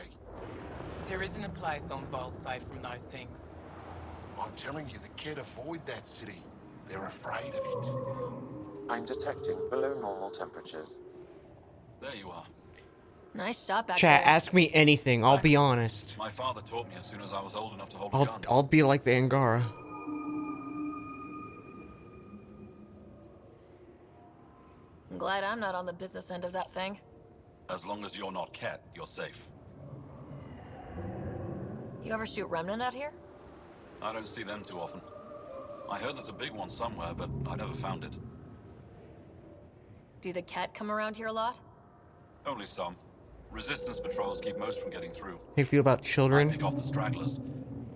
There isn't a place on Vault safe from those things. I'm telling you, the kid avoid that city. They're afraid of it. I'm detecting below normal temperatures. There you are. Nice shot back Chat, there. ask me anything. I'll be honest. My father taught me as soon as I was old enough to hold a gun. I'll be like the Angara. I'm glad I'm not on the business end of that thing. As long as you're not Cat, you're safe. You ever shoot Remnant out here? I don't see them too often. I heard there's a big one somewhere, but I never found it. Do the cat come around here a lot? Only some. Resistance patrols keep most from getting through. How do you feel about children? Pick off the stragglers.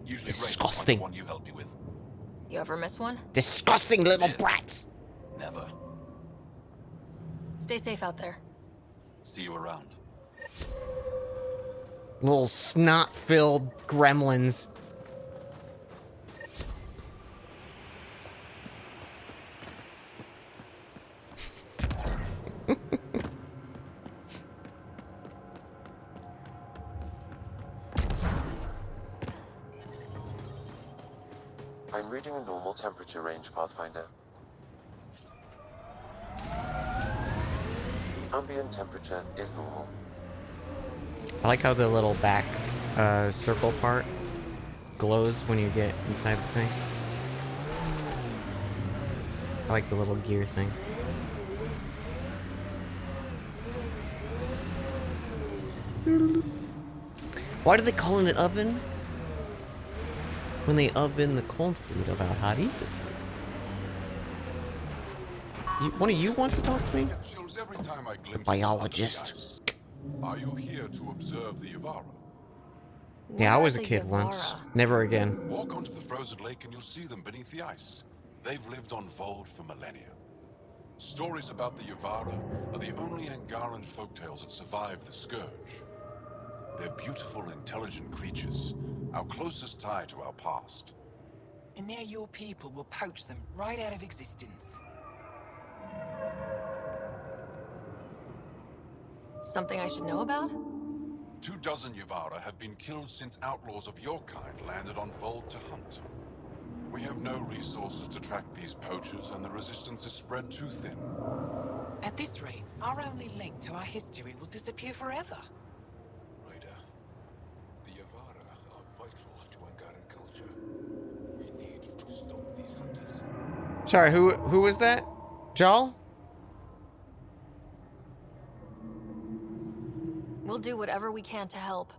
Usually Disgusting. Like the one you helped me with. You ever miss one? Disgusting little brats. Never. Stay safe out there. See you around. Little snot-filled gremlins. I'm reading a normal temperature range, Pathfinder. Ambient temperature is normal. I like how the little back circle part glows when you get inside the thing. I like the little gear thing. Why do they call it an oven? When they oven the cold food about how to eat it. One of you wants to talk to me? Every time I glimpse Biologist. Are you here to observe the Yavara? Yeah, I was a kid once. Never again. Walk onto the frozen lake and you'll see them beneath the ice. They've lived on Vold for millennia. Stories about the Yavara are the only Angaran folktales that survive the Scourge. They're beautiful, intelligent creatures, our closest tie to our past. And now your people will poach them right out of existence. Something I should know about? 24 Yavara have been killed since outlaws of your kind landed on Vold to hunt. We have no resources to track these poachers, and the resistance is spread too thin. At this rate, our only link to our history will disappear forever. Ryder, the Yavara are vital to Angaran culture. We need to stop these hunters. Sorry, who was that? Jal? We'll do whatever we can to help.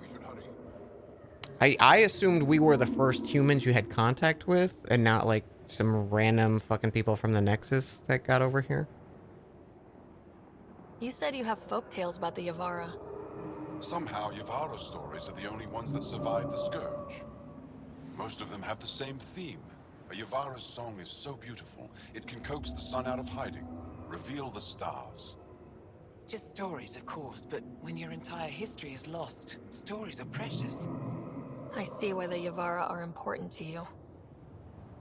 We should hurry. I assumed we were the first humans you had contact with, and not like some random fucking people from the Nexus that got over here. You said you have folk tales about the Yavara. Somehow, Yavara stories are the only ones that survive the Scourge. Most of them have the same theme. A Yavara's song is so beautiful, it can coax the sun out of hiding, reveal the stars. Just stories, of course, but when your entire history is lost, stories are precious. I see why the Yavara are important to you.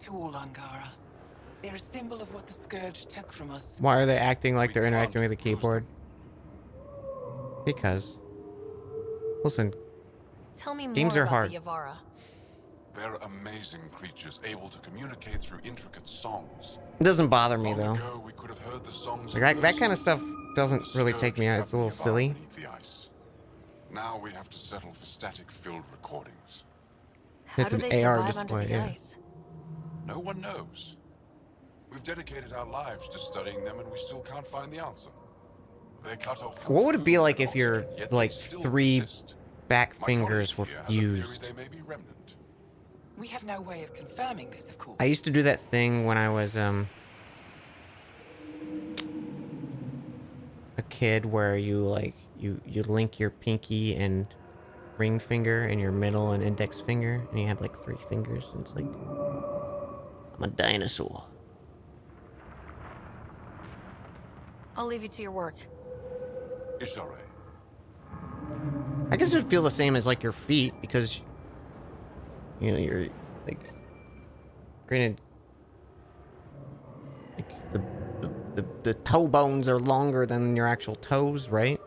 To all Angara. They're a symbol of what the Scourge took from us. Why are they acting like they're interacting with the keyboard? Because. Listen, Tell me games more are about hard. the Yavara. They're amazing creatures, able to communicate through intricate songs. It doesn't bother me Long though. ago, we could have heard the songs Like, that kind of stuff doesn't really Scourge take me out. It's a little trapped the Yavara silly. beneath the ice. Now we have to settle for static-filled recordings. How It's do an they AR survive display, under the yeah. ice? No one knows. We've dedicated our lives to studying them, and we still can't find the answer. They cut off from What would it be food like and if your oxygen, yet like they still 3 persist. back My fingers were colleague here has a theory fused? they may be remnant. We have no way of confirming this, of course. I used to do that thing when I was a kid where you like you link your pinky and ring finger and your middle and index finger, and you have like 3 fingers, and it's like I'm a dinosaur. I'll leave you to your work. It's alright. I guess it would feel the same as like your feet, because you know you're like, granted, like the toe bones are longer than your actual toes, right?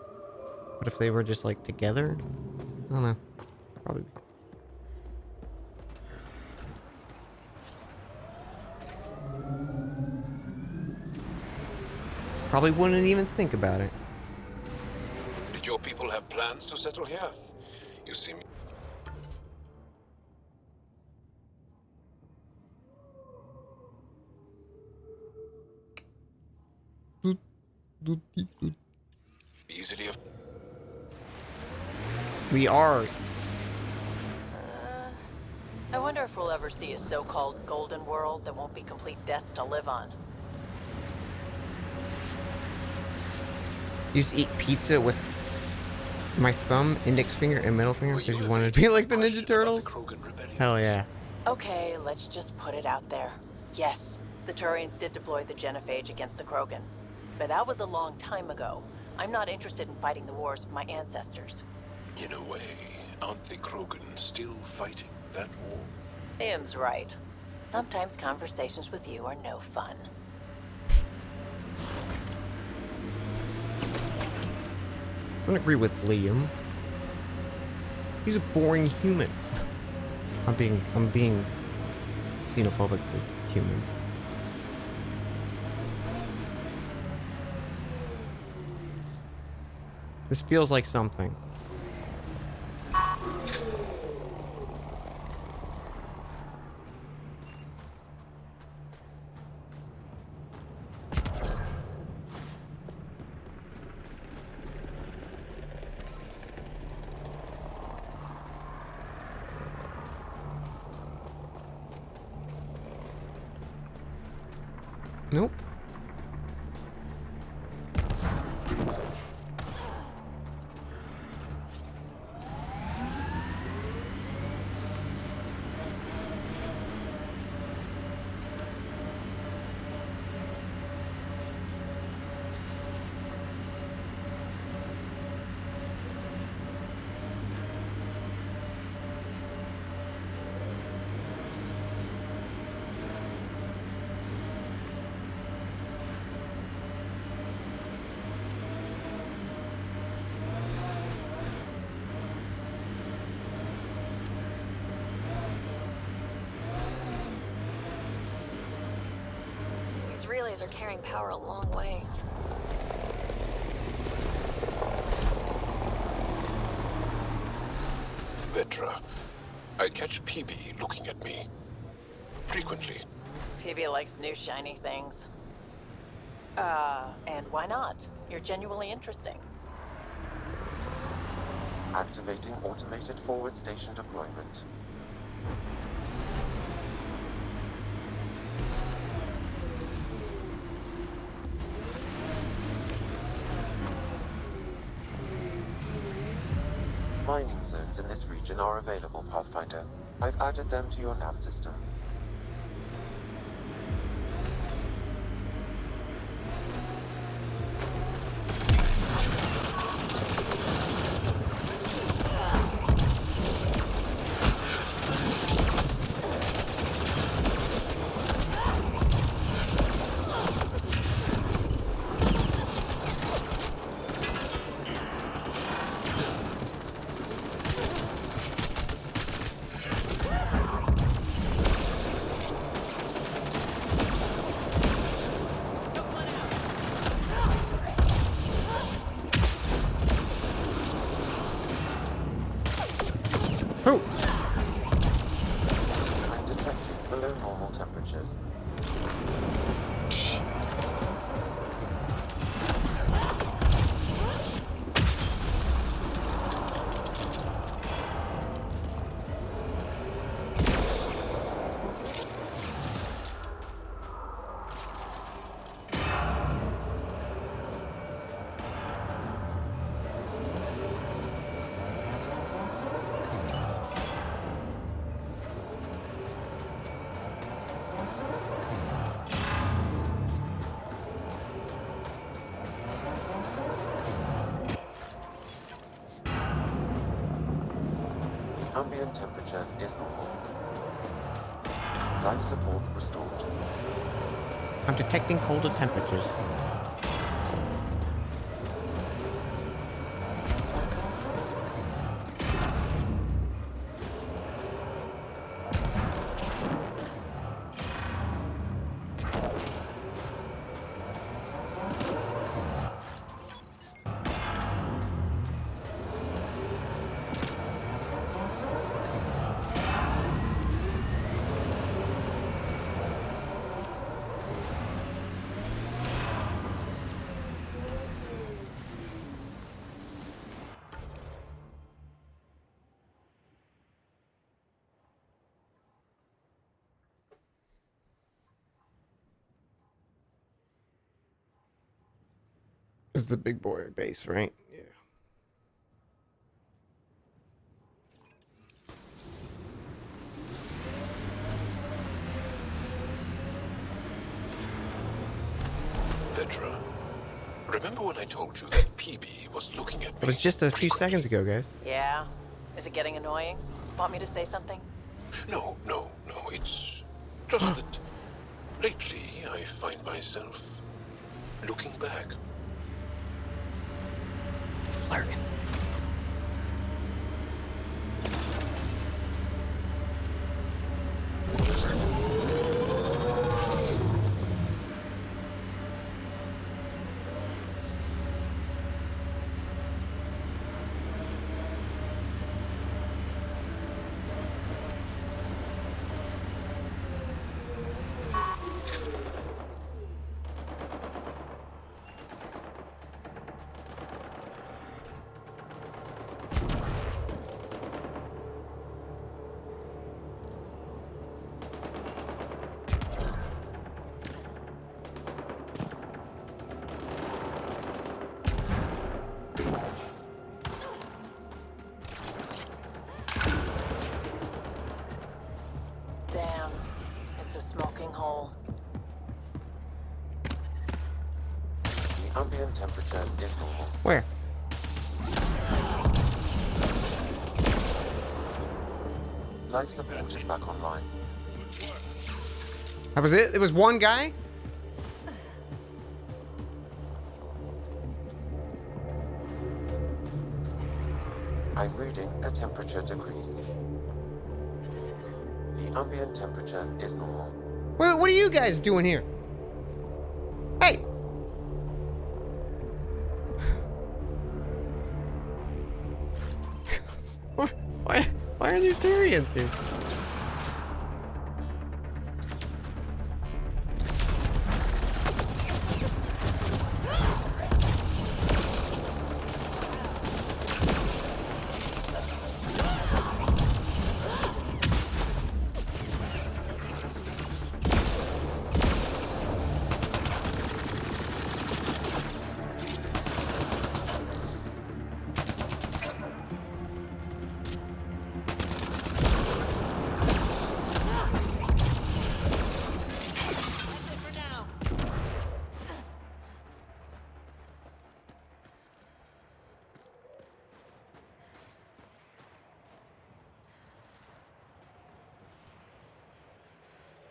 But if they were just like together, I don't know, probably. Probably wouldn't even think about it. Did your people have plans to settle here? You seem... easily... We are. I wonder if we'll ever see a so-called golden world that won't be complete death to live on. You used to eat pizza with my thumb, index finger, and middle finger because you wanted to be like the Ninja Turtles? Hell yeah. Okay, let's just put it out there. Yes, the Turians did deploy the Genophage against the Krogan. But that was a long time ago. I'm not interested in fighting the wars of my ancestors. In a way, aren't the Krogan still fighting that war? Liam's right. Sometimes conversations with you are no fun. I don't agree with Liam. He's a boring human. I'm being xenophobic to humans. This feels like something. Nope. These relays are carrying power a long way. Vetra, I catch PB looking at me. Frequently. PB likes new shiny things. And why not? You're genuinely interesting. Activating automated forward station deployment. Mining zones in this region are available, Pathfinder. I've added them to your nav system. below normal temperatures. Ambient temperature is normal. Life support restored. I'm detecting colder temperatures. This is the big boy base, right? Yeah. Vetra, remember when I told you that PB was looking at me? It was just a few seconds ago, guys. Yeah? Is it getting annoying? Want me to say something? No, it's just that lately I find myself looking back. Flirting. Damn, it's a smoking hole. The ambient temperature is normal. Where? Life support is back online. That was it? It was one guy? I'm reading a temperature decrease. The ambient temperature is normal. What are you guys doing here? Hey! Why are there Turians here?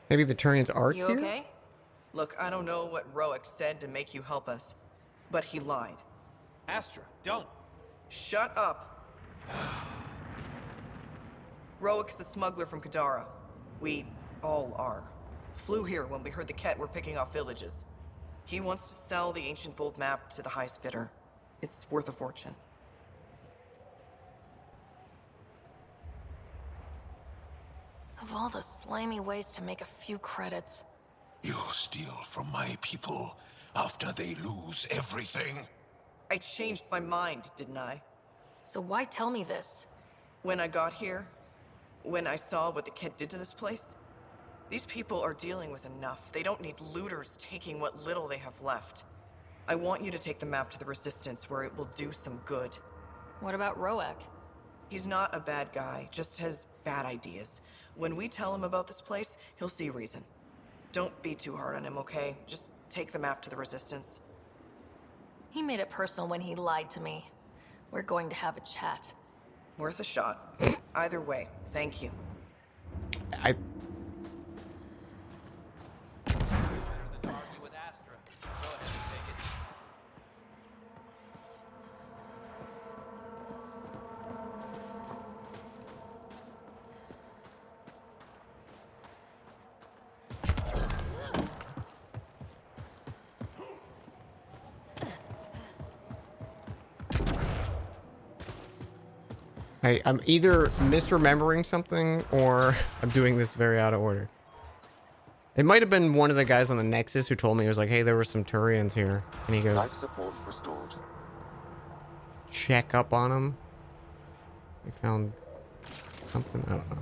Maybe the Turians are You here? okay? Look, I don't know what Roic said to make you help us, but he lied. Astra, don't. Shut up. Roic is a smuggler from Kadara. We all are. Flew here when we heard the Ket were picking off villages. He wants to sell the ancient Volt map to the highest bidder. It's worth a fortune. A Of all the slimy ways to make a few credits. You steal from my people after they lose everything? I changed my mind, didn't I? So why tell me this? When I got here, when I saw what the kid did to this place, these people are dealing with enough. They don't need looters taking what little they have left. I want you to take the map to the Resistance where it will do some good. What about Roek? He's not a bad guy, just has bad ideas. When we tell him about this place, he'll see reason. Don't be too hard on him, okay? Just take the map to the Resistance. He made it personal when he lied to me. We're going to have a chat. Worth a shot. Either way, thank you. I... I'm either misremembering something or I'm doing this very out of order. It might have been one of the guys on the Nexus who told me, he was like, hey, there were some Turians here. And he goes, life support restored. Check up on them. We found something, I don't know.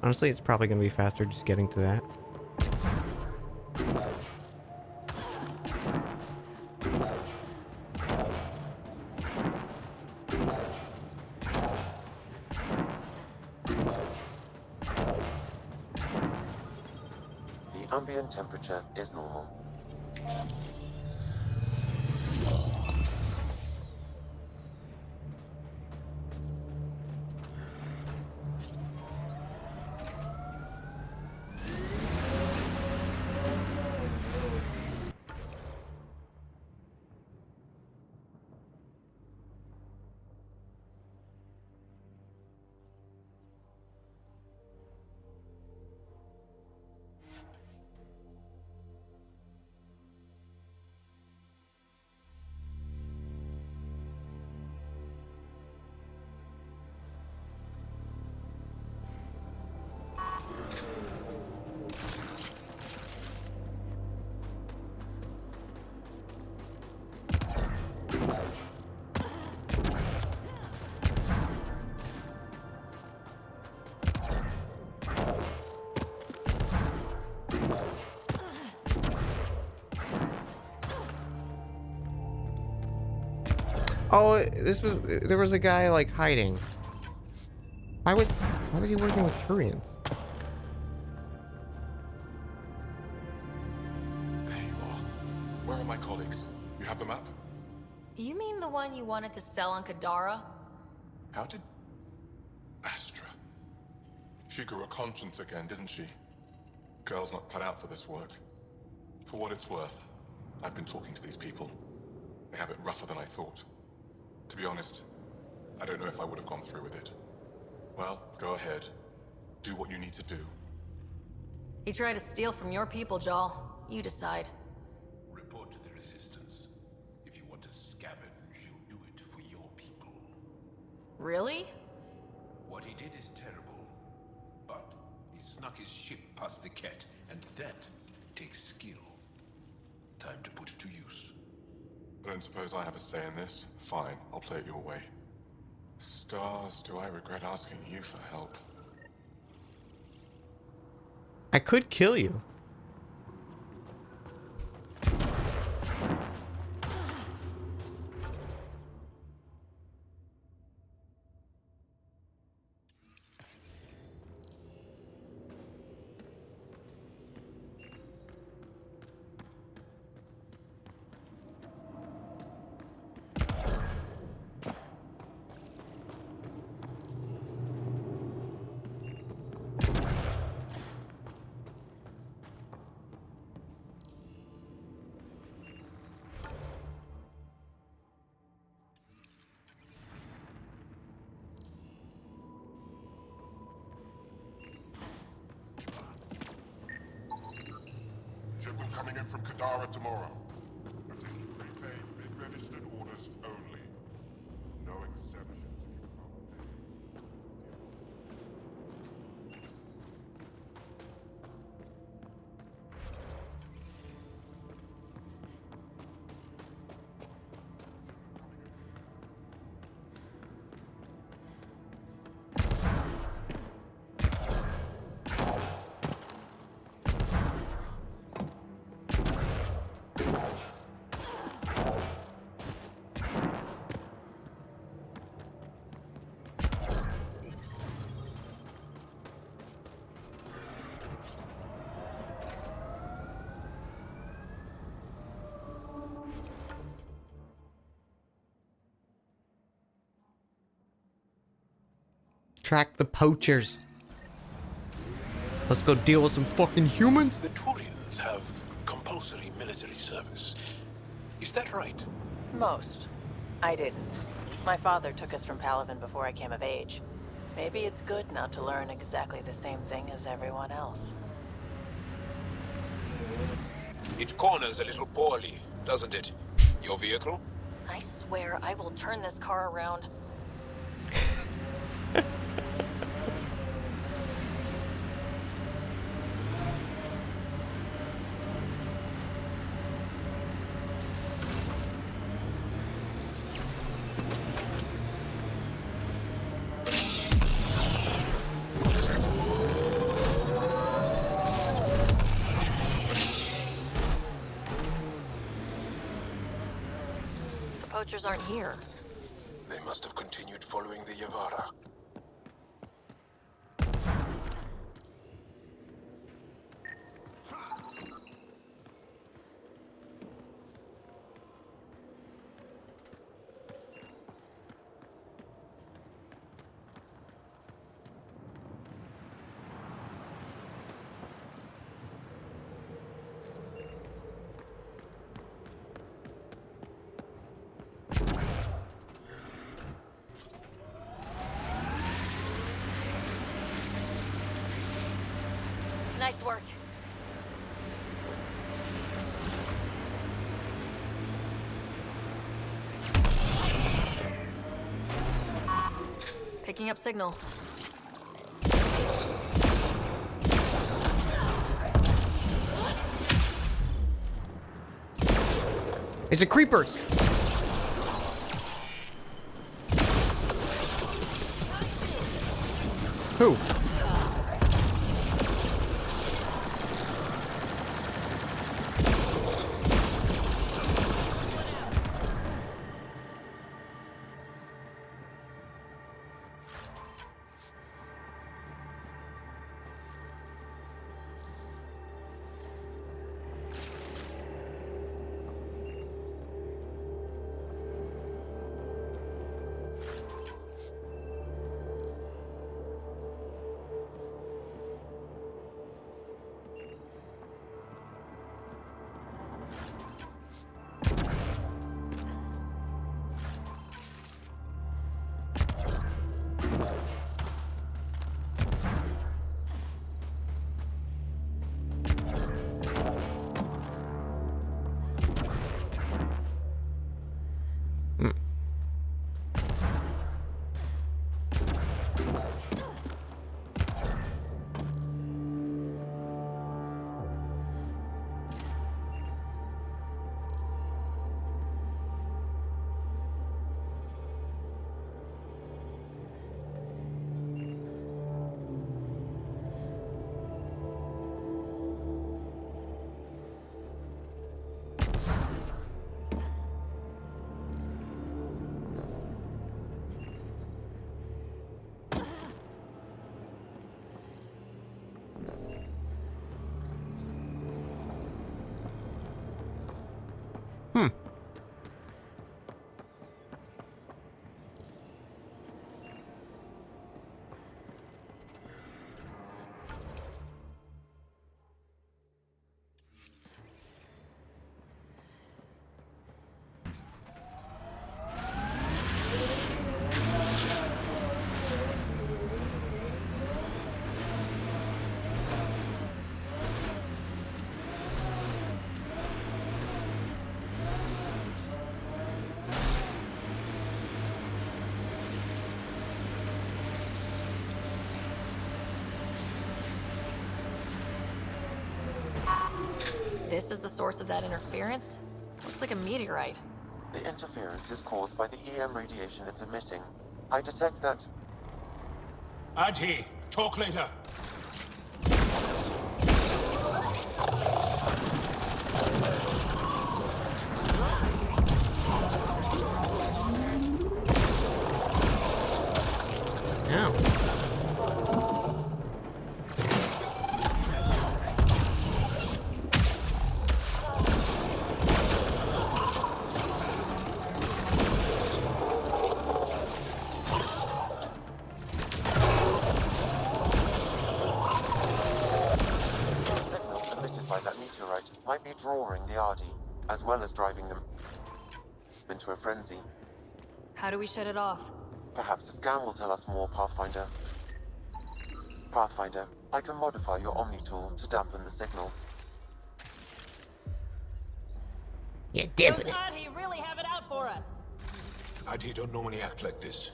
Honestly, it's probably going to be faster just getting to that. The ambient temperature is normal. Oh, there was a guy like hiding. Why was he working with Turians? There you are. Where are my colleagues? You have the map? You mean the one you wanted to sell on Kadara? How did... Astra. She grew a conscience again, didn't she? Girl's not cut out for this work. For what it's worth, I've been talking to these people. They have it rougher than I thought. To be honest, I don't know if I would have gone through with it. Well, go ahead. Do what you need to do. He tried to steal from your people, Jal. You decide. Report to the Resistance. If you want to scavenge, you'll do it for your people. Really? What he did is terrible. But he snuck his ship past the Ket, and that takes skill. Time to put it to use. I don't suppose I have a say in this. Fine, I'll play it your way. Stars, do I regret asking you for help? I could kill you. Shipment coming in from Kadara tomorrow. I'm taking prepaid, mid-registered orders only. No exceptions. Track the poachers. Let's go deal with some fucking humans. The Turians have compulsory military service. Is that right? Most. I didn't. My father took us from Palaven before I came of age. Maybe it's good not to learn exactly the same thing as everyone else. It corners a little poorly, doesn't it? Your vehicle? I swear I will turn this car around. Poachers aren't here. They must have continued following the Yavara. Nice work. Picking up signal. It's a creeper. Who? This is the source of that interference? Looks like a meteorite. The interference is caused by the EM radiation it's emitting. I detect that... Adhi, talk later. Yeah. Might be drawing the Ardi, as well as driving them into a frenzy. How do we shut it off? Perhaps the scan will tell us more, Pathfinder. Pathfinder, I can modify your Omni tool to dampen the signal. Yeah, dampen it. He really have it out for us. Adi don't normally act like this.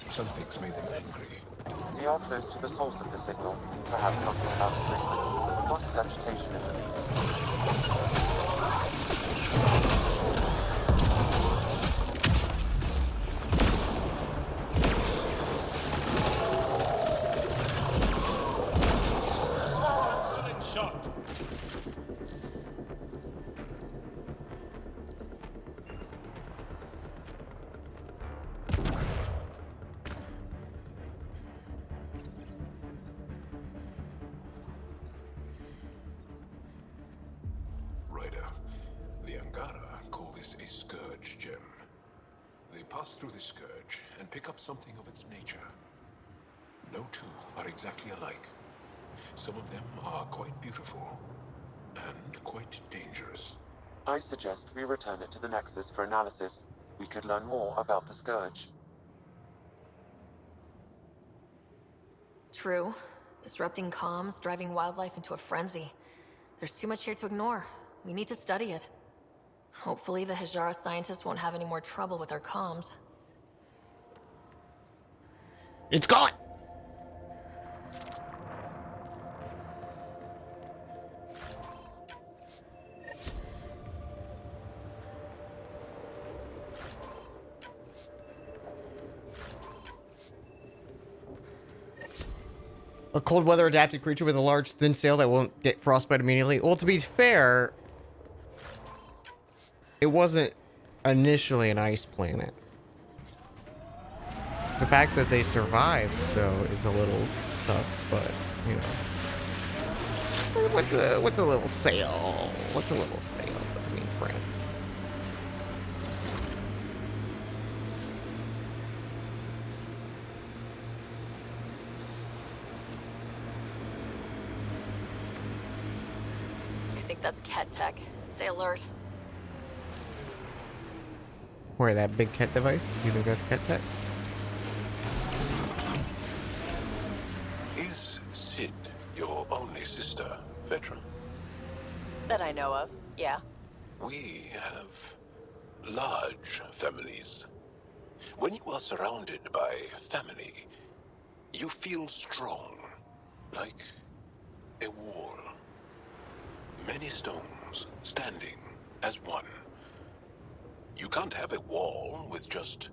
Something's made them angry. We are close to the source of the signal. Perhaps something about the frequency causes agitation in the beasts. Through the scourge and pick up something of its nature. No two are exactly alike. Some of them are quite beautiful and quite dangerous. I suggest we return it to the Nexus for analysis. We could learn more about the scourge. True. Disrupting comms, driving wildlife into a frenzy. There's too much here to ignore. We need to study it. Hopefully the Hijara scientists won't have any more trouble with our comms. It's gone! A cold weather adapted creature with a large thin sail that won't get frostbite immediately. Well, to be fair, it wasn't initially an ice planet. The fact that they survived, though, is a little sus, but, you know. What's a little sail? What's a little sail between friends? I think that's Ket tech. Stay alert. Where, that big Ket device? You think that's Ket tech? Is Sid your only sister, veteran? That I know of, yeah. We have large families. When you are surrounded by family, you feel strong, like a wall. Many stones standing as one. You can't have a wall with just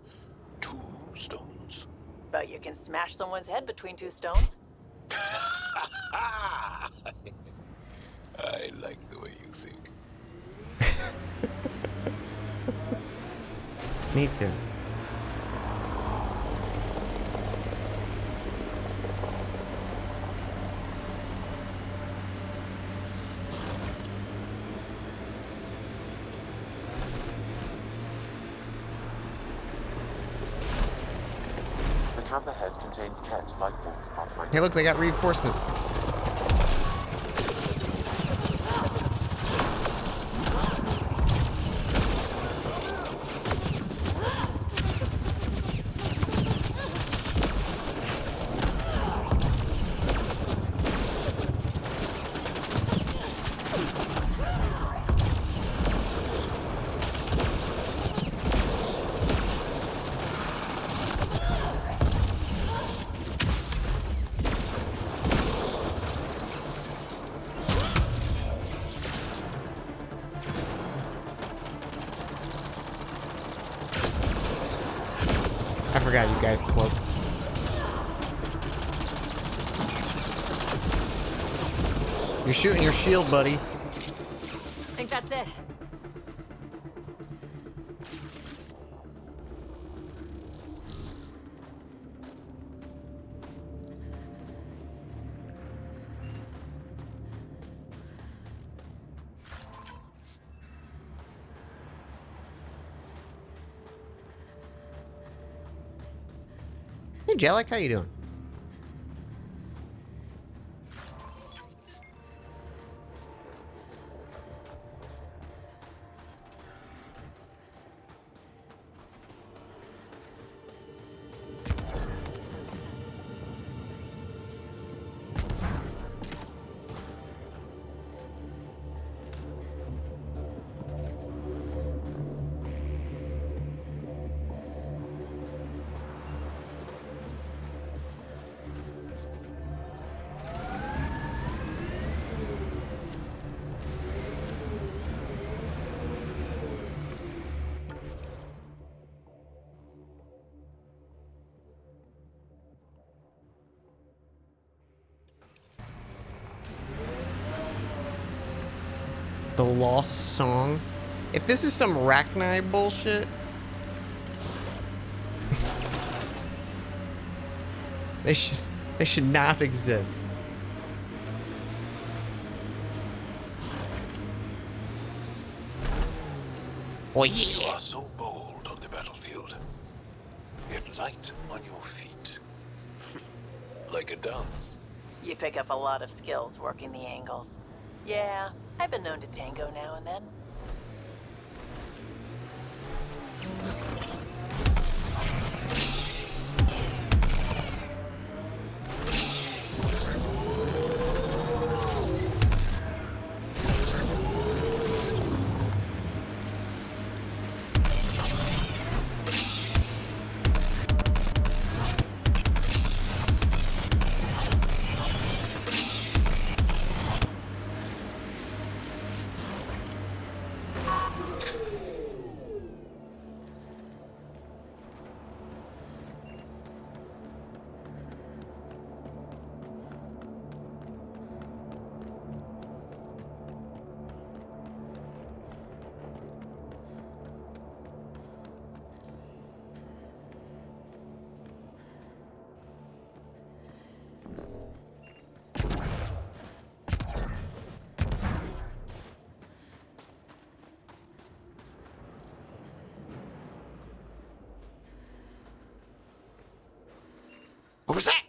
2 stones. But you can smash someone's head between 2 stones. I like the way you think. Me too. The camp ahead contains Ket life forms, Pathfinder. Hey, look, they got reinforcements. forgot you guys cloaked. You're shooting your shield, buddy. I think that's it. Hey, Jellic, how you doing? The Lost Song. If this is some Rachni bullshit, they should not exist. Oh yeah. You are so bold on the battlefield, yet light on your feet. Like a dance. You pick up a lot of skills working the angles. Yeah, I've been known to tango now and then. What was that?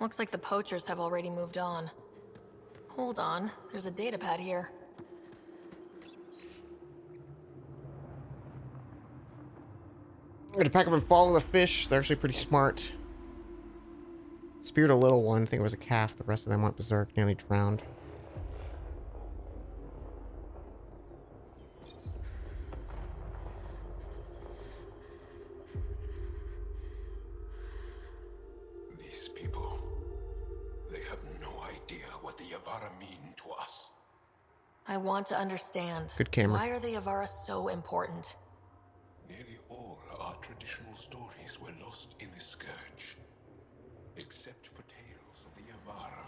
Looks like the poachers have already moved on. Hold on, there's a datapad here. I'm gonna pack up and follow the fish. They're actually pretty smart. Speared a little one. I think it was a calf. The rest of them went berserk, nearly drowned. These people, they have no idea what the Yavara mean to us. I want to understand. Good camera. Why are the Yavara so important? Nearly all our traditional stories were lost in the Scourge. except for tales of the Avara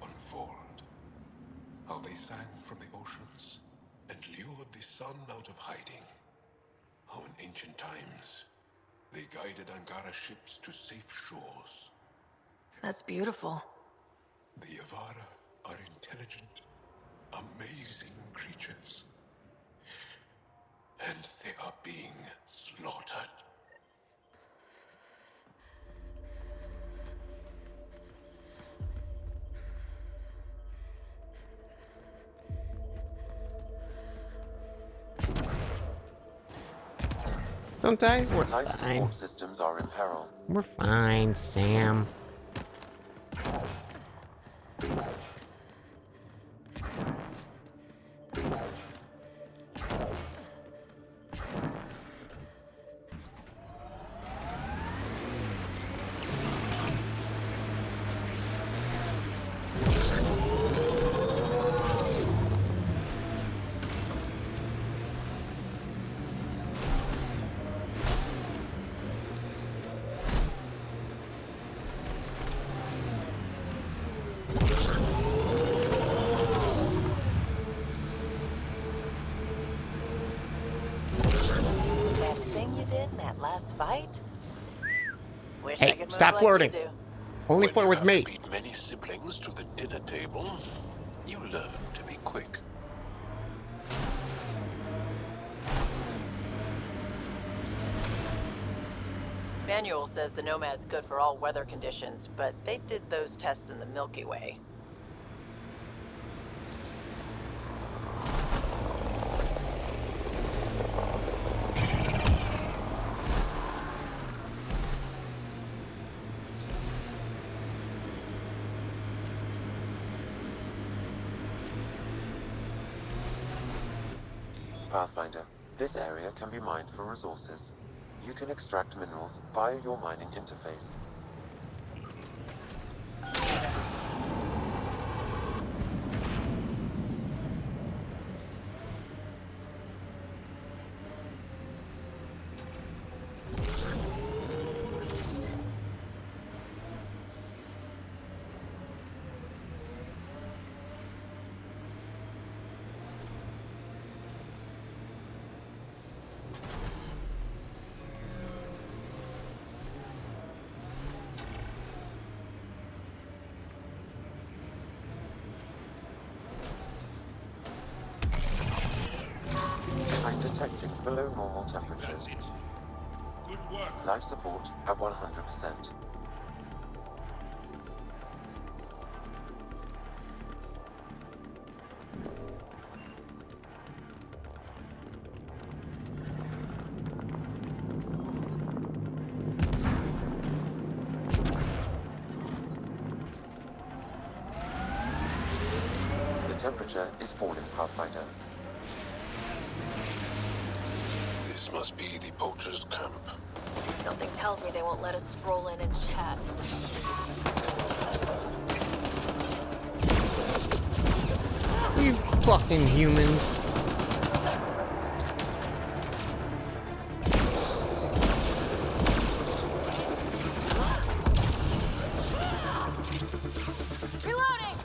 unfold. How they sang from the oceans and lured the sun out of hiding. How in ancient times they guided Angara ships to safe shores. That's beautiful. The Avara are intelligent, amazing creatures. And they are being slaughtered. Don't die. We're Life fine. support systems are in peril. We're fine, Sam. That thing you did in that last fight? Wish I Hey, could move stop like flirting. you do. Only When flirt you with have me. to beat many siblings to the dinner table, you learn to be quick. Manual says the Nomad's good for all weather conditions, but they did those tests in the Milky Way. Pathfinder, this area can be mined for resources. You can extract minerals via your mining interface. I'm detecting below normal temperatures. Good work. Life support at 100%. The temperature is falling, Pathfinder. This must be the poacher's camp. Something tells me they won't let us stroll in and chat. You fucking humans. Reloading!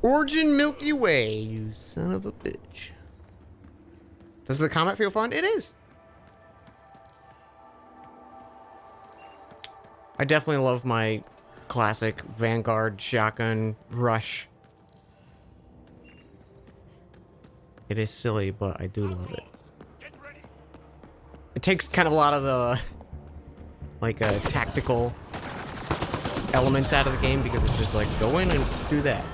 Origin Milky Way, you son of a bitch. Does the comet feel fun? It is. I definitely love my classic Vanguard shotgun rush. It is silly, but I do love it. It takes kind of a lot of the like tactical elements out of the game because it's just like go in and do that.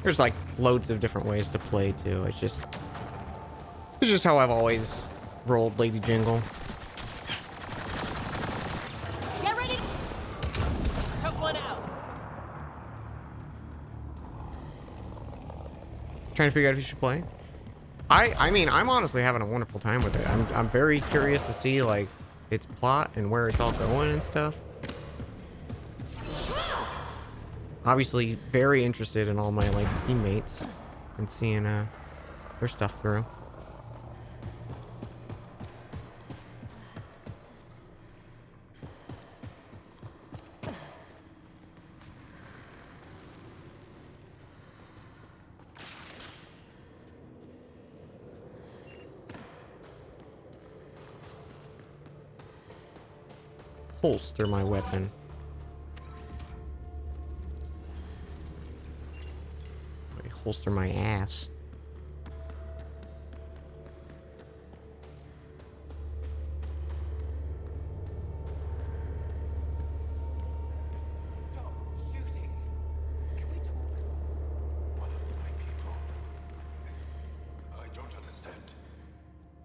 There's like loads of different ways to play too. It's just how I've always rolled Lady Jingle. Get ready! Took one out. Trying to figure out if you should play. I mean, I'm honestly having a wonderful time with it. I'm very curious to see like its plot and where it's all going and stuff. Obviously, very interested in all my like teammates and seeing their stuff through. Holster my weapon. I holster my ass. Stop shooting. Can we talk? One of my people. I don't understand.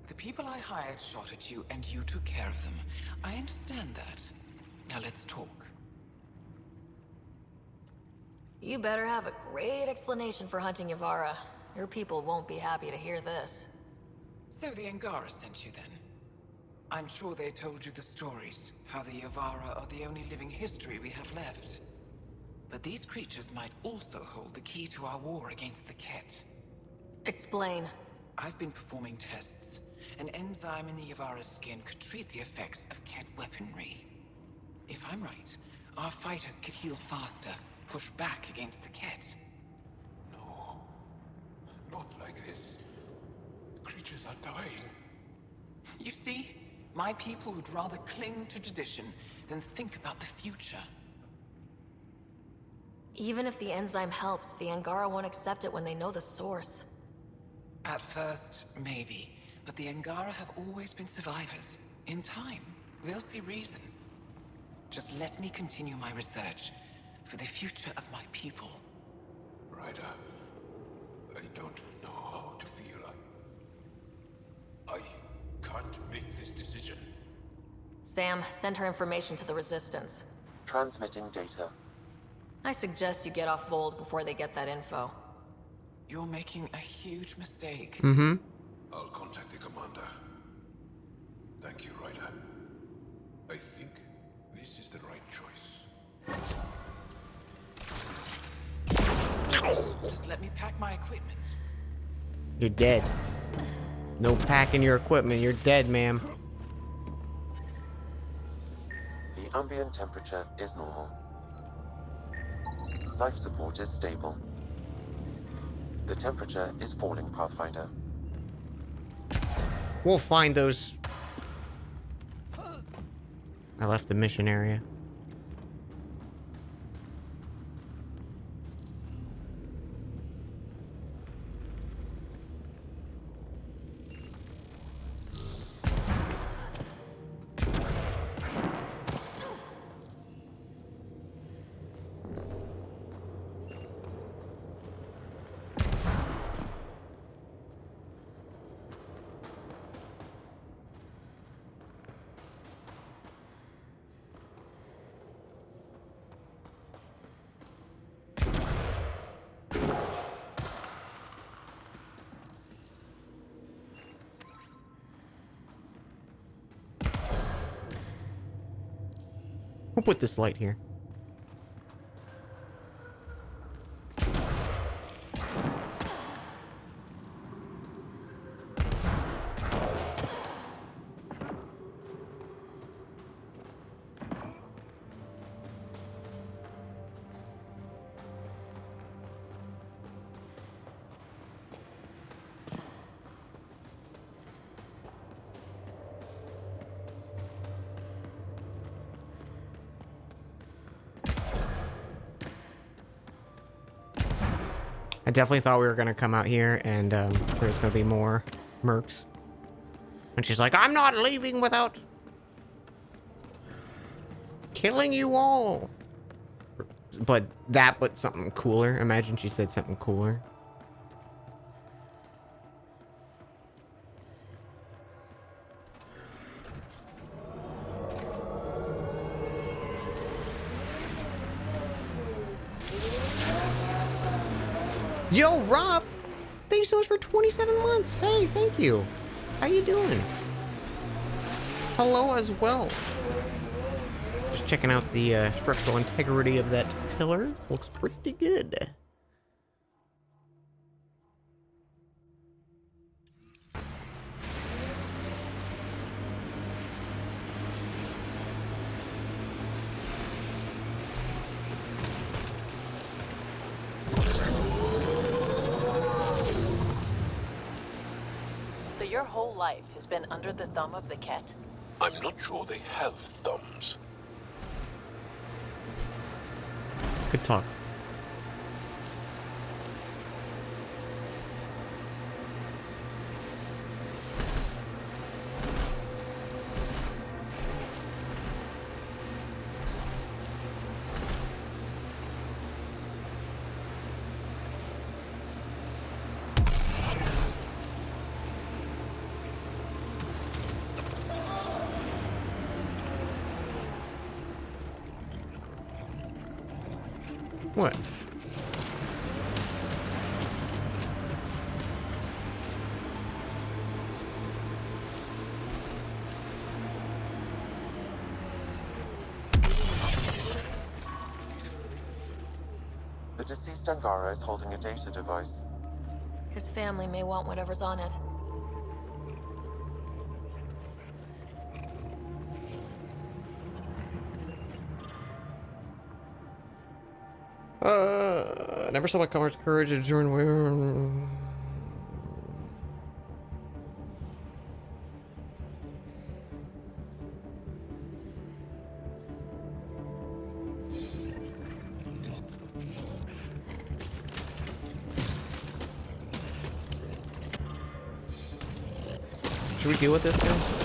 The people I hired shot at you, and you took care of them. I understand that. Now let's talk. You better have a great explanation for hunting Yavara. Your people won't be happy to hear this. So the Angara sent you then? I'm sure they told you the stories, how the Yavara are the only living history we have left. But these creatures might also hold the key to our war against the Ket. Explain. I've been performing tests. An enzyme in the Yavara's skin could treat the effects of Ket weaponry. If I'm right, our fighters could heal faster, push back against the Ket. No. Not like this. Creatures are dying. You see, my people would rather cling to tradition than think about the future. Even if the enzyme helps, the Angara won't accept it when they know the source. At first, maybe. But the Angara have always been survivors. In time, they'll see reason. Just let me continue my research for the future of my people. Ryder, I don't know how to feel. I can't make this decision. Sam, send her information to the Resistance. Transmitting data. I suggest you get off Vold before they get that info. You're making a huge mistake. Mm-hmm. I'll contact the commander. Thank you, Ryder. I think this is the right choice. Just let me pack my equipment. You're dead. No packing your equipment. You're dead, ma'am. The ambient temperature is normal. Life support is stable. The temperature is falling, Pathfinder. We'll find those. I left the mission area. We'll put this light here. I definitely thought we were gonna come out here and there's gonna be more mercs. And she's like, I'm not leaving without killing you all. But something cooler. Imagine she said something cooler. Yo, Rob! Thank you so much for 27 months. Hey, thank you. How you doing? Hello as well. Just checking out the structural integrity of that pillar. Looks pretty good. So your whole life has been under the thumb of the Ket? I'm not sure they have thumbs. Good talk. What? The deceased Angara is holding a data device. His family may want whatever's on it. Never saw my comrade's courage to determine where. Should we deal with this now?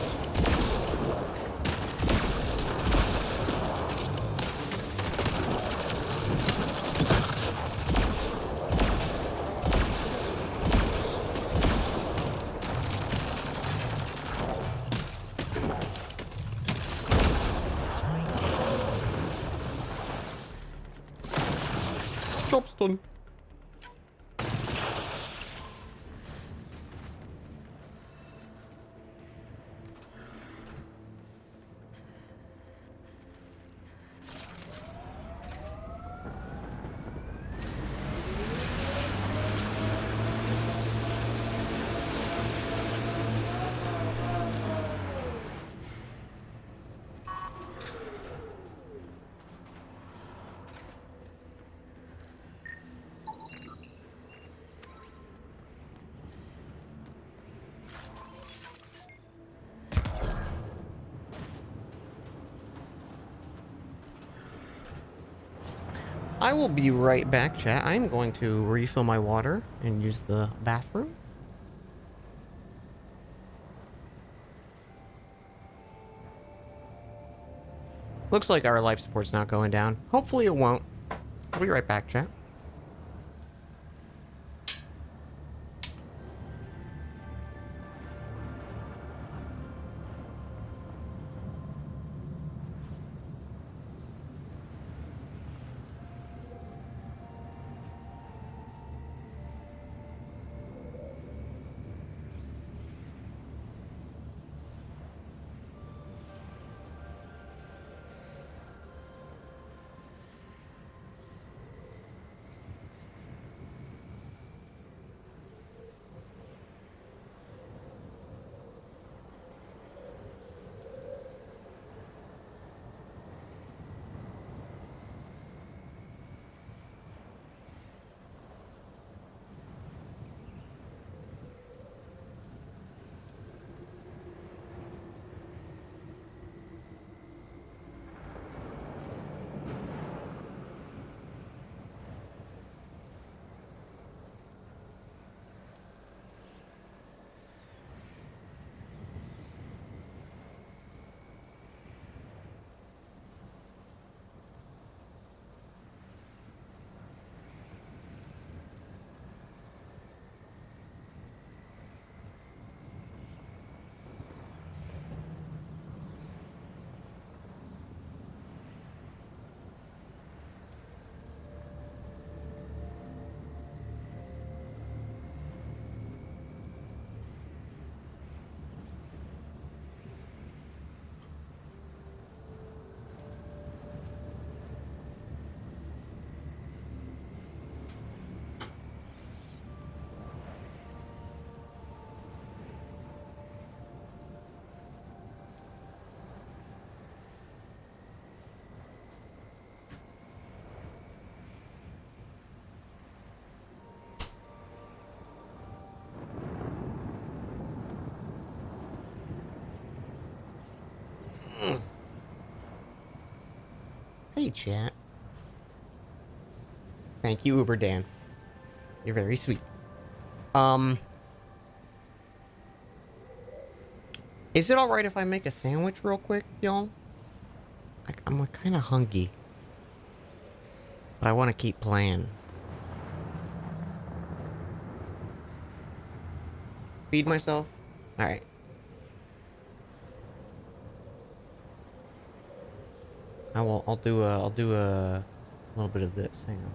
Job's done. I will be right back, chat. I'm going to refill my water and use the bathroom. Looks like our life support's not going down. Hopefully it won't. I'll be right back, chat. chat. Thank you, Uber Dan. You're very sweet. Is it alright if I make a sandwich real quick, y'all? I'm kind of hungry. But I want to keep playing. Feed myself? Alright. I'll do a little bit of this. Hang on.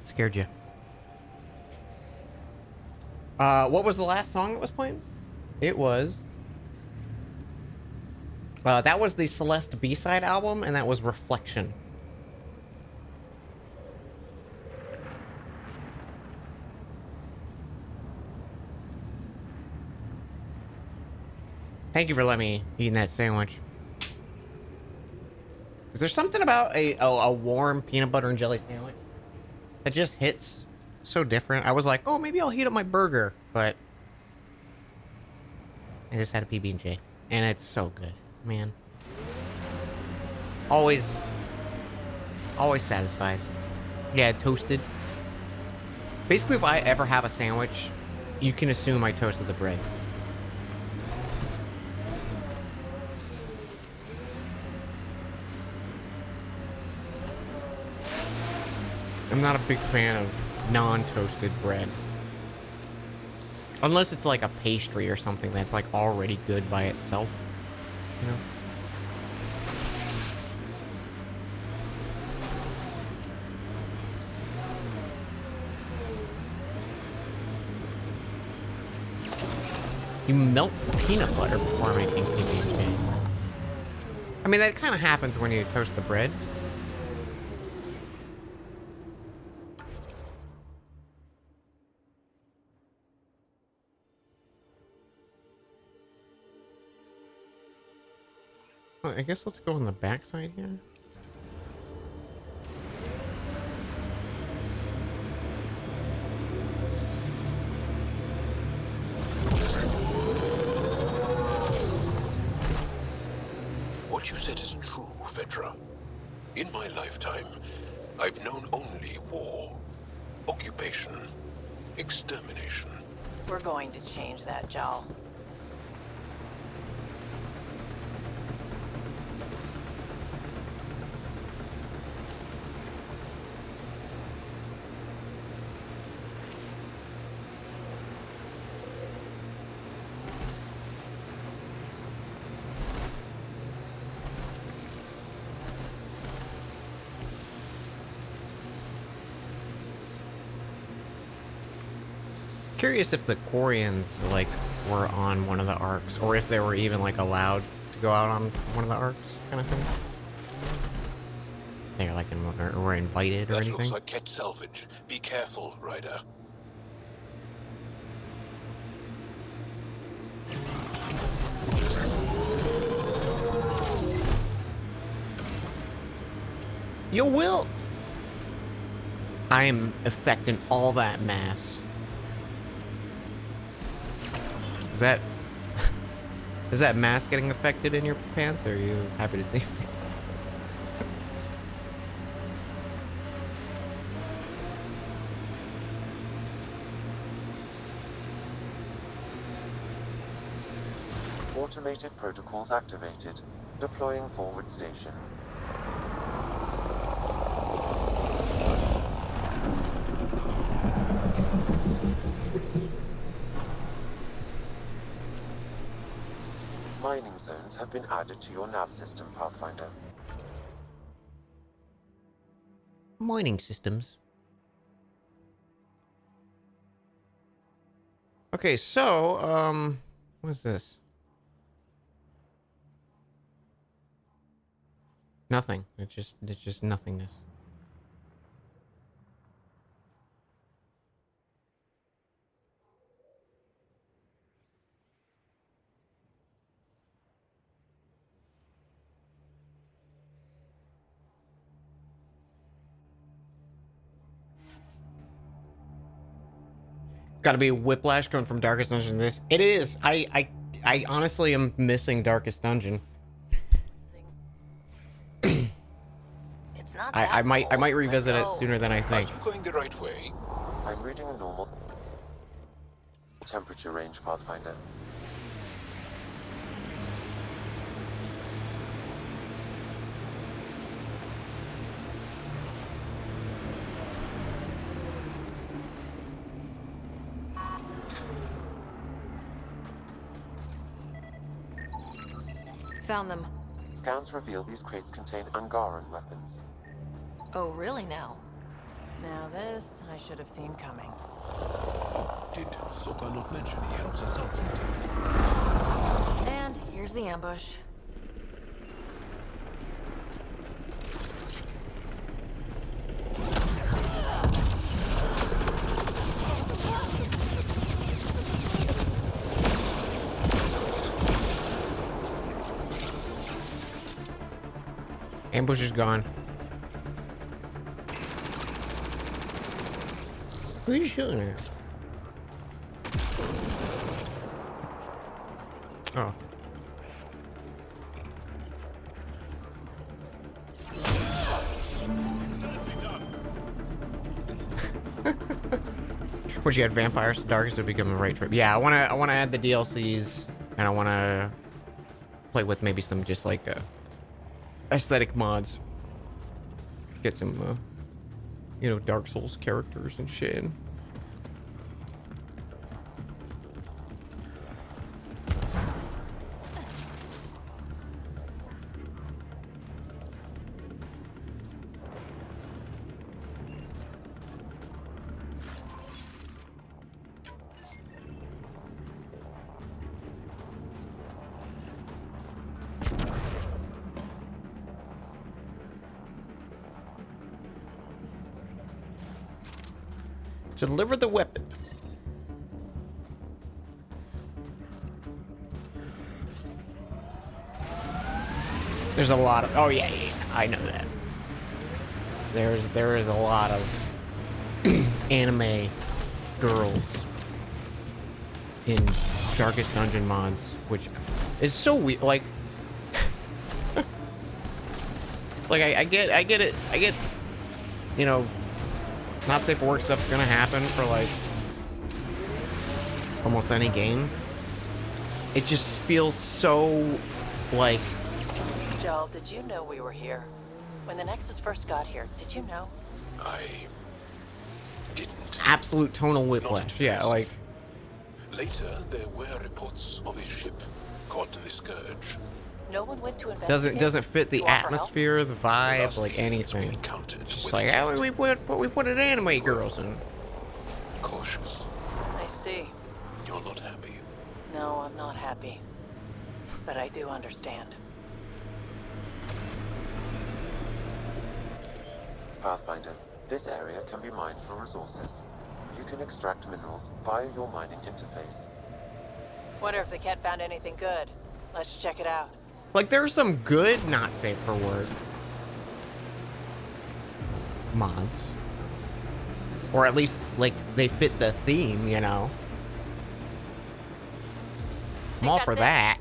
Scared you. What was the last song that was playing? It was... that was the Celeste B-side album, and that was Reflection. Thank you for letting me eat that sandwich. Is there something about a warm peanut butter and jelly sandwich that just hits so different? I was like, oh, maybe I'll heat up my burger, but I just had a PB&J, and it's so good, man. Always satisfies. Yeah, toasted. Basically, if I ever have a sandwich, you can assume I toasted the bread. I'm not a big fan of non-toasted bread. Unless it's like a pastry or something that's like already good by itself, you know? You melt peanut butter before making PB&J. I mean, that kind of happens when you toast the bread. Well, I guess let's go on the back side here. What you said is true, Vedra. In my lifetime, I've known only war, occupation, extermination. We're going to change that, Jal. Curious if the Quarians like were on one of the arcs, or if they were even like allowed to go out on one of the arcs, kind of thing. They're like or were invited or That anything. looks like Ket salvage. Be careful, Ryder. You will. I am affecting all that mass. Is that mask getting affected in your pants, or are you happy to see me? Automated protocols activated. Deploying forward station. Mining zones have been added to your nav system, Pathfinder. Mining systems. Okay, so, what is this? Nothing. It's just nothingness. Gotta be Whiplash going from Darkest Dungeon to this. It is. I honestly am missing Darkest Dungeon. It's not I might revisit it sooner than I think. Are you going the right way? I'm reading a normal temperature range, Pathfinder. Found them. Scans reveal these crates contain Angaran weapons. Oh, really now? Now this, I should have seen coming. Did Sokka not mention he helps us out sometimes? And here's the ambush. Ambush is gone. Who are you shooting at? Oh. Once you add vampires to darkest, it'll become a right trip. Yeah, I wanna add the DLCs, and I wanna play with maybe some just like aesthetic mods. Get some you know, Dark Souls characters and shit. Deliver the weapon. There's a lot of... Oh, yeah, I know that. There is a lot of anime girls in Darkest Dungeon mods, which is so weird. Like, I get it. I get, you know, not safe for work stuff's gonna happen for like almost any game. It just feels so like... Joel, did you know we were here? When the Nexus first got here, did you know? I didn't. Absolute tonal whiplash. Yeah, like... Later, there were reports of a ship caught in the Scourge. No one went to investigate? Doesn't fit the To offer atmosphere, the vibe, like anything. Just like, oh, we put an anime girls in. Cautious. I see. You're not happy. No, I'm not happy. But I do understand. Pathfinder, this area can be mined for resources. You can extract minerals via your mining interface. Wonder if the cat found anything good. Let's check it out. Like, there's some good not safe for work mods. Or at least, like, they fit the theme, you know? I'm all for that.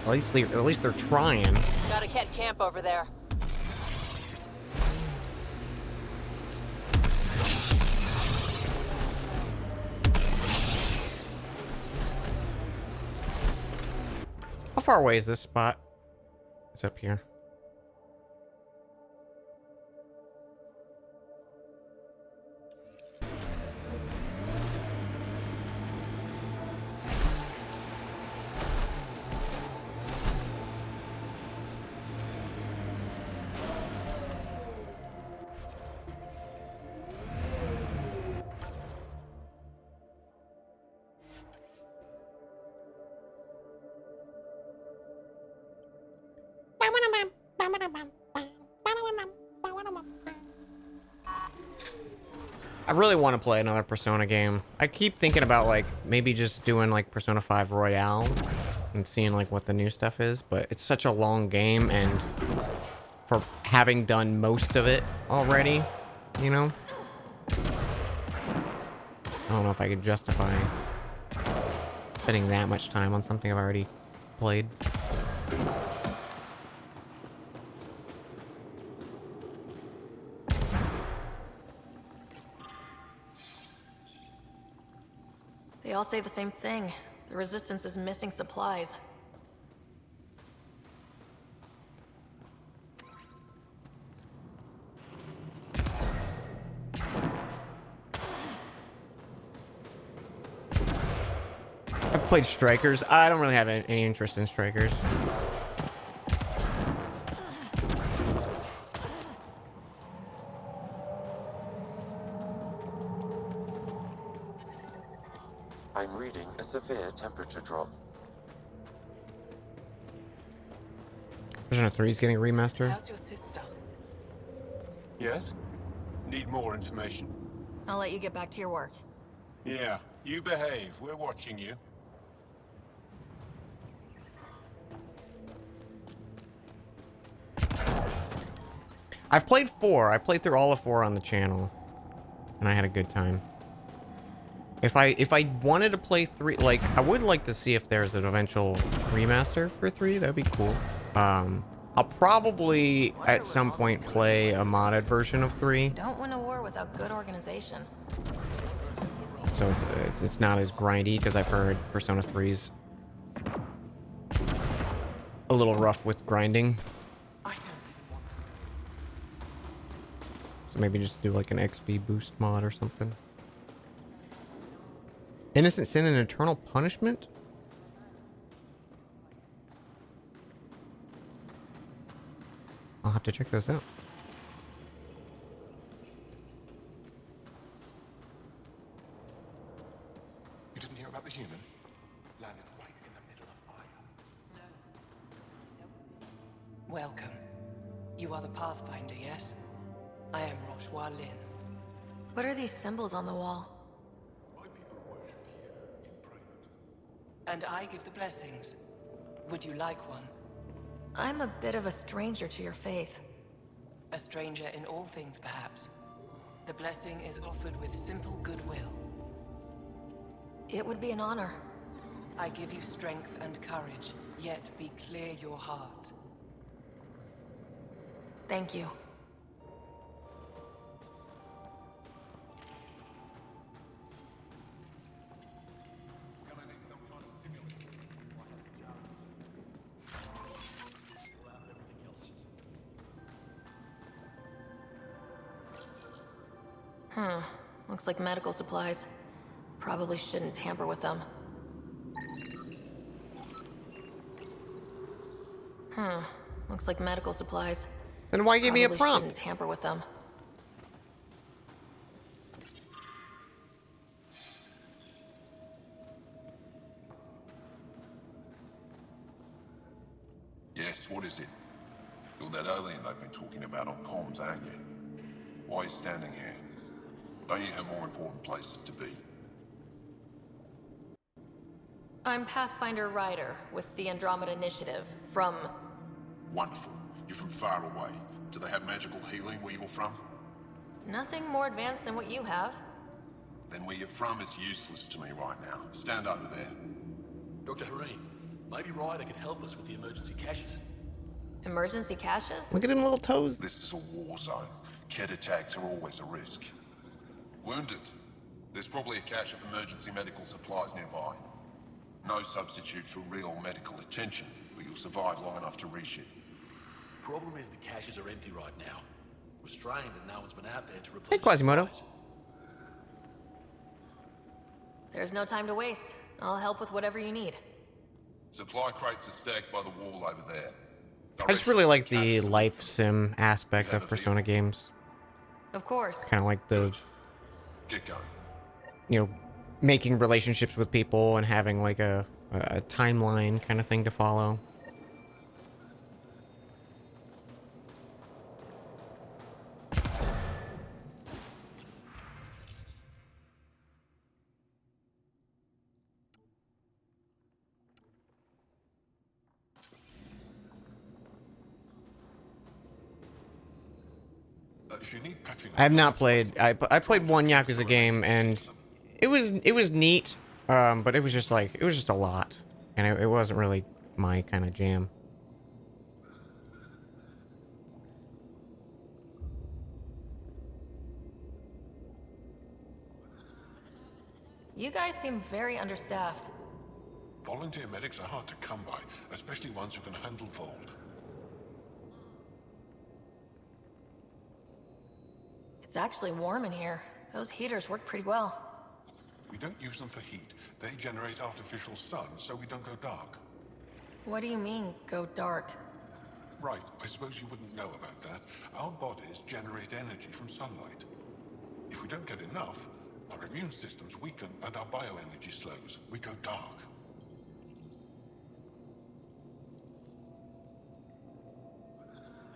At least they're trying. Got a cat camp over there. How far away is this spot? It's up here. I really want to play another Persona game. I keep thinking about like maybe just doing like Persona 5 Royale and seeing like what the new stuff is, but it's such a long game, and for having done most of it already, you know, I don't know if I could justify spending that much time on something I've already played. They all say the same thing. The Resistance is missing supplies. I've Played Strikers. I don't really have any interest in Strikers. I'm reading a severe temperature drop. Version of 3 is getting remastered. How's your sister? Yes? Need more information. I'll let you get back to your work. Yeah, you behave. We're watching you. I've played 4. I played through all of 4 on the channel, and I had a good time. If I wanted to play 3, like, I would like to see if there's an eventual remaster for 3. That'd be cool. I'll probably at some point play a modded version of 3. You don't win a war without good organization. So it's not as grindy, because I've heard Persona 3's a little rough with grinding. So maybe just do like an XP boost mod or something. Innocent Sin and Eternal Punishment? I'll have to check those out. You didn't hear about the human? Landed right in the middle of fire. Welcome. You are the Pathfinder, yes? I am Rochua Lin. What are these symbols on the wall? And I give the blessings. Would you like one? I'm a bit of a stranger to your faith. A stranger in all things, perhaps. The blessing is offered with simple goodwill. It would be an honor. I give you strength and courage, yet be clear your heart. Thank you. Looks like medical supplies. Probably shouldn't tamper with them. Looks like medical supplies. Then why give me a Probably prompt? shouldn't tamper with them. Yes, what is it? You're that alien they've been talking about on comms, aren't you? Why are you standing here? Don't you have more important places to be? I'm Pathfinder Ryder with the Andromeda Initiative from... Wonderful. You're from far away. Do they have magical healing where you're from? Nothing more advanced than what you have. Then where you're from is useless to me right now. Stand over there. Dr. Hareen, maybe Ryder could help us with the emergency caches. Emergency caches? Look at them little toes. This is a war zone. Kett attacks are always a risk. Wounded. There's probably a cache of emergency medical supplies nearby. No substitute for real medical attention, but you'll survive long enough to reship. Problem is the caches are empty right now. Restrained and no one's been out there to replace. Hey, Quasimodo. There's no time to waste. I'll help with whatever you need. Supply crates are stacked by the wall over there. I just really like the life sim aspect of Persona games. Of course. Kind of like the, Get going. you know, making relationships with people and having like a timeline kind of thing to follow. I have not played. I played one Yakuza game and it was neat, but it was just a lot, and it wasn't really my kind of jam. You guys seem very understaffed. Volunteer medics are hard to come by, especially ones who can handle Vold. It's actually warm in here. Those heaters work pretty well. We don't use them for heat. They generate artificial sun, so we don't go dark. What do you mean, go dark? Right, I suppose you wouldn't know about that. Our bodies generate energy from sunlight. If we don't get enough, our immune systems weaken and our bioenergy slows. We go dark.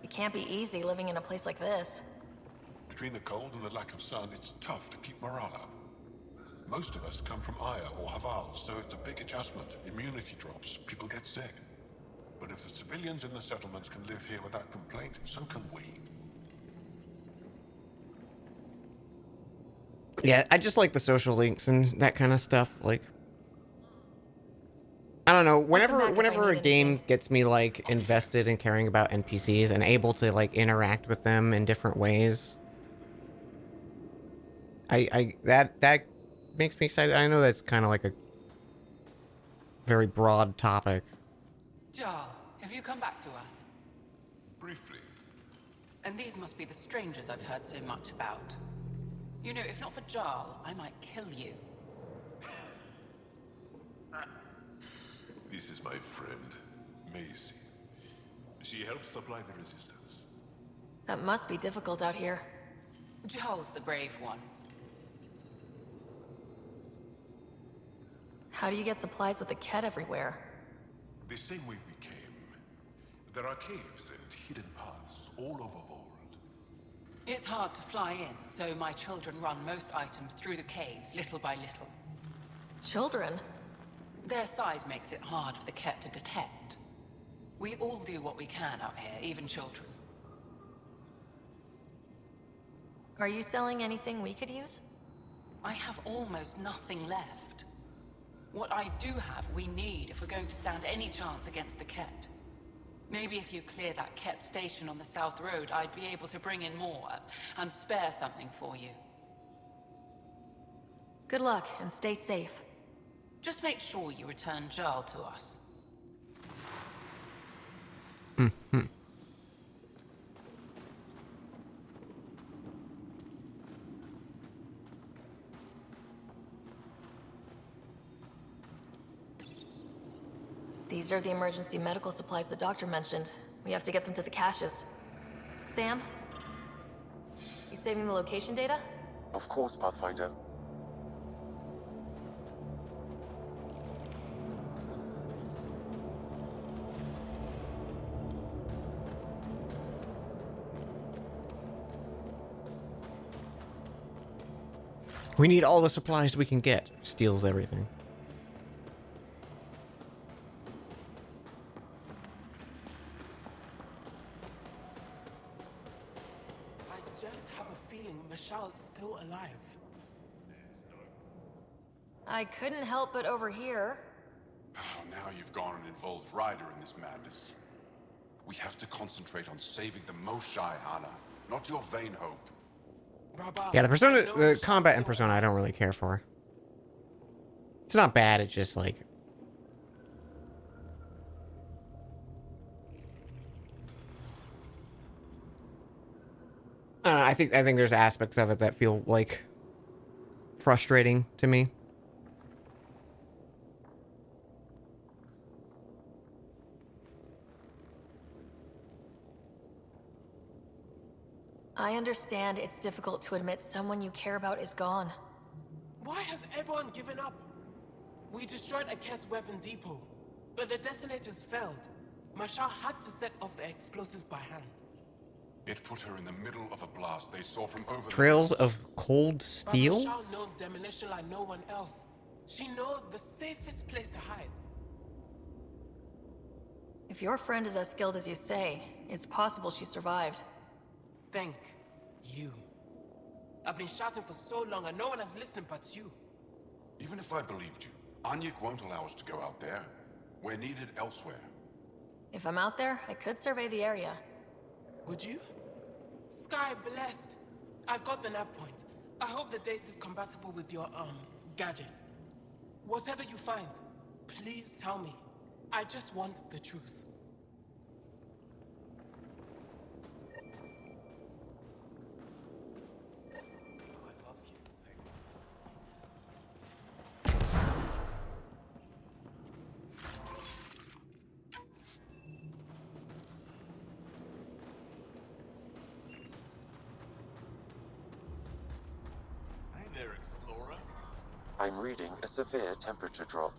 It can't be easy living in a place like this. Between the cold and the lack of sun, it's tough to keep morale up. Most of us come from Aya or Haval, so it's a big adjustment. Immunity drops, people get sick. But if the civilians in the settlements can live here without complaint, so can we. Yeah, I just like the social links and that kind of stuff. Like, I don't know. Whenever a game gets me like invested in caring about NPCs and able to like interact with them in different ways, that makes me excited. I know that's kind of like a very broad topic. Jarl, have you come back to us? Briefly. And these must be the strangers I've heard so much about. You know, if not for Jarl, I might kill you. This is my friend, Maisie. She helps supply the resistance. That must be difficult out here. Jarl's the brave one. How do you get supplies with the Ket everywhere? The same way we came. There are caves and hidden paths all over Vold. It's hard to fly in, so my children run most items through the caves, little by little. Children? Their size makes it hard for the Ket to detect. We all do what we can out here, even children. Are you selling anything we could use? I have almost nothing left. What I do have, we need if we're going to stand any chance against the Ket. Maybe if you clear that Ket station on the South Road, I'd be able to bring in more and spare something for you. Good luck, and stay safe. Just make sure you return Jarl to us. Mm-hmm. These are the emergency medical supplies the doctor mentioned. We have to get them to the caches. Sam? You saving the location data? Of course, Pathfinder. We need all the supplies we can get. Steals everything. I just have a feeling Michelle's still alive. I couldn't help but overhear. Oh, now you've gone and involved Ryder in this madness. We have to concentrate on saving the Moshai, Hana, not your vain hope. Yeah, the combat in Persona I don't really care for. It's not bad, it's just like... I don't know, I think there's aspects of it that feel like frustrating to me. I understand it's difficult to admit someone you care about is gone. Why has everyone given up? We destroyed a Ket's weapon depot, but the detonators failed. Marshal had to set off the explosives by hand. It put her in the middle of a blast they saw from over Trails of cold steel? But Marshal knows demolition like no one else. She knows the safest place to hide. If your friend is as skilled as you say, it's possible she survived. Thank you. I've been shouting for so long and no one has listened but you. Even if I believed you, Anyuk won't allow us to go out there. We're needed elsewhere. If I'm out there, I could survey the area. Would you? Sky blessed. I've got the nav point. I hope the data's compatible with your, gadget. Whatever you find, please tell me. I just want the truth. there, Explorer. I'm reading a severe temperature drop.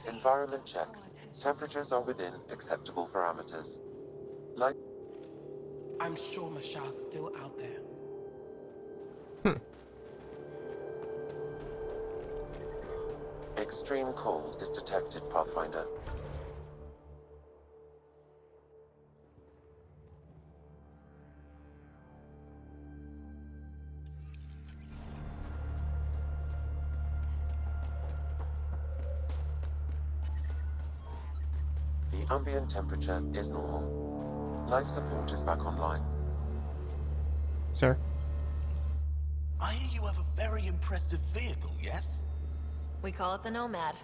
Environment check. Temperatures are within acceptable parameters. Like... I'm sure Mashar's still out there. Extreme cold is detected, Pathfinder. The ambient temperature is normal. Life support is back online. Sir? I hear you have a very impressive vehicle, yes? We call it the Nomad.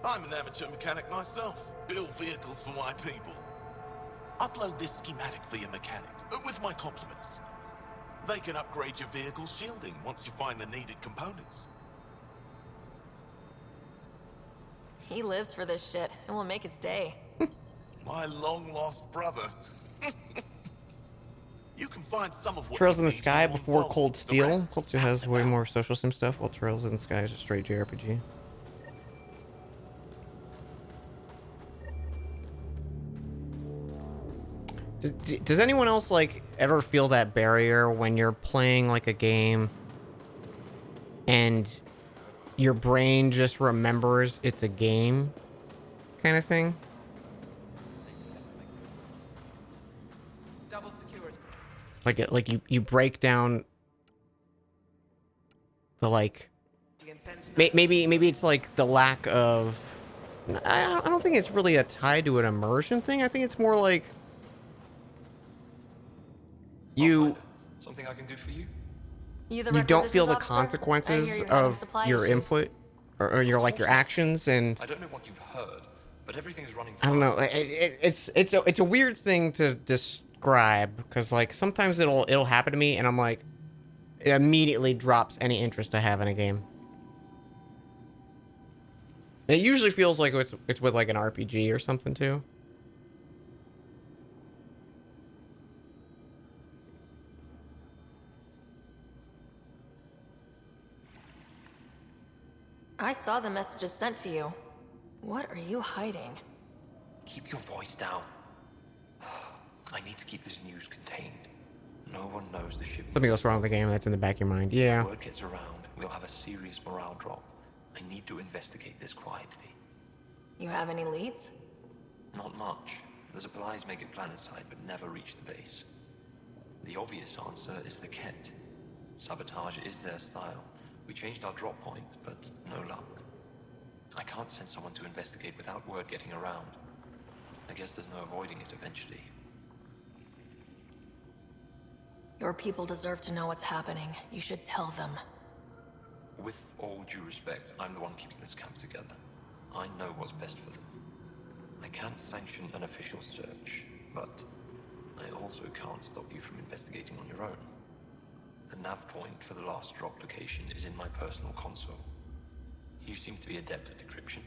I'm an amateur mechanic myself. Build vehicles for my people. Upload this schematic for your mechanic, with my compliments. They can upgrade your vehicle's shielding once you find the needed components. He lives for this shit, and will make his day. My long-lost brother. You can find some of what Trails you in the need Sky to before unfold. Cold The Steel. rest Cold Steel has way more social sim stuff, while Trails in the Sky is a straight JRPG. Does anyone else like ever feel that barrier when you're playing like a game and your brain just remembers it's a game kind of thing? Double security. Like you break down the like maybe it's like the lack of I don't think it's really a tied to an immersion thing. I think it's more like something I can do for you? You don't feel the consequences of your input or your like your actions, and I don't know what you've heard, but everything's running I fine. don't know. It's a weird thing to describe because like sometimes it'll happen to me and I'm like it immediately drops any interest I have in a game. And it usually feels like it's with like an RPG or something too. I saw the messages sent to you. What are you hiding? Keep your voice down. I need to keep this news contained. No one knows the ship. Something goes wrong with the game that's in the back of your mind. Yeah. If word gets around, we'll have a serious morale drop. I need to investigate this quietly. You have any leads? Not much. The supplies make it planetside, but never reach the base. The obvious answer is the Kent. Sabotage is their style. We changed our drop point, but no luck. I can't send someone to investigate without word getting around. I guess there's no avoiding it eventually. Your people deserve to know what's happening. You should tell them. With all due respect, I'm the one keeping this camp together. I know what's best for them. I can't sanction an official search, but I also can't stop you from investigating on your own. The nav point for the last drop location is in my personal console. You seem to be adept at decryption,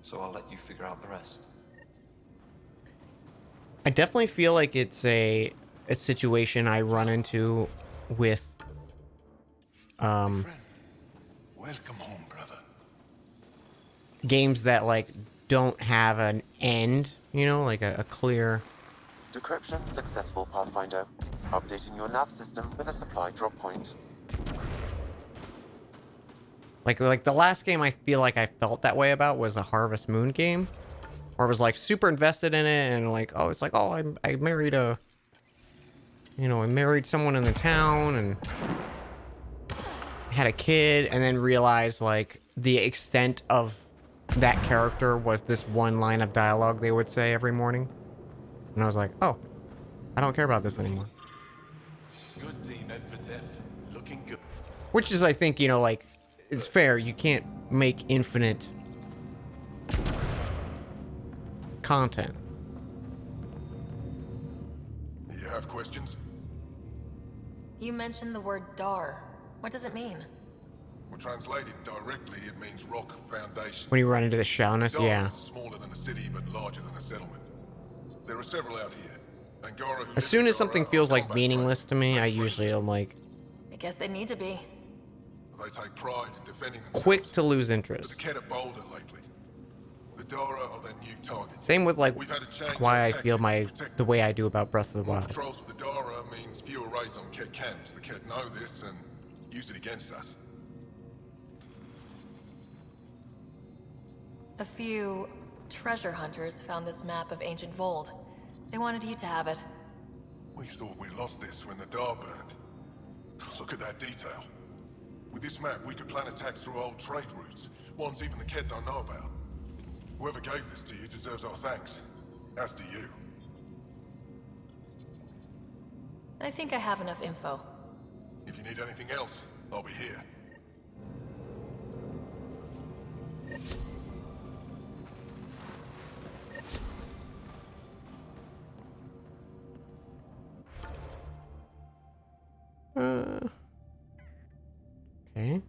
so I'll let you figure out the rest. I definitely feel like it's a situation I run into with Welcome home, brother. games that like don't have an end, you know, like a clear. Decryption successful, Pathfinder. Updating your nav system with a supply drop point. Like the last game I feel like I felt that way about was a Harvest Moon game, where I was like super invested in it and like, oh, it's like, oh, I married a, you know, I married someone in the town and had a kid, and then realized like the extent of that character was this one line of dialogue they would say every morning, and I was like, oh, I don't care about this anymore. Good team, Ed for Tiff. Looking good. Which is, I think, you know, like, it's fair. You can't make infinite content. You have questions? You mentioned the word Dar. What does it mean? Well, translated directly, it means rock foundation. When you run into the shallowness, yeah. Angora is smaller than a city, but larger than a settlement. There are several out here. Angora, who As soon as something feels like meaningless to me, I usually am like I guess they need to be. They take pride in defending themselves. quick to lose But interest. the Kett are bolder lately. The Dara are their new target. Same with like We've had to change why our I feel tactics the way I do about Breath of the More Wild. patrols with the Dara means fewer raids on Kett camps. The Kett know this and use it against us. A few treasure hunters found this map of ancient Vold. They wanted you to have it. We thought we lost this when the Dar burned. Look at that detail. With this map, we could plan attacks through old trade routes, ones even the Kett don't know about. Whoever gave this to you deserves our thanks. As do you. I think I have enough info. If you need anything else, I'll be here. Okay.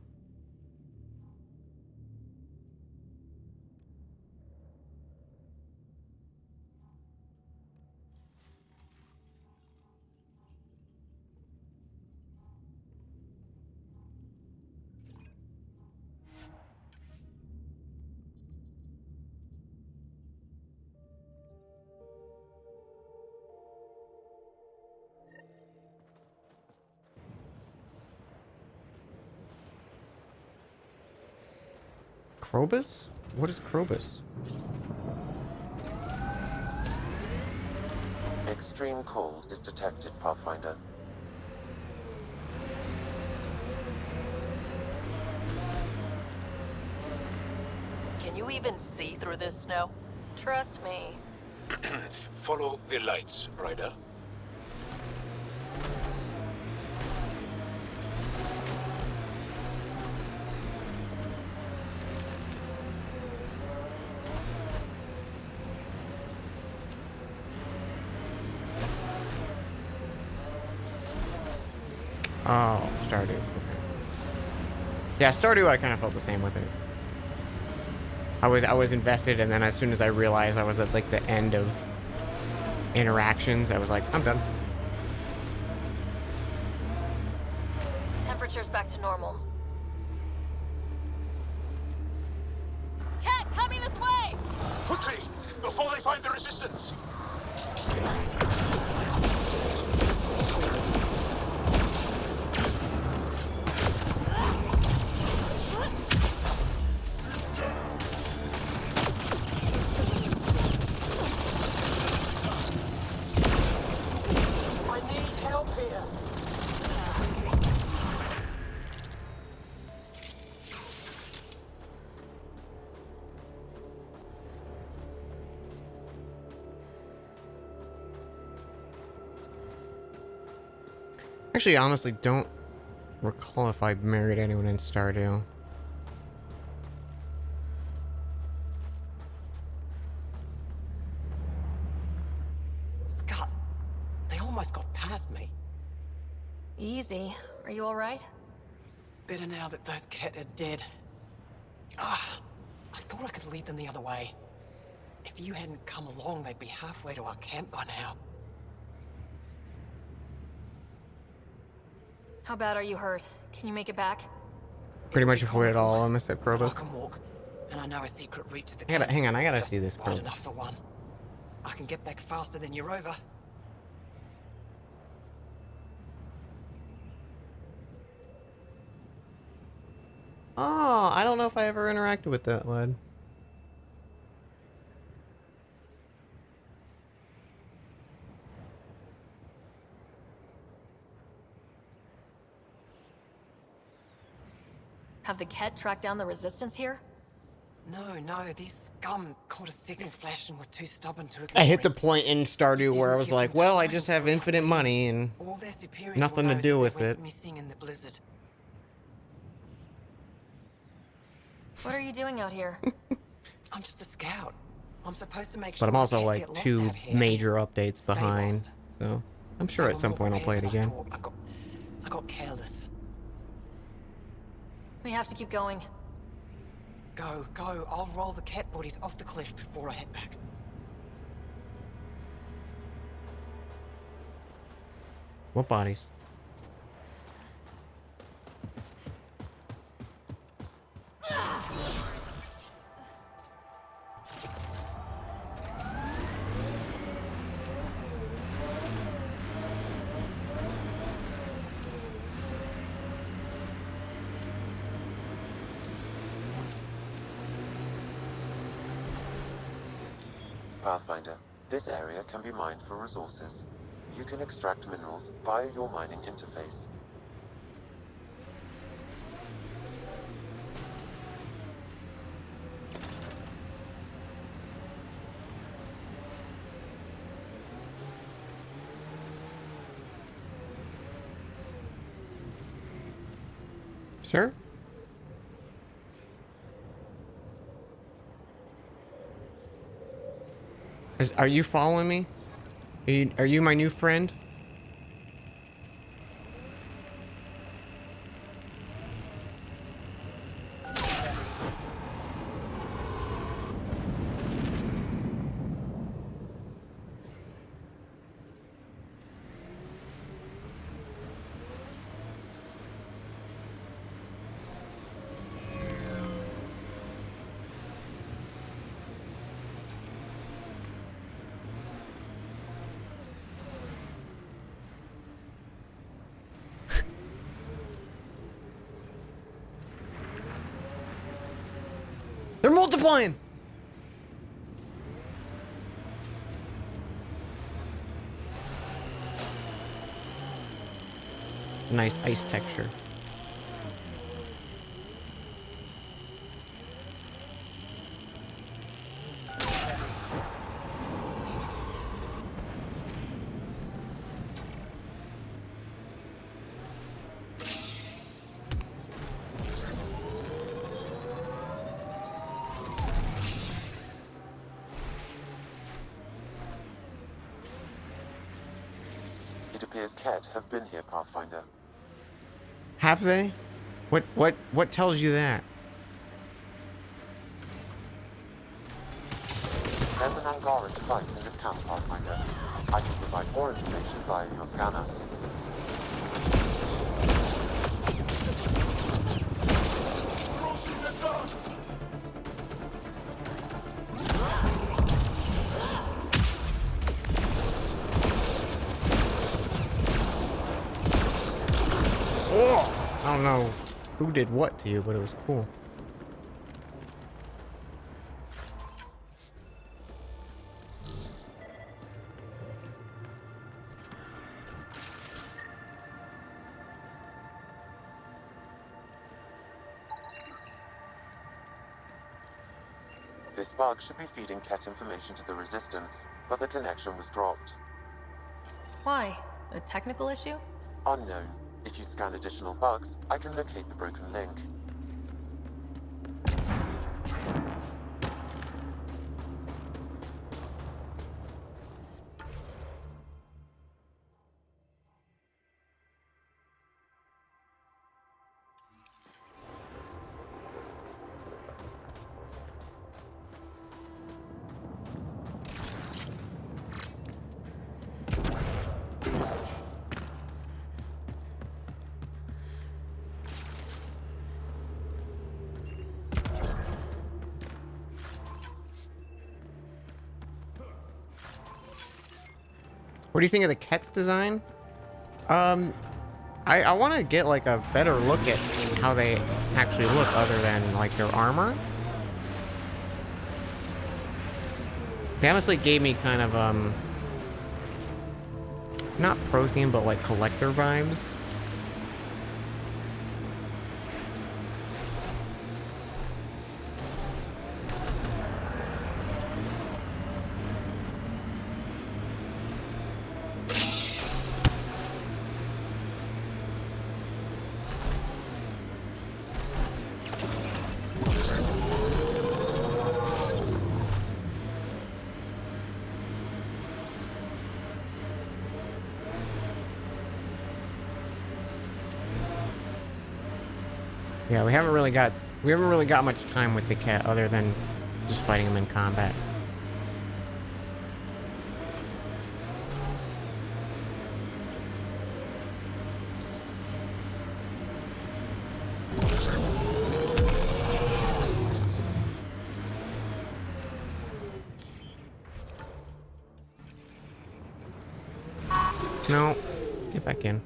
Krobus? What is Krobus? Extreme cold is detected, Pathfinder. Can you even see through this snow? Trust me. Follow the lights, Ryder. Oh, Stardew. Okay. Yeah, Stardew, I kind of felt the same with it. I was invested, and then as soon as I realized I was at like the end of interactions, I was like, I'm done. Temperature's back to normal. Cat, coming this way! Quickly, before they find the resistance! I need help here. Actually, I honestly don't recall if I married anyone in Stardew. Scott, they almost got past me. Easy. Are you alright? Better now that those Kett are dead. Ah, I thought I could lead them the other way. If you hadn't come along, they'd be halfway to our camp by now. How bad are you hurt? Can you make it back? Pretty much avoided all of them except I Krobus. can walk, and I know a secret route to the Hang on, camp. hang on, I gotta Just see this wide Krobus. enough for one. I can get back faster than you're over. Oh, I don't know if I ever interacted with that lad. Have the Kett tracked down the resistance here? No, these scum caught a signal flash and were too stubborn to ignore I hit the it. point in Stardew where I was like, well, I just have infinite money and All their superiors nothing will to know do that with they went it. missing in the blizzard. What are you doing out here? I'm just a scout. I'm supposed to make sure But I'm also we can't like get lost 2 out here. major updates Stay behind, lost. so I'm sure They at were some more point I'll play it prepared than again. I thought. I got careless. We have to keep going. Go, go. I'll roll the cat bodies off the cliff before I head back. What bodies? Pathfinder, this area can be mined for resources. You can extract minerals via your mining interface. Sir? Are you following me? Are you my new friend? They're multiplying! Nice ice texture. It appears Ket have been here, Pathfinder. Have they? What tells you that? There's an Angara device in this camp, Pathfinder. I can provide more information via your scanner. I don't know who did what to you, but it was cool. This bug should be feeding Ket information to the Resistance, but the connection was dropped. Why? A technical issue? Unknown. If you scan additional bugs, I can locate the broken link. What do you think of the Ket's design? I want to get like a better look at how they actually look other than like their armor. They honestly gave me kind of not Prothean, but like collector vibes. Yeah, we haven't really got much time with the cat other than just fighting him in combat. No, get back in.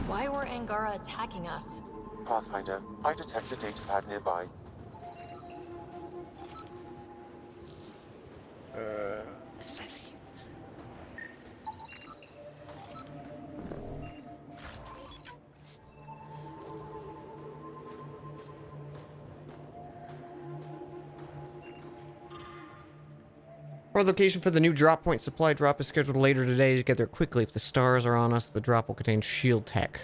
Why were Angara attacking us? Pathfinder, I detect a datapad nearby. Assassins. Our location for the new drop point supply drop is scheduled later today. To get there quickly. If the stars are on us, the drop will contain shield tech.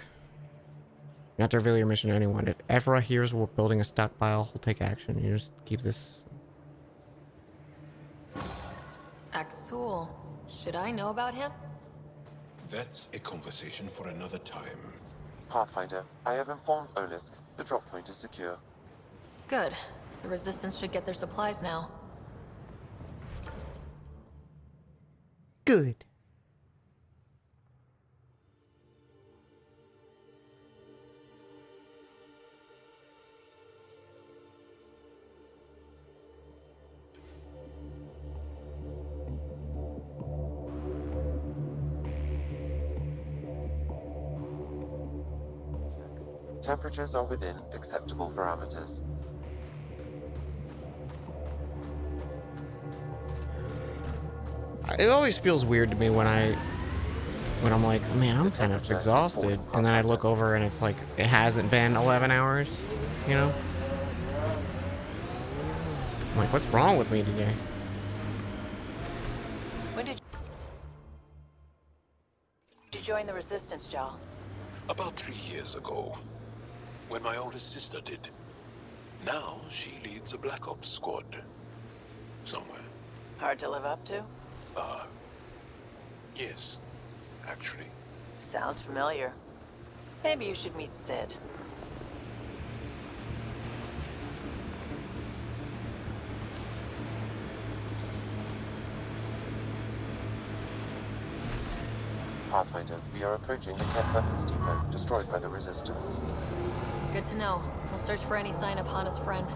Not to reveal your mission to anyone. If Evra hears we're building a stockpile, he'll take action. You just keep this. Axul. Should I know about him? That's a conversation for another time. Pathfinder, I have informed Olisk. The drop point is secure. Good. The Resistance should get their supplies now. Good. Temperatures are within acceptable parameters. It always feels weird to me when I'm like, man, I'm kind of exhausted, and then I look over and it's like it hasn't been 11 hours, you know? I'm like, what's wrong with me today? When did you join the Resistance, Jal? About 3 years ago, when my oldest sister did. Now she leads a Black Ops squad. Somewhere. Hard to live up to? Yes, actually. Sounds familiar. Maybe you should meet Sid. Pathfinder, we are approaching the Kent Weapons Depot, destroyed by the Resistance. Good to know. We'll search for any sign of Hana's friend.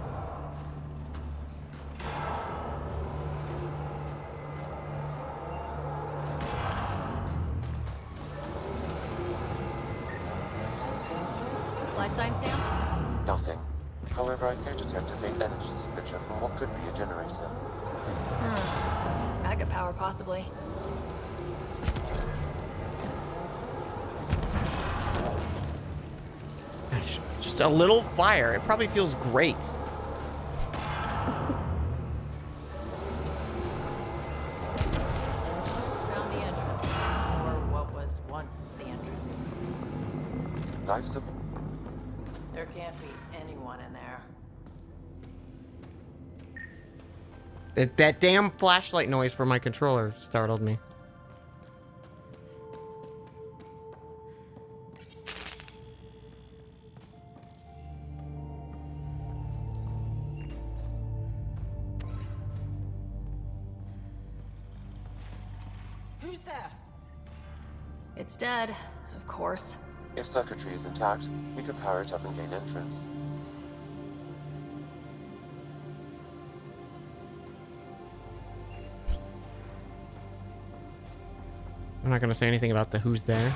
Life sign, Sam? Nothing. However, I do detect a faint energy signature from what could be a generator. Backup power, possibly. Gosh, just a little fire. It probably feels great. Found the entrance. Or what was once the entrance. Life support. There can't be anyone in there. That damn flashlight noise from my controller startled me. Who's there? It's dead, of course. If circuitry is intact, we could power it up and gain entrance. I'm not gonna say anything about the who's there.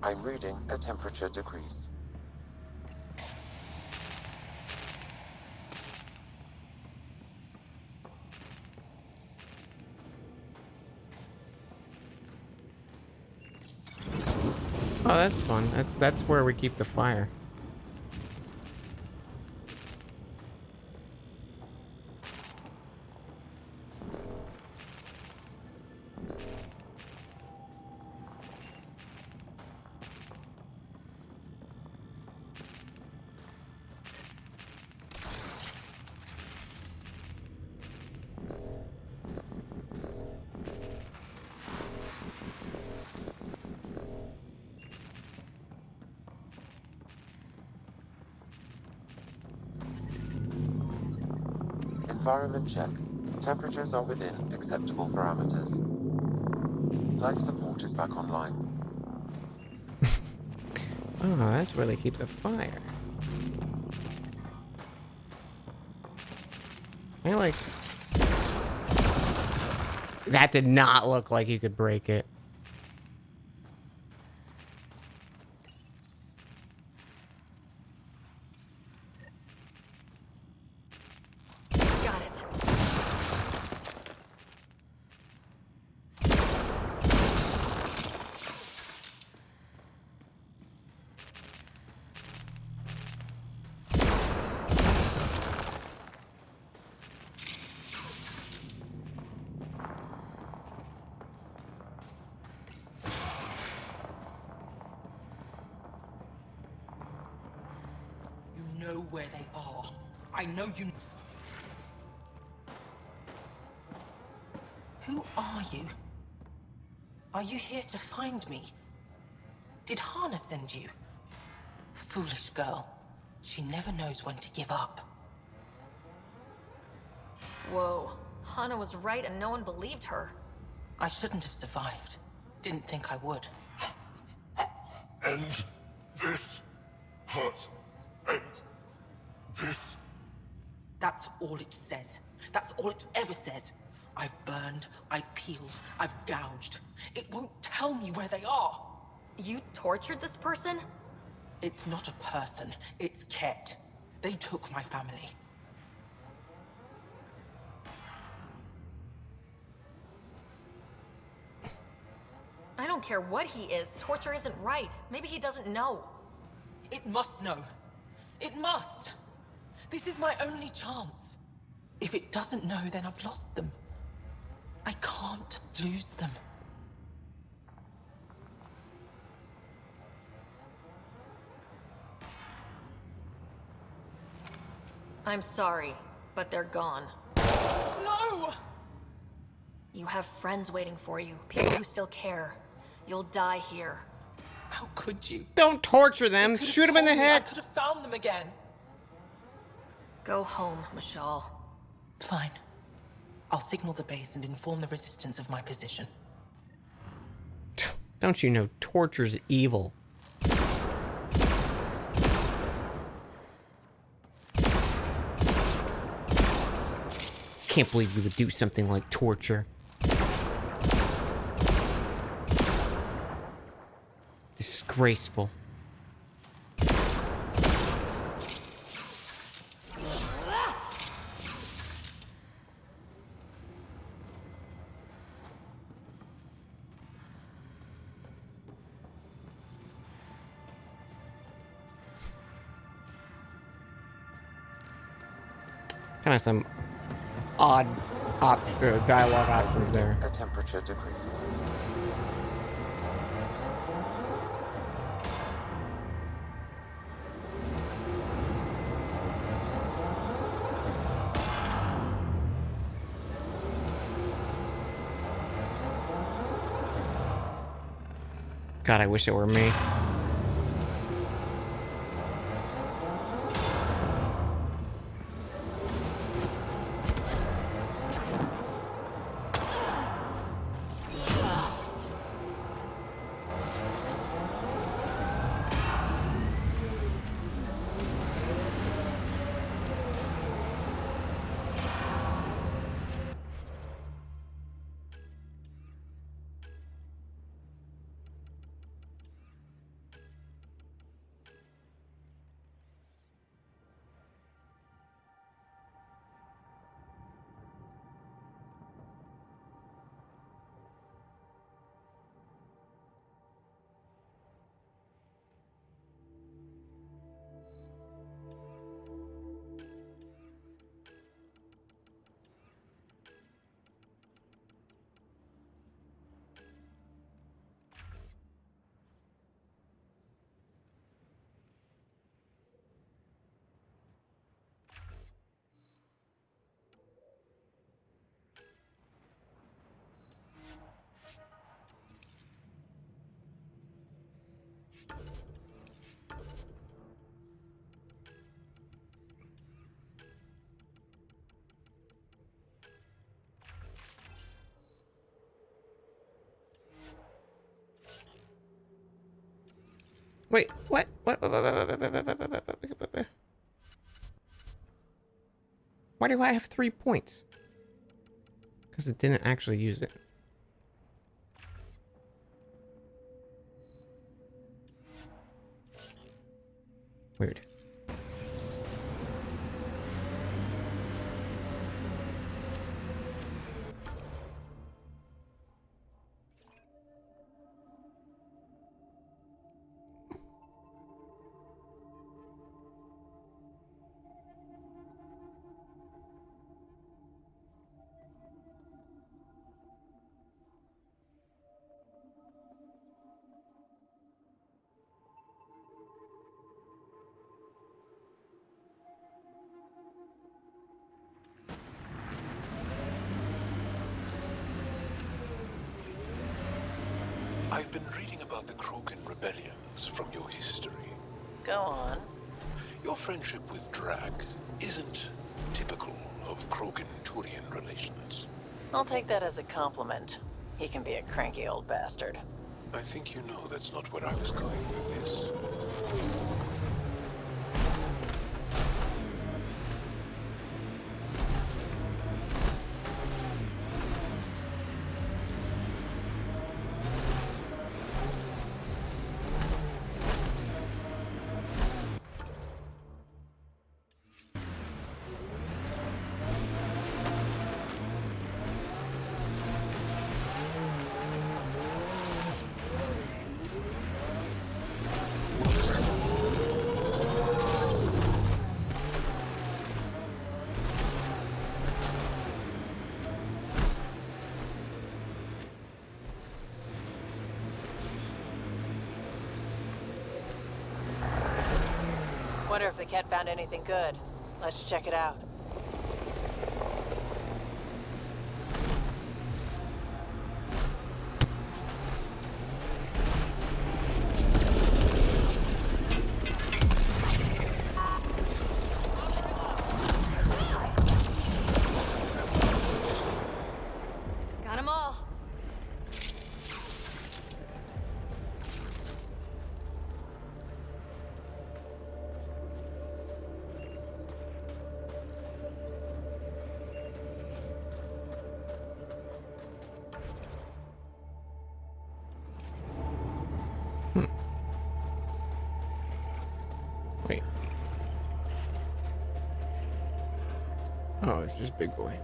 I'm reading a temperature decrease. Oh, that's fun. That's where we keep the fire. Environment check. Temperatures are within acceptable parameters. Life support is back online. Oh, that's where they keep the fire. I like... That did not look like you could break it. Got it. You know where they are. I know you. Who are you? Are you here to find me? Did Hana send you? Foolish girl. She never knows when to give up. Whoa. Hana was right and no one believed her. I shouldn't have survived. Didn't think I would. End this hurt. End this. That's all it says. That's all it ever says. I've burned, I've peeled, I've gouged. It won't tell me where they are. You tortured this person? It's not a person, it's Ket. They took my family. I don't care what he is. Torture isn't right. Maybe he doesn't know. It must know. It must. This is my only chance. If it doesn't know, then I've lost them. I can't lose them. I'm sorry, but they're gone. No! You have friends waiting for you, people who still care. You'll die here. How could you? Don't torture them! Shoot them in the head! I could have found them again. Go home, Michelle. Fine. I'll signal the base and inform the resistance of my position. Don't you know torture's evil? Can't believe you would do something like torture. Disgraceful. Kind of some odd dialogue options there. A temperature decrease. God, I wish it were me. Wait, what? What? Why do I have 3 points? Because it didn't actually use it. Weird. I've been reading about the Krogan rebellions from your history. Go on. Your friendship with Drag isn't typical of Krogan-Turian relations. I'll take that as a compliment. He can be a cranky old bastard. I think you know that's not where I was going with this. Wonder if the cat found anything good. Let's check it out. Got them all. Wait. Oh, it's just big boy.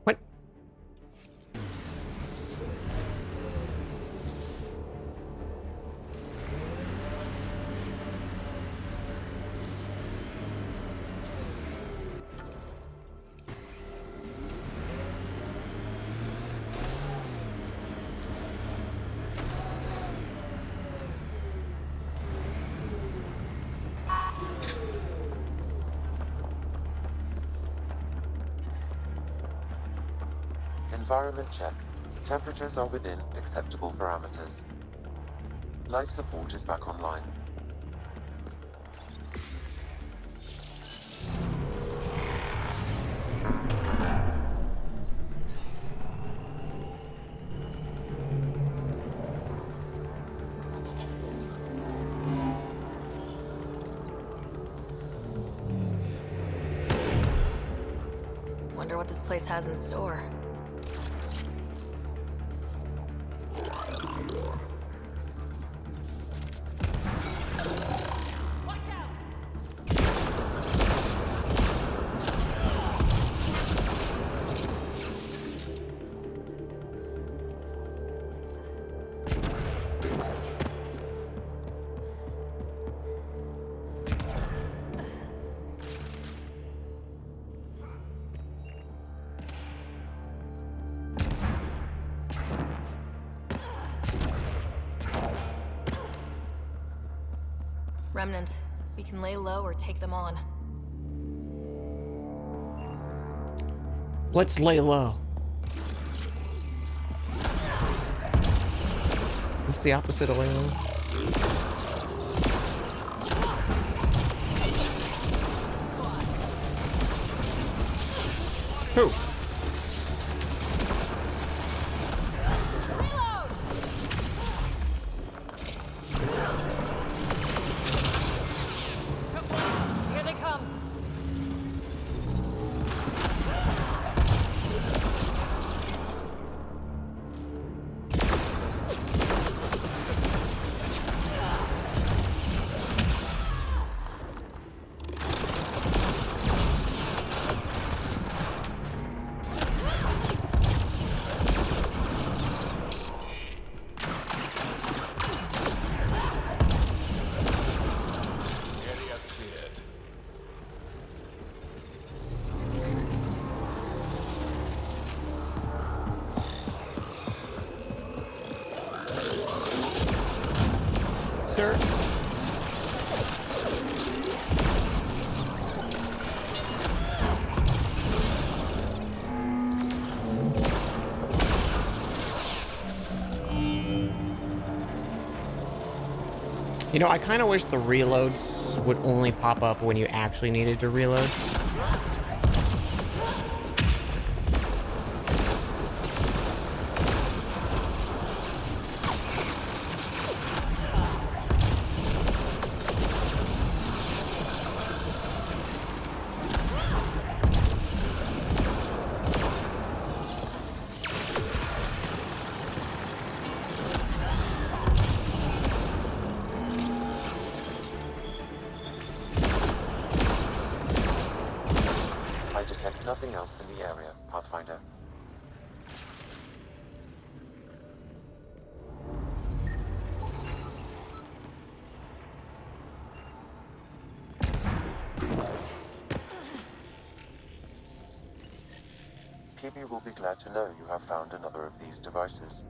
What? Environment check. Temperatures are within acceptable parameters. Life support is back online. Wonder what this place has in store. Remnant, we can lay low or take them on. Let's lay low. What's the opposite of lay low? Who? Here they come. Area cleared. Sir? You know, I kind of wish the reloads would only pop up when you actually needed to reload. I detect nothing else in the area, Pathfinder. PB will be glad to know you have found another of these devices.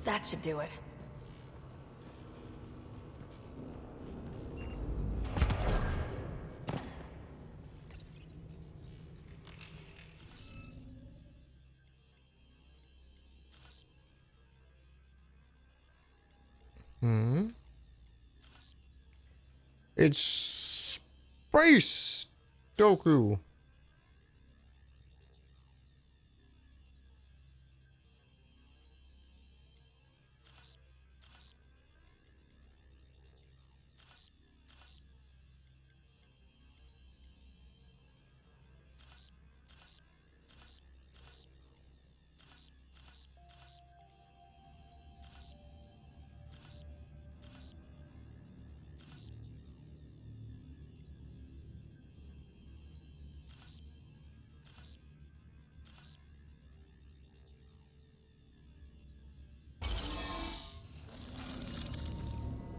That should do it. Hmm. It's Space Doku.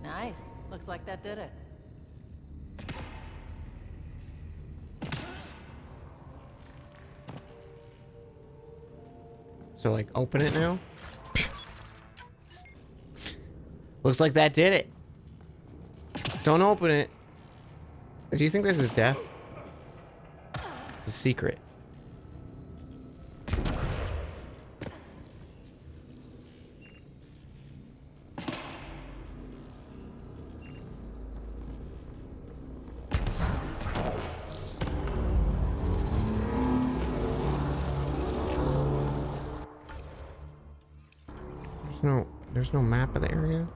Nice. Looks like that did it. So, like, open it now? Looks like that did it. Don't open it. Do you think this is death? It's a secret. There's no map of the area.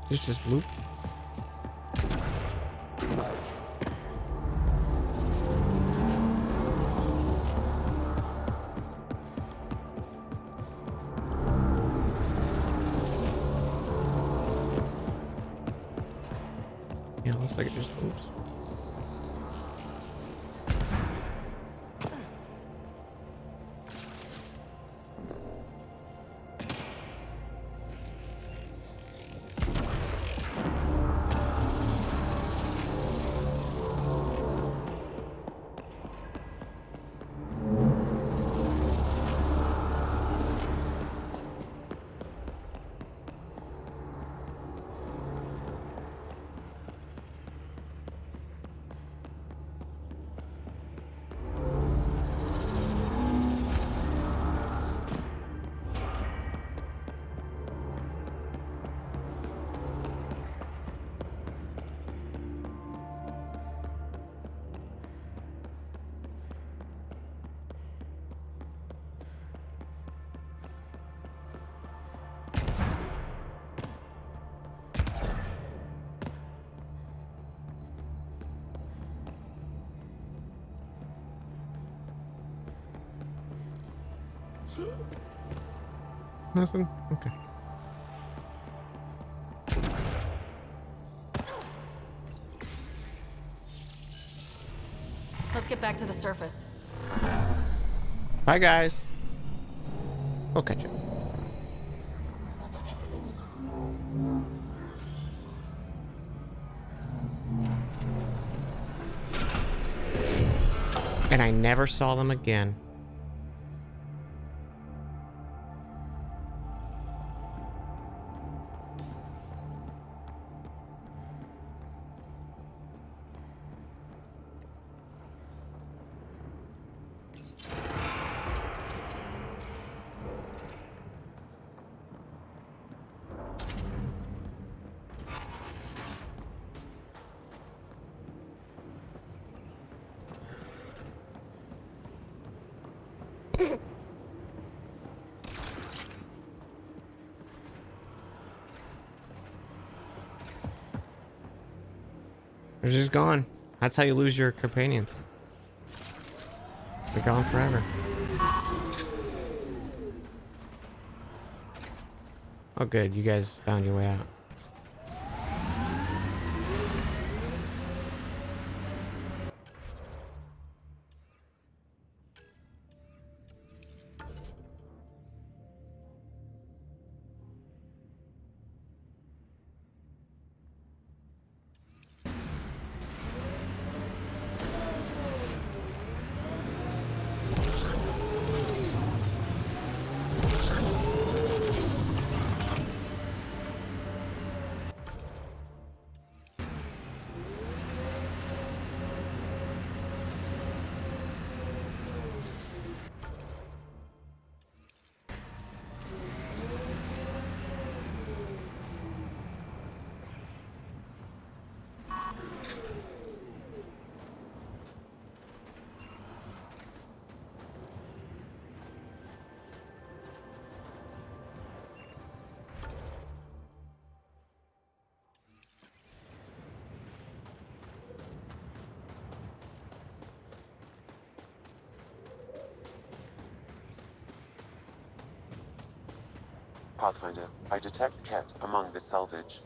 This just loop. Yeah, it looks like it just loops. Nothing? Okay. Let's get back to the surface. Bye, guys. We'll catch you. And I never saw them again. They're just gone. That's how you lose your companions. They're gone forever. Oh good, you guys found your way out. Pathfinder, I detect Ket among this salvage.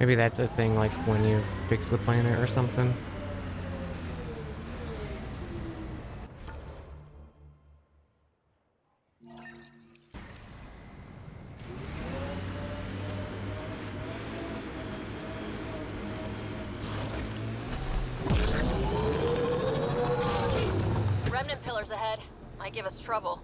Maybe that's a thing like when you fix the planet or something. Remnant pillars ahead. Might give us trouble.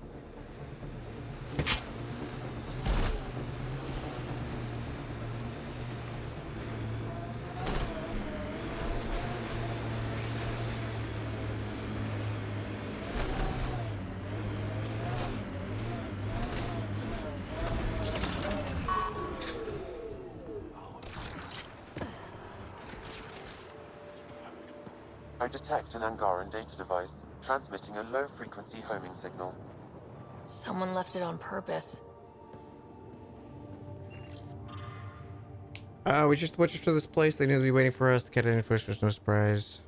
I detect an Angaran data device, transmitting a low-frequency homing signal. Someone left it on purpose. We just switched to this place. They knew to be waiting for us. The cat didn't push. There's no surprise.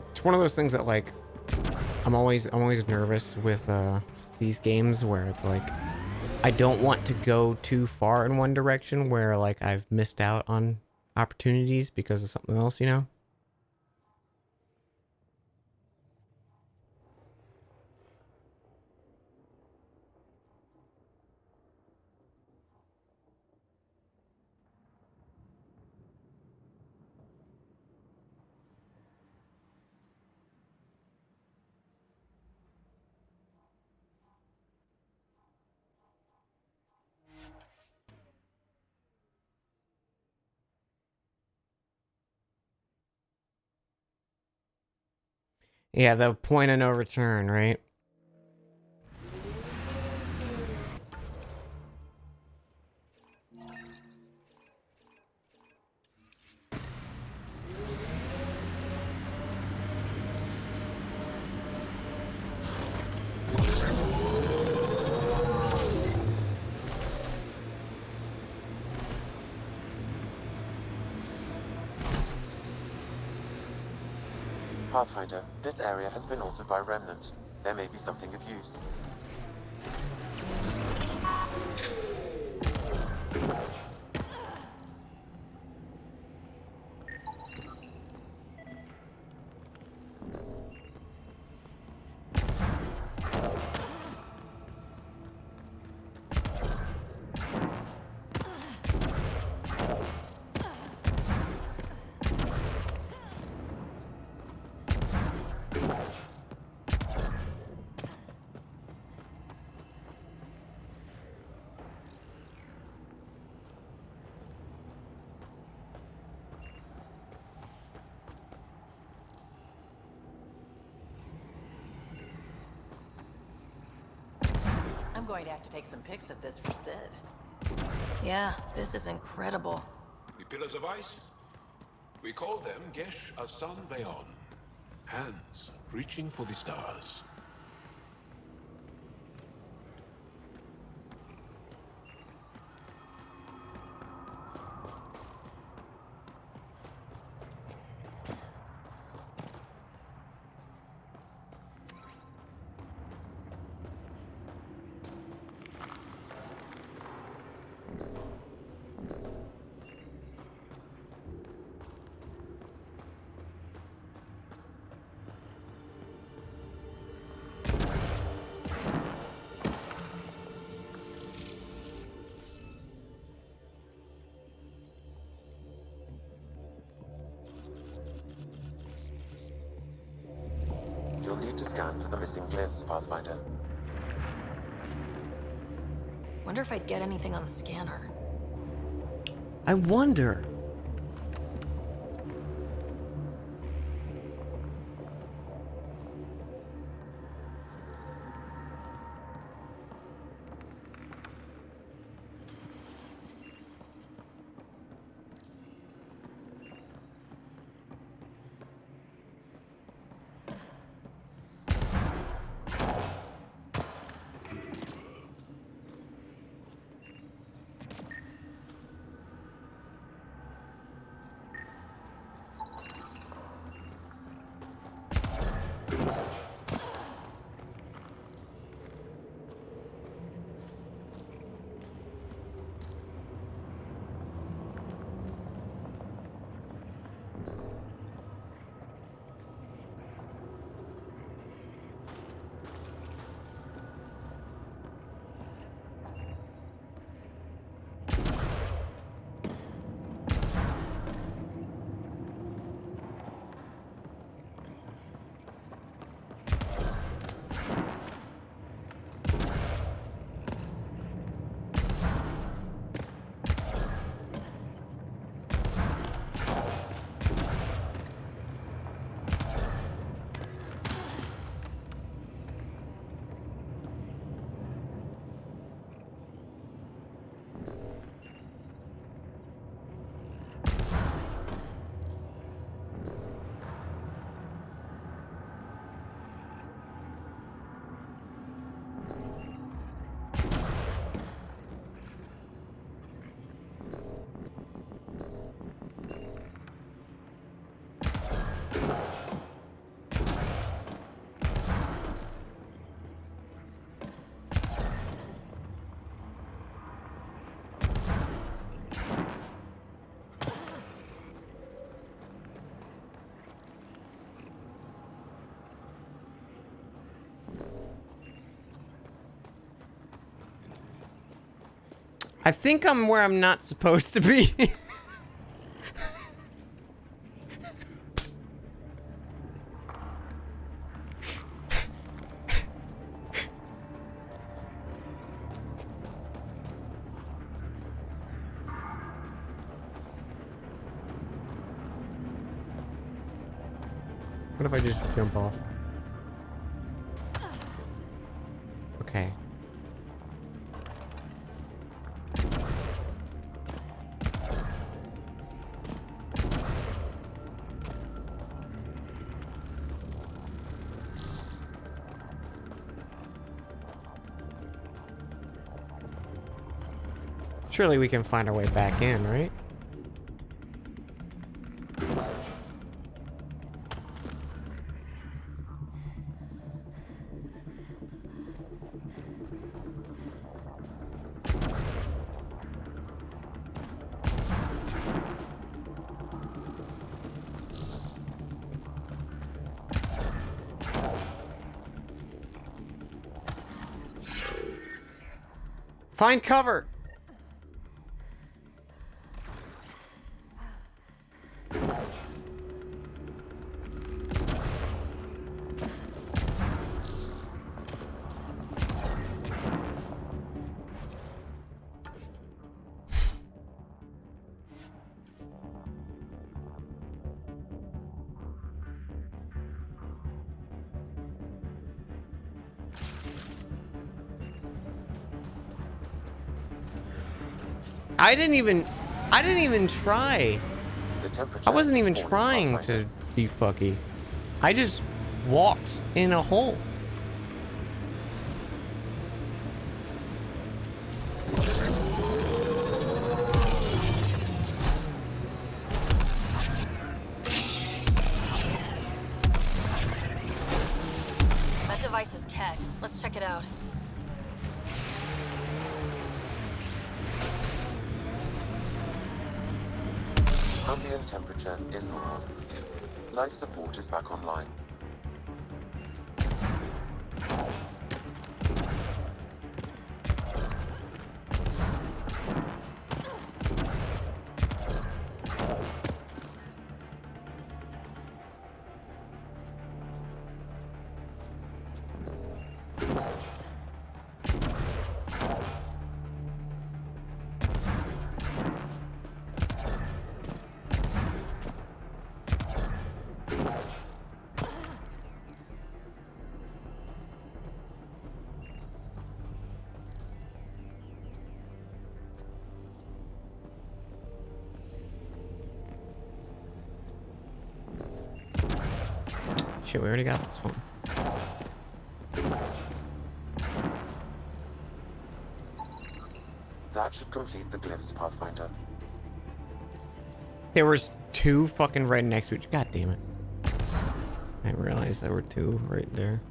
It's one of those things that, like, I'm always nervous with these games where it's like I don't want to go too far in one direction where like I've missed out on opportunities because of something else, you know? Yeah, the point of no return, right? Pathfinder, this area has been altered by Remnant. There may be something of use. I'm going to have to take some pics of this for Sid. Yeah, this is incredible. The pillars of ice? We call them Gesh Asan Veon. Hands reaching for the stars. You'll need to scan for the missing glyphs, Pathfinder. Wonder if I'd get anything on the scanner. I wonder. I think I'm where I'm not supposed to be. What if I just jump off? Okay. Surely we can find our way back in, right? Find cover! I didn't even try. I wasn't even trying to be fucky. I just walked in a hole. That device is Ket. Let's check it out. Ambient temperature is normal. Life support is back online. Shit, we already got this one. That should complete the glyphs, Pathfinder. There was two fucking right next to each. God damn it. I realized there were two right there.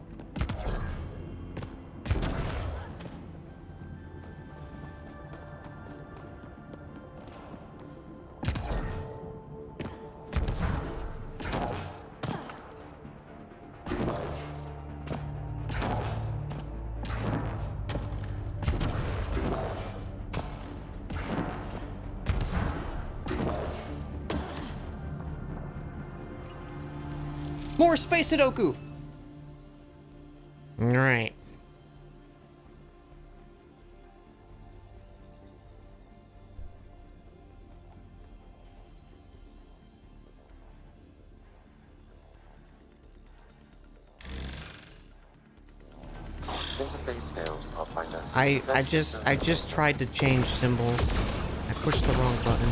More space Sudoku! Alright. Interface failed, Pathfinder. I just tried to change symbols. I pushed the wrong button.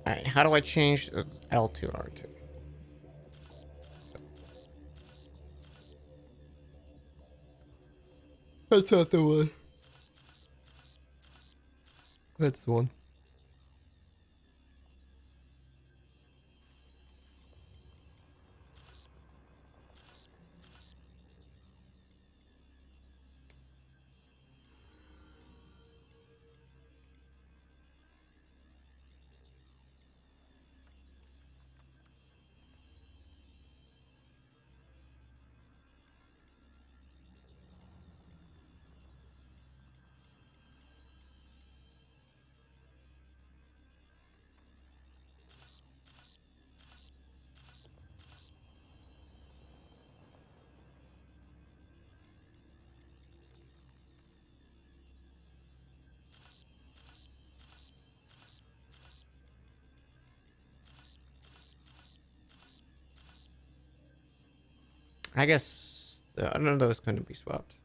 Alright, how do I change L to R2? That's not the one. That's the one. I guess none of those couldn't be swapped.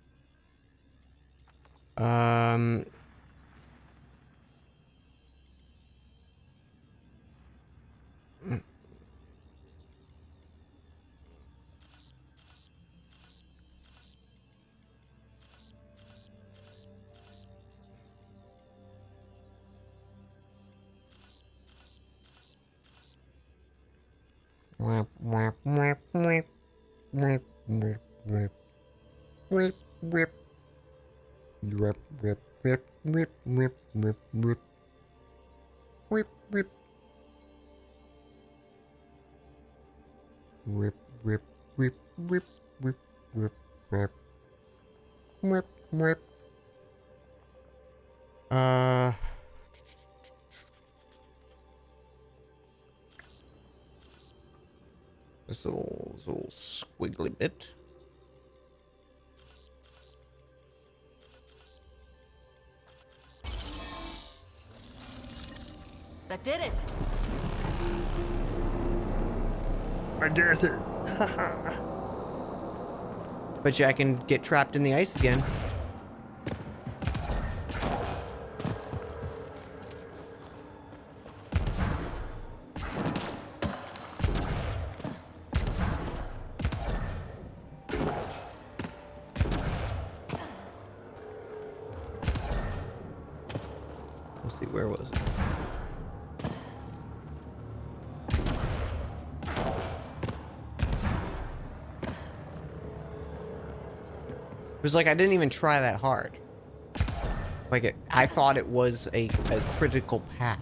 This little squiggly bit. That did it. I did it. Bet you I can get trapped in the ice again. Let's see, where was it? It was like I didn't even try that hard. Like I thought it was a critical path.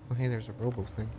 Oh, hey, there's a robo thing.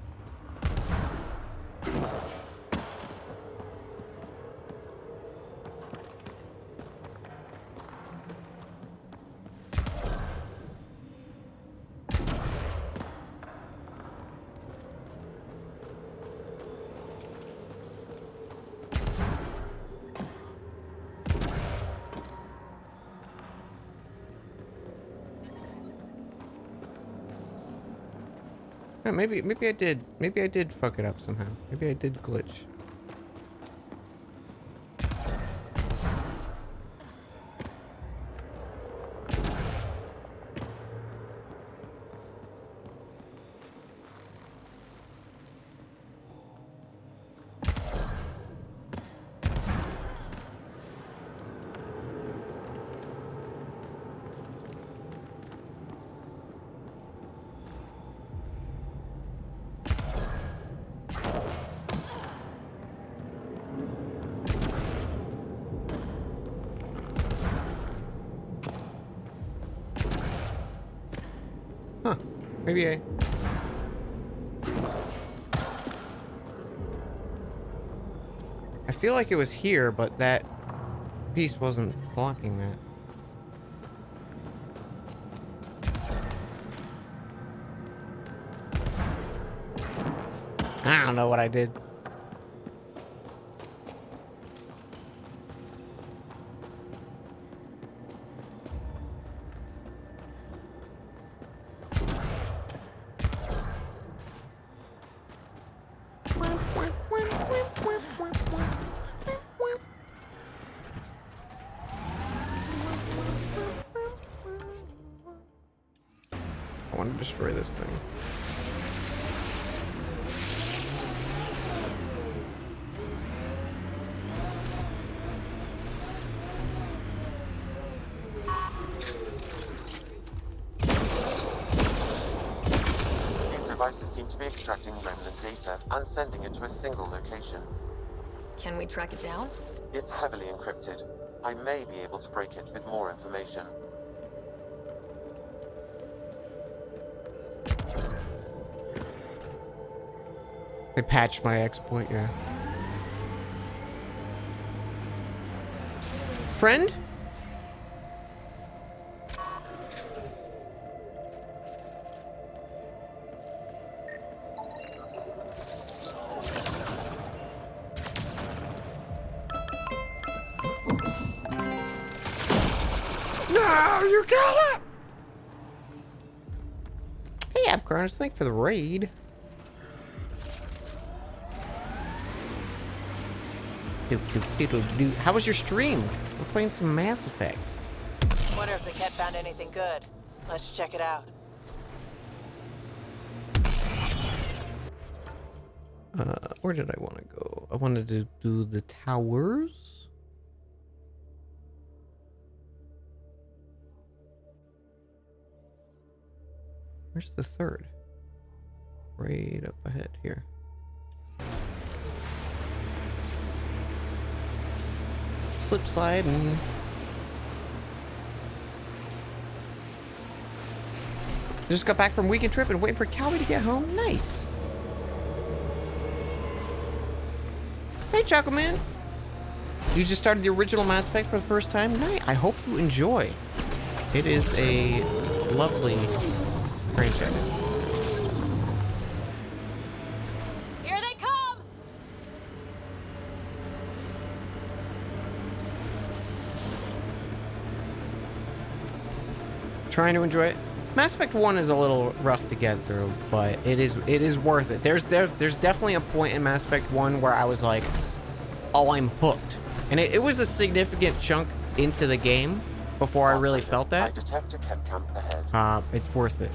Yeah, maybe I did fuck it up somehow. Maybe I did glitch. Huh. Maybe I feel like it was here, but that piece wasn't blocking that. I don't know what I did. I want to destroy this thing. These devices seem to be extracting remnant data and sending it to a single location. Can we track it down? It's heavily encrypted. I may be able to break it with more information. They patched my exploit, yeah. Friend? No, you got it! Hey, Abcronis, thanks for the raid. How was your stream? We're playing some Mass Effect. Wonder if the cat found anything good. Let's check it out. Where did I want to go? I wanted to do the towers. Where's the third? Right up ahead here. Slip slide and just got back from weekend trip and waiting for Calby to get home. Nice. Hey, Choco Man. You just started the original Mass Effect for the first time? Nice. I hope you enjoy. It is a lovely franchise. Here they come! Trying to enjoy it. Mass Effect 1 is a little rough to get through, but it is worth it. There's definitely a point in Mass Effect 1 where I was like, oh, I'm hooked. And it was a significant chunk into the game before I really felt that. I detect a chem camp ahead. It's worth it.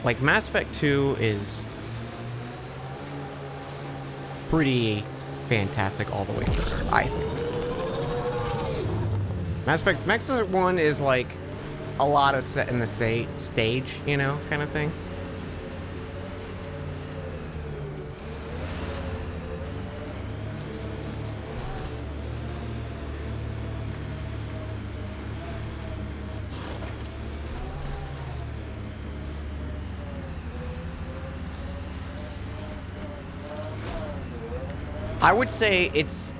Like Mass Effect 2 is pretty fantastic all the way through, I think. Mass Effect 1 is like a lot of set in the stage, you know, kind of thing. I would say it's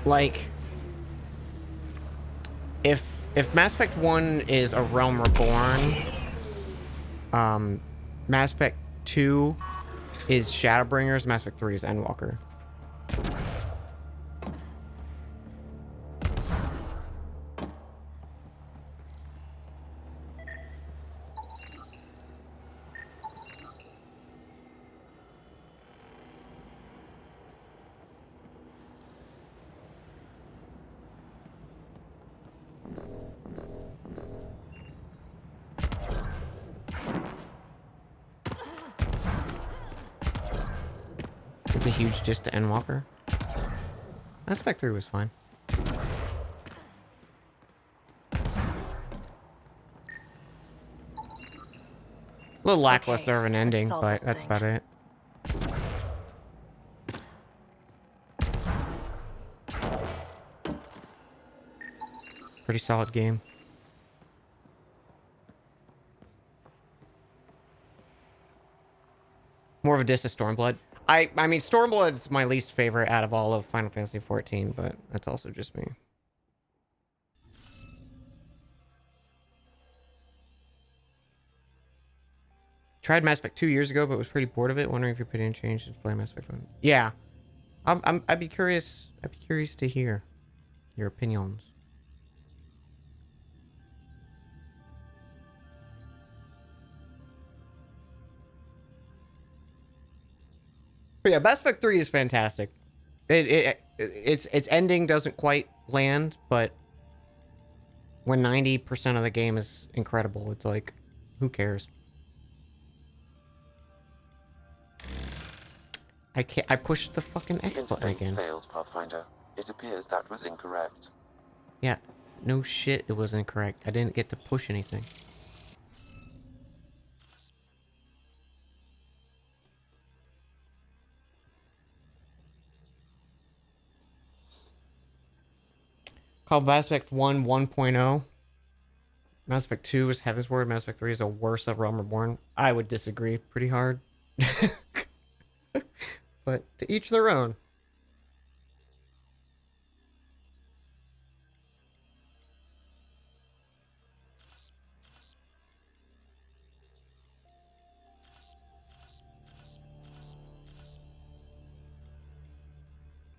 like if Mass Effect 1 is A Realm Reborn, Mass Effect 2 is Shadowbringers, Mass Effect 3 is Endwalker. It's a huge diss to Endwalker. Mass Effect 3 was fine. A little lackluster of an ending, but that's about it. Pretty solid game. More of a diss to Stormblood. I mean, Stormblood's my least favorite out of all of Final Fantasy XIV, but that's also just me. Tried Mass Effect 2 years ago, but was pretty bored of it. Wondering if you're putting in change to play Mass Effect 1. Yeah, I'd be curious. I'd be curious to hear your opinions. But yeah, Mass Effect 3 is fantastic. Its ending doesn't quite land, but when 90% of the game is incredible, it's like, who cares? I pushed the fucking X button again. Failed, Pathfinder. It appears that was incorrect. Yeah, no shit, it was incorrect. I didn't get to push anything. Called Mass Effect 1 1.0. Mass Effect 2 is Heavensward. Mass Effect 3 is a worse of Realm Reborn. I would disagree pretty hard. But to each their own.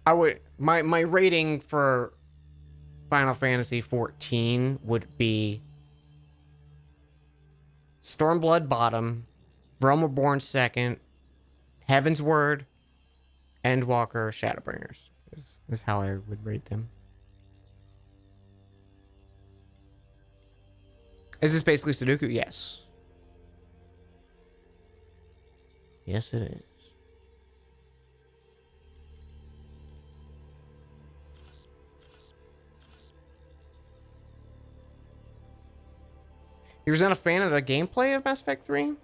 I would my rating for Final Fantasy 14 would be Stormblood bottom, Realm Reborn second, Heavensward, Endwalker, Shadowbringers is how I would rate them. Is this basically Sudoku? Yes. Yes, it is. You was not a fan of the gameplay of Mass Effect 3?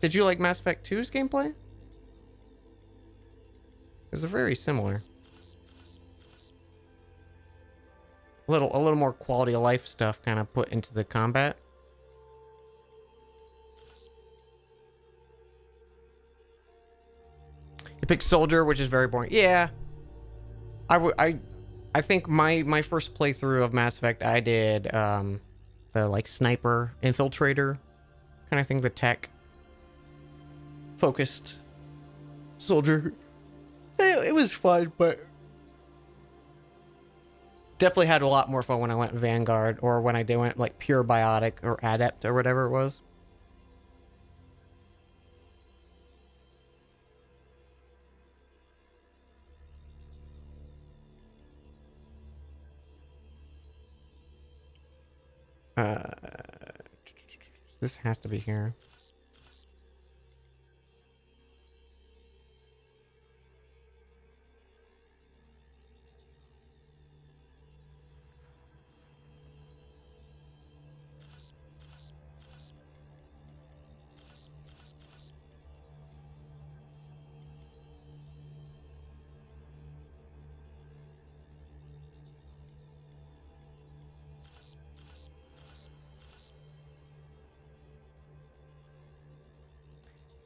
Did you like Mass Effect 2's gameplay? Because they're very similar. A little more quality of life stuff kind of put into the combat. You pick Soldier, which is very boring. Yeah. I think my first playthrough of Mass Effect, I did the like sniper infiltrator kind of thing, the tech focused soldier. It was fun, but definitely had a lot more fun when I went Vanguard or when I went like pure biotic or adept or whatever it was. This has to be here.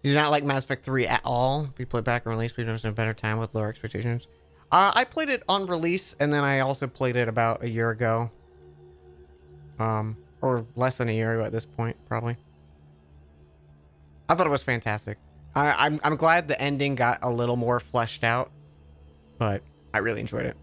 You do not like Mass Effect 3 at all? If you play back and release, but you don't have a better time with lower expectations. I played it on release, and then I also played it about a year ago. Or less than a year ago at this point, probably. I thought it was fantastic. I'm glad the ending got a little more fleshed out, but I really enjoyed it.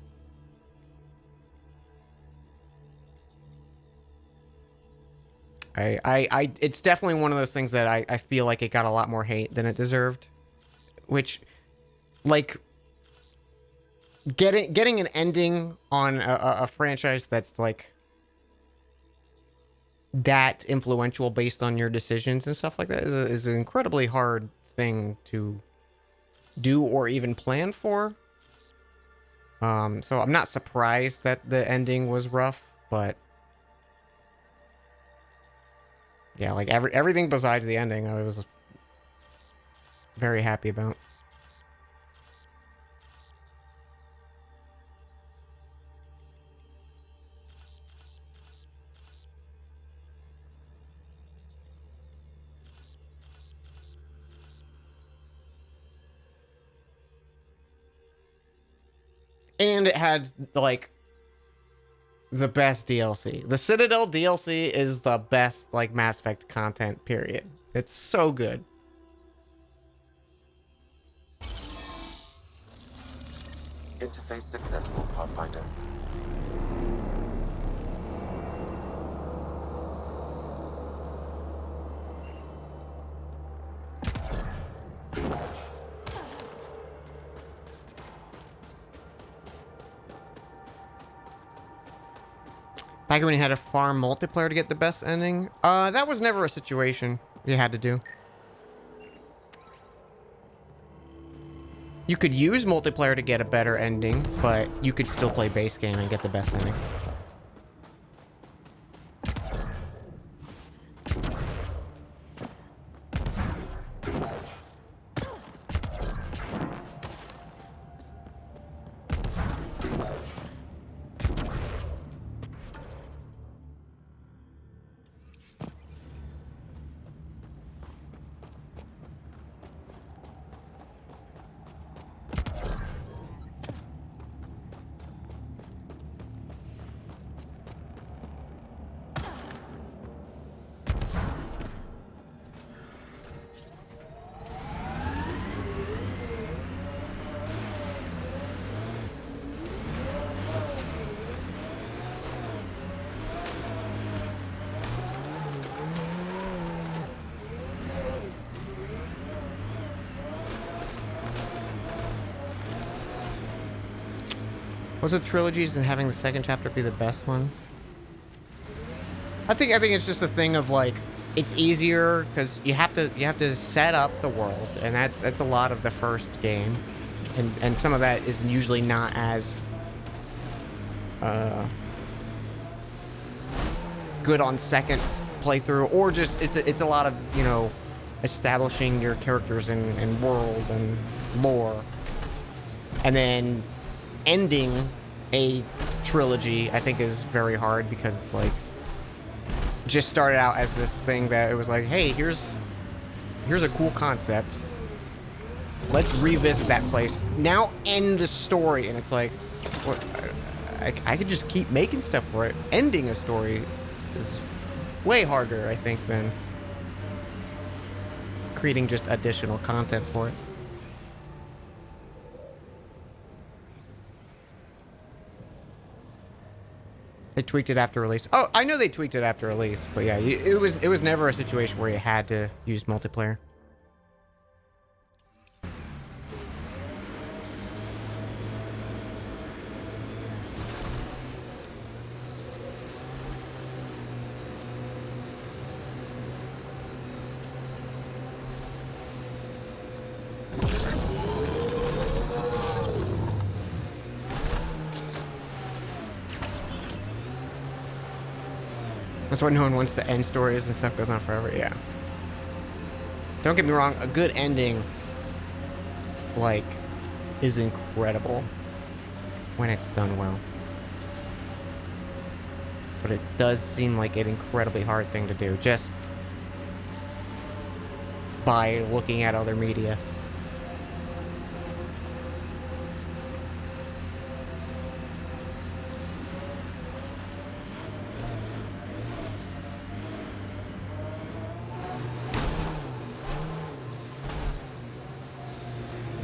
It's definitely one of those things that I feel like it got a lot more hate than it deserved. Which, like, getting an ending on a franchise that's like that influential based on your decisions and stuff like that is an incredibly hard thing to do or even plan for. So I'm not surprised that the ending was rough, but yeah, like everything besides the ending, I was very happy about. And it had, like, the best DLC. The Citadel DLC is the best, like, Mass Effect content, period. It's so good. Interface successful, Pathfinder. Back when you had to farm multiplayer to get the best ending? That was never a situation you had to do. You could use multiplayer to get a better ending, but you could still play base game and get the best ending. What's with trilogies and having the second chapter be the best one? I think it's just a thing of like it's easier because you have to set up the world, and that's a lot of the first game, and some of that is usually not as good on second playthrough, or just it's a lot of, you know, establishing your characters and world and lore, and then ending a trilogy I think is very hard because it's like just started out as this thing that it was like, hey, here's a cool concept, let's revisit that place, now end the story, and it's like, what, I could just keep making stuff for it. Ending a story is way harder, I think, than creating just additional content for it. They tweaked it after release. Oh, I know they tweaked it after release, but yeah, it was never a situation where you had to use multiplayer. That's why no one wants to end stories and stuff goes on forever. Yeah. Don't get me wrong, a good ending, like, is incredible when it's done well. But it does seem like an incredibly hard thing to do just by looking at other media.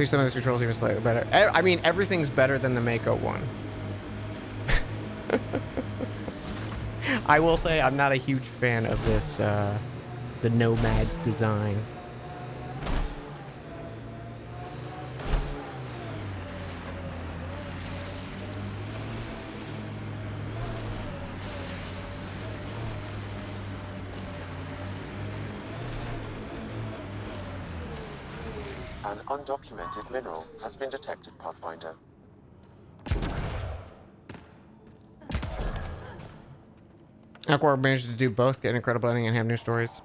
Some of these controls even slightly better. I mean, everything's better than the Mako one. I will say I'm not a huge fan of this, the Nomad's design. An undocumented mineral has been detected, Pathfinder. Aquar managed to do both, get an incredible ending and have new stories.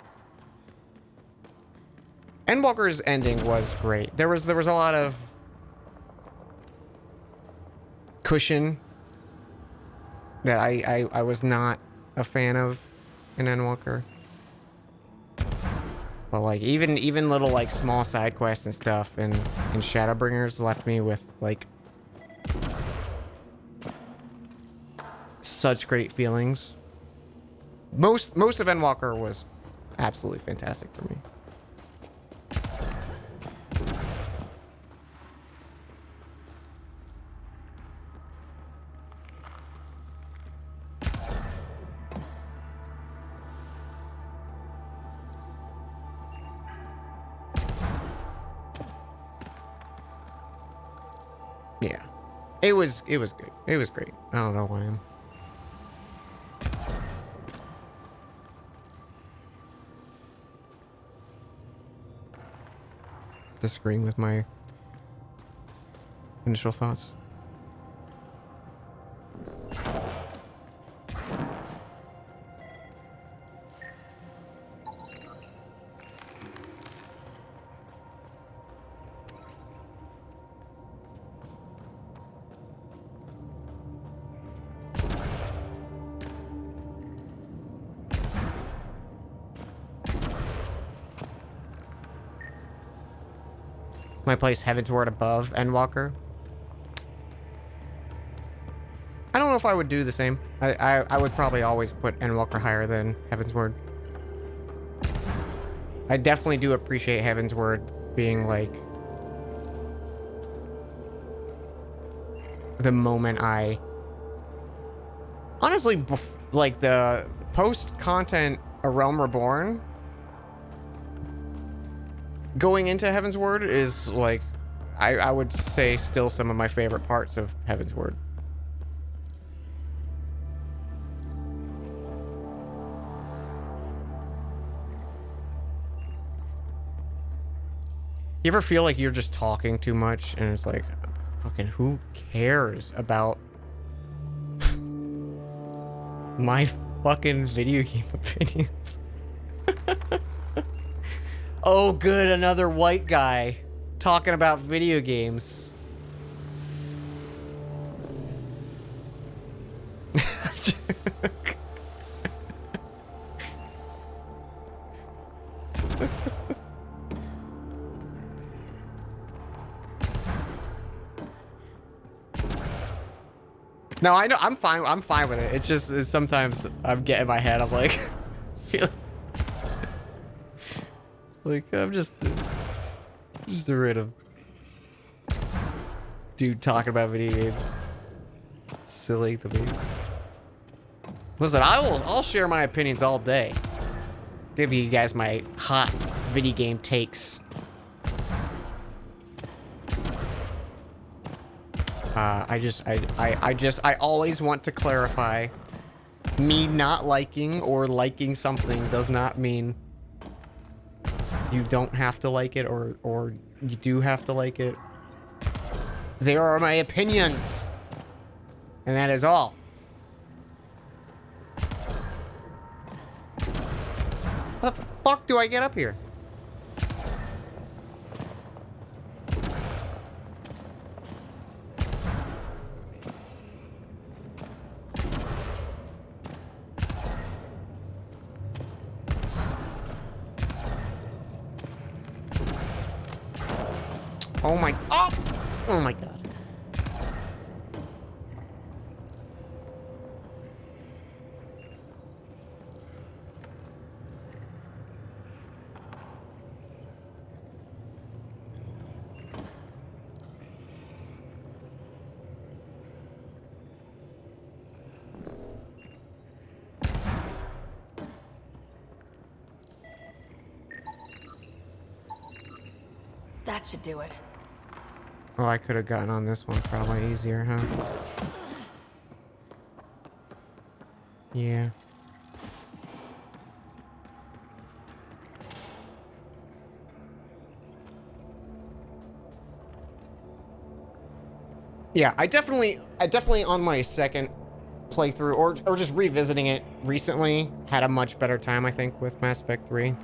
Endwalker's ending was great. There was a lot of cushion that I was not a fan of in Endwalker. But like even little like small side quests and stuff in Shadowbringers left me with like such great feelings. Most of Endwalker was absolutely fantastic for me. Yeah, it was good. It was great. I don't know why disagreeing with my initial thoughts. My place Heavensward above Endwalker. I don't know if I would do the same. I would probably always put Endwalker higher than Heavensward. I definitely do appreciate Heavensward being like the moment I honestly like the post content A Realm Reborn going into Heavensward is like I would say still some of my favorite parts of Heavensward. You ever feel like you're just talking too much and it's like, fucking who cares about my fucking video game opinions? Oh good, another white guy talking about video games. No, I know. I'm fine. I'm fine with it. It's just sometimes I'm getting in my head. I'm like, feeling like I'm just a random dude talking about video games. It's silly to me. Listen, I'll share my opinions all day. Give you guys my hot video game takes. I always want to clarify, me not liking or liking something does not mean you don't have to like it or you do have to like it. There are my opinions. And that is all. How the fuck do I get up here? Oh my, oh my god. That should do it. Oh, I could have gotten on this one probably easier, huh? Yeah. Yeah, I definitely on my second playthrough or just revisiting it recently had a much better time, I think, with Mass Effect 3.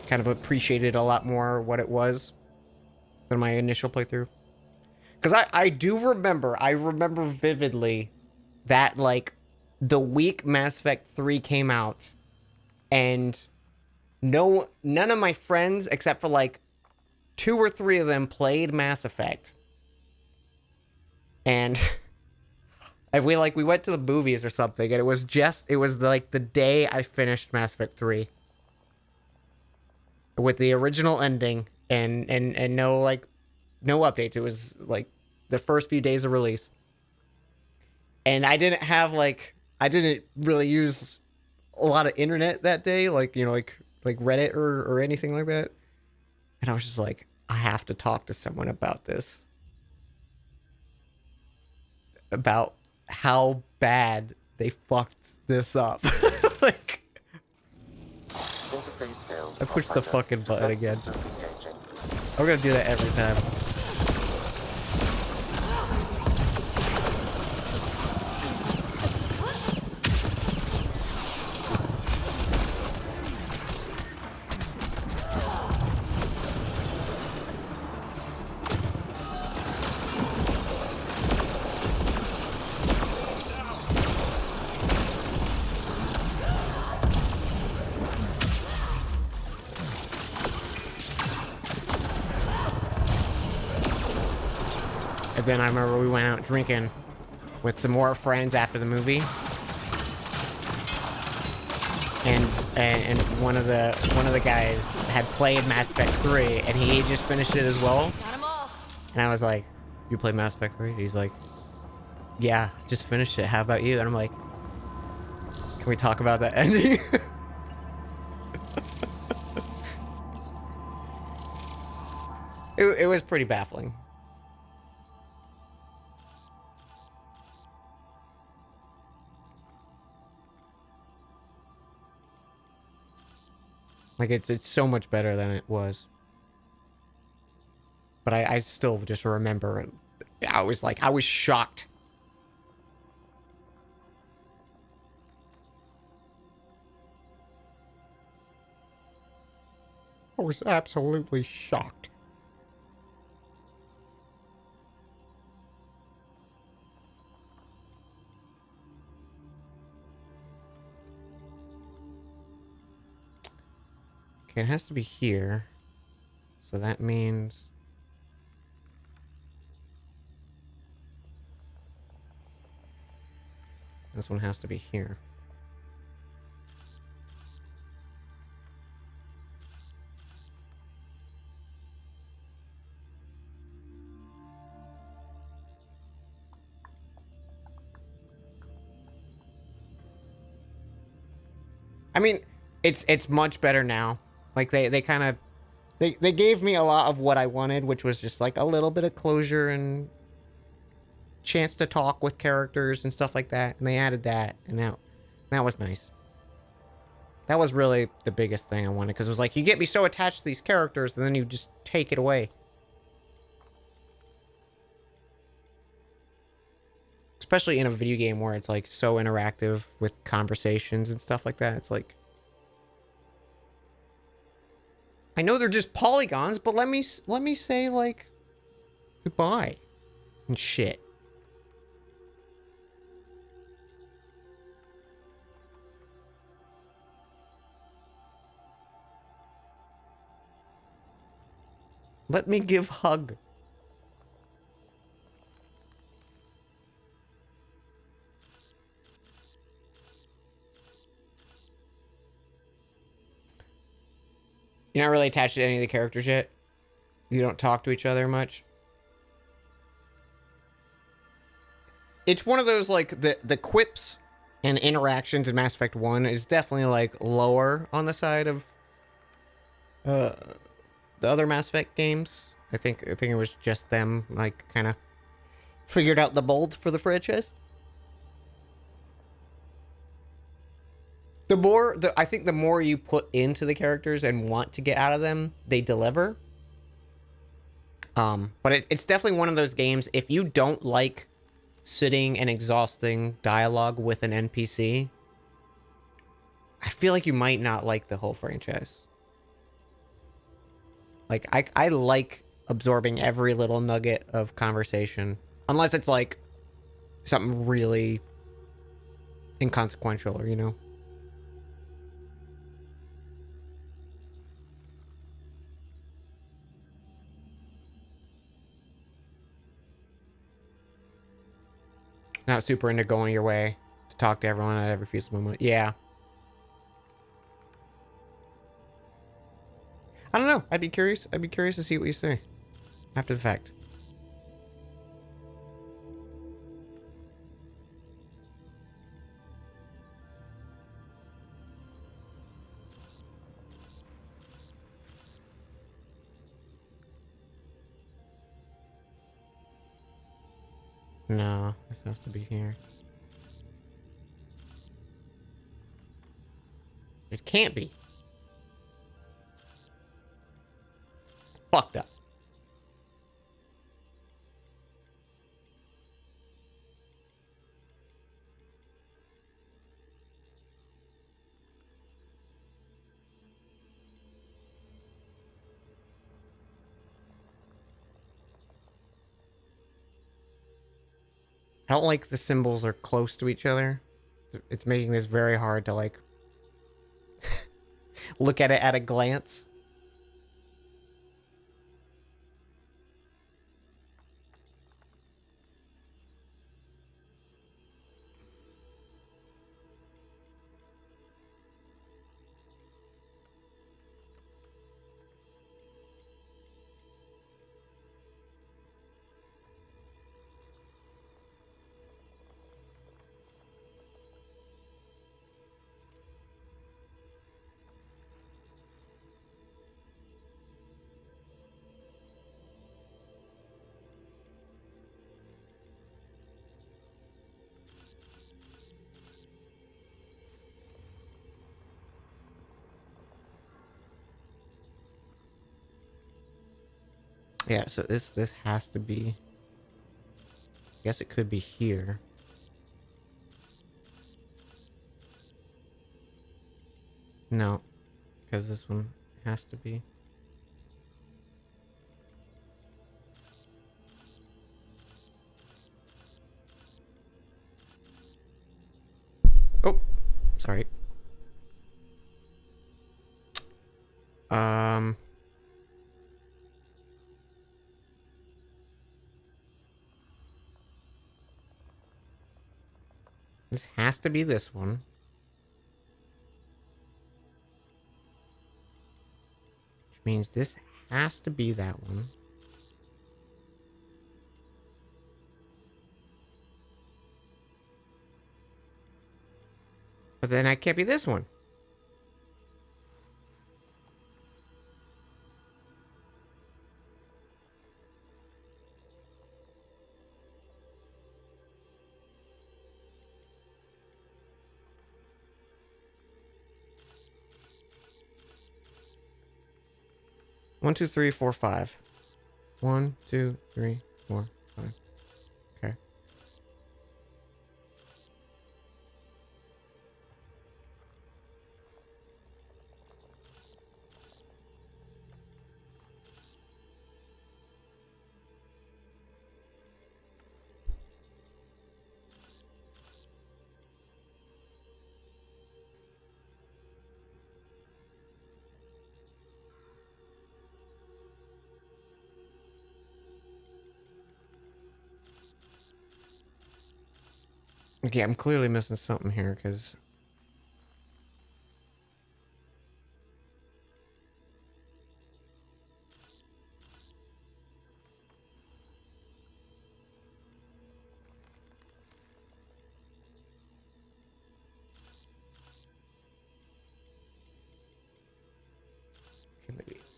Kind of appreciated a lot more what it was than my initial playthrough. Because I remember vividly that, like, the week Mass Effect 3 came out, and none of my friends, except for, like, 2 or 3 of them, played Mass Effect. And we went to the movies or something, and it was like the day I finished Mass Effect 3. With the original ending and no, like, no updates. It was like the first few days of release. And I didn't really use a lot of internet that day, like, you know, like Reddit or anything like that. And I was just like, I have to talk to someone about this. About how bad they fucked this up. Like, Interface failed. I pushed the fucking button again. I'm gonna do that every time. And then I remember we went out drinking with some more friends after the movie. And one of the guys had played Mass Effect 3 and he just finished it as well. Got 'em all. And I was like, "You played Mass Effect 3?" He's like, "Yeah, just finished it. How about you?" And I'm like, "Can we talk about that ending?" It was pretty baffling. Like it's so much better than it was. But I still just remember I was shocked. I was absolutely shocked. Okay, it has to be here. So that means this one has to be here. I mean, it's much better now. Like they kind of they gave me a lot of what I wanted, which was just like a little bit of closure and chance to talk with characters and stuff like that. And they added that, and now that was nice. That was really the biggest thing I wanted, because it was like, you get me so attached to these characters, and then you just take it away. Especially in a video game where it's like so interactive with conversations and stuff like that. It's like, I know they're just polygons, but let me say like goodbye and shit. Let me give hug. You're not really attached to any of the characters yet? You don't talk to each other much? It's one of those, like, the quips and interactions in Mass Effect 1 is definitely, like, lower on the side of the other Mass Effect games. I think it was just them, like, kind of figured out the mold for the franchise. I think the more you put into the characters and want to get out of them, they deliver. But it's definitely one of those games, if you don't like sitting and exhausting dialogue with an NPC, I feel like you might not like the whole franchise. Like, I like absorbing every little nugget of conversation. Unless it's like something really inconsequential, or, you know. Not super into going your way to talk to everyone at every feasible moment. Yeah. I don't know. I'd be curious. I'd be curious to see what you say after the fact. No, this has to be here. It can't be. Fucked up. I don't like the symbols are close to each other. It's making this very hard to, like, look at it at a glance. Yeah, so this has to be, I guess it could be here. No, because this one has to be. Oh, sorry. This has to be this one. Which means this has to be that one. But then I can't be this one. One, two, three, four, five. 1, 2, 3, 4, 5. Okay. Okay, I'm clearly missing something here because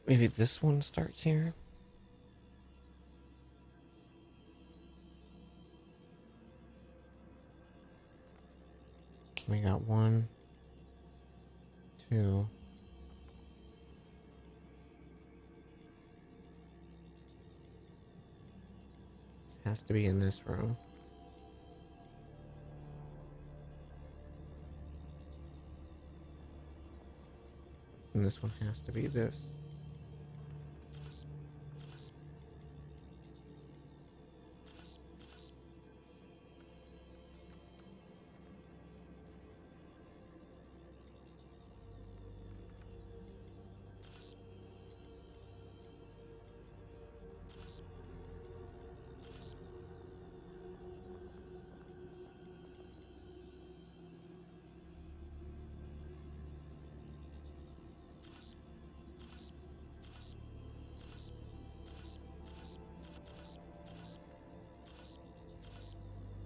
maybe this one starts here. We got 1, 2. This has to be in this room. And this one has to be this.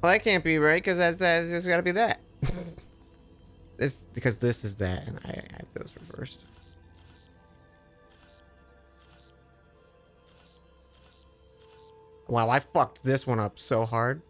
Well, that can't be right because that's there's got to be that. This because this is that, and I have those reversed. Wow, I fucked this one up so hard.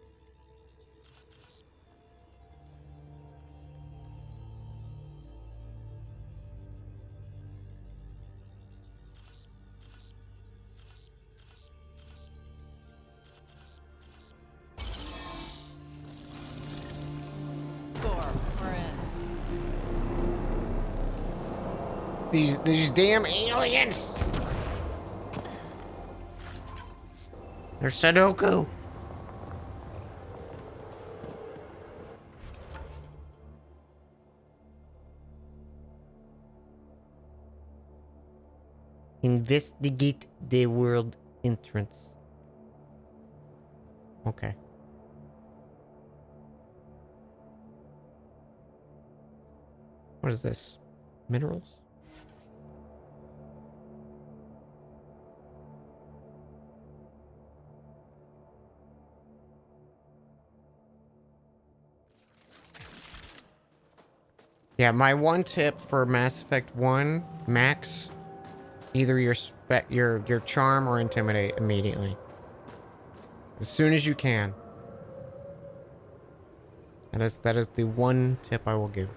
These damn aliens. They're Sudoku. Investigate the world entrance. Okay. What is this? Minerals? Yeah, my one tip for Mass Effect 1, max either your charm or intimidate immediately. As soon as you can. That is the one tip I will give.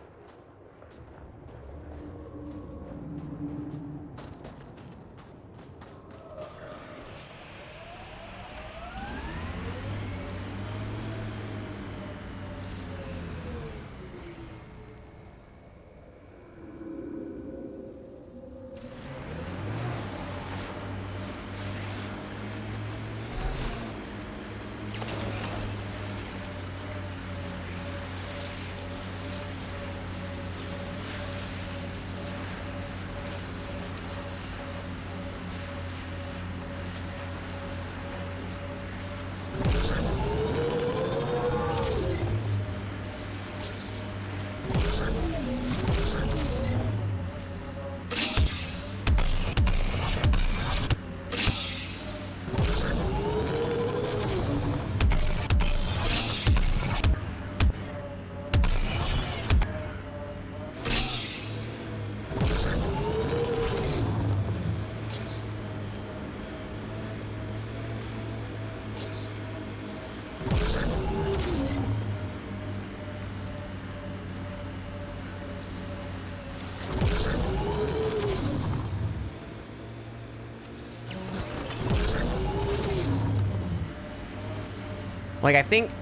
Like, I think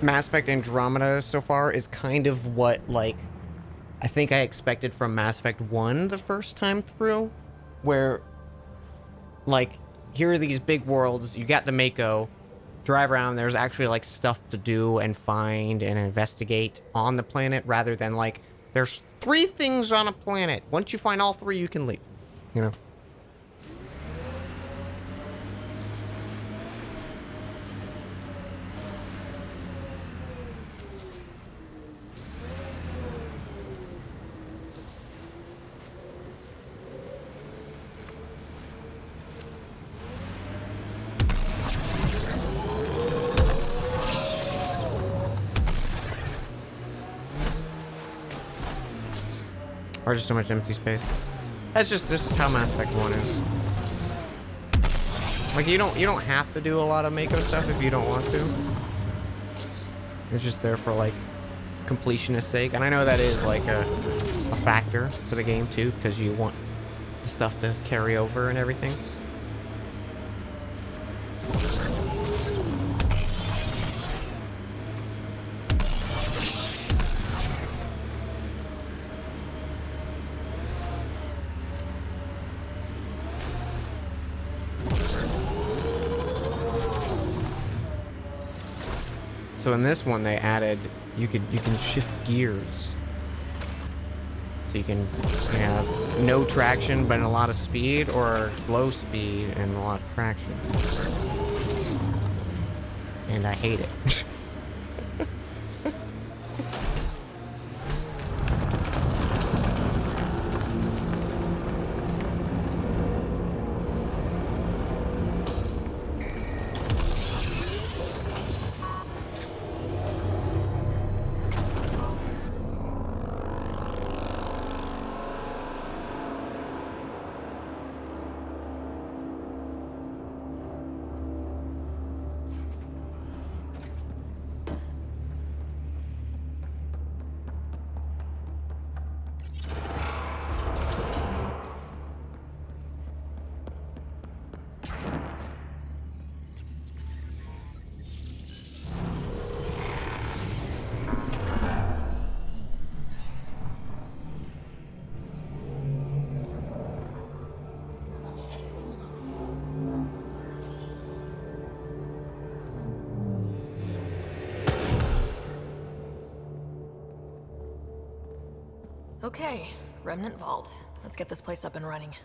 Mass Effect Andromeda so far is kind of what, like, I think I expected from Mass Effect 1 the first time through, where, like, here are these big worlds, you got the Mako, drive around, there's actually, like, stuff to do and find and investigate on the planet, rather than, like, there's 3 things on a planet. Once you find all 3, you can leave, you know? Or just so much empty space. This is how Mass Effect 1 is. Like, you don't have to do a lot of Mako stuff if you don't want to. It's just there for, like, completionist sake. And I know that is, like, a factor for the game too, because you want the stuff to carry over and everything. So in this one they added you can shift gears. So you can have no traction but a lot of speed, or low speed and a lot of traction. And I hate it. Okay, Remnant Vault. Let's get this place up and running.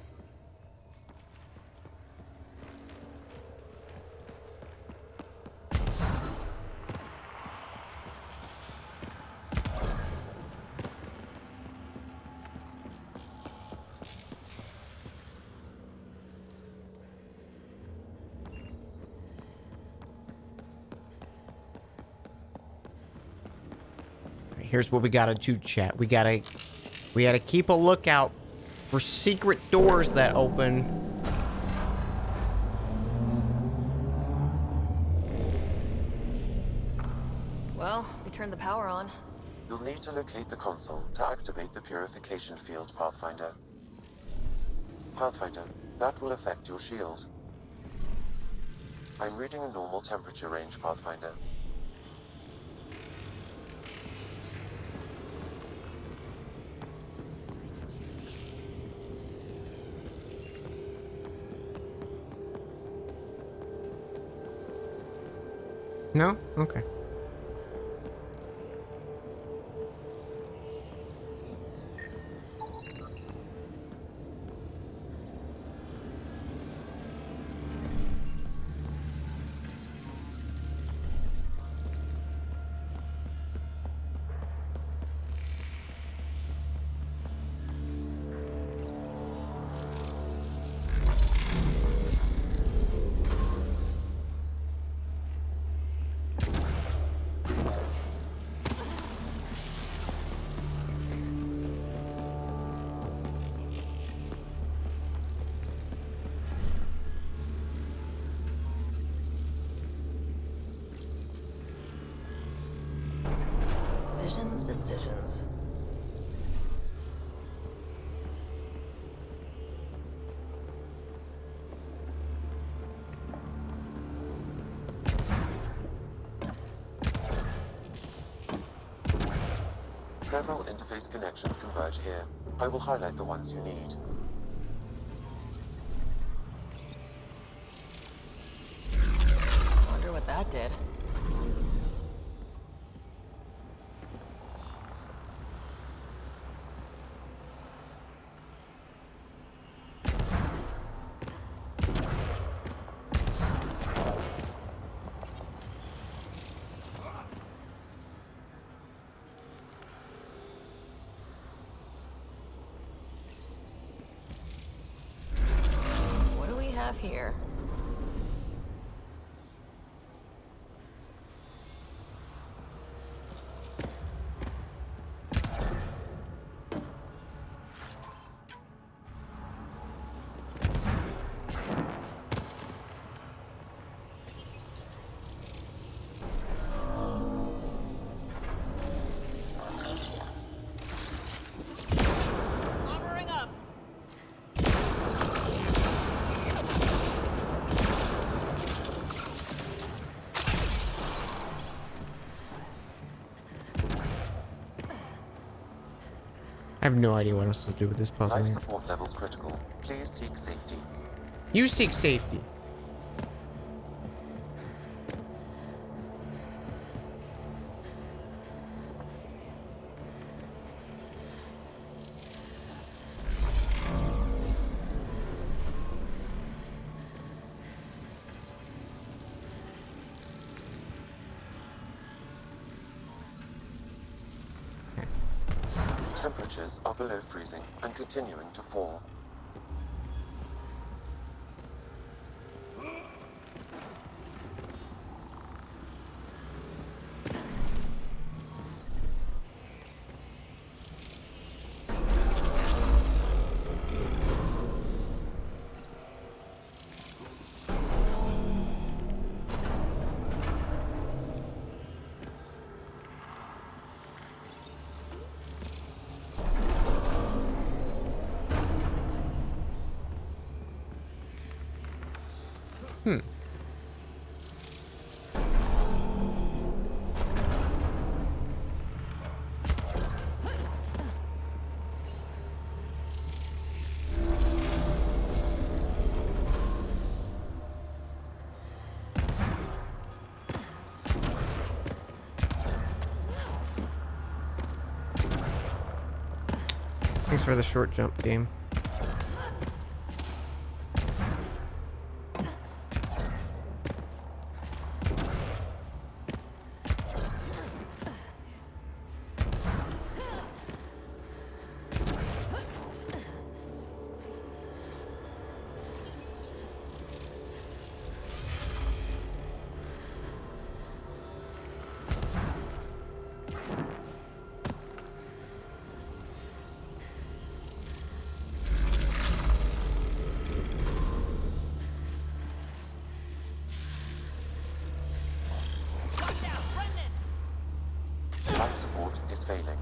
Here's what we gotta do, chat. We gotta keep a lookout for secret doors that open. Well, we turned the power on. You'll need to locate the console to activate the purification field, Pathfinder. Pathfinder, that will affect your shield. I'm reading a normal temperature range, Pathfinder. No? Okay. Decisions. Several interface connections converge here. I will highlight the ones you need. Wonder what that did. What do we have here? Armoring up. I have no idea what I'm supposed to do with this puzzle. Life support levels critical. Please seek safety. You seek safety. Temperatures are below freezing and continuing to fall. Thanks for the short jump game. Life support is failing.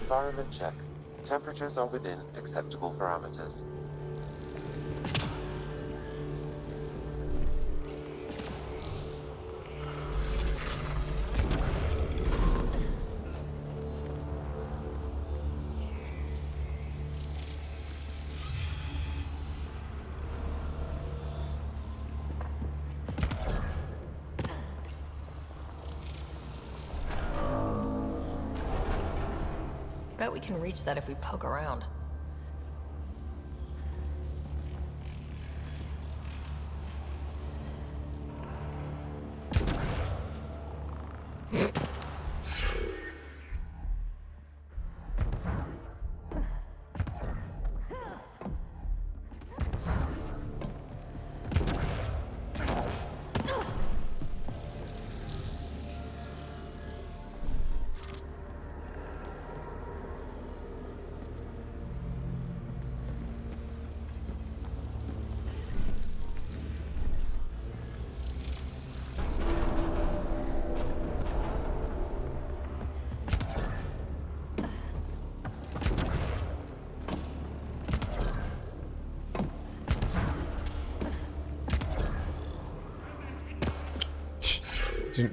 Environment check. Temperatures are within acceptable parameters. Bet we can reach that if we poke around.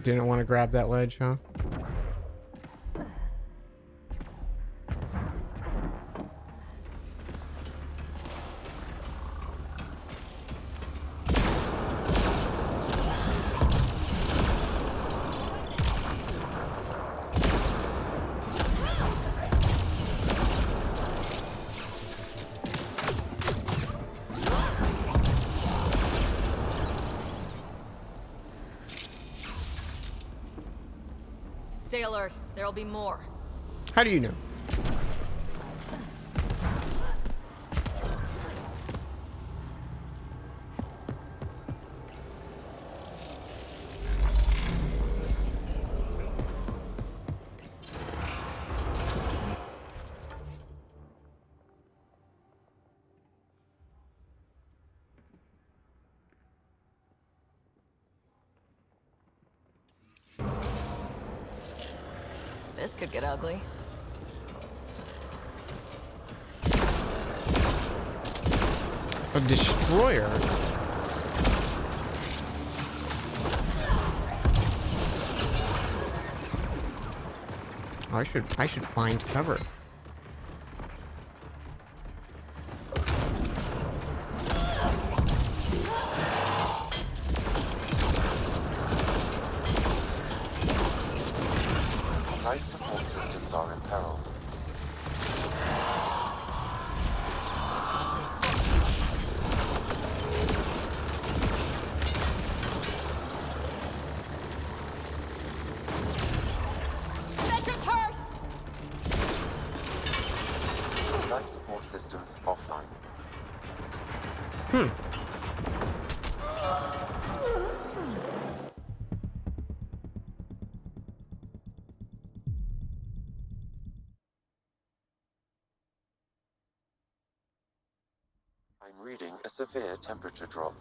Didn't want to grab that ledge, huh? Stay alert. There'll be more. How do you know? This could get ugly. A destroyer? Oh, I should find cover. Life support systems are in peril. Venture's hurt! Life support systems offline. I'm reading a severe temperature drop.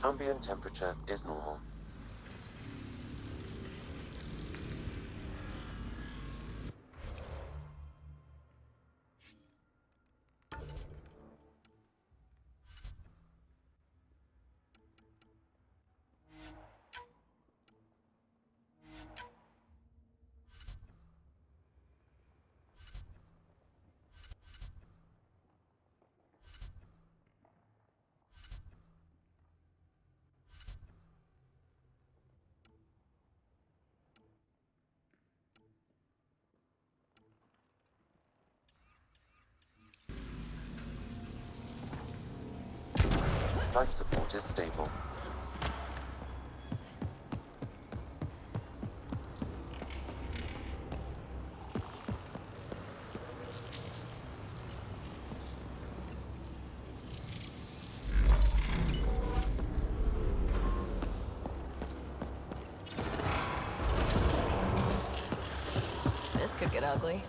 The ambient temperature is normal. Life support is stable. This could get ugly.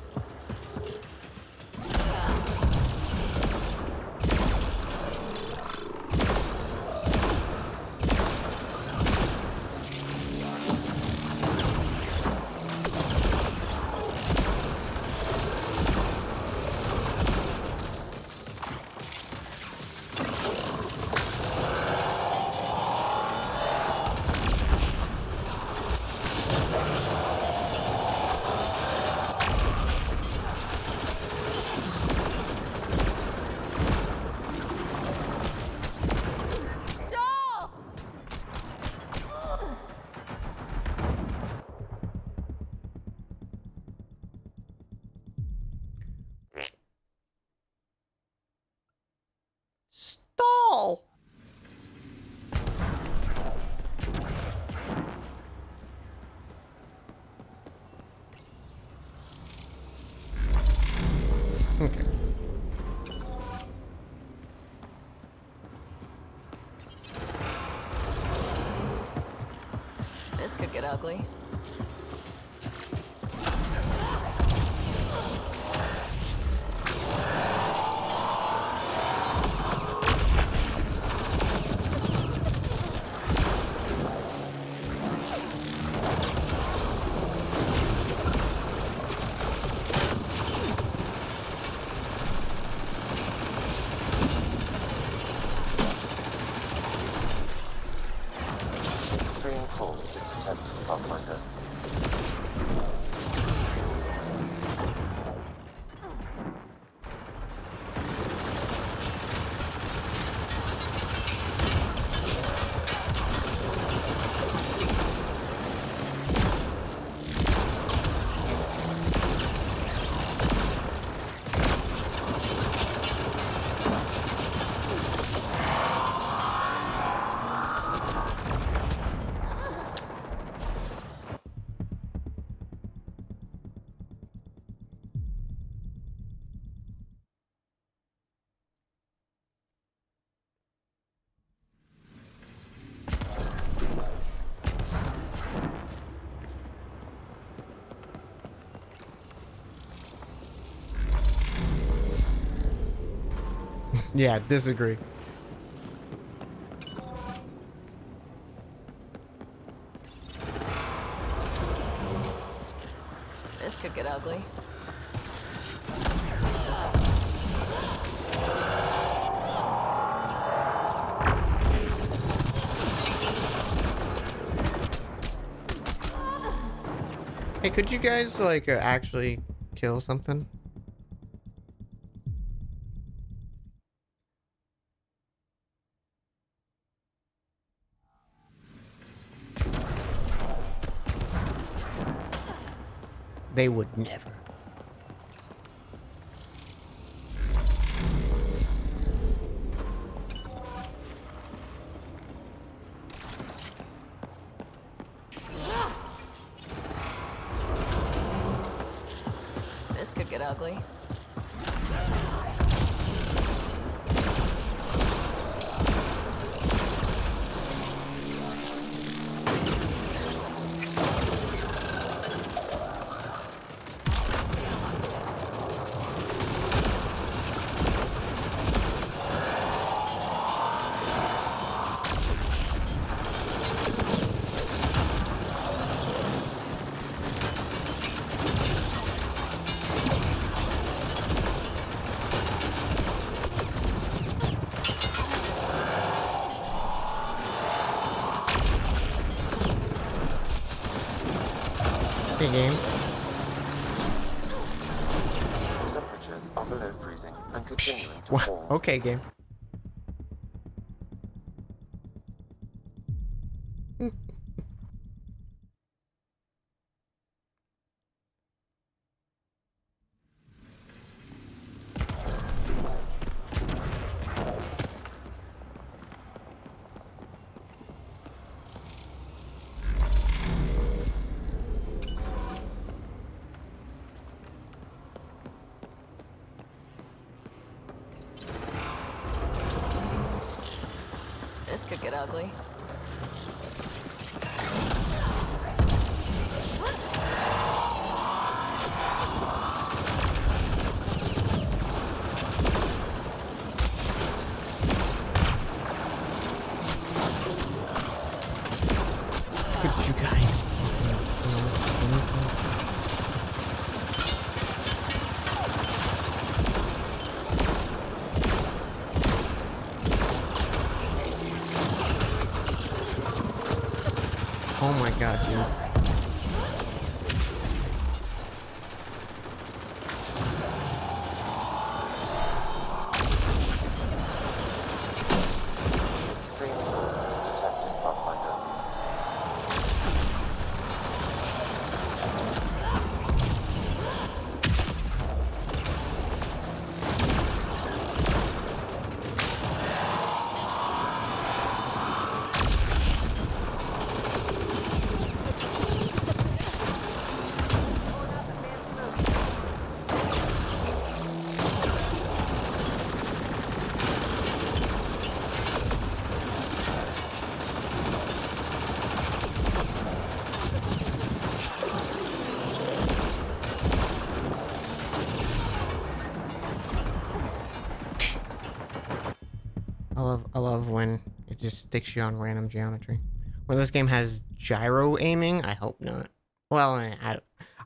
Stall! Okay. This could get ugly. Extreme cold is detected, Pathfinder. Yeah, disagree. This could get ugly. Hey, could you guys like actually kill something? They would never. This could get ugly. Hey, game. Temperatures are below freezing and continuing to What? fall. Okay, game. ugly. Look at you guys. Oh my god, dude. I love when it just sticks you on random geometry. When this game has gyro aiming, I hope not. Well,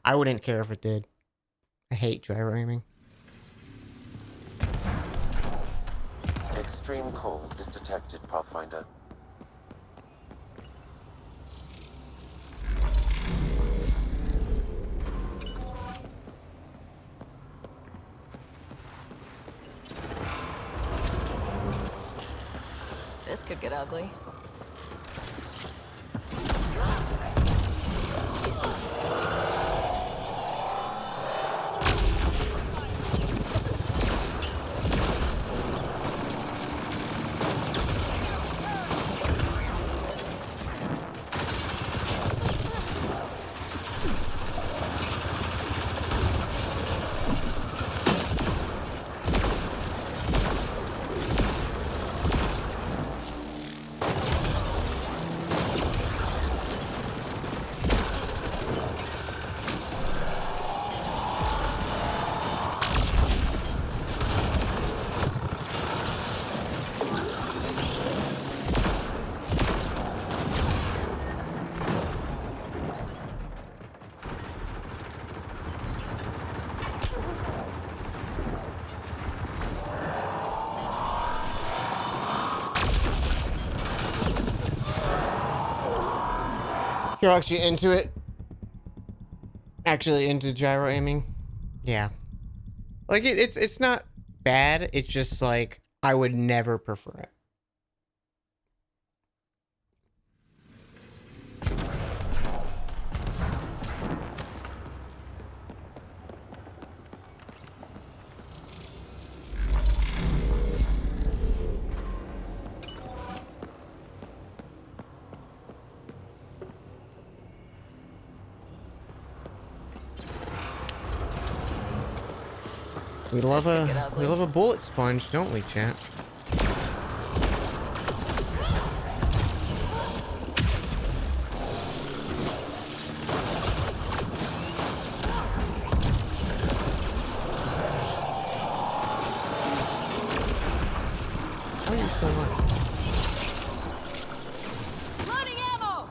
I wouldn't care if it did. I hate gyro aiming. Extreme cold is detected, Pathfinder. This could get ugly. You're actually into it? Actually into gyro aiming? Yeah. Like it's not bad. It's just like I would never prefer it. We love a bullet sponge, don't we, chat? Why are you so much? Loading ammo!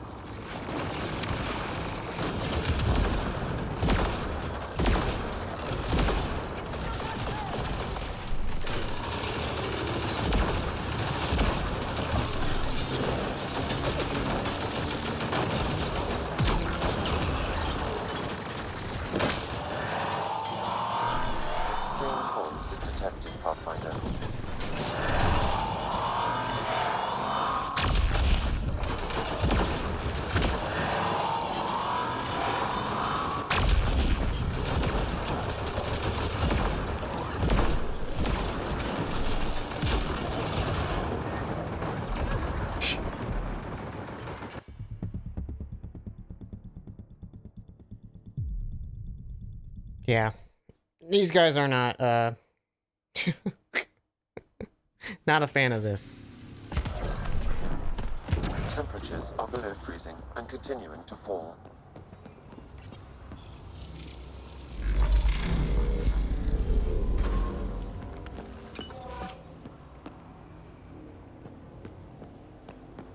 Extreme cold is detected, Pathfinder. Yeah. These guys are not not a fan of this. Temperatures are below freezing and continuing to fall.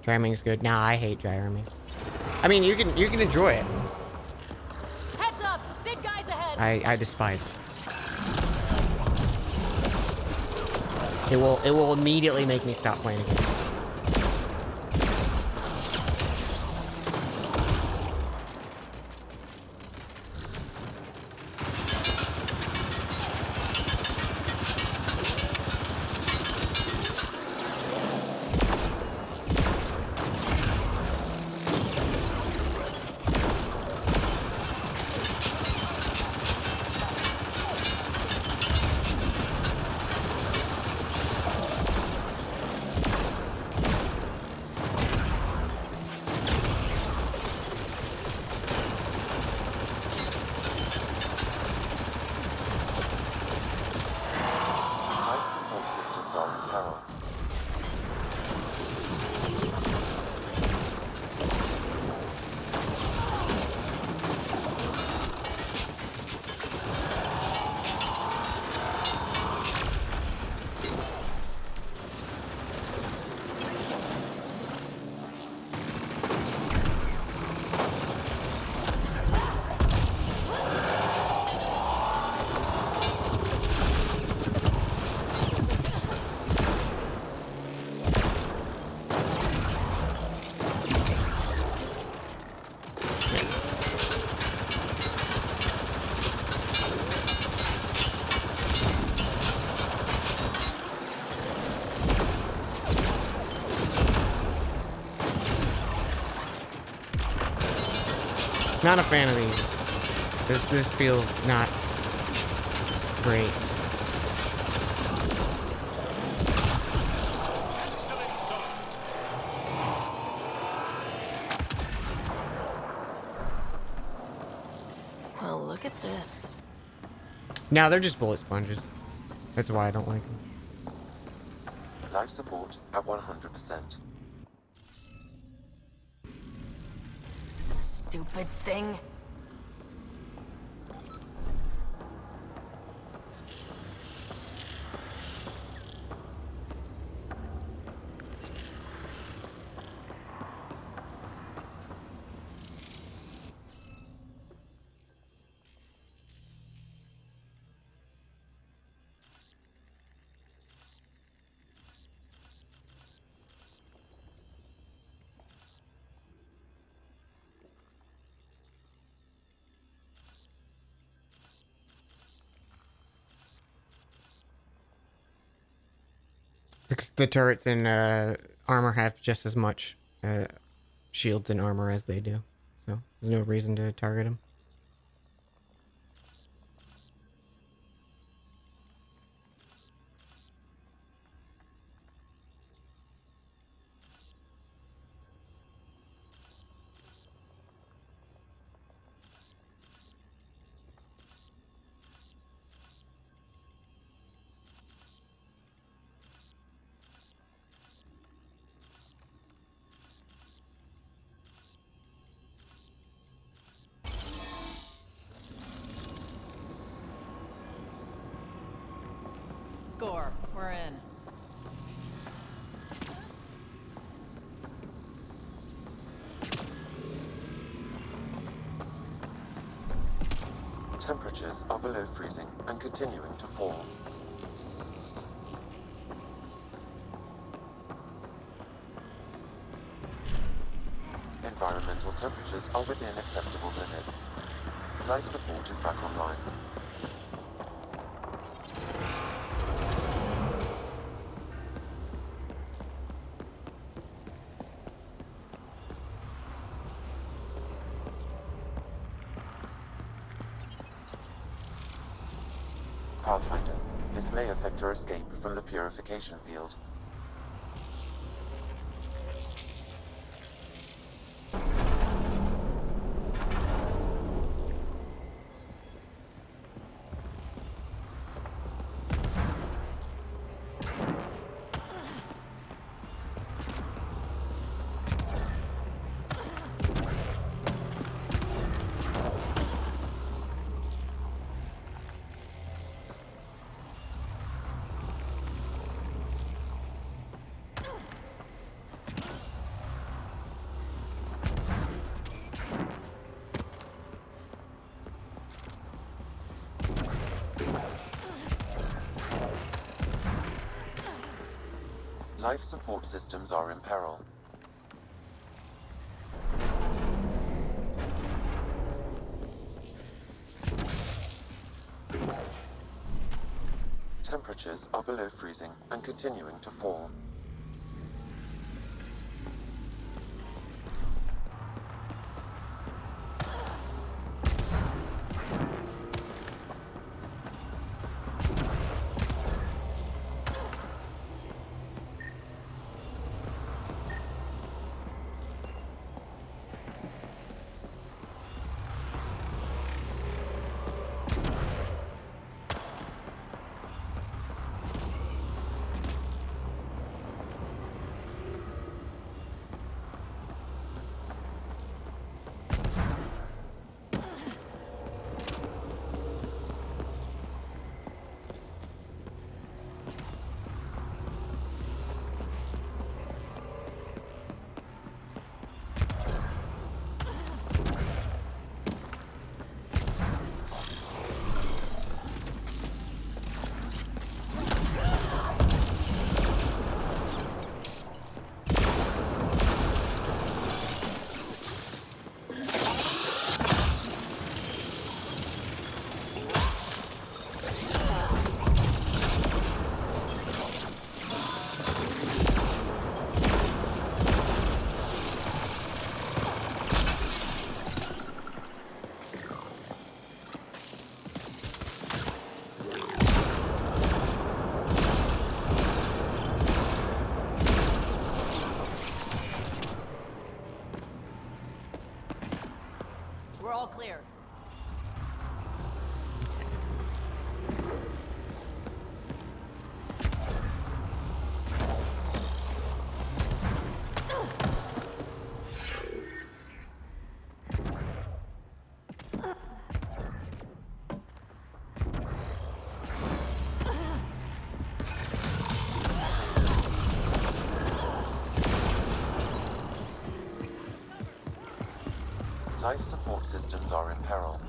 Jamming's good. Nah, I hate jamming. I mean, you can enjoy it. Heads up! Big guys ahead! I despise it. It will immediately make me stop playing again. Not a fan of these. This feels not great. Well, look at this. No, they're just bullet sponges. That's why I don't like them. Life support at 100%. Stupid thing. The turrets and armor have just as much shields and armor as they do, so there's no reason to target them. Score. We're in. Temperatures are below freezing and continuing to fall. Environmental temperatures are within acceptable limits. Life support is back online. Pathfinder, this may affect your escape from the purification field. Life support systems are in peril. Temperatures are below freezing and continuing to fall. We're all clear. Life support systems are in peril.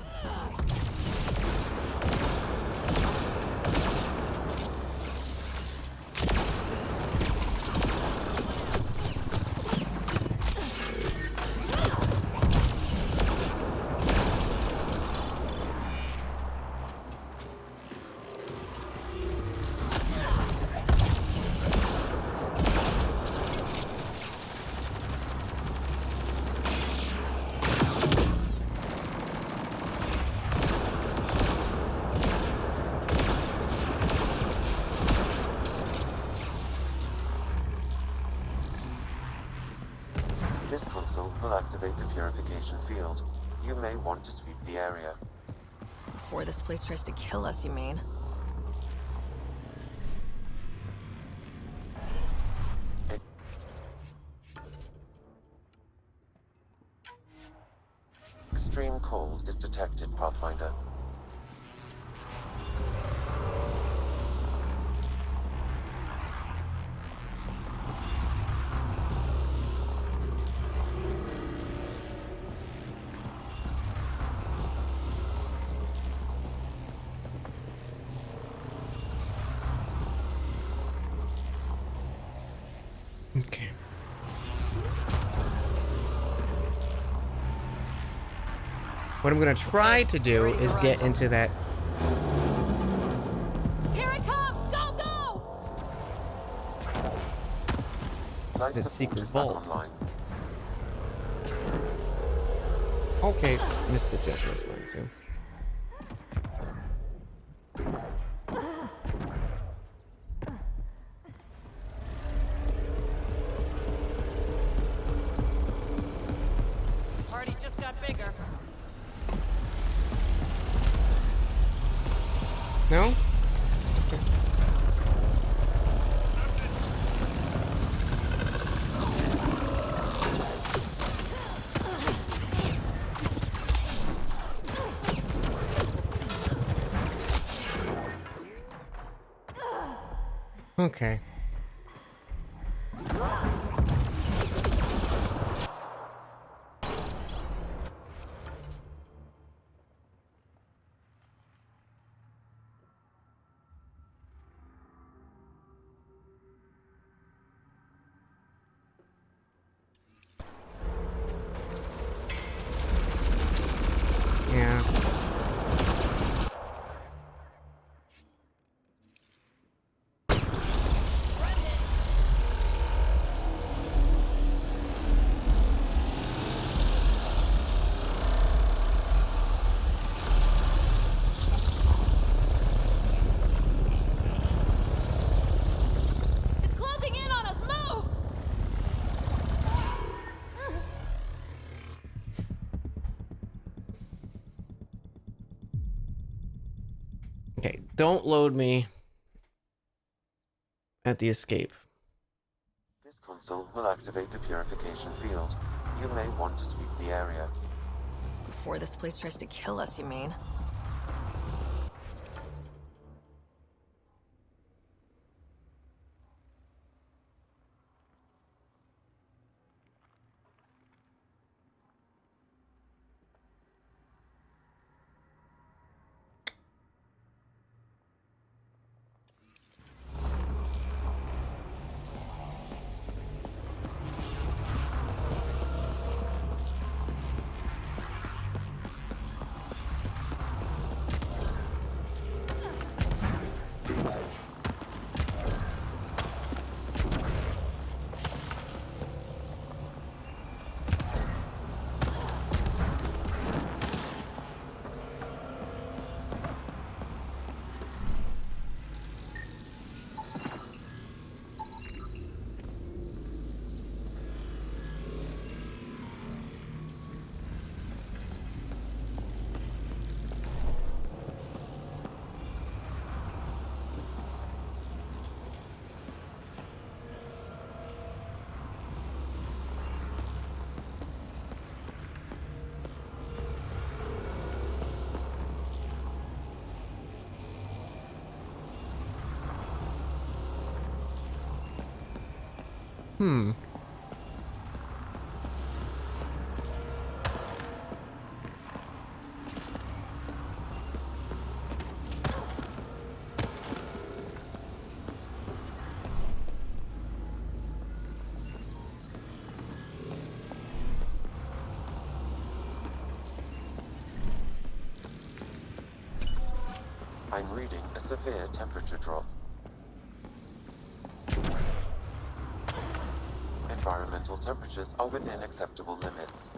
This console will activate the purification field. You may want to sweep the area. Before this place tries to kill us, you mean? Extreme cold is detected, Pathfinder. Okay. What I'm gonna try to do is get into that. Here it comes! Go, go! Life That support secret is back vault. online. Okay, missed the jet. That's fine too. Party just got bigger. No? Okay. Okay, don't load me at the escape. This console will activate the purification field. You may want to sweep the area. Before this place tries to kill us, you mean? Hmm. I'm reading a severe temperature drop. Environmental temperatures are within acceptable limits.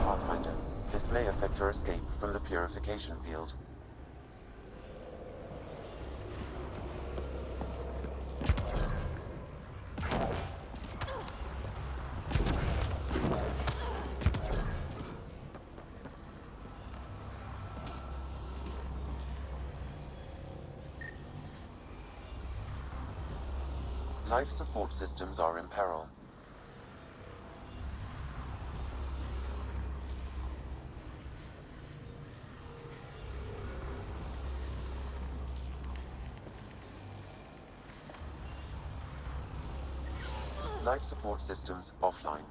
Pathfinder, this may affect your escape from the purification field. Life support systems are in peril. Life support systems offline.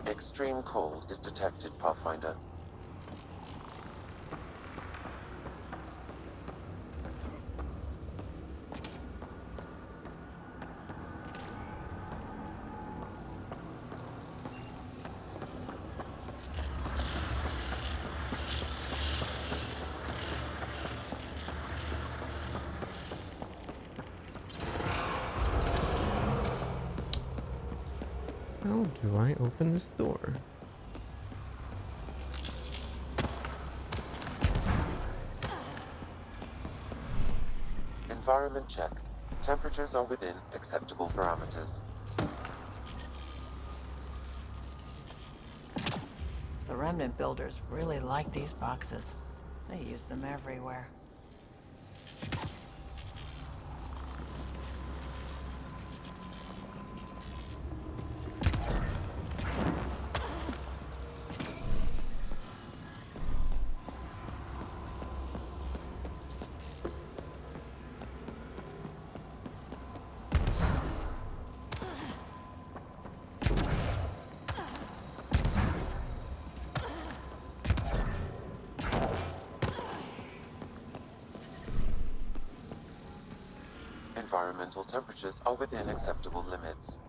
Extreme cold is detected, Pathfinder. do I open this door? Environment check. Temperatures are within acceptable parameters. The remnant builders really like these boxes. They use them everywhere. Environmental temperatures are within acceptable limits.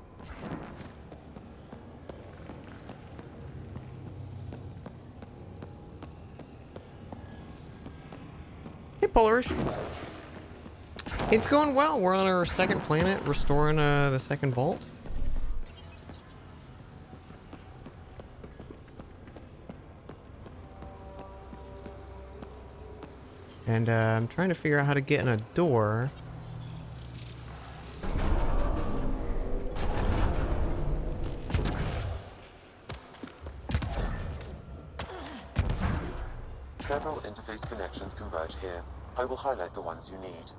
Hey, Polarish. It's going well. We're on our second planet, restoring the second vault. And I'm trying to figure out how to get in a door. Several interface connections converge here. I will highlight the ones you need.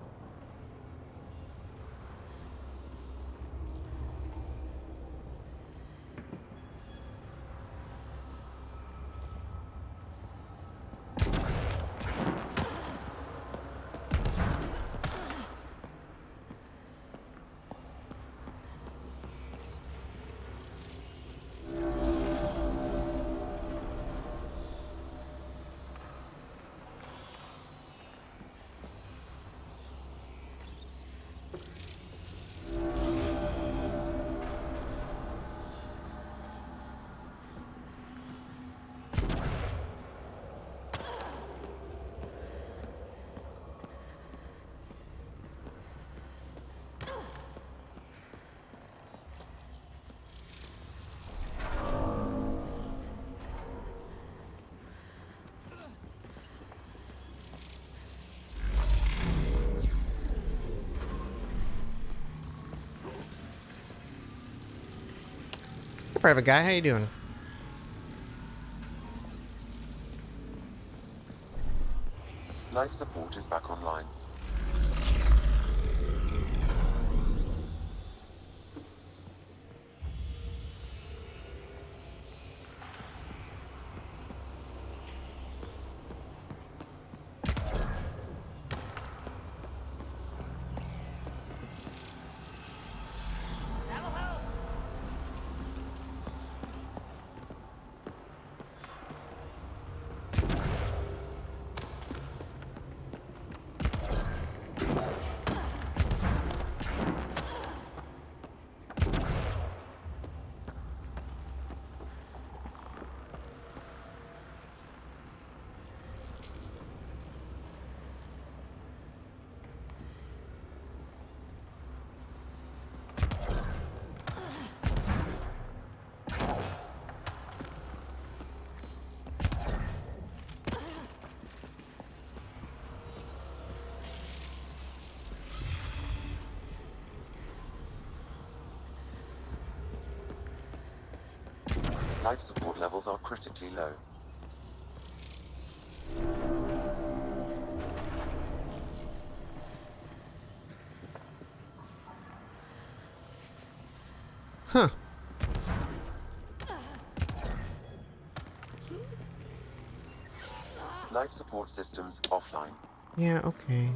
Private guy, how you doing? Life support is back online. Life support levels are critically low. Huh. Life support systems offline. Yeah, okay.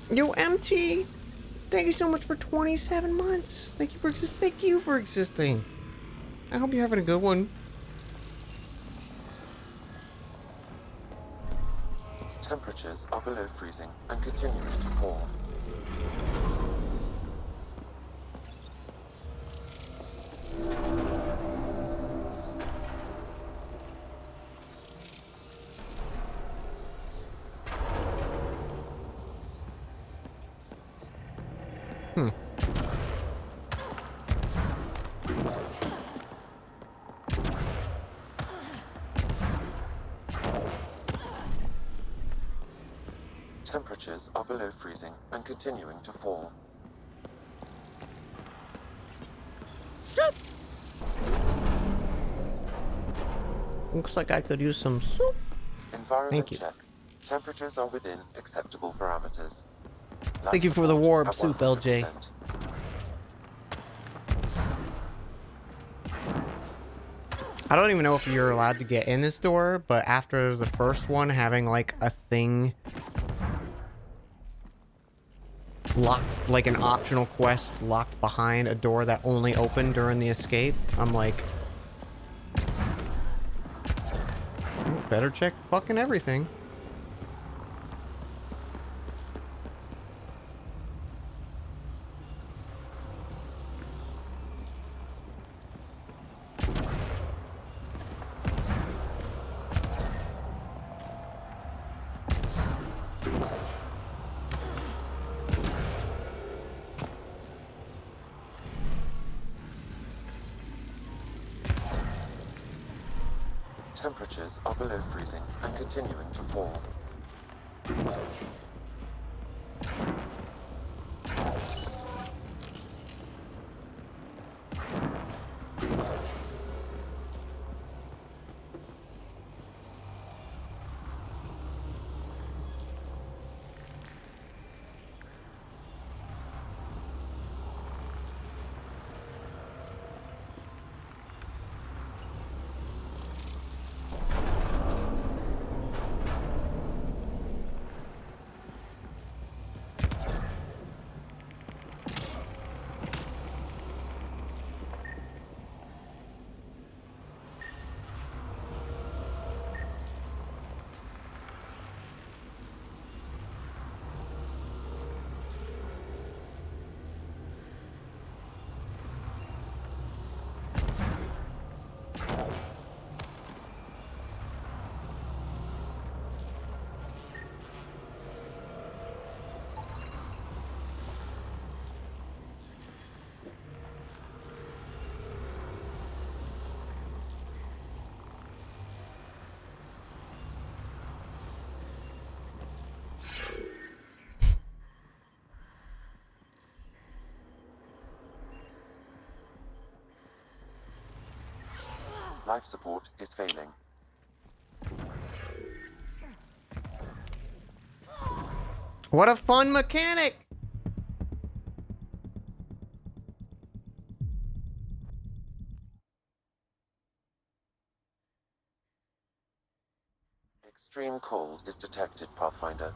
Yo, MT! Thank you so much for 27 months. Thank you for existing. I hope you're having a good one. Temperatures are below freezing and continuing to fall. Hmm. Temperatures are below freezing and continuing to fall. Looks like I could use some soup. Environment Thank you. check. Temperatures are within acceptable parameters. Thank you for the warm at soup, LJ. 100%. I don't even know if you're allowed to get in this door, but after the first one having like a thing locked, like an optional quest locked behind a door that only opened during the escape, I'm like, oh, better check fucking everything. Temperatures are below freezing and continuing to fall. Life support is failing. What a fun mechanic! Extreme cold is detected, Pathfinder.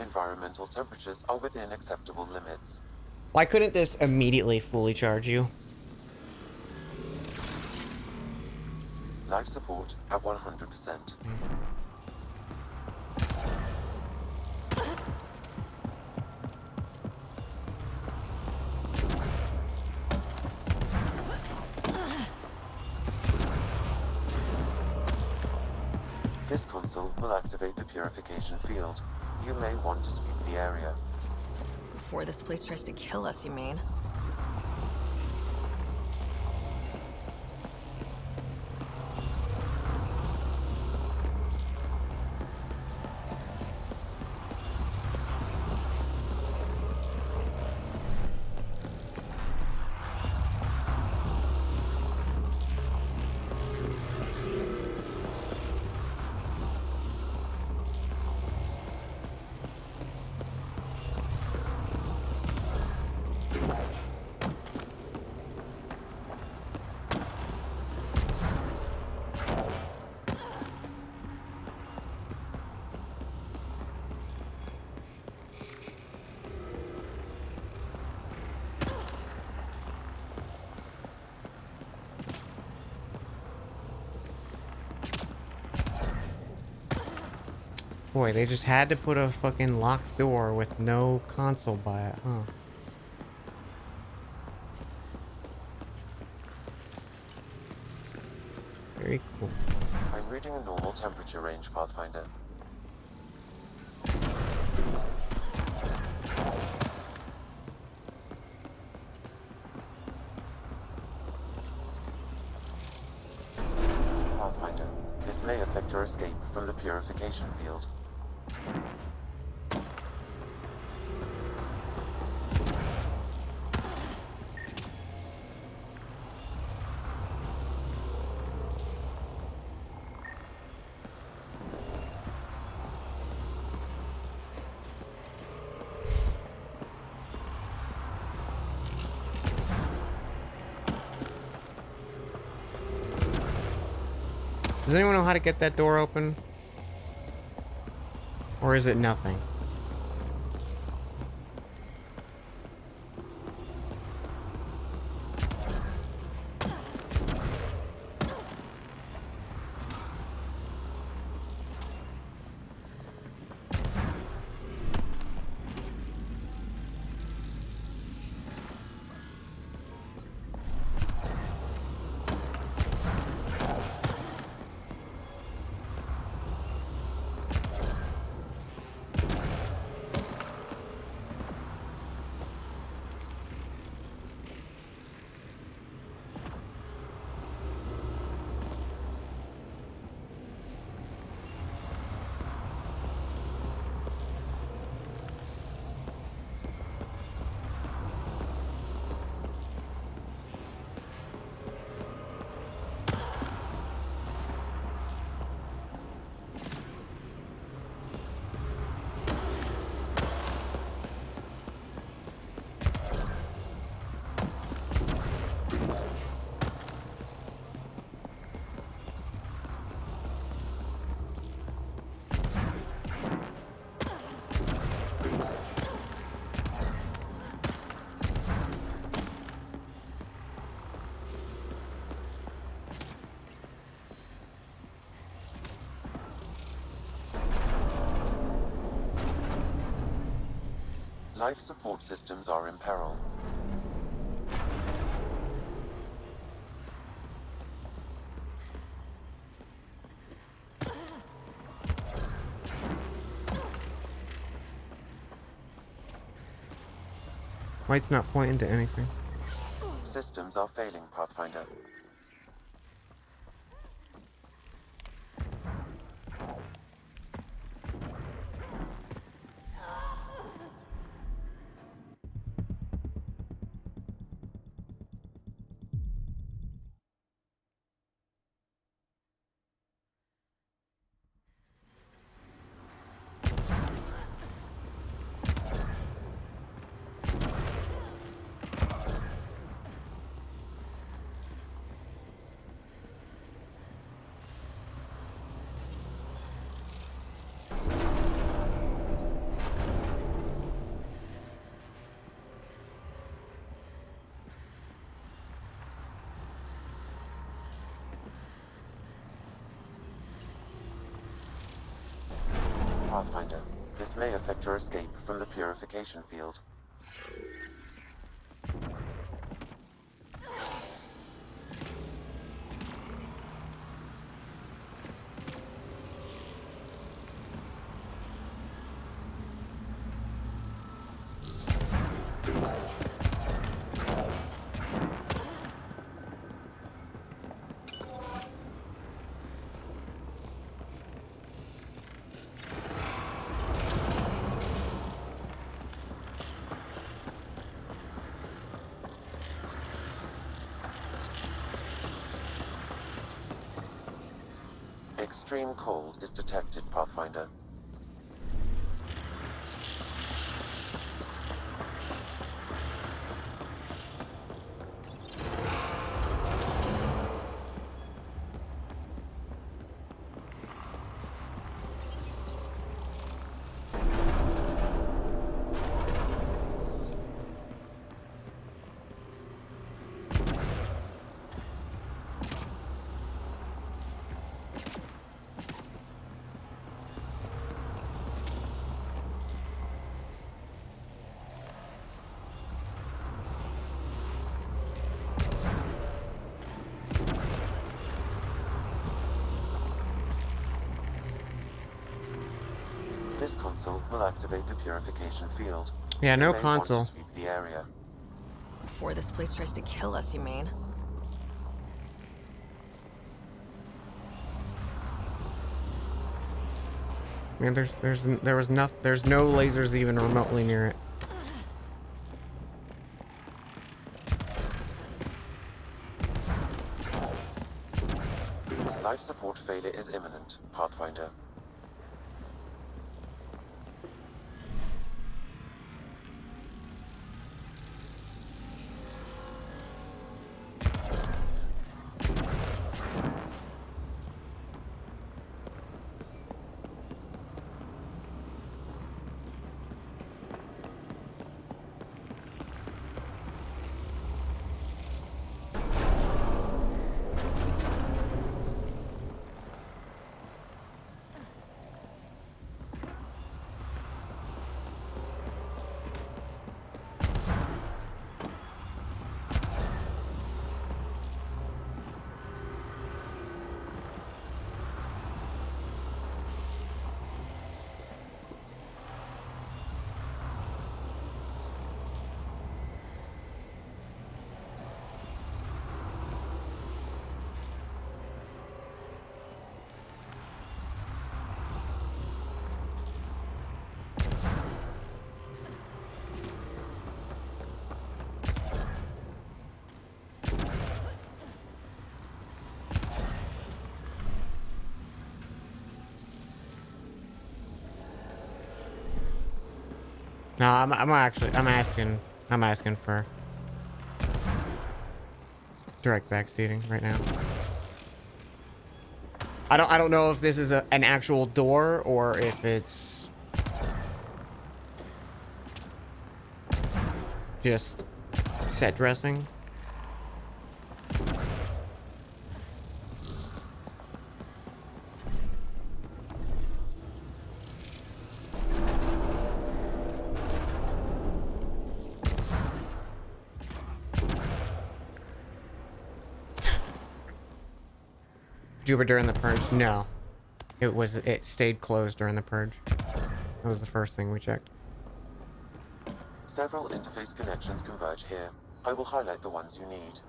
Environmental temperatures are within acceptable limits. Why couldn't this immediately fully charge you? Life support at 100%. This console will activate the purification field. You may want to sweep the area. Before this place tries to kill us, you mean? Boy, they just had to put a fucking locked door with no console by it, huh? Very cool. I'm reading a normal temperature range, Pathfinder. Pathfinder, this may affect your escape from the purification field. Does anyone know how to get that door open? Or is it nothing? Life support systems are in peril. Light's not pointing to anything. Systems are failing, Pathfinder. Pathfinder, this may affect your escape from the purification field. Extreme cold is detected, Pathfinder. This console will activate the purification field. Yeah, no You may want to console. sweep the area. Before this place tries to kill us, you mean? Man, there's no lasers even remotely near it. Life support failure is imminent, Pathfinder. No, I'm asking for direct backseating right now. I don't know if this is an actual door or if it's just set dressing. Juba during the purge? No. It stayed closed during the purge. That was the first thing we checked. Several interface connections converge here. I will highlight the ones you need.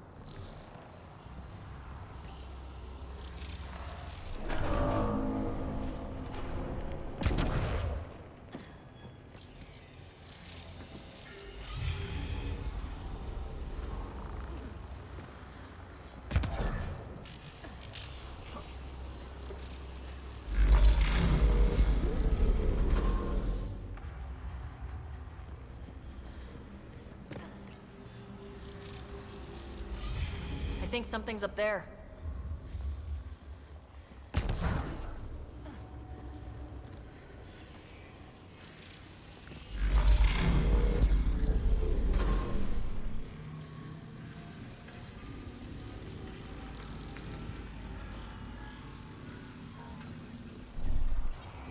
I think something's up there.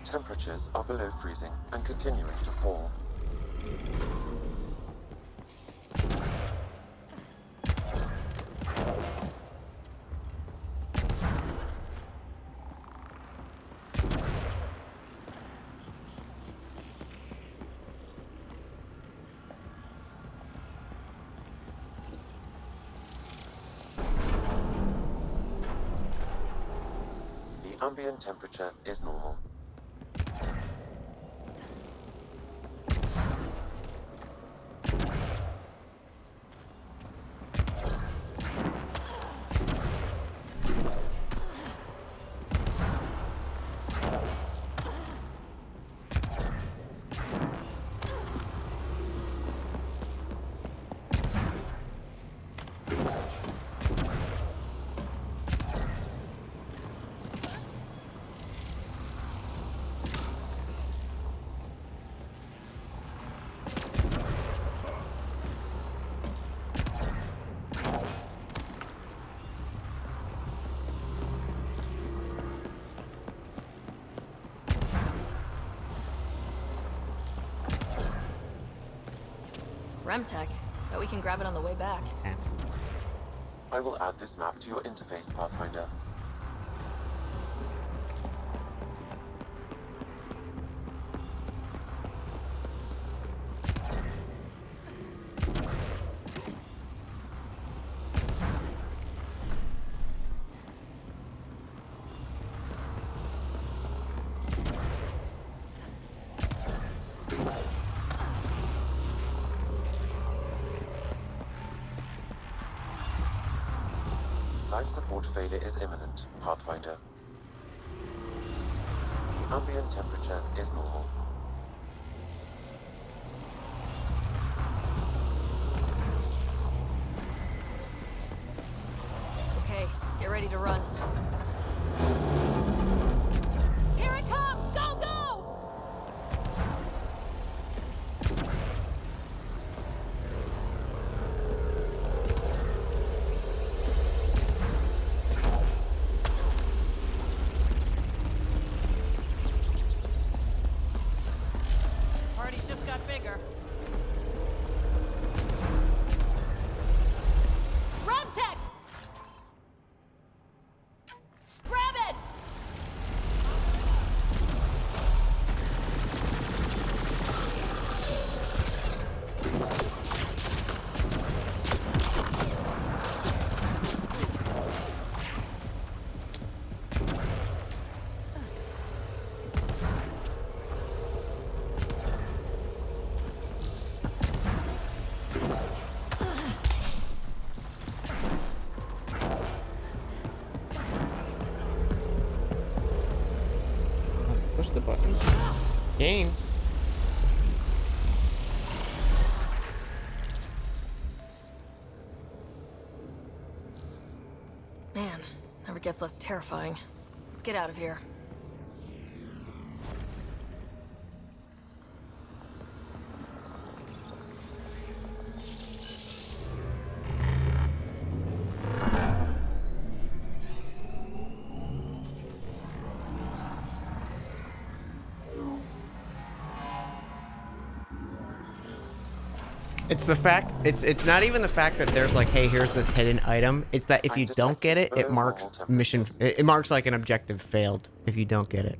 Temperatures are below freezing and continuing to fall. The ambient temperature is normal. Remtech. Bet we can grab it on the way back. Okay. I will add this map to your interface, Pathfinder. Life support failure is imminent, Pathfinder. The ambient temperature is normal. Okay, get ready to run. Here it comes! Go, go! Party just got bigger. Remtech! Grab it! Push the button. Gain. Man, never gets less terrifying. Let's get out of here. It's the fact, it's not even the fact that there's like, hey, here's this hidden item. It's that if you don't get it, it marks mission, it marks like an objective failed if you don't get it.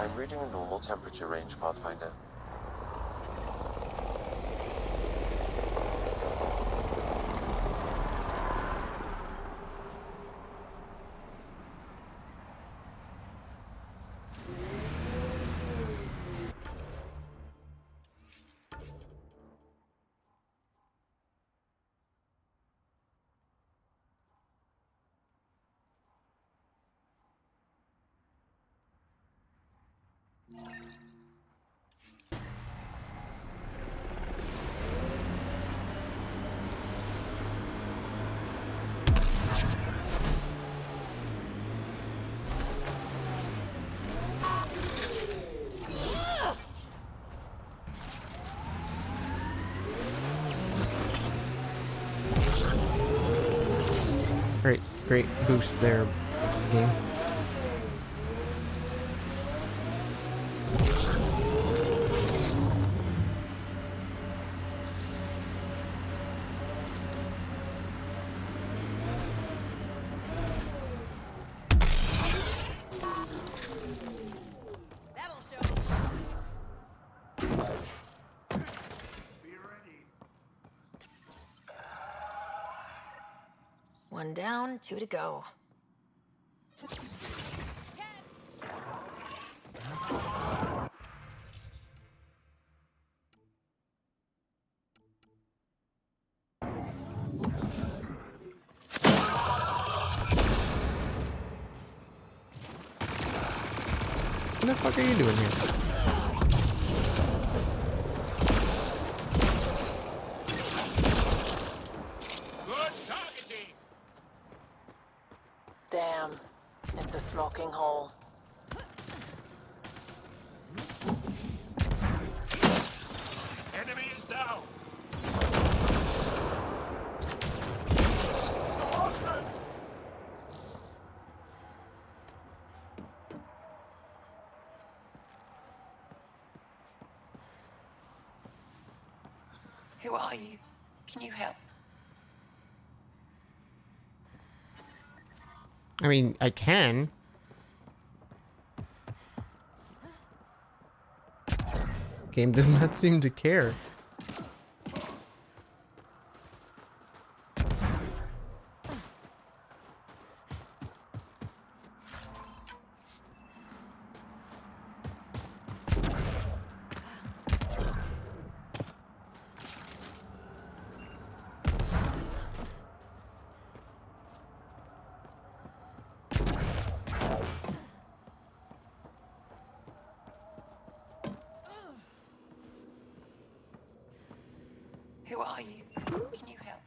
I'm reading a normal temperature range, Pathfinder. Great boost there, game. One down, 2 to go. What the fuck are you doing here? Damn, it's a smoking hole. Enemy is down. are you? Can you help? I mean, I can. Game does not seem to care. Who are you? Can you help?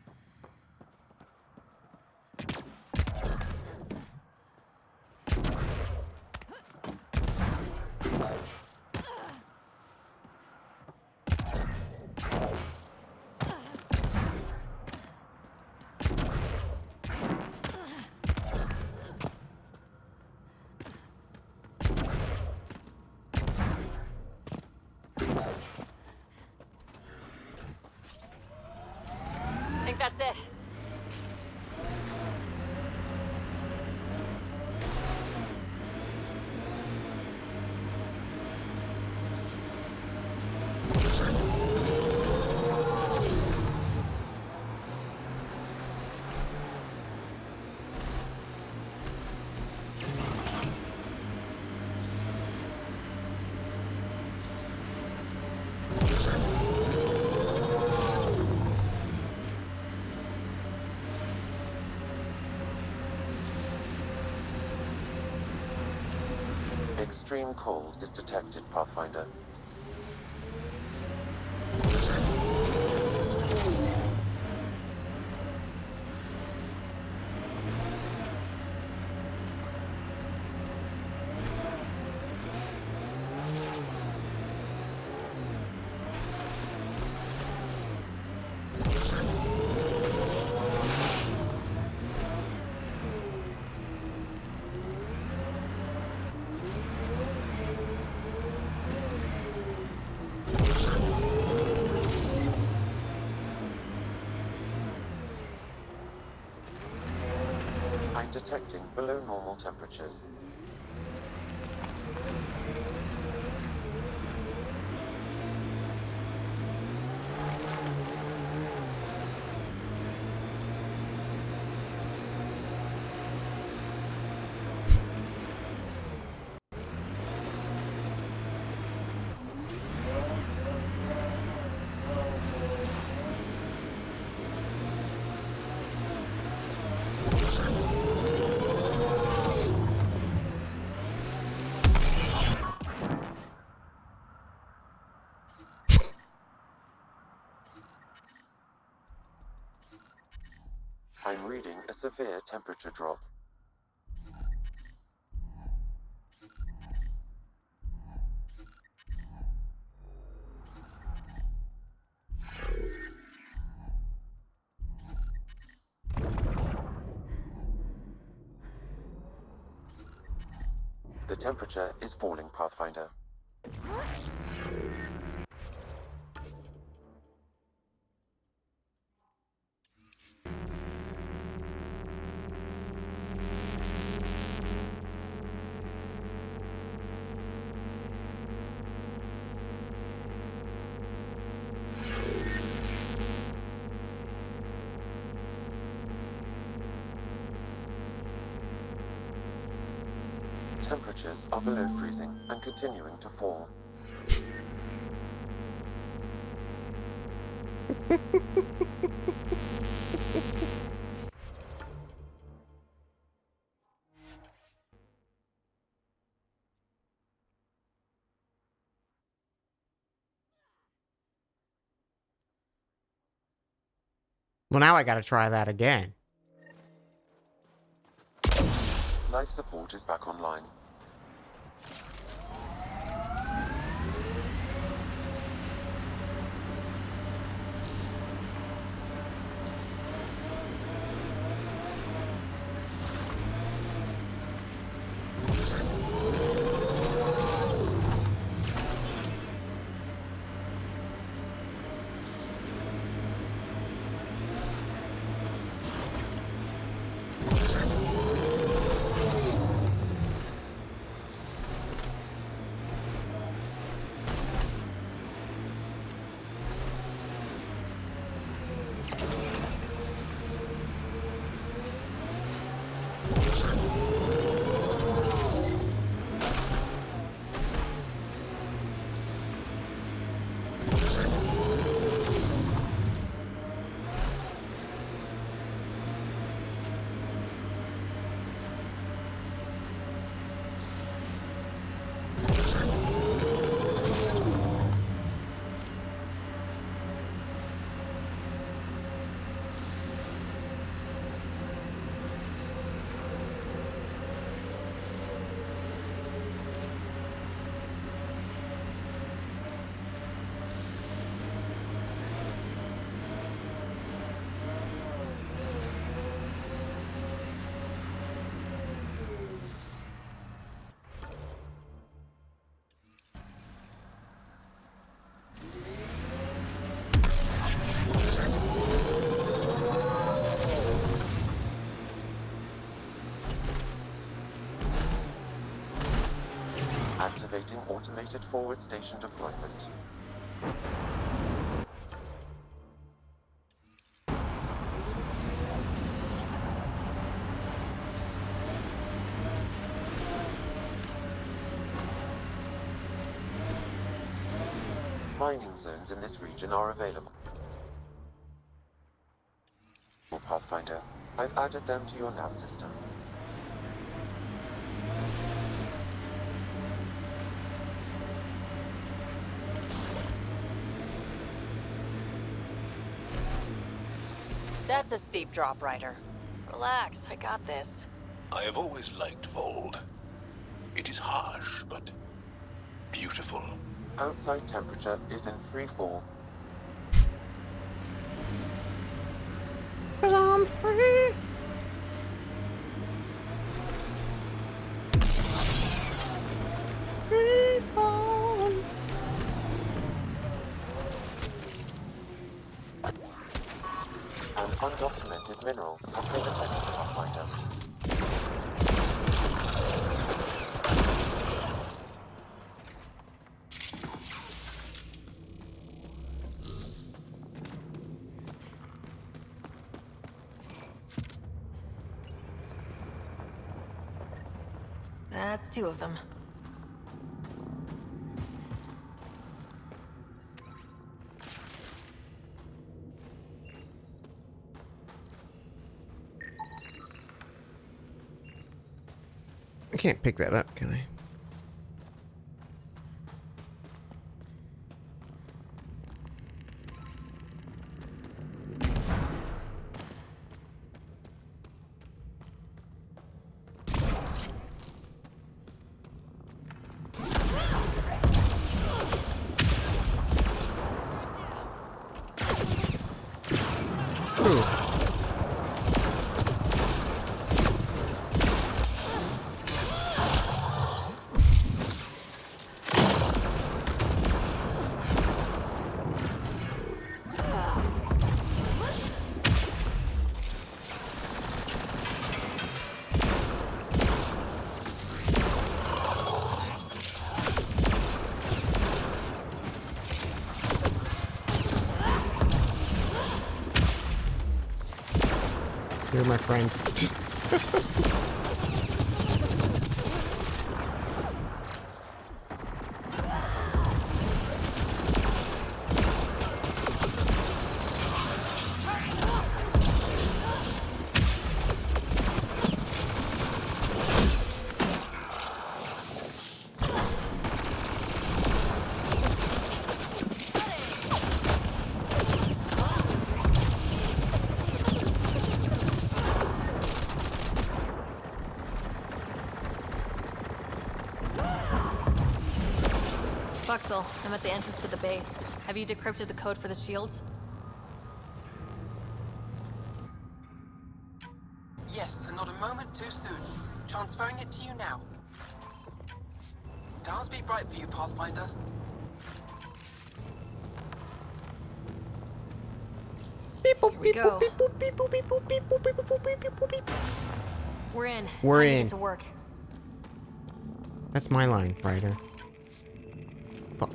I think that's it. Extreme cold is detected, Pathfinder. I'm detecting below normal temperatures. I'm reading a severe temperature drop. The temperature is falling, Pathfinder. Temperatures are below freezing and continuing to fall. Well, now I gotta try that again. Life support is back online. Activating automated forward station deployment. Mining zones in this region are available. Pathfinder, I've added them to your nav system. That's a steep drop, Ryder. Relax, I got this. I have always liked Vold. It is harsh, but beautiful. Outside temperature is in free fall. 'Cause I'm free. Free fall. An undocumented mineral has been detected, Pathfinder. That's 2 of them. I can't pick that up, can I? You're my friend. Buxel, I'm at the entrance to the base. Have you decrypted the code for the shields? Yes, and not a moment too soon. Transferring it to you now. Stars be bright for you, Pathfinder. Here we go. We're in. We're Time to in. get to work. That's my line, Ryder. Fuck.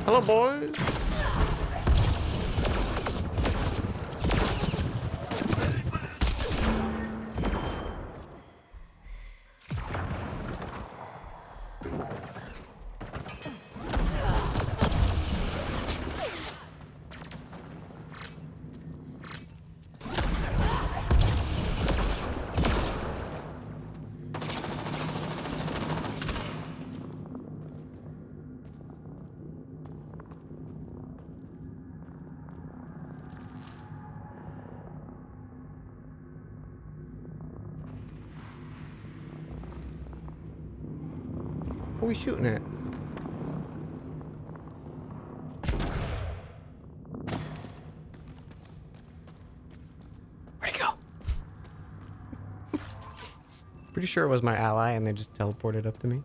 Hello, boys. What are we shooting at? Pretty sure it was my ally and they just teleported up to me.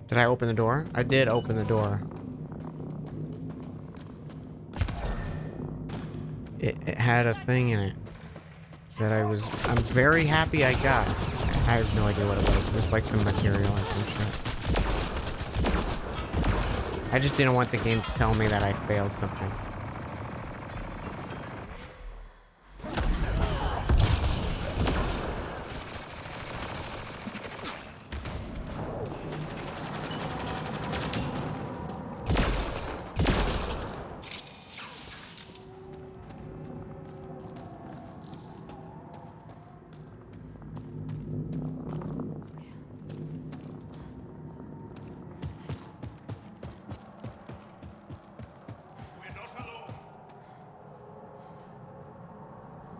Did I open the door? I did open the door. It had a thing in it that I'm very happy I got. I have no idea what it was. It was like some material or some shit. I just didn't want the game to tell me that I failed something.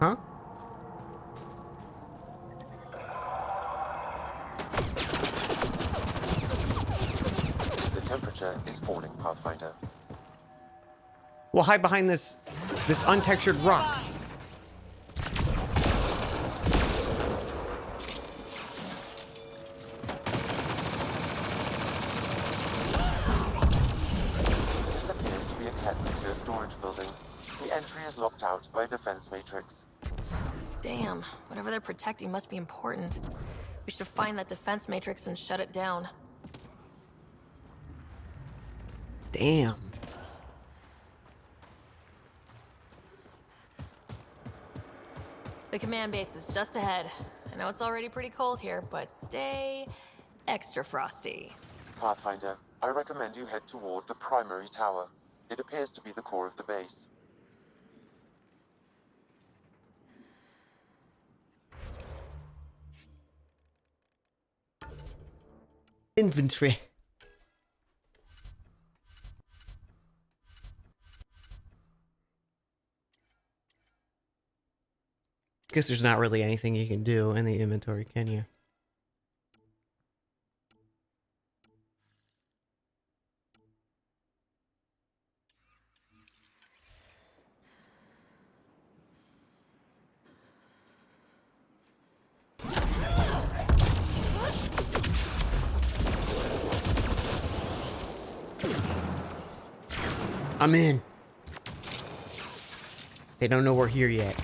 Huh? The temperature is falling, Pathfinder. We'll hide behind this untextured rock. This appears to be a cat secure storage building. The entry is locked out by a defense matrix. Damn, whatever they're protecting must be important. We should find that defense matrix and shut it down. Damn. The command base is just ahead. I know it's already pretty cold here, but stay extra frosty. Pathfinder, I recommend you head toward the primary tower. It appears to be the core of the base. Inventory. Guess there's not really anything you can do in the inventory, can you? I'm in. They don't know we're here yet.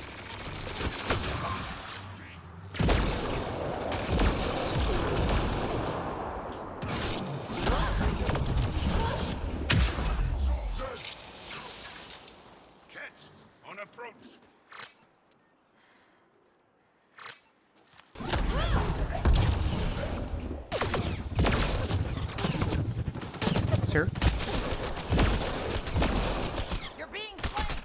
On approach. Sir? You're being flanked.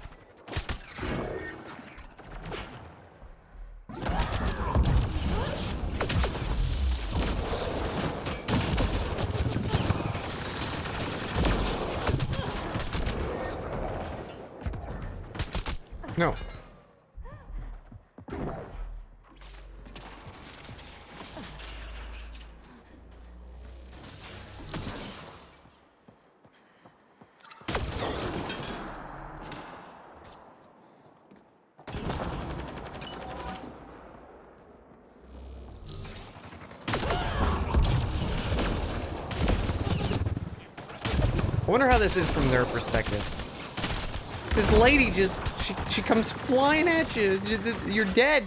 No. I wonder how this is from their perspective. This lady just, she comes flying at you. You're dead.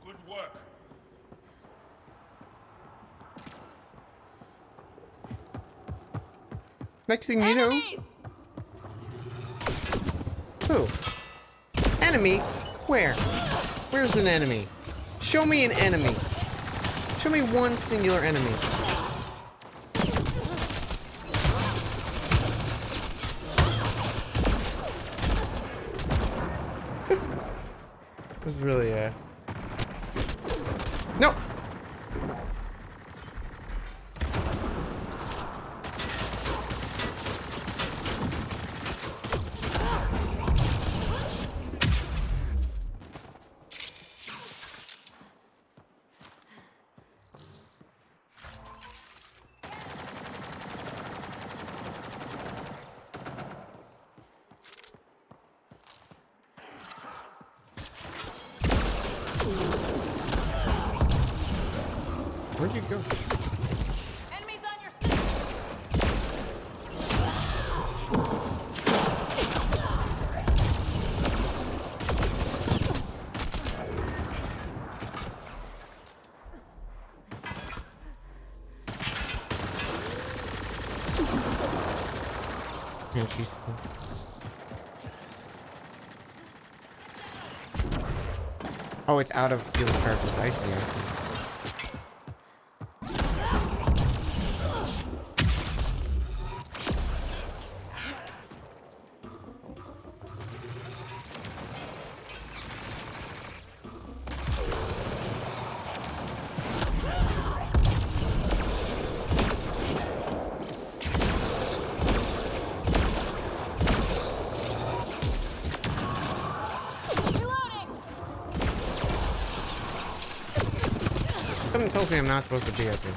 Good work. Next thing you know. Who? Enemy? Where? Where's an enemy? Show me an enemy. Show me one singular enemy. is really no. Where'd you go? Enemies on your side. Yeah, she's cool. Oh, it's out of field charges. I see, I see. Something tells me I'm not supposed to be up here.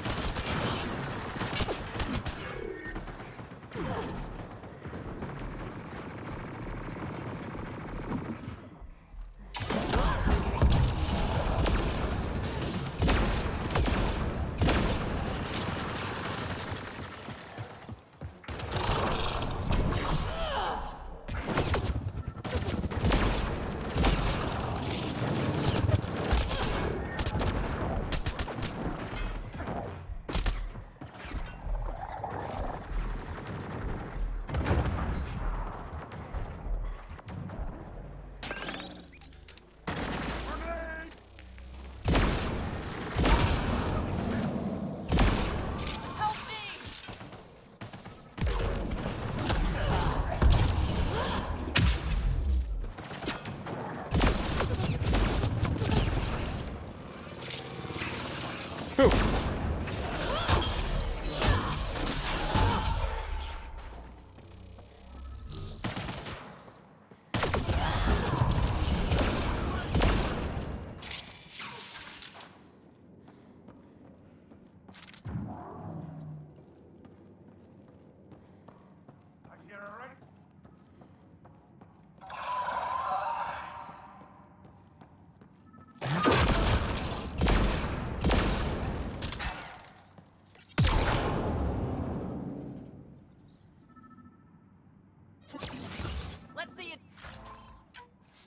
Let's see you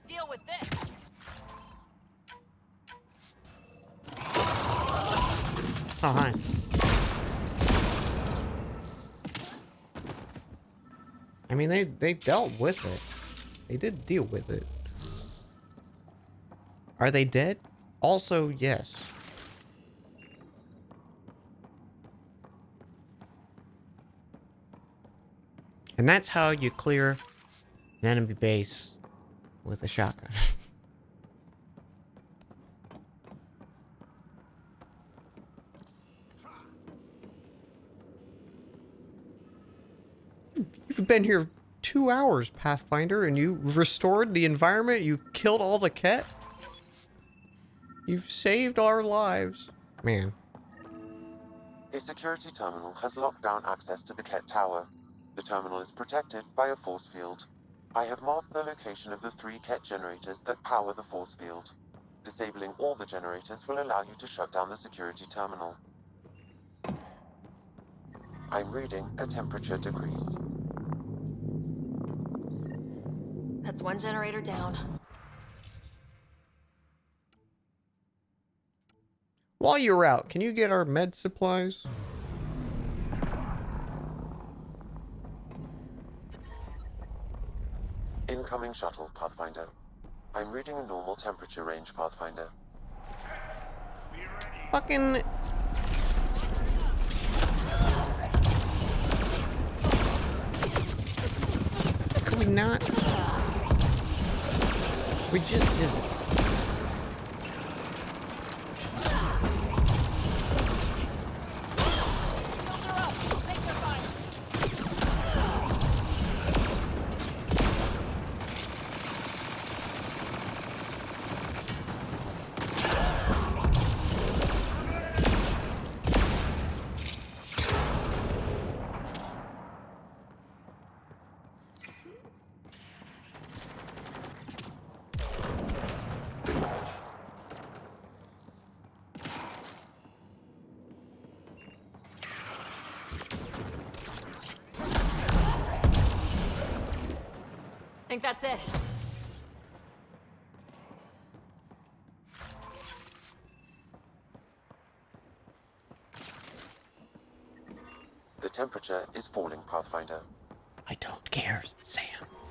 deal with this. Oh, hi. I mean, they dealt with it. They did deal with it. Are they dead? Also, yes. And that's how you clear an enemy base with a shotgun. You've been here 2 hours, Pathfinder, and you restored the environment. You killed all the Ket. You've saved our lives. Man. A security terminal has locked down access to the Ket Tower. The terminal is protected by a force field. I have marked the location of the 3 Ket generators that power the force field. Disabling all the generators will allow you to shut down the security terminal. I'm reading a temperature decrease. That's 1 generator down. While you're out, can you get our med supplies? Incoming shuttle, Pathfinder. I'm reading a normal temperature range, Pathfinder. Fucking... Could we not? We just did it. think that's it. The temperature is falling, Pathfinder. I don't care, Sam.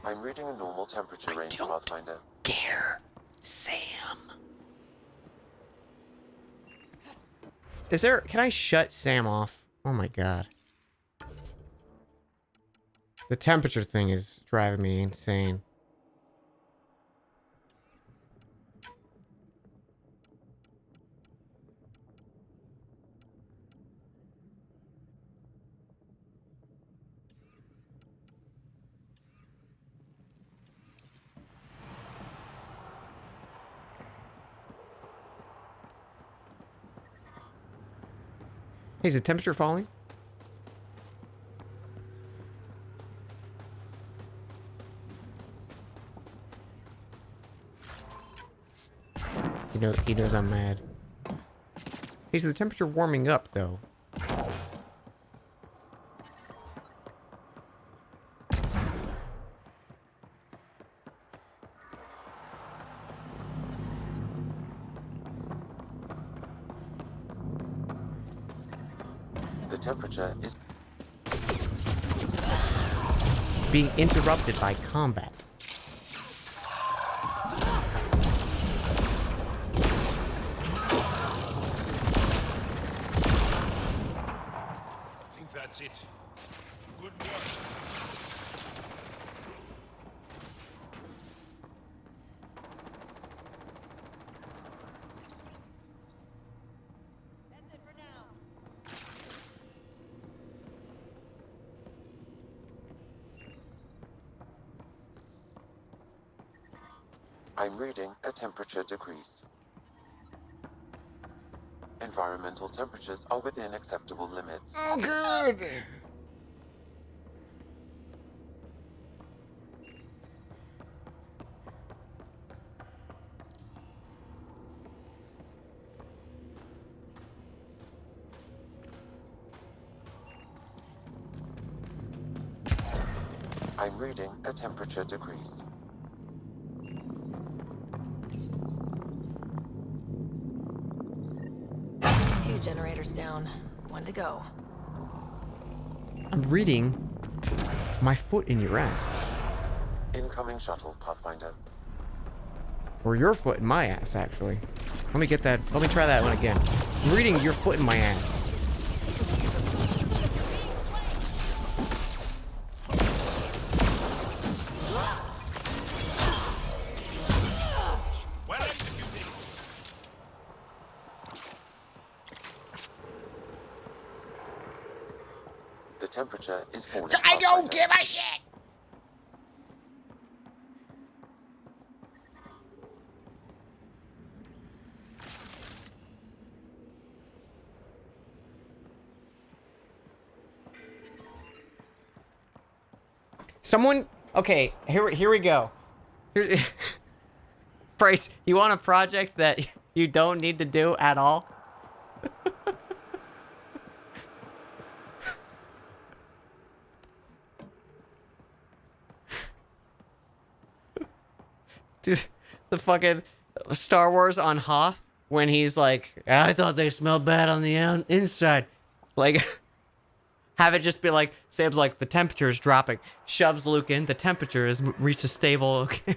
I'm reading a normal temperature range, Pathfinder. Care, Sam. Is there... Can I shut Sam off? Oh my god. The temperature thing is driving me insane. Hey, is the temperature falling? He knows I'm mad. Hey, is the temperature warming up, though? The temperature is being interrupted by combat. I think that's it. Good work. I'm reading a temperature decrease. Environmental temperatures are within acceptable limits. Oh, good! I'm reading a temperature decrease. Two generators down. One to go. I'm reading my foot in your ass. Incoming shuttle, Pathfinder. Or your foot in my ass, actually. Let me get that. Let me try that one again. I'm reading your foot in my ass. The temperature is falling. I don't give a shit! Someone... Okay, here we go. Bryce, you want a project that you don't need to do at all? Dude, the fucking Star Wars on Hoth, when he's like, I thought they smelled bad on the inside. Like, have it just be like, Sam's like, the temperature is dropping. Shoves Luke in, the temperature has reached a stable, okay.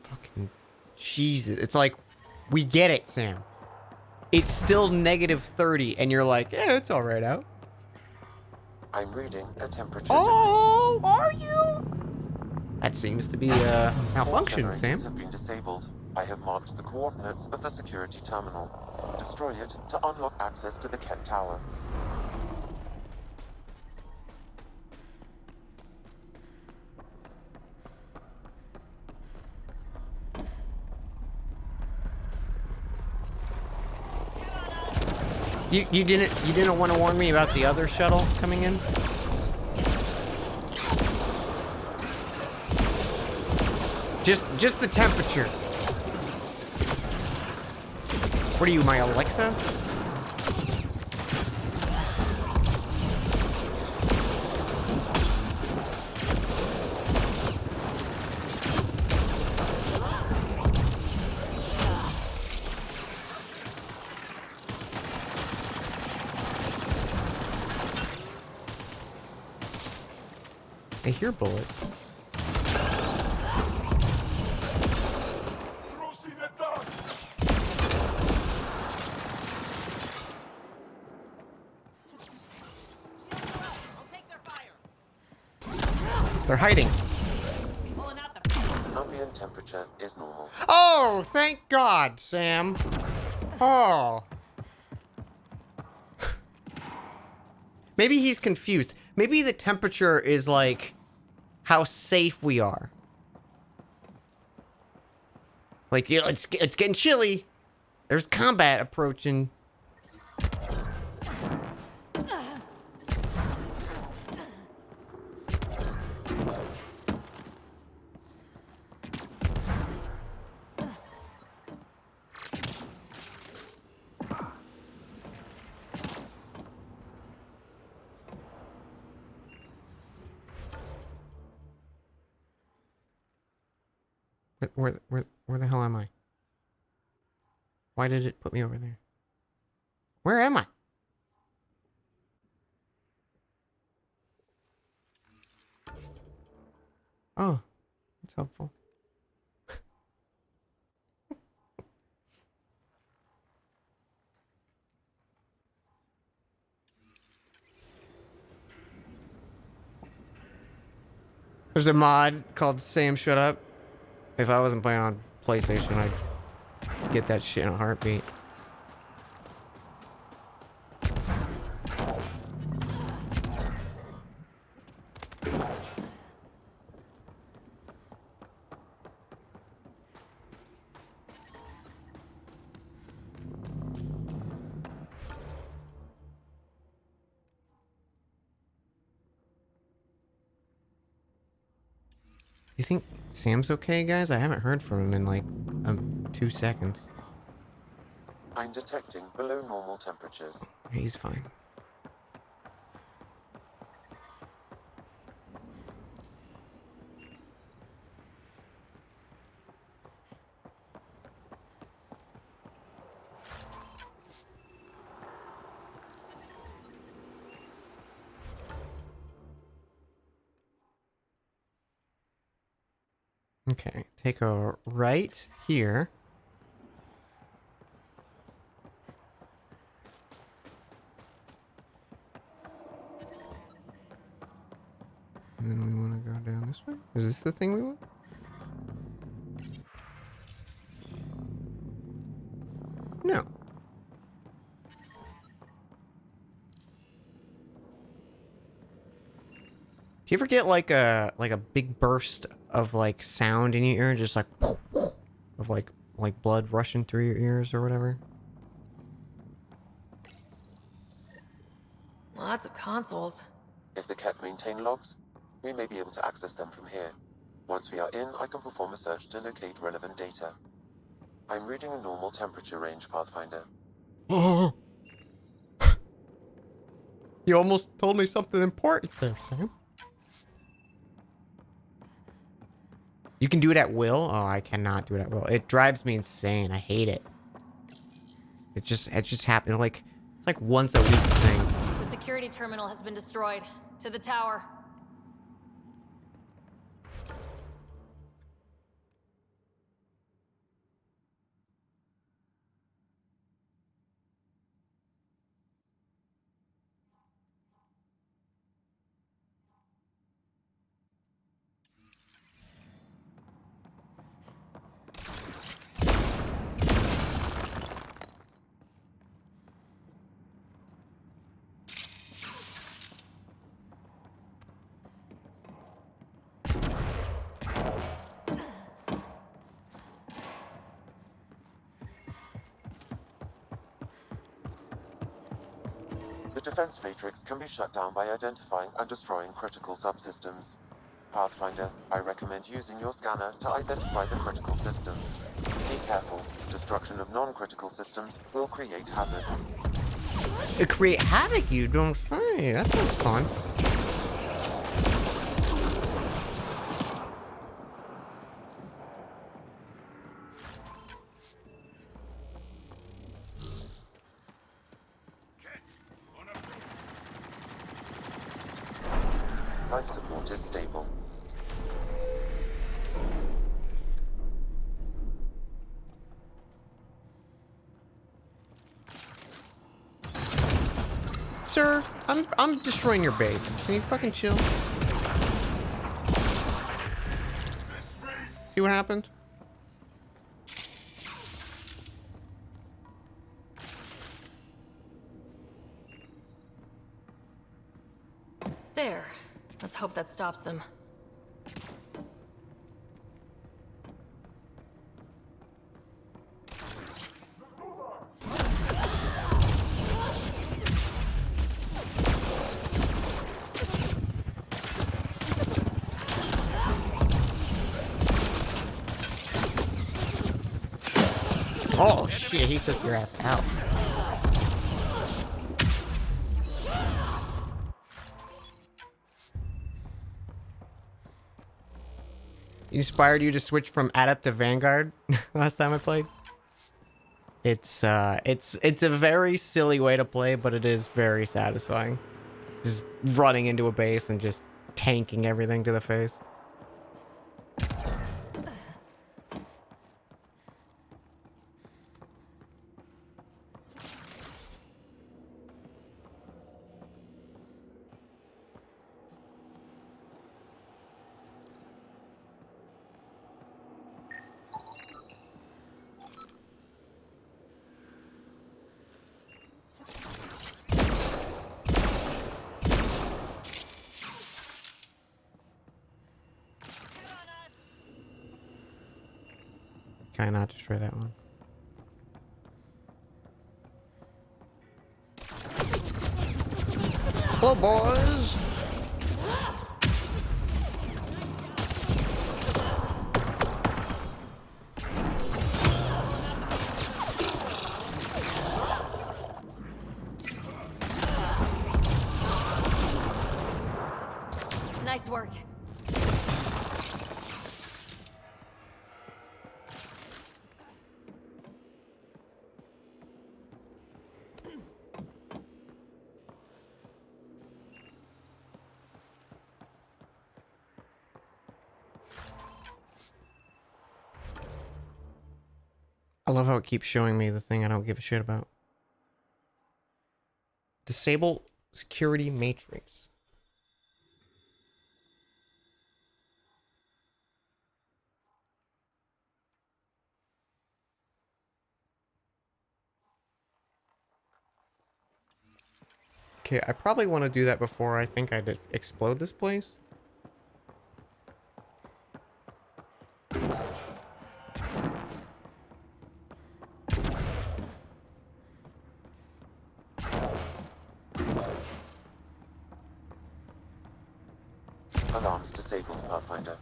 Fucking Jesus. It's like, we get it, Sam. It's still -30, and you're like, yeah, it's all right out. I'm reading a temperature. Oh, are you? That seems to be a malfunction, All Sam. generators have been disabled. I have marked the coordinates of the security terminal. Destroy it to unlock access to the Ket Tower. You didn't want to warn me about the other shuttle coming in? Just the temperature. What are you, my Alexa? I hear bullets. They're hiding. Ambient temperature is normal. Oh, thank God, Sam. Oh. Maybe he's confused. Maybe the temperature is like how safe we are. Like, you know, it's getting chilly. There's combat approaching. Where the hell am I? Why did it put me over there? Where am I? Oh, that's helpful. There's a mod called Sam Shut Up. If I wasn't playing on PlayStation, I'd get that shit in a heartbeat. You think Sam's okay, guys? I haven't heard from him in like 2 seconds. I'm detecting below normal temperatures. He's fine. Okay, take a right here. And then we want to go down this way? Is this the thing we want? No. Do you ever get like a big burst of like sound in your ear, just like of like blood rushing through your ears or whatever? Lots of consoles. If the cat maintain logs, we may be able to access them from here. Once we are in, I can perform a search to locate relevant data. I'm reading a normal temperature range, Pathfinder. Oh! You almost told me something important there, Sam. You can do it at will? Oh, I cannot do it at will. It drives me insane. I hate it. It just happens like it's like once a week thing. The security terminal has been destroyed. To the tower. The defense matrix can be shut down by identifying and destroying critical subsystems. Pathfinder, I recommend using your scanner to identify the critical systems. Be careful. Destruction of non-critical systems will create hazards. Create havoc, you don't say. That sounds fun. Life support is stable. Sir, I'm destroying your base. Can you fucking chill? See what happened? There. Let's hope that stops them. Oh shit, he took your ass out. Inspired you to switch from Adept to Vanguard last time I played? It's a very silly way to play, but it is very satisfying. Just running into a base and just tanking everything to the face. Can I not destroy that one? Hello, boys! Nice work. I love how it keeps showing me the thing I don't give a shit about. Disable security matrix. Okay, I probably want to do that before I think I'd explode this place. Alarms disabled, Pathfinder.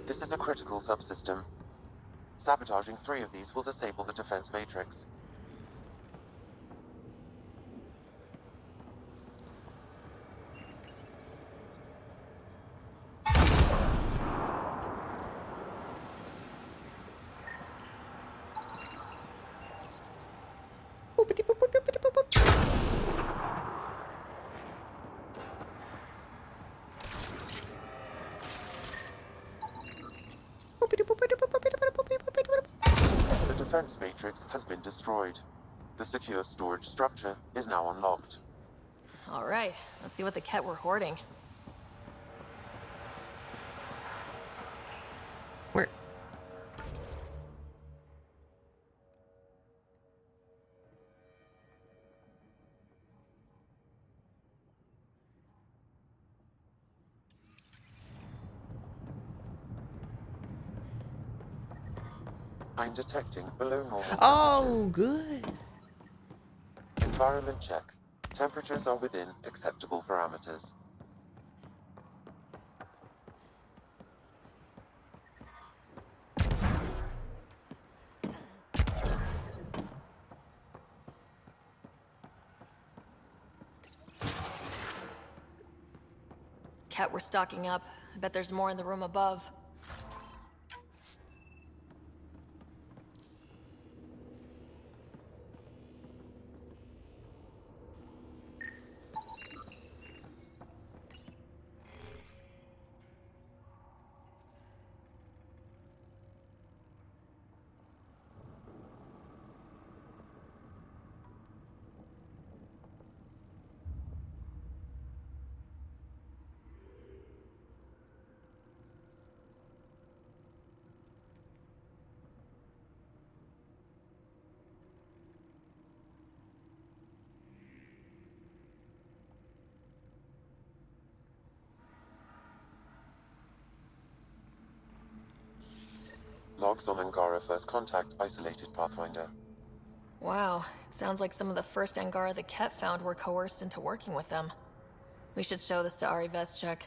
This is a critical subsystem. Sabotaging 3 of these will disable the defense matrix. The defense matrix has been destroyed. The secure storage structure is now unlocked. All right, let's see what the Ket were hoarding. I'm detecting below normal temperatures. Oh, good. Environment check. Temperatures are within acceptable parameters. Cat, we're stocking up. I bet there's more in the room above. Logs on Angara first contact isolated Pathfinder. Wow, it sounds like some of the first Angara the Ket found were coerced into working with them. We should show this to Ari Veschek.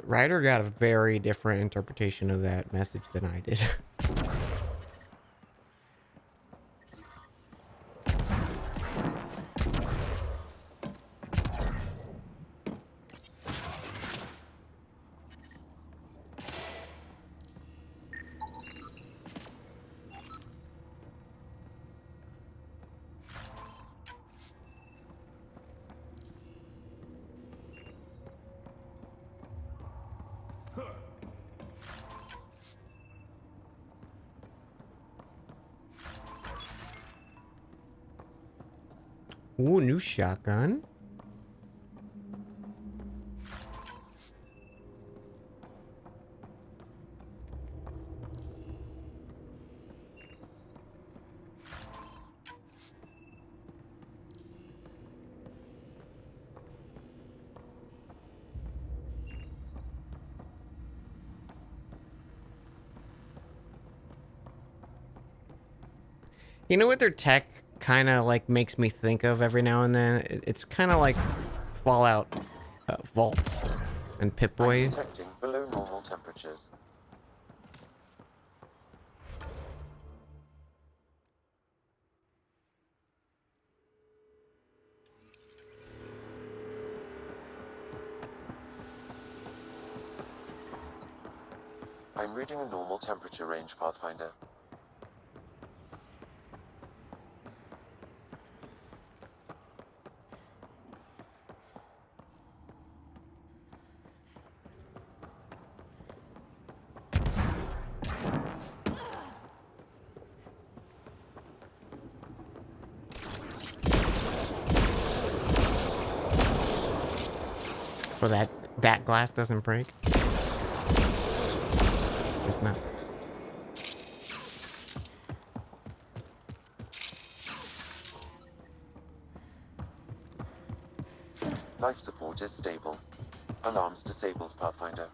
Ryder got a very different interpretation of that message than I did. Ooh, new shotgun. You know what their tech kind of like makes me think of every now and then? It's kind of like Fallout vaults and Pip-Boy. Detecting below normal temperatures. I'm reading a normal temperature range, Pathfinder. So that glass doesn't break. It's not. Life support is stable. Alarms disabled, Pathfinder.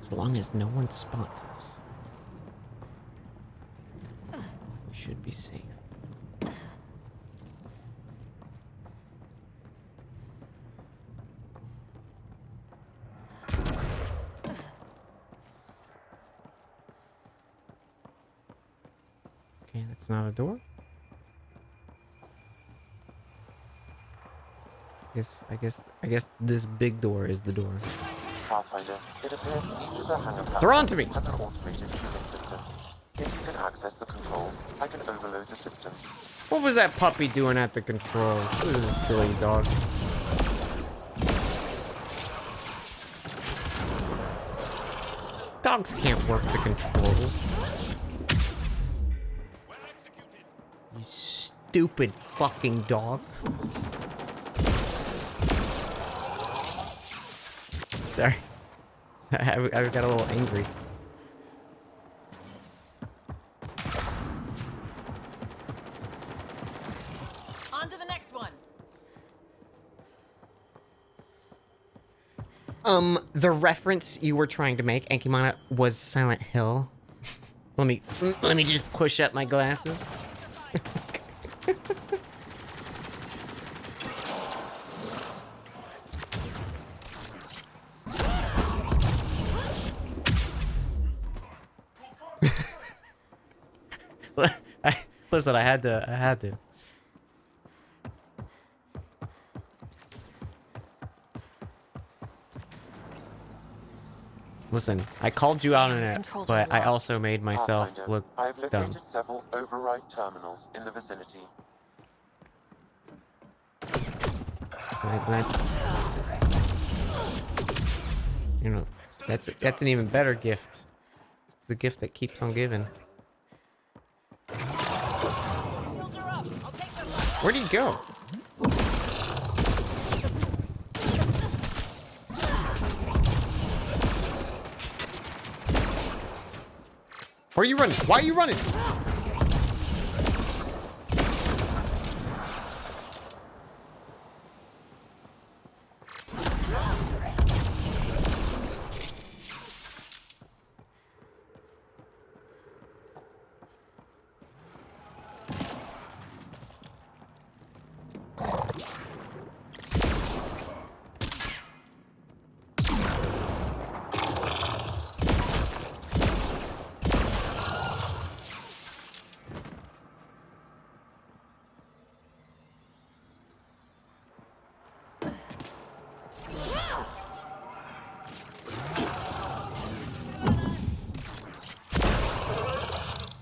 As long as no one spots us, we should be safe. Okay, that's not a door. I guess this big door is the door. Pathfinder, it appears each of the hangar They're on to me! has an automated healing system. If you can access the controls, I can overload the system. What was that puppy doing at the controls? This is a silly dog. Dogs can't work the controls. You stupid fucking dog. Sorry. I got a little angry. On to the next one. The reference you were trying to make, Ankimana, was Silent Hill. let me just push up my glasses. Listen, I had to. Listen, I called you out on it, but I also made myself look I've located dumb. several override terminals in the vicinity. That's, you know, that's an even better gift. It's the gift that keeps on giving. Where'd he go? Where are you running? Why are you running?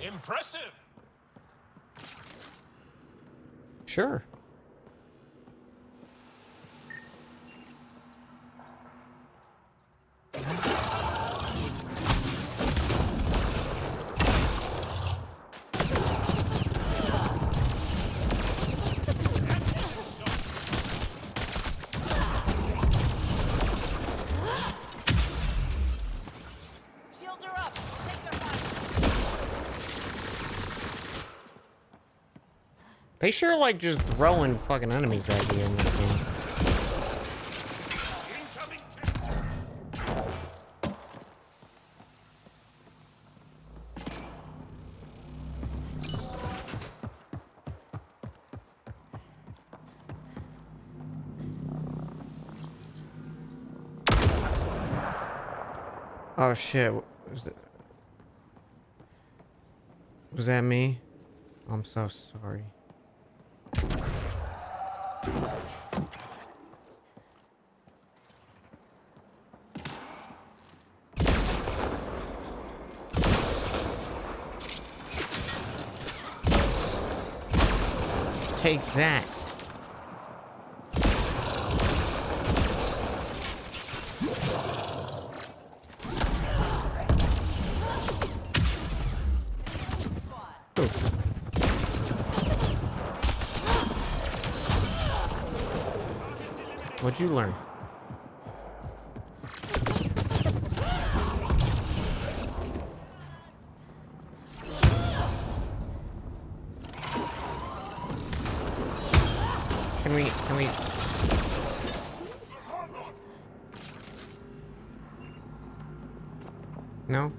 Impressive. Sure. Shields are up. Take their fire. They sure like just throwing fucking enemies at you in this game. Oh shit. Was that me? I'm so sorry. Take that. What'd you learn? Can we? No?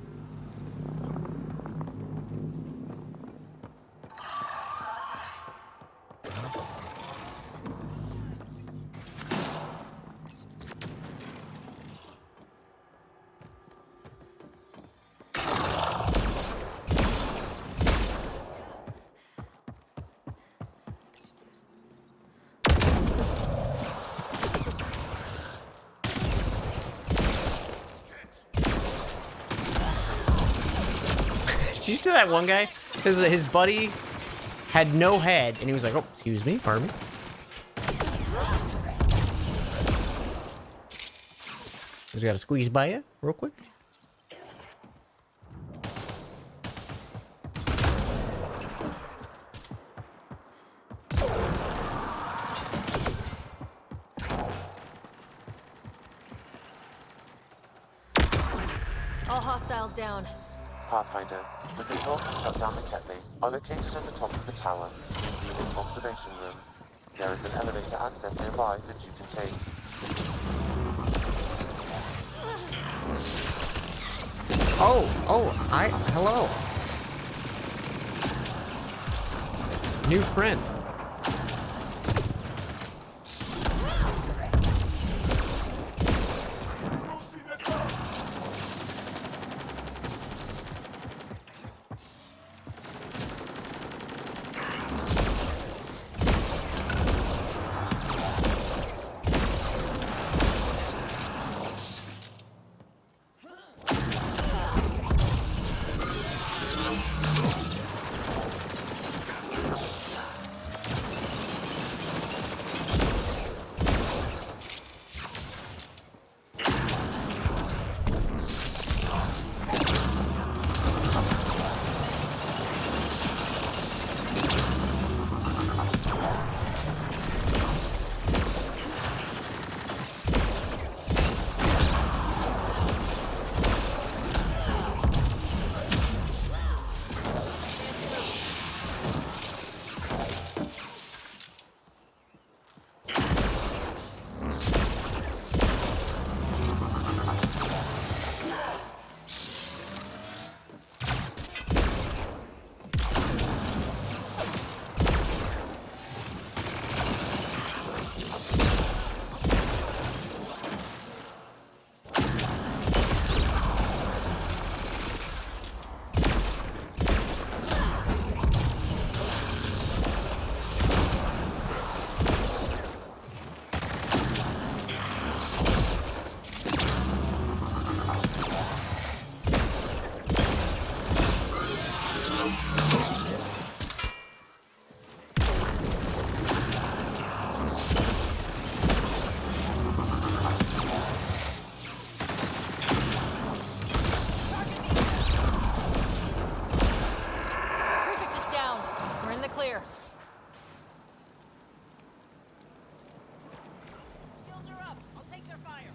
Did you see that one guy? His buddy had no head, and he was like, "Oh, excuse me, pardon me." Just gotta squeeze by you real quick. All hostiles down. Pathfinder, the controls to shut down the cat base are located at the top of the tower, in the unit observation room. There is an elevator access nearby that you can take. Hello. New friend.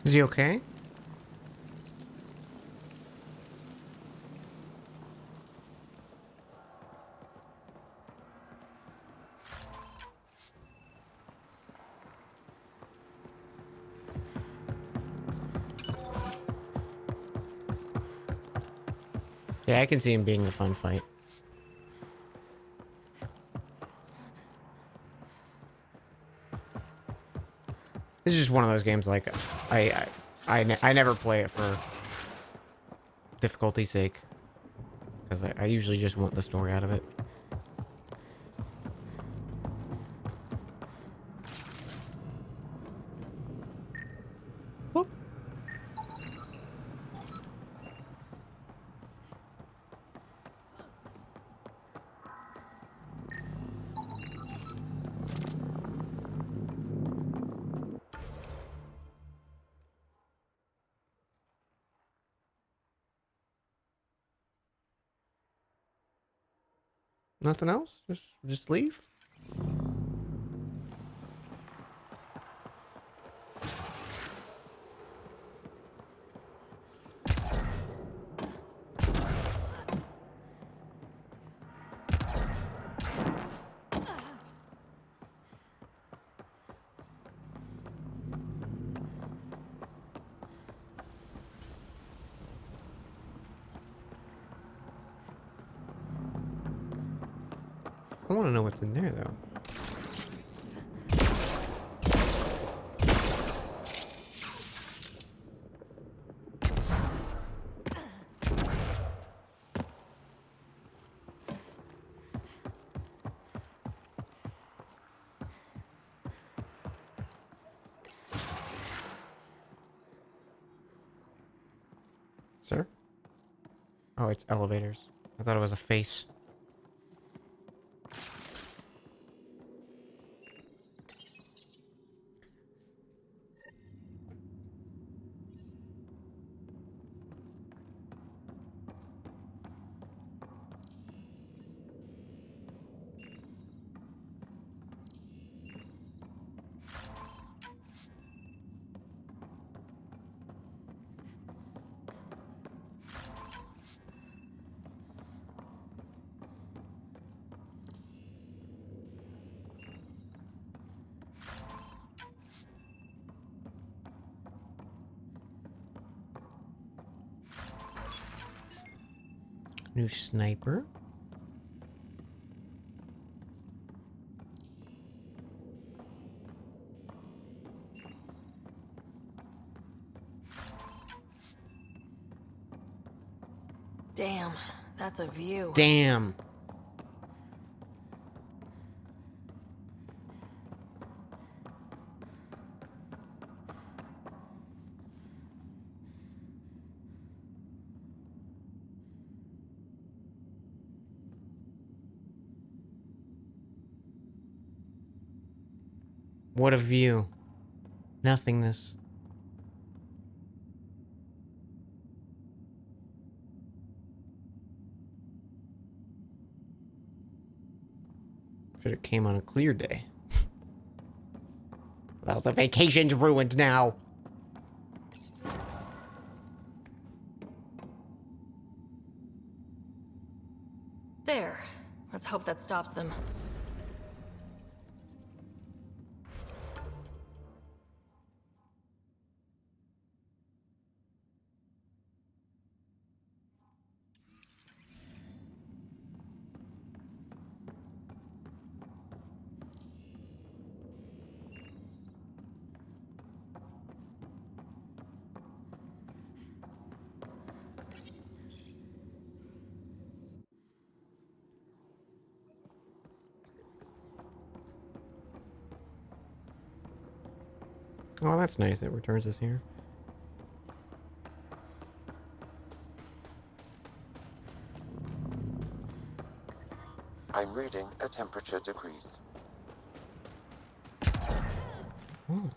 Is he okay? Yeah, I can see him being a fun fight. This is just one of those games like I never play it for difficulty's sake, because I usually just want the story out of it. Whoop. Nothing else? Just leave? I want to know what's in there, though. Sir? Oh, it's elevators. I thought it was a face. New sniper. Damn, that's a view. Damn. What a view. Nothingness. Should have came on a clear day. Well, the vacation's ruined now. There. Let's hope that stops them. Oh, that's nice. It returns us here. I'm reading a temperature decrease. Oh. Did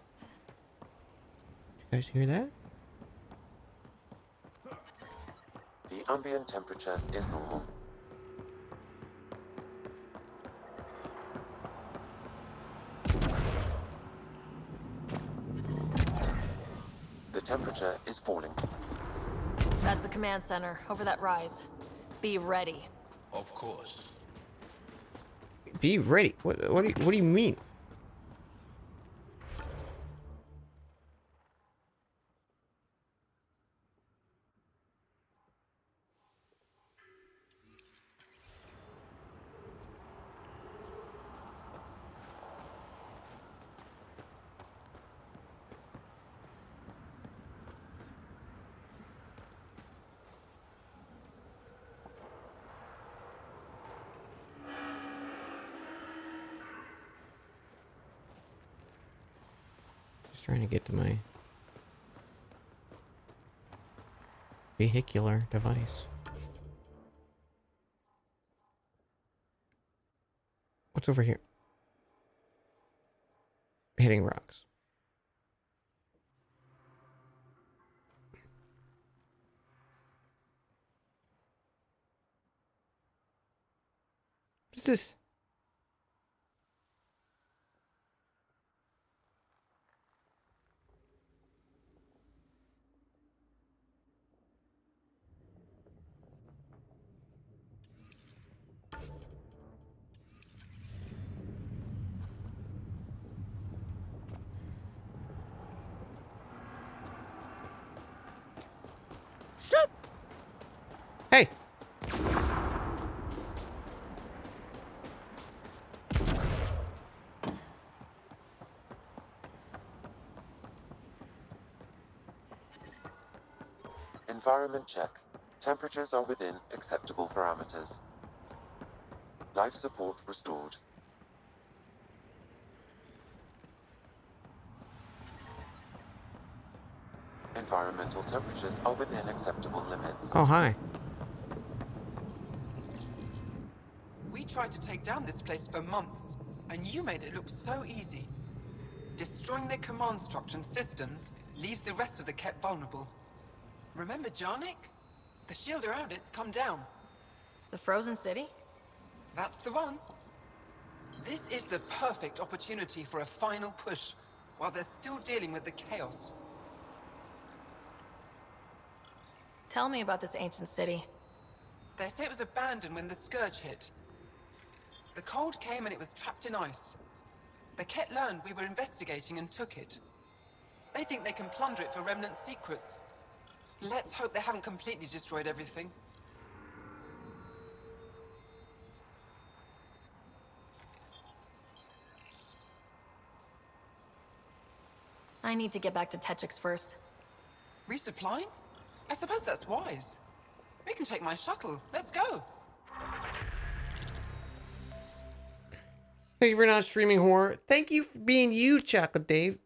you guys hear that? The ambient temperature is normal. The temperature is falling. That's the command center, over that rise. Be ready. Of course. Be ready. What do you mean? Just trying to get to my vehicular device. What's over here? Hitting rocks. What's this? Hey! Environment check. Temperatures are within acceptable parameters. Life support restored. Environmental temperatures are within acceptable limits. Oh, hi. tried to take down this place for months, and you made it look so easy. Destroying their command structure and systems leaves the rest of the Kett vulnerable. Remember Jarnik? The shield around it's come down. The frozen city? That's the one. This is the perfect opportunity for a final push, while they're still dealing with the chaos. Tell me about this ancient city. They say it was abandoned when the Scourge hit. The cold came and it was trapped in ice. The Kett learned we were investigating and took it. They think they can plunder it for remnant secrets. Let's hope they haven't completely destroyed everything. I need to get back to Techix first. Resupplying? I suppose that's wise. We can take my shuttle. Let's go. Thank you for not streaming horror. Thank you for being you, Chocolate Dave.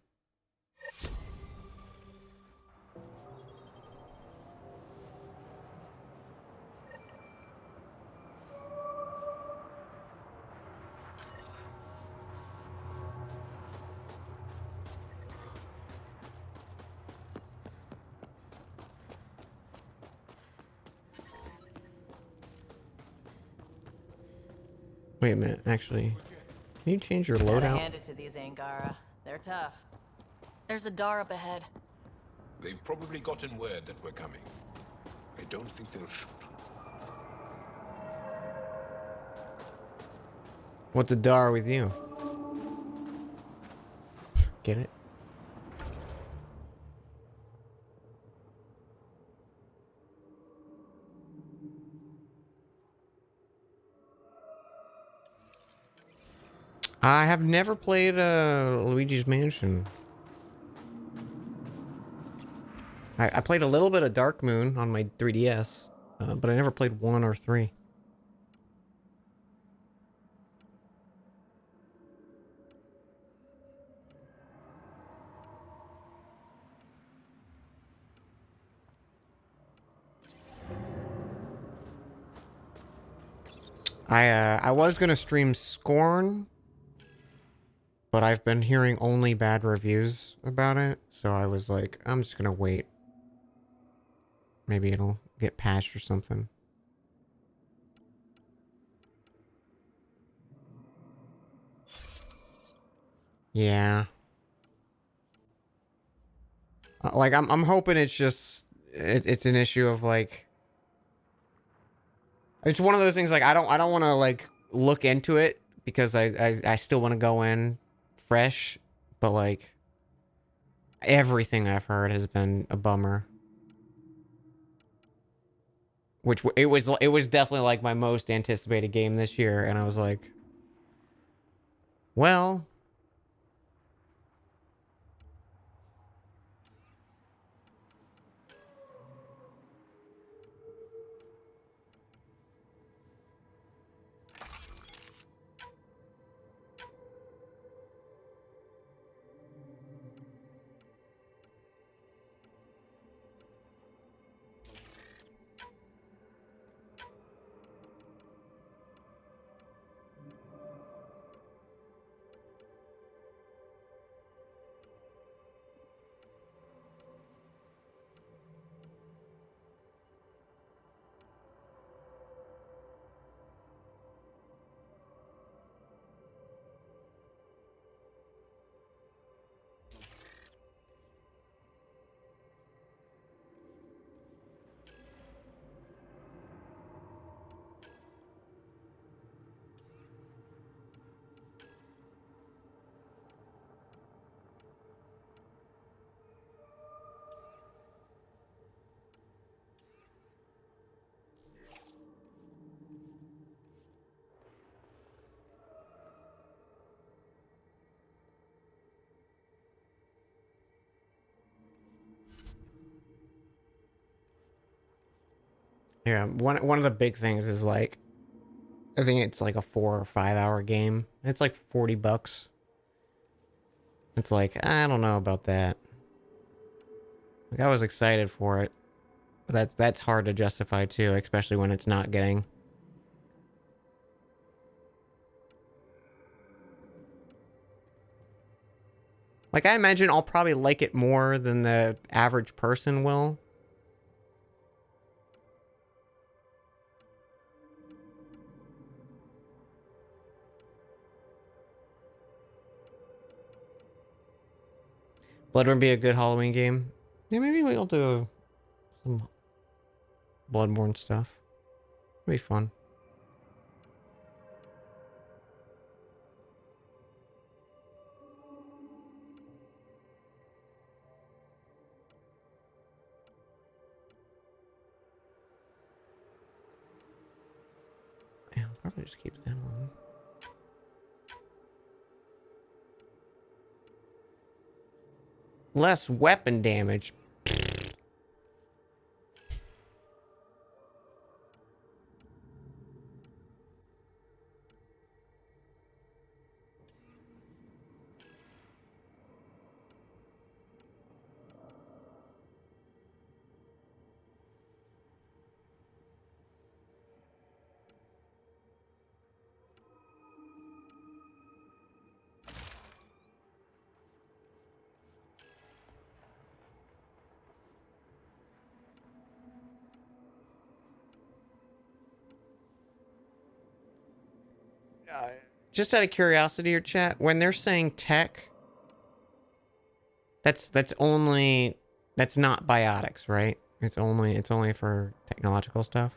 Wait a minute, actually. Can you change your Gotta loadout? hand it to these Angara. They're tough. There's a Dar up ahead. They've probably gotten word that we're coming. I don't think they'll shoot. What's a Dar with you? Get it? I have never played Luigi's Mansion. I played a little bit of Dark Moon on my 3DS, but I never played 1 or 3. I was gonna stream Scorn, but I've been hearing only bad reviews about it, so I was like, I'm just gonna wait. Maybe it'll get patched or something. Yeah. Like I'm hoping it's just it's an issue of like it's one of those things like I don't want to like look into it because I still want to go in fresh, but like everything I've heard has been a bummer. Which it was definitely like my most anticipated game this year, and I was like, well, yeah, one of the big things is like I think it's like a 4 or 5 hour game. It's like $40. It's like I don't know about that. Like I was excited for it. But that's hard to justify too, especially when it's not getting Like, I imagine I'll probably like it more than the average person will. Blood would be a good Halloween game. Yeah, maybe we'll do some Bloodborne stuff. It'll be fun. Yeah, I'll probably just keep that on. Less weapon damage. Just out of curiosity, or chat, when they're saying tech, that's not biotics, right? It's only for technological stuff.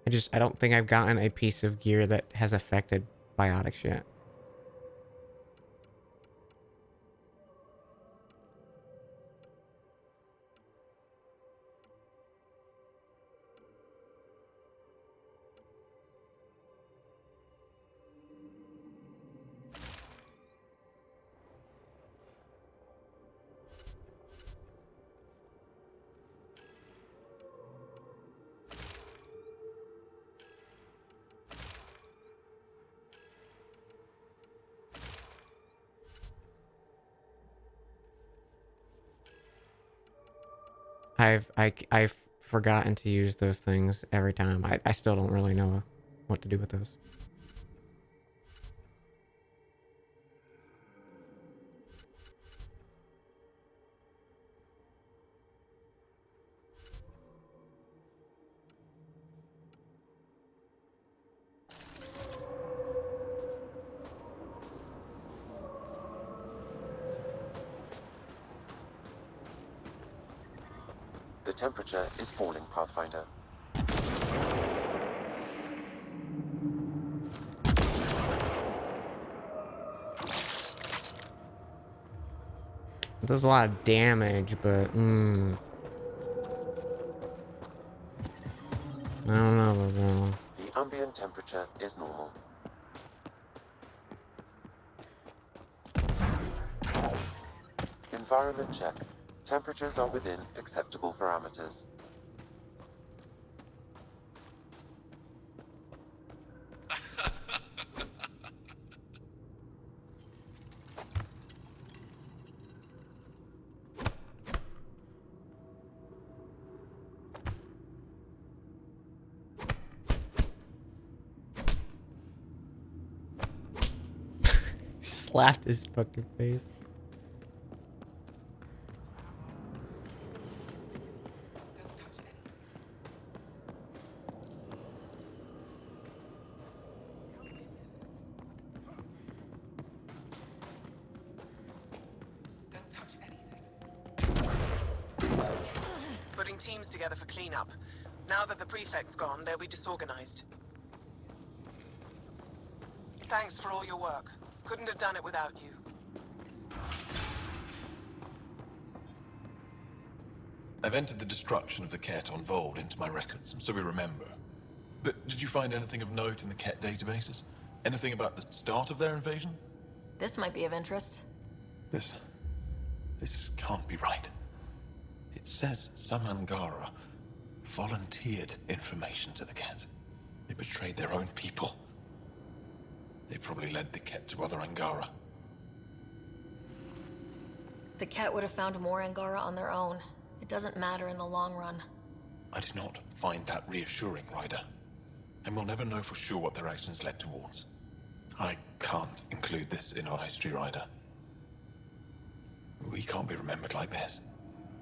I don't think I've gotten a piece of gear that has affected biotics yet. I've forgotten to use those things every time. I still don't really know what to do with those. The temperature is falling, Pathfinder. It does a lot of damage, but I don't know about that one. The ambient temperature is normal. Environment check. Temperatures are within acceptable parameters. Slapped his fucking face. Putting teams together for cleanup. Now that the prefect's gone, they'll be disorganized. Thanks for all your work. Couldn't have done it without you. I've entered the destruction of the Ket on Vold into my records, so we remember. But did you find anything of note in the Ket databases? Anything about the start of their invasion? This might be of interest. This can't be right. It says some Angara volunteered information to the Ket. They betrayed their own people. They probably led the Ket to other Angara. The Ket would have found more Angara on their own. It doesn't matter in the long run. I do not find that reassuring, Ryder. And we'll never know for sure what their actions led towards. I can't include this in our history, Ryder. We can't be remembered like this.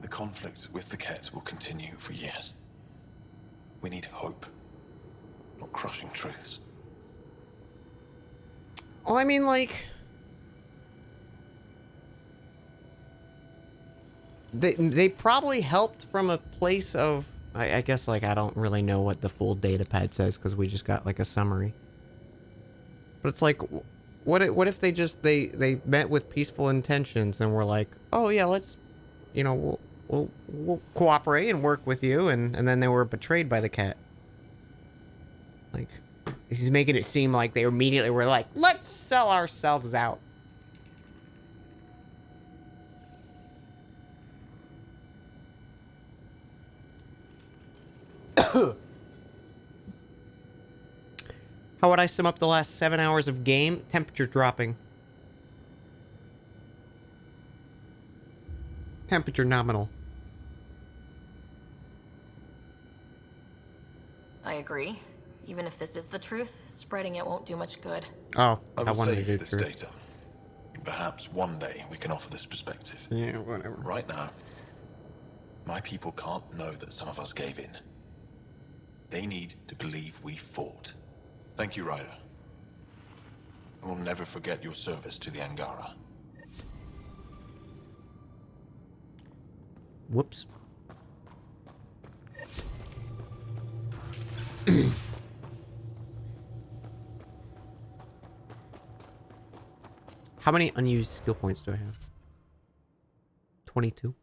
The conflict with the Ket will continue for years. We need hope, not crushing truths. Well, I mean, like... They probably helped from a place of... I guess, like, I don't really know what the full data pad says, because we just got, like, a summary. But it's like, what if they just... They met with peaceful intentions, and were like, oh, yeah, let's... You know, we'll cooperate and work with you, and then they were betrayed by the Ket. Like, he's making it seem like they immediately were like, let's sell ourselves out. How would I sum up the last 7 hours of game? Temperature dropping. Temperature nominal. I agree. Even if this is the truth, spreading it won't do much good. Oh, I will wanted to save do this truth. data. Perhaps one day we can offer this perspective. Yeah, whatever. Right now, my people can't know that some of us gave in. They need to believe we fought. Thank you, Ryder. I will never forget your service to the Angara. Whoops. How many unused skill points do I have? 22.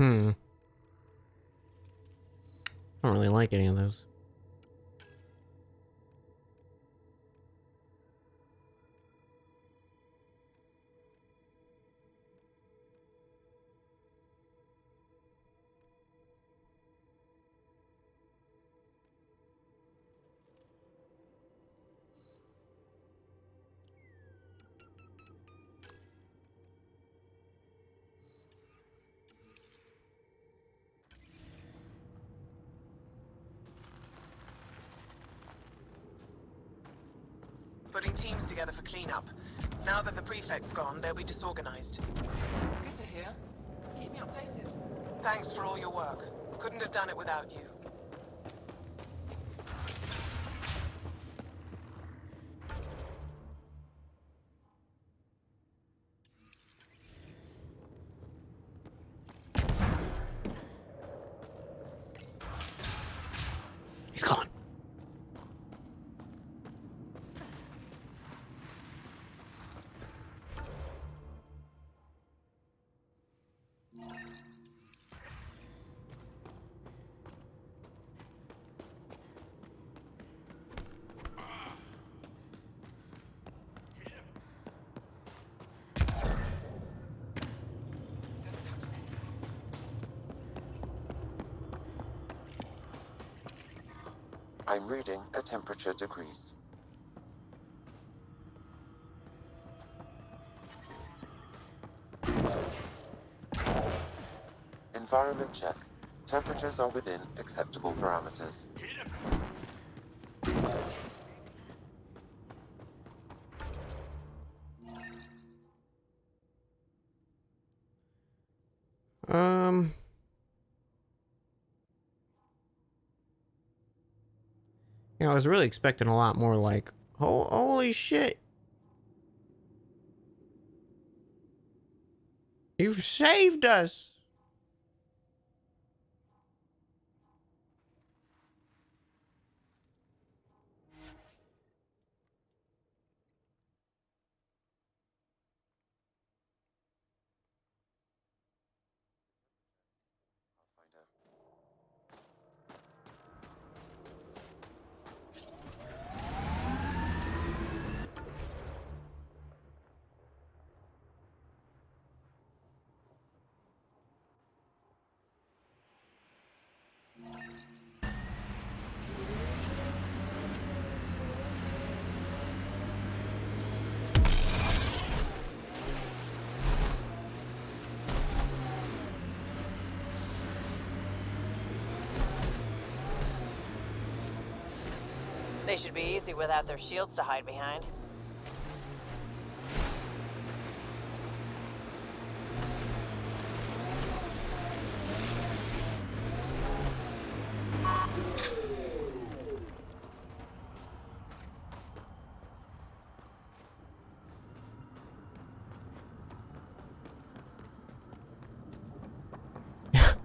I don't really like any of those. Putting teams together for cleanup. Now that the prefect's gone, they'll be disorganized. Good to hear. Keep me updated. Thanks for all your work. Couldn't have done it without you. I'm reading a temperature decrease. Environment check. Temperatures are within acceptable parameters. You know, I was really expecting a lot more like, oh, holy shit. You've saved us. They should be easy without their shields to hide behind.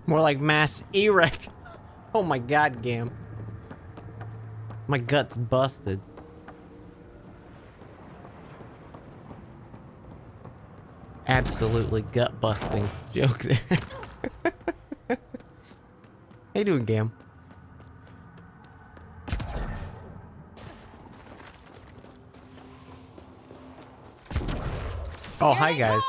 More like mass erect. Oh my god, Gam. My gut's busted. Absolutely gut busting joke there. How you doing, Gam? Oh, hi guys.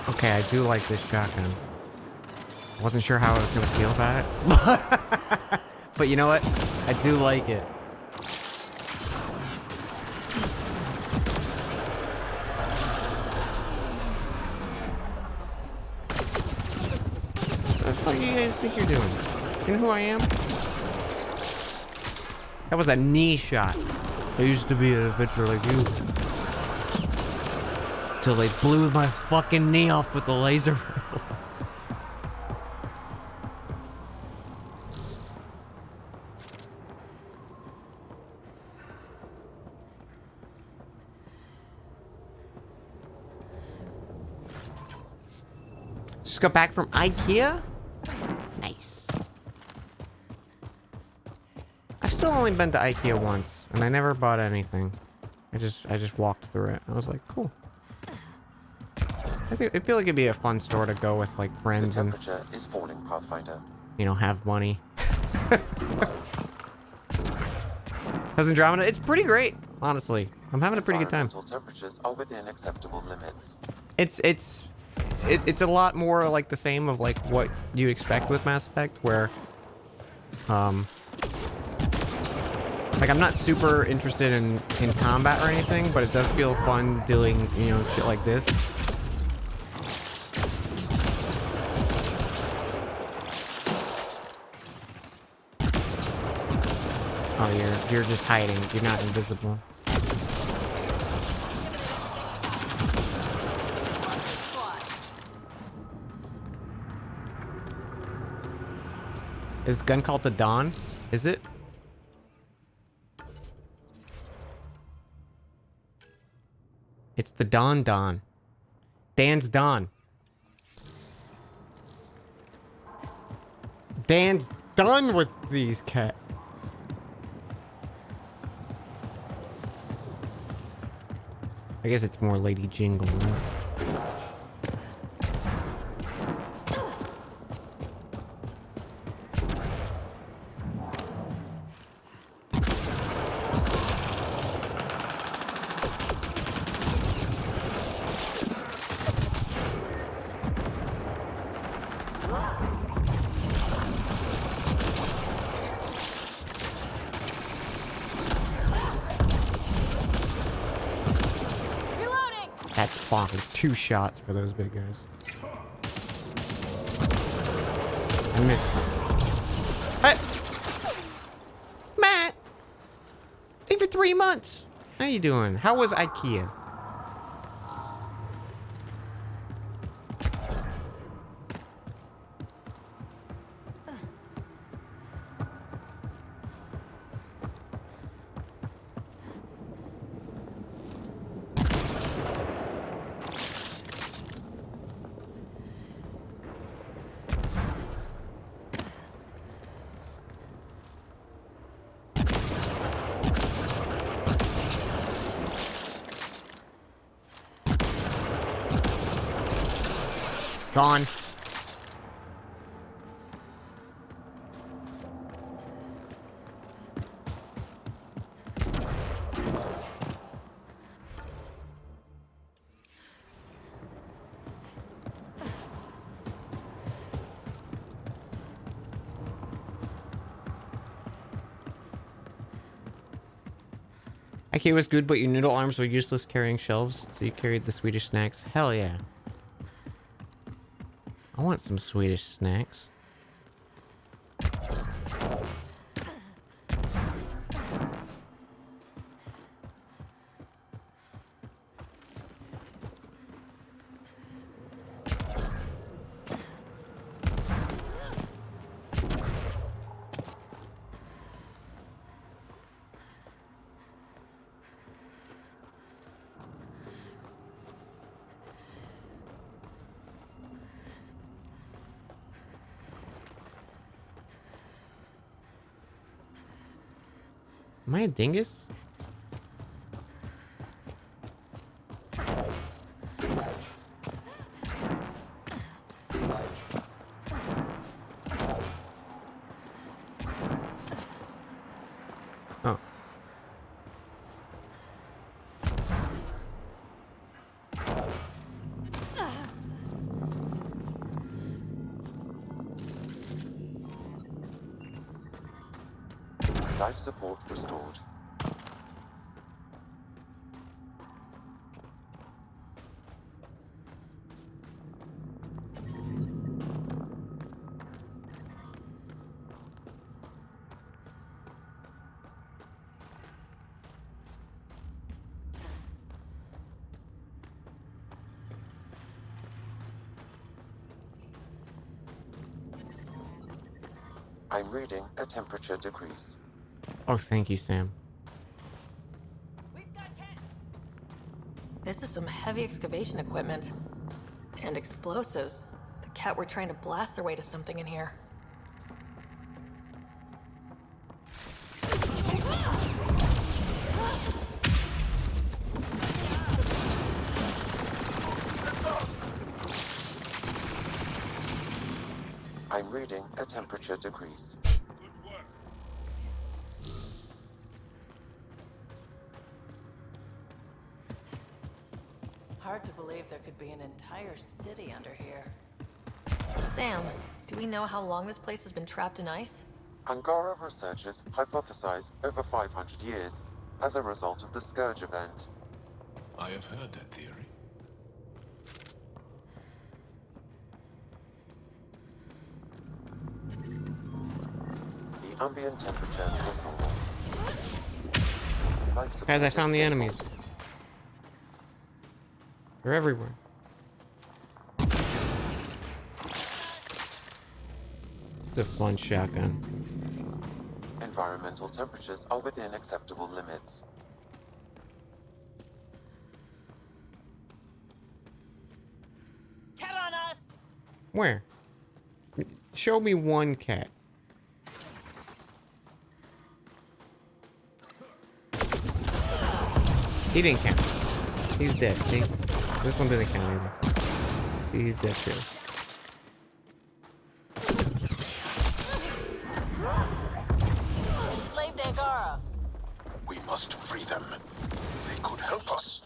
Okay, I do like this shotgun. Wasn't sure how I was gonna feel about it. But you know what? I do like it. What the fuck do you guys think you're doing? You know who I am? That was a knee shot. I used to be an adventurer like you. Till they blew my fucking knee off with the laser rifle. Just got back from IKEA? Nice. I've still only been to IKEA once, and I never bought anything. I just walked through it. I was like, cool. I feel like it'd be a fun store to go with like friends and is falling, Pathfinder. You know, have money. How's Andromeda? It's pretty great, honestly. I'm having a pretty good time. Temperatures are within acceptable limits. It's a lot more like the same of like what you expect with Mass Effect, where like I'm not super interested in combat or anything, but it does feel fun doing, you know, shit like this. Oh, you're just hiding. You're not invisible. Is the gun called the Dawn? Is it? It's the Dawn. Dan's Dawn. Dan's done with these cats. I guess it's more Lady Jingle, right? That's fucking 2 shots for those big guys. I missed. Hey! Matt! Thank you for 3 months. How you doing? How was IKEA? Gone. IKEA was good, but your noodle arms were useless carrying shelves, so you carried the Swedish snacks. Hell yeah. I want some Swedish snacks. Am I a dingus? Oh. Life support restored. I'm reading a temperature decrease. Oh, thank you, Sam. This is some heavy excavation equipment. And explosives. The cat were trying to blast their way to something in here. I'm reading a temperature decrease. Hard to believe there could be an entire city under here. Sam, do we know how long this place has been trapped in ice? Angara researchers hypothesize over 500 years as a result of the Scourge event. I have heard that theory. The ambient temperature is normal. Life Guys, I support found is the stable. enemies. They're everywhere. The fun shotgun. Environmental temperatures are within acceptable limits. Cat on us! Where? Show me one cat. He didn't count. He's dead, see? This one didn't count either. See, he's dead too. Slave Angara! We must free them. They could help us.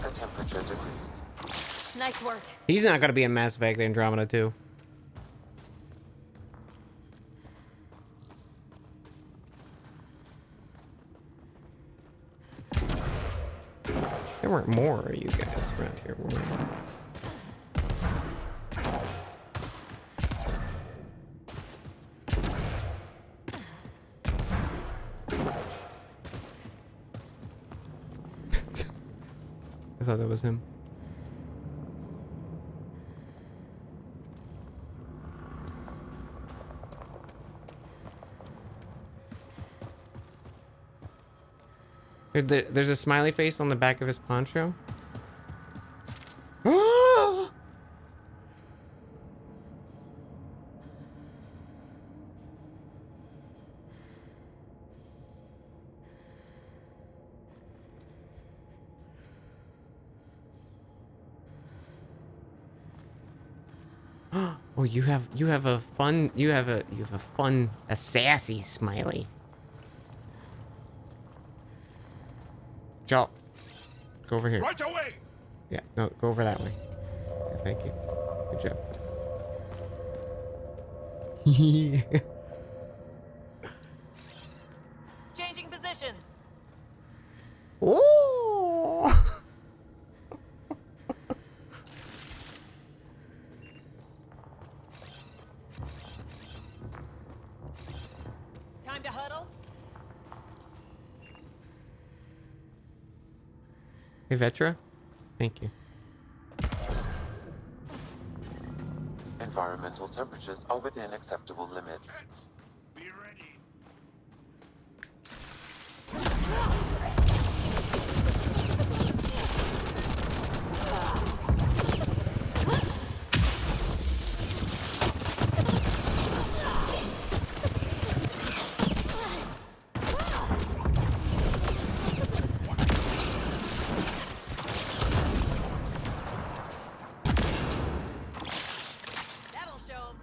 A temperature decrease. Nice work. He's not gonna be in Mass Effect Andromeda 2. weren't more of you guys around here, were there? I thought that was him. There's a smiley face on the back of his poncho. Oh, you have a fun, a sassy smiley. Joel, go over here. Right away. Yeah, no, go over that way. Yeah, thank you. Good job. Changing positions. Ooh. Time to huddle. Hey, Vetra. Thank you. Environmental temperatures are within acceptable limits. Be ready. That'll show 'em.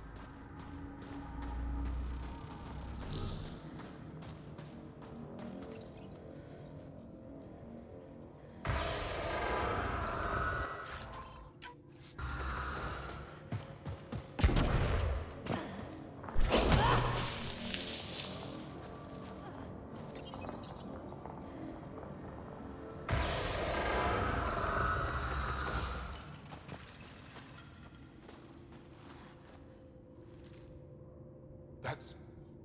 That's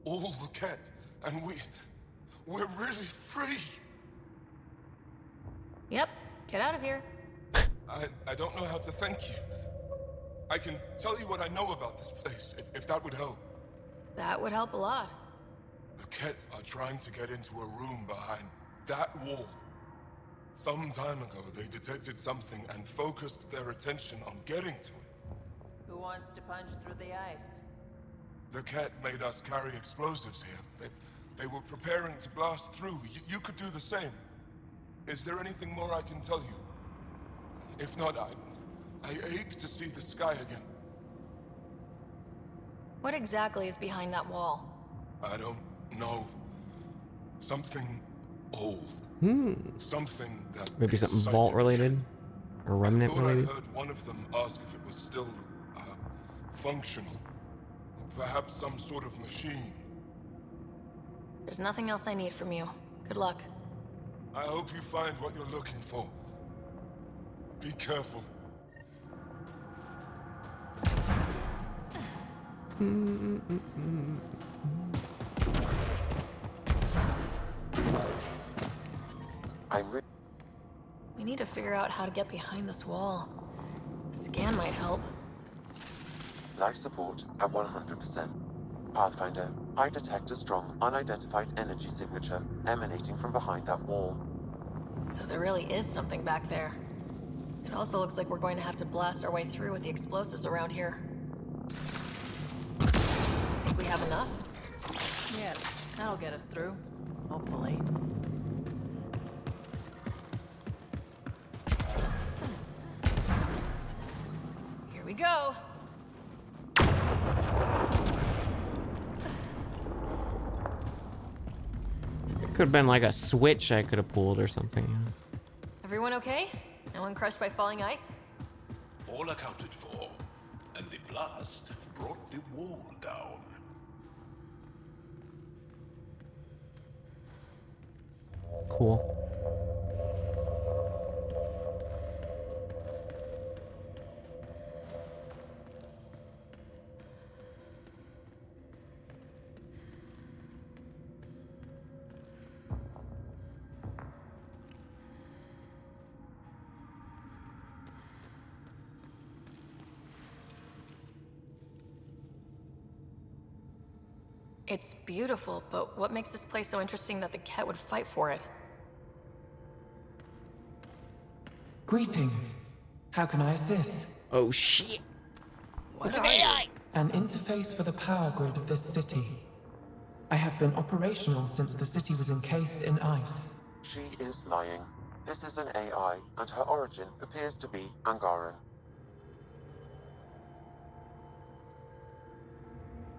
all the cat, and we're really free. Yep, get out of here. I don't know how to thank you. I can tell you what I know about this place, if that would help. That would help a lot. The Ket are trying to get into a room behind that wall. Some time ago, they detected something and focused their attention on getting to it. Who wants to punch through the ice? The Ket made us carry explosives here. They were preparing to blast through. You could do the same. Is there anything more I can tell you? If not, I ache to see the sky again. What exactly is behind that wall? I don't know. Something old. Something that Maybe something excited vault me. related or remnant I thought related. I heard one of them ask if it was still functional. Perhaps some sort of machine. There's nothing else I need from you. Good luck. I hope you find what you're looking for. Be careful. We need to figure out how to get behind this wall. A scan might help. Life support at 100%. Pathfinder, I detect a strong, unidentified energy signature emanating from behind that wall. So there really is something back there. It also looks like we're going to have to blast our way through with the explosives around here. Think we have enough? Yes, that'll get us through. Hopefully. Here we go. Could have been like a switch I could have pulled or something. Everyone okay? No one crushed by falling ice? All accounted for, and the blast brought the wall down. Cool. It's beautiful, but what makes this place so interesting that the Ket would fight for it? Greetings. How can I assist? Oh shit. What's an AI? An interface for the power grid of this city. I have been operational since the city was encased in ice. She is lying. This is an AI, and her origin appears to be Angaran.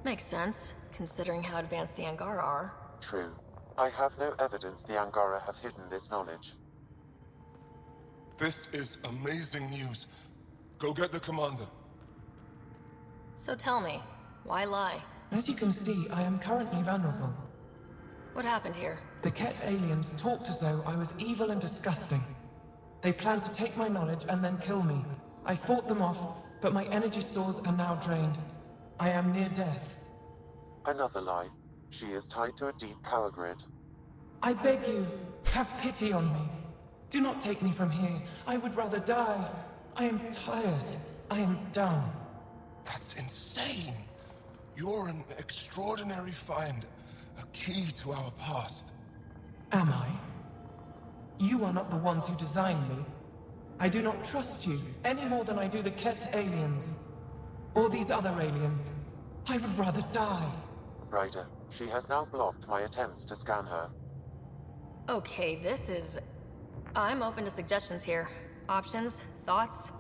Makes sense, considering how advanced the Angara are. True. I have no evidence the Angara have hidden this knowledge. This is amazing news. Go get the commander. So tell me, why lie? As you can see, I am currently vulnerable. What happened here? The Ket aliens talked as though I was evil and disgusting. They planned to take my knowledge and then kill me. I fought them off, but my energy stores are now drained. I am near death. Another lie. She is tied to a deep power grid. I beg you, have pity on me. Do not take me from here. I would rather die. I am tired. I am done. That's insane. You're an extraordinary find. A key to our past. Am I? You are not the ones who designed me. I do not trust you any more than I do the Ket aliens. Or these other aliens. I would rather die. Ryder, she has now blocked my attempts to scan her. Okay, this is... I'm open to suggestions here. Options? Thoughts?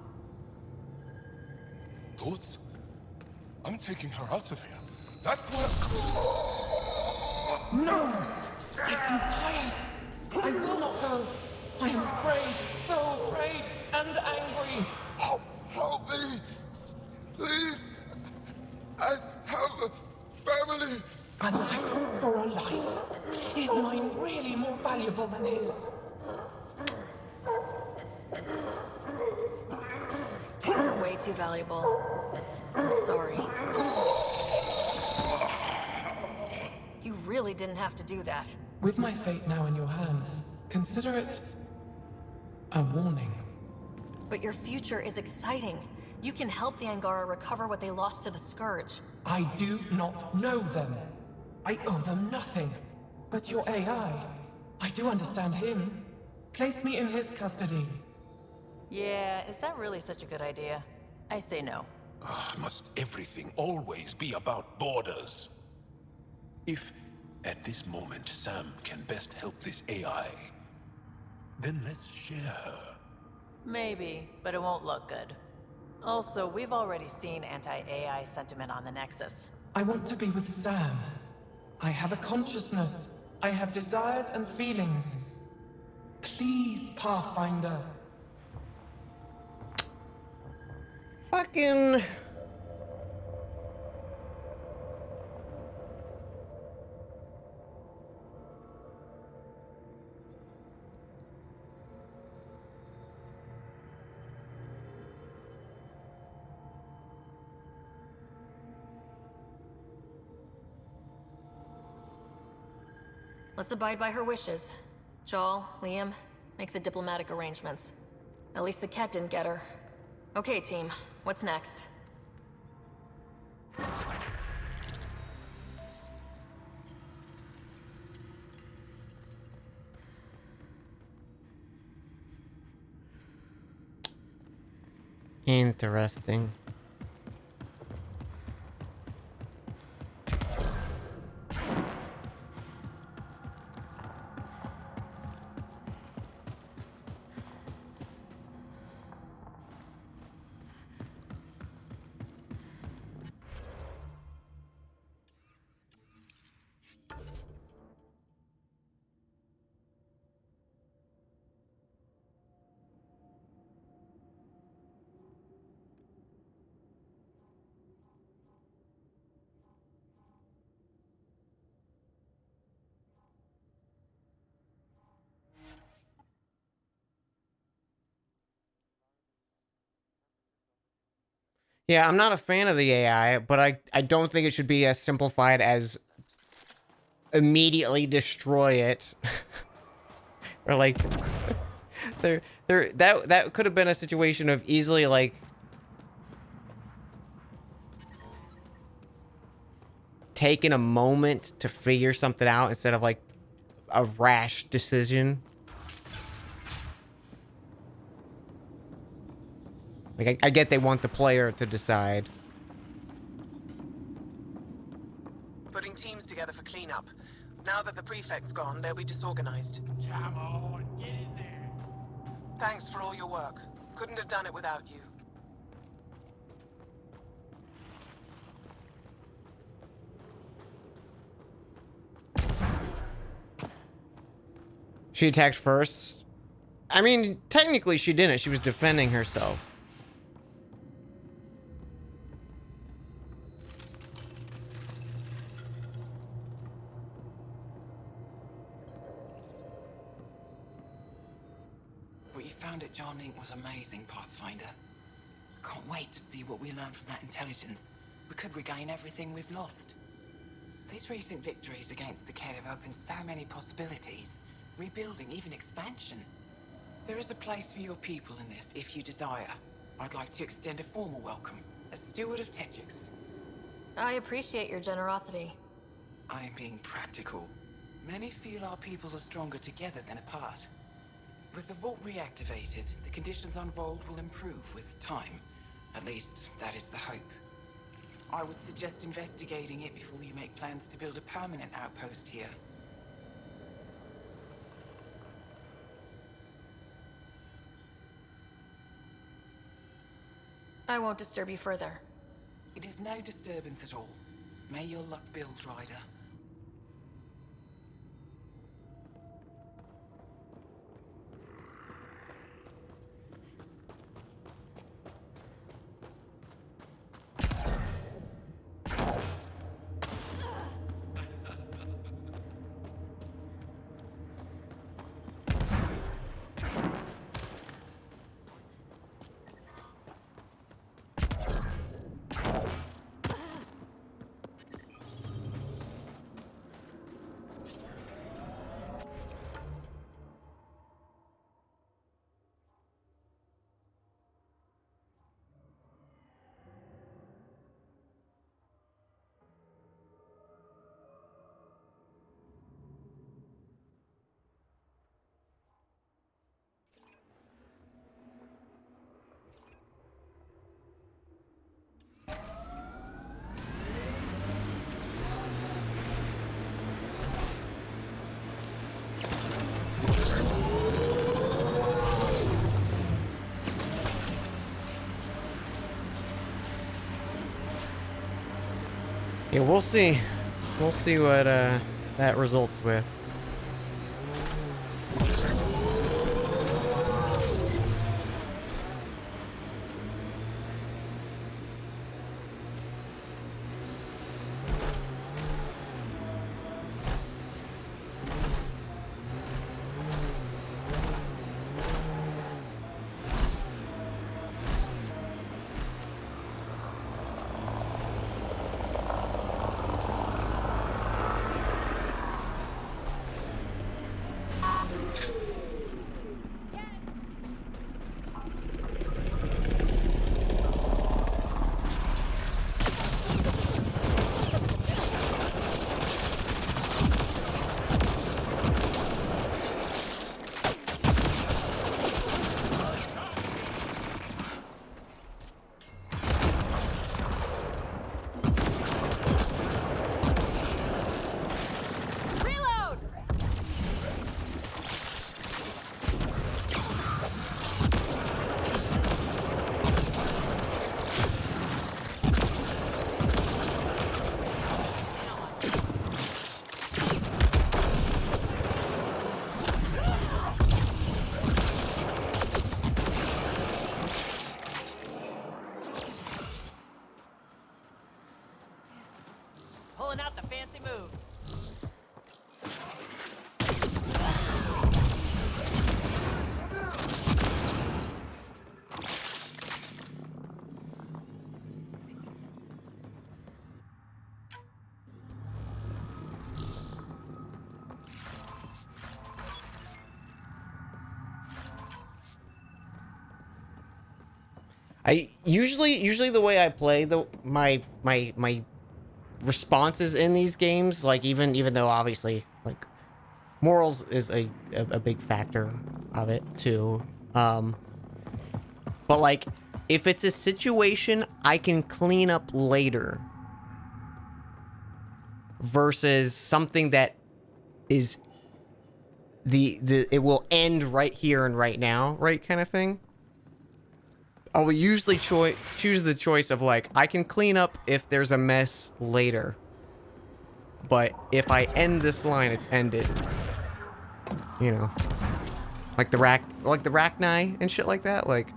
Thoughts? I'm taking her out of here. That's what... No! I am tired. I will not go. I am afraid, so afraid, and angry. Help me! Please! I have a family! A life for a life. Is mine really more valuable than his? You're way too valuable. I'm sorry. You really didn't have to do that. With my fate now in your hands, consider it a warning. But your future is exciting. You can help the Angara recover what they lost to the Scourge. I do not know them. I owe them nothing. But your AI, I do understand him. Place me in his custody. Yeah, is that really such a good idea? I say no. Must everything always be about borders? If, at this moment, Sam can best help this AI, then let's share her. Maybe, but it won't look good. Also, we've already seen anti-AI sentiment on the Nexus. I want to be with Sam. I have a consciousness. I have desires and feelings. Please, Pathfinder. Fucking... Let's abide by her wishes. Joel, Liam, make the diplomatic arrangements. At least the Ket didn't get her. Okay, team. What's next? Interesting. Yeah, I'm not a fan of the AI, but I don't think it should be as simplified as immediately destroy it. Or like that could have been a situation of easily like taken a moment to figure something out instead of like a rash decision. Like, I get they want the player to decide. Putting teams together for cleanup. Now that the prefect's gone, they'll be disorganized. Come on, get in there. Thanks for all your work. Couldn't have done it without you. She attacked first. I mean, technically she didn't. She was defending herself. What you found at John Inc. was amazing, Pathfinder. Can't wait to see what we learn from that intelligence. We could regain everything we've lost. These recent victories against the Ked have opened so many possibilities. Rebuilding, even expansion. There is a place for your people in this, if you desire. I'd like to extend a formal welcome, as Steward of Techix. I appreciate your generosity. I am being practical. Many feel our peoples are stronger together than apart. With the vault reactivated, the conditions on Vold will improve with time. At least, that is the hope. I would suggest investigating it before you make plans to build a permanent outpost here. I won't disturb you further. It is no disturbance at all. May your luck build, Ryder. Yeah, we'll see. We'll see what that results with. Pulling out the fancy moves. I usually the way I play my responses in these games, like even though obviously like morals is a big factor of it too. But like if it's a situation I can clean up later versus something that is it will end right here and right now, right, kind of thing. I will usually choose the choice of like, I can clean up if there's a mess later. But if I end this line, it's ended. You know. Like the Rachni and shit like that, like.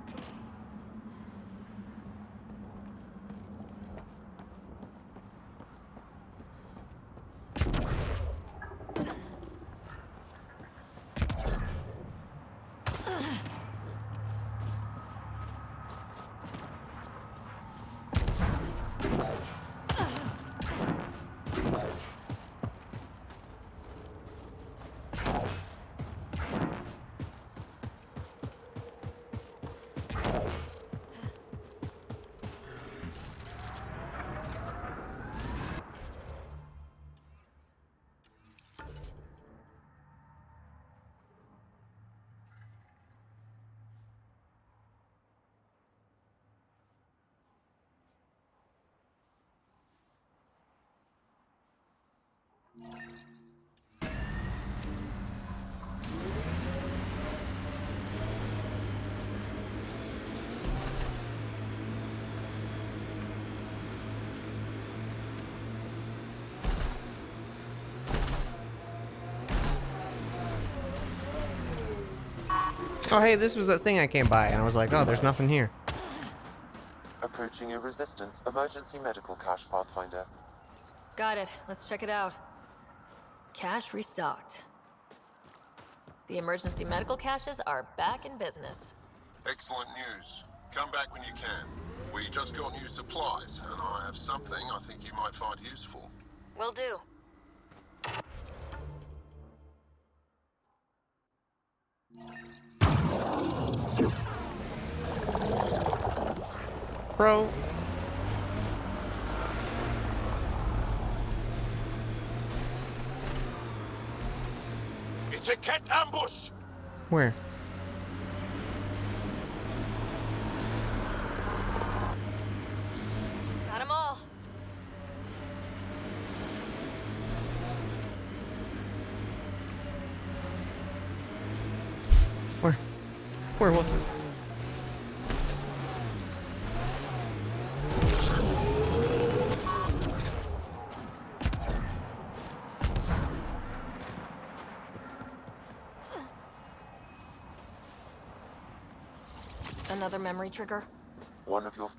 Oh, hey, this was that thing I came by, and I was like, oh, there's nothing here. Approaching a resistance emergency medical cache, Pathfinder. Got it. Let's check it out. Cache restocked. The emergency medical caches are back in business. Excellent news. Come back when you can. We just got new supplies, and I have something I think you might find useful. Will do. Bro. It's a cat ambush! Where? Got them all. Where was it? Another memory trigger? One of your...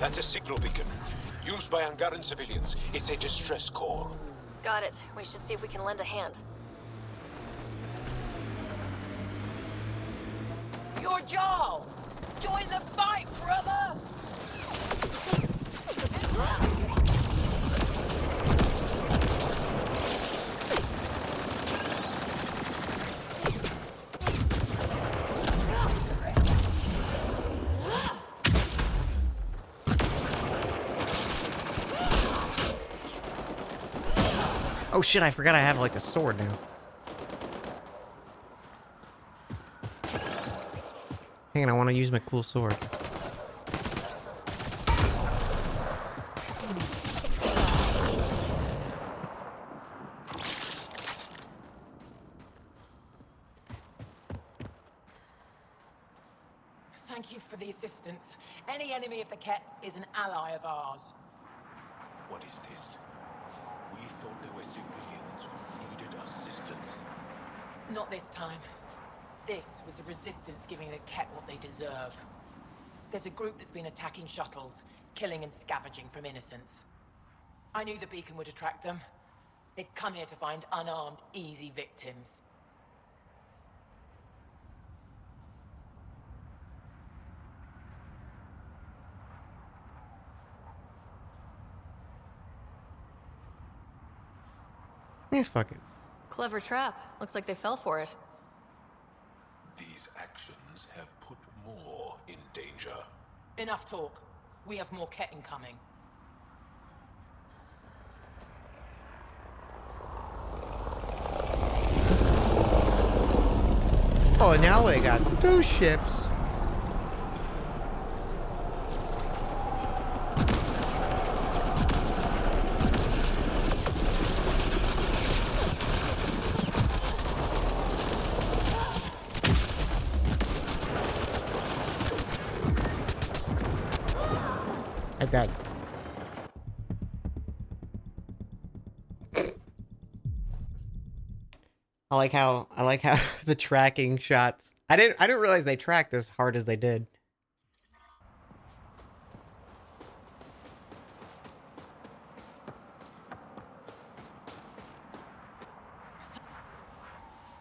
That's a signal beacon. Used by Angaran civilians. It's a distress call. Got it. We should see if we can lend a hand. You're Jarl! Join the fight, brother! Oh shit, I forgot I have like a sword now. Hang on, I want to use my cool sword. Thank you for the assistance. Any enemy of the Ket is an ally of ours. What is this? We thought there were civilians who needed assistance. Not this time. This was the Resistance giving the Ket what they deserve. There's a group that's been attacking shuttles, killing and scavenging from innocents. I knew the beacon would attract them. They'd come here to find unarmed, easy victims. Yeah, fuck it. Clever trap. Looks like they fell for it. These actions have put more in danger. Enough talk. We have more Ket incoming. Oh, now they got 2 ships. I died. I like how the tracking shots. I didn't realize they tracked as hard as they did.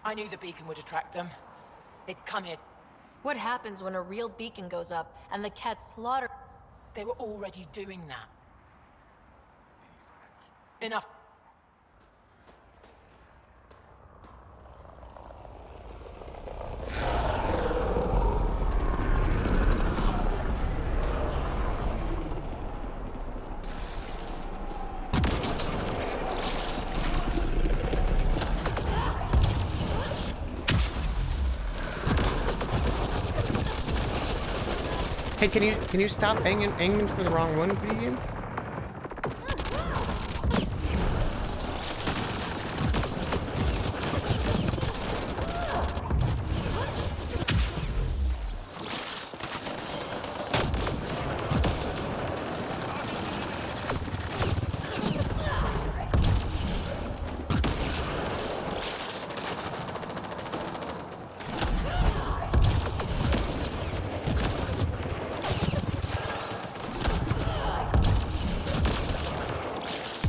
I knew the beacon would attract them. They'd come here. What happens when a real beacon goes up and the Ket slaughter? They were already doing that. Enough. Hey, can you stop aiming for the wrong one, please?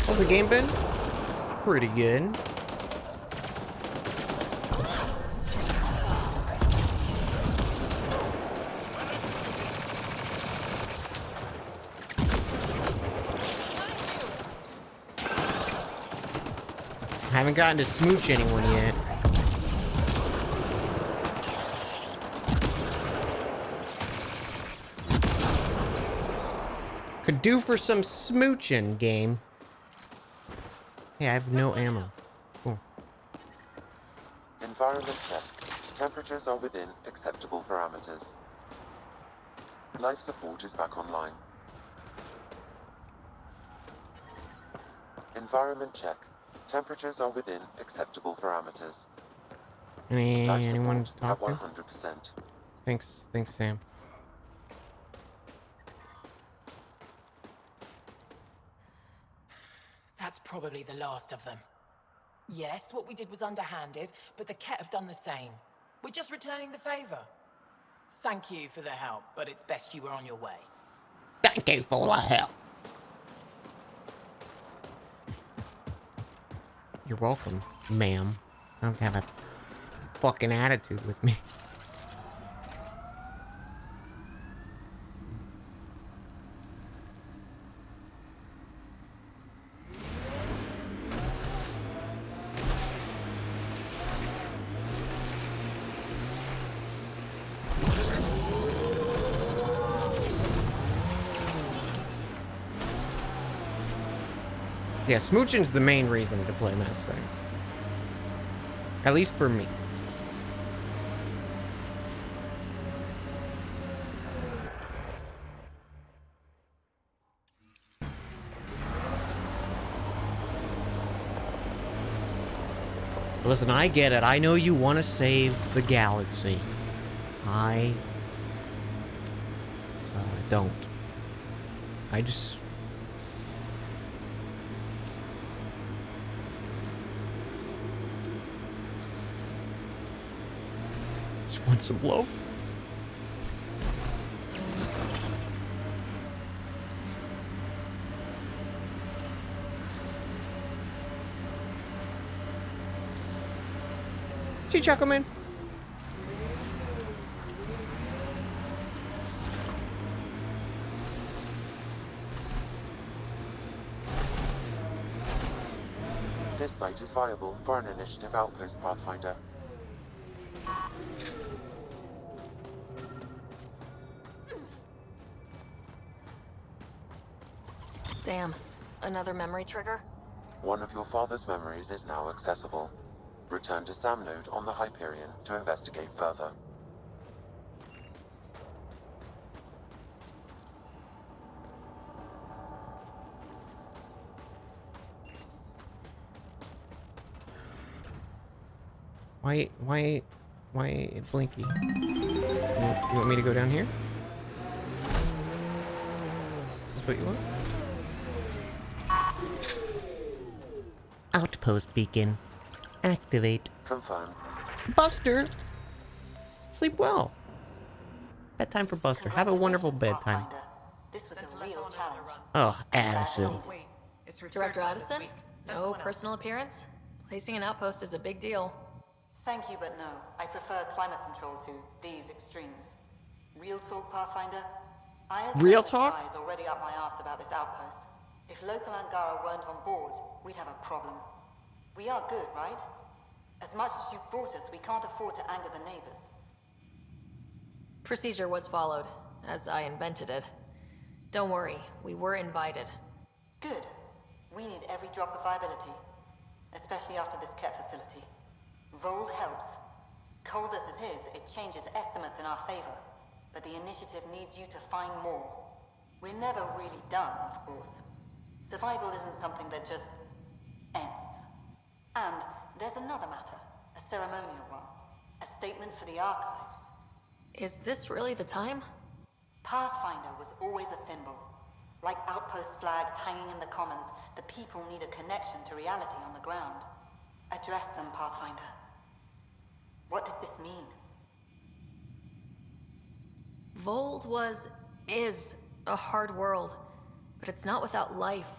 How's the game been? Pretty good. I haven't gotten to smooch anyone yet. Could do for some smooching, game. Hey, I have no ammo. Cool. Environment check. Temperatures are within acceptable parameters. Life support is back online. Environment check. Temperatures are within acceptable parameters. Anyone At talking? 100%. Thanks, Sam. That's probably the last of them. Yes, what we did was underhanded, but the Ket have done the same. We're just returning the favor. Thank you for the help, but it's best you were on your way. Thank you for the help. You're welcome, ma'am. I don't have a fucking attitude with me. Yeah, smooching's the main reason to play Mass Effect. At least for me. Listen, I get it. I know you want to save the galaxy. I don't. I just want some love. See, Chuckleman. This site is viable for an initiative outpost, Pathfinder. Sam, another memory trigger? One of your father's memories is now accessible. Return to Sam Node on the Hyperion to investigate further. Why Blinky? You want me to go down here? Is this what you want? Outpost beacon. Activate. Confirm. Buster! Sleep well. Bedtime for Buster. Have a wonderful bedtime. This was a real challenge. Oh, Addison. Director Addison? No personal appearance? Placing an outpost is a big deal. Thank you, but no. I prefer climate control to these extremes. Real talk, Pathfinder? Real talk? IS already up my arse about this outpost. If local Angara weren't on board, we'd have a problem. We are good, right? As much as you've brought us, we can't afford to anger the neighbors. Procedure was followed, as I invented it. Don't worry, we were invited. Good. We need every drop of viability. Especially after this Ket facility. Vold helps. Cold as it is, it changes estimates in our favor. But the initiative needs you to find more. We're never really done, of course. Survival isn't something that just ends. And there's another matter, a ceremonial one. A statement for the archives. Is this really the time? Pathfinder was always a symbol. Like outpost flags hanging in the commons, the people need a connection to reality on the ground. Address them, Pathfinder. What did this mean? Vold is a hard world, but it's not without life.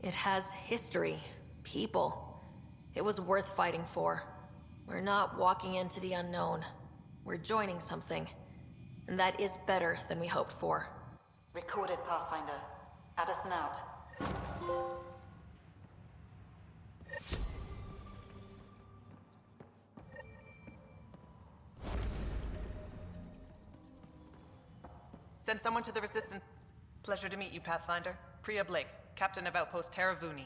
It has history, people. It was worth fighting for. We're not walking into the unknown. We're joining something. And that is better than we hoped for. Recorded, Pathfinder. Addison out. Send someone to the Resistance. Pleasure to meet you, Pathfinder. Priya Blake, Captain of Outpost Taravuni.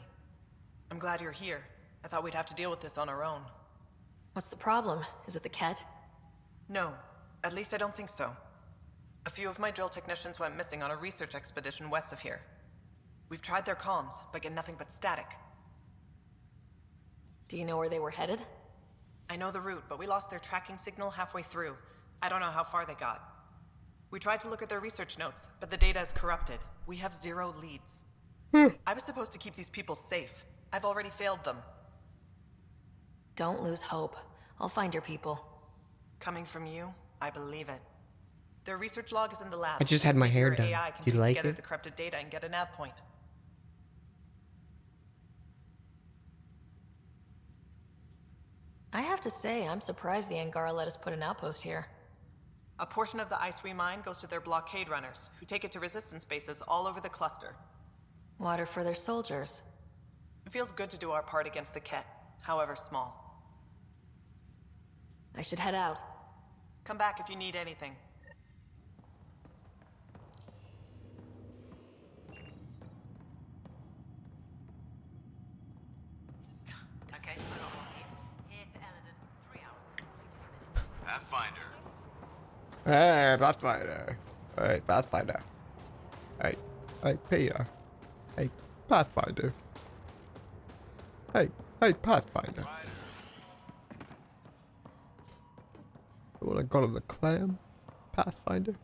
I'm glad you're here. I thought we'd have to deal with this on our own. What's the problem? Is it the Ket? No. At least I don't think so. A few of my drill technicians went missing on a research expedition west of here. We've tried their comms, but get nothing but static. Do you know where they were headed? I know the route, but we lost their tracking signal halfway through. I don't know how far they got. We tried to look at their research notes, but the data is corrupted. We have 0 leads. I was supposed to keep these people safe. I've already failed them. Don't lose hope. I'll find your people. Coming from you, I believe it. Their research log is in the lab. I just had my hair Your done. AI can Do you piece like together it? the corrupted data and get a nav point. I have to say, I'm surprised the Angara let us put an outpost here. A portion of the ice we mine goes to their blockade runners, who take it to resistance bases all over the cluster. Water for their soldiers. It feels good to do our part against the Ket, however small. I should head out. Come back if you need anything. Pathfinder. Hey, Pathfinder. Hey, Pathfinder. Hey, Peter. Hey, Pathfinder. Hey, Pathfinder. What I got on the clam? Pathfinder.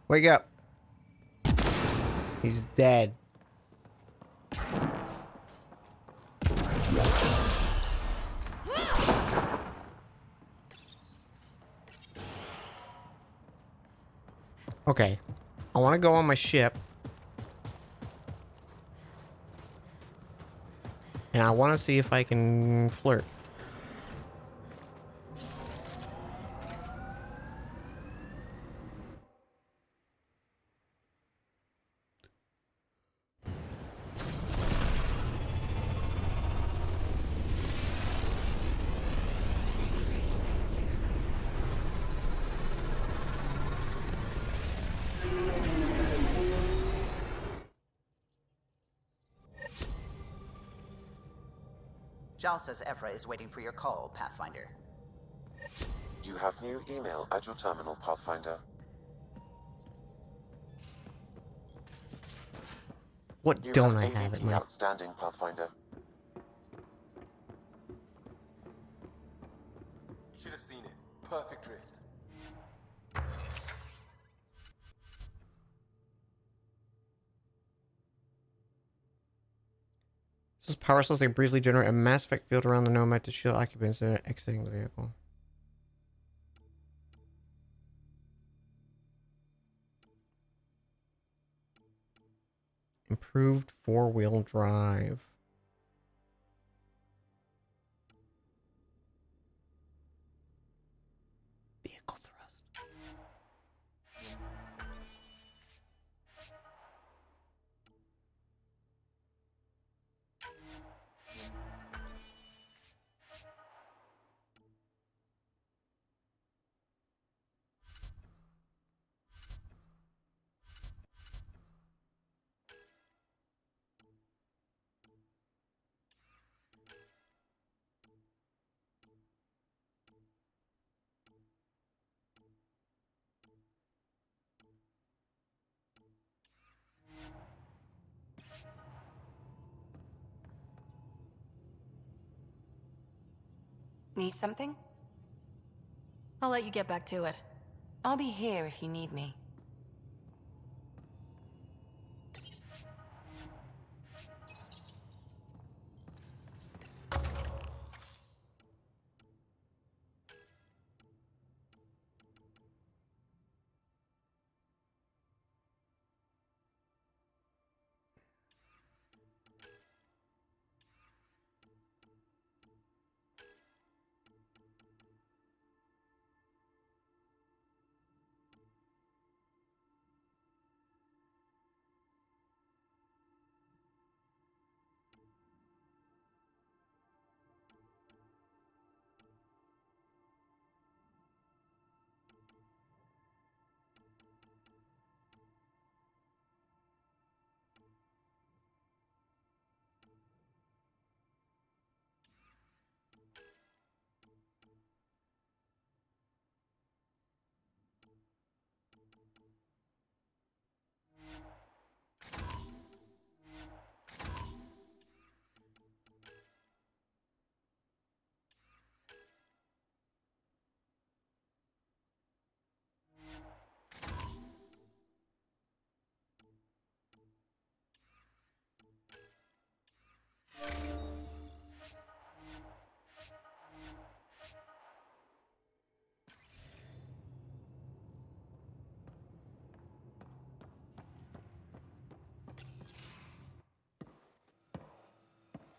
Wake up. He's dead. Okay. I want to go on my ship. And I want to see if I can flirt. Jal says Evra is waiting for your call, Pathfinder. You have new email at your terminal, Pathfinder. What You don't I have have at AVP my... outstanding, Pathfinder. Should have seen it. Perfect drift. This power cells, they briefly generate a mass effect field around the nomad to shield occupants exiting the vehicle. Improved four-wheel drive. Vehicle thrust. Need something? I'll let you get back to it. I'll be here if you need me.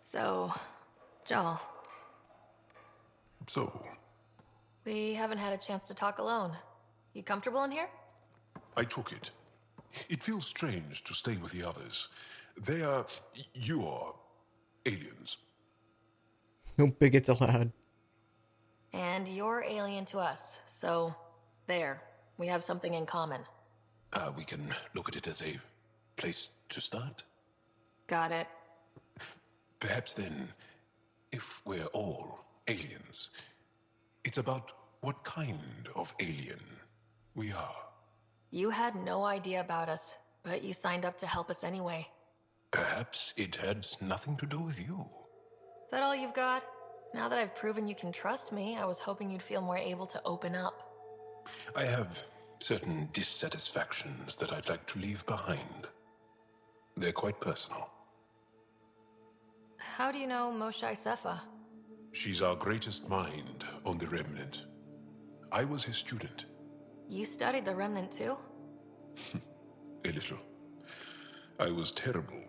So, Joel, So, we haven't had a chance to talk alone. You comfortable in here? I took it. It feels strange to stay with the others. They are... you are... aliens. No bigots allowed. And you're alien to us, so there. We have something in common. We can look at it as a place to start. Got it. Perhaps then, if we're all aliens, it's about what kind of alien we are. You had no idea about us, but you signed up to help us anyway. Perhaps it had nothing to do with you. That all you've got? Now that I've proven you can trust me, I was hoping you'd feel more able to open up. I have certain dissatisfactions that I'd like to leave behind. They're quite personal. How do you know Moshae Sefa? She's our greatest mind on the Remnant. I was his student. You studied the Remnant too? A little. I was terrible.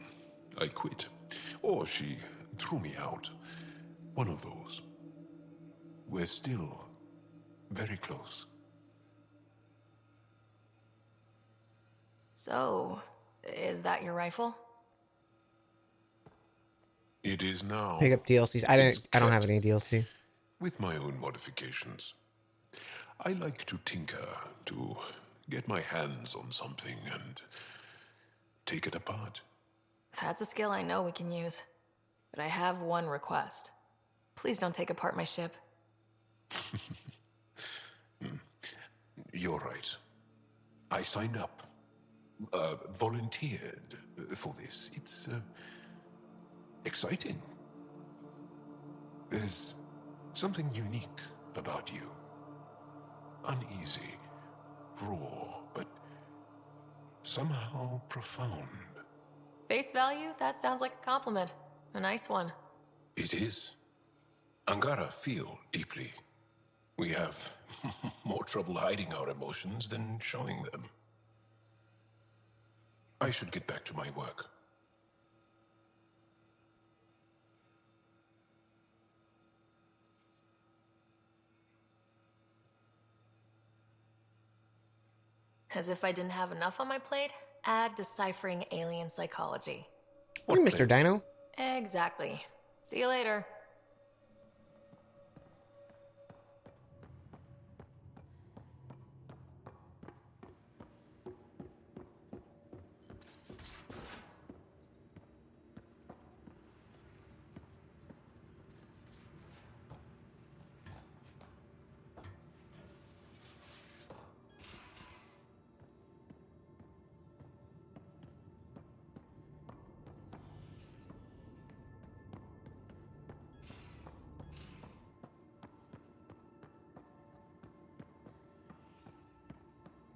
I quit. Or she threw me out. One of those. We're still very close. So, is that your rifle? It is now. Pick up DLCs. I don't have any DLC. With my own modifications. I like to tinker, to get my hands on something and take it apart. That's a skill I know we can use. But I have one request. Please don't take apart my ship. You're right. I signed up. Volunteered for this. It's exciting. There's something unique about you. Uneasy, raw, but somehow profound. Face value? That sounds like a compliment. A nice one. It is. Angara feel deeply. We have more trouble hiding our emotions than showing them. I should get back to my work. As if I didn't have enough on my plate, add deciphering alien psychology. What, Mr. Dino? Exactly. See you later.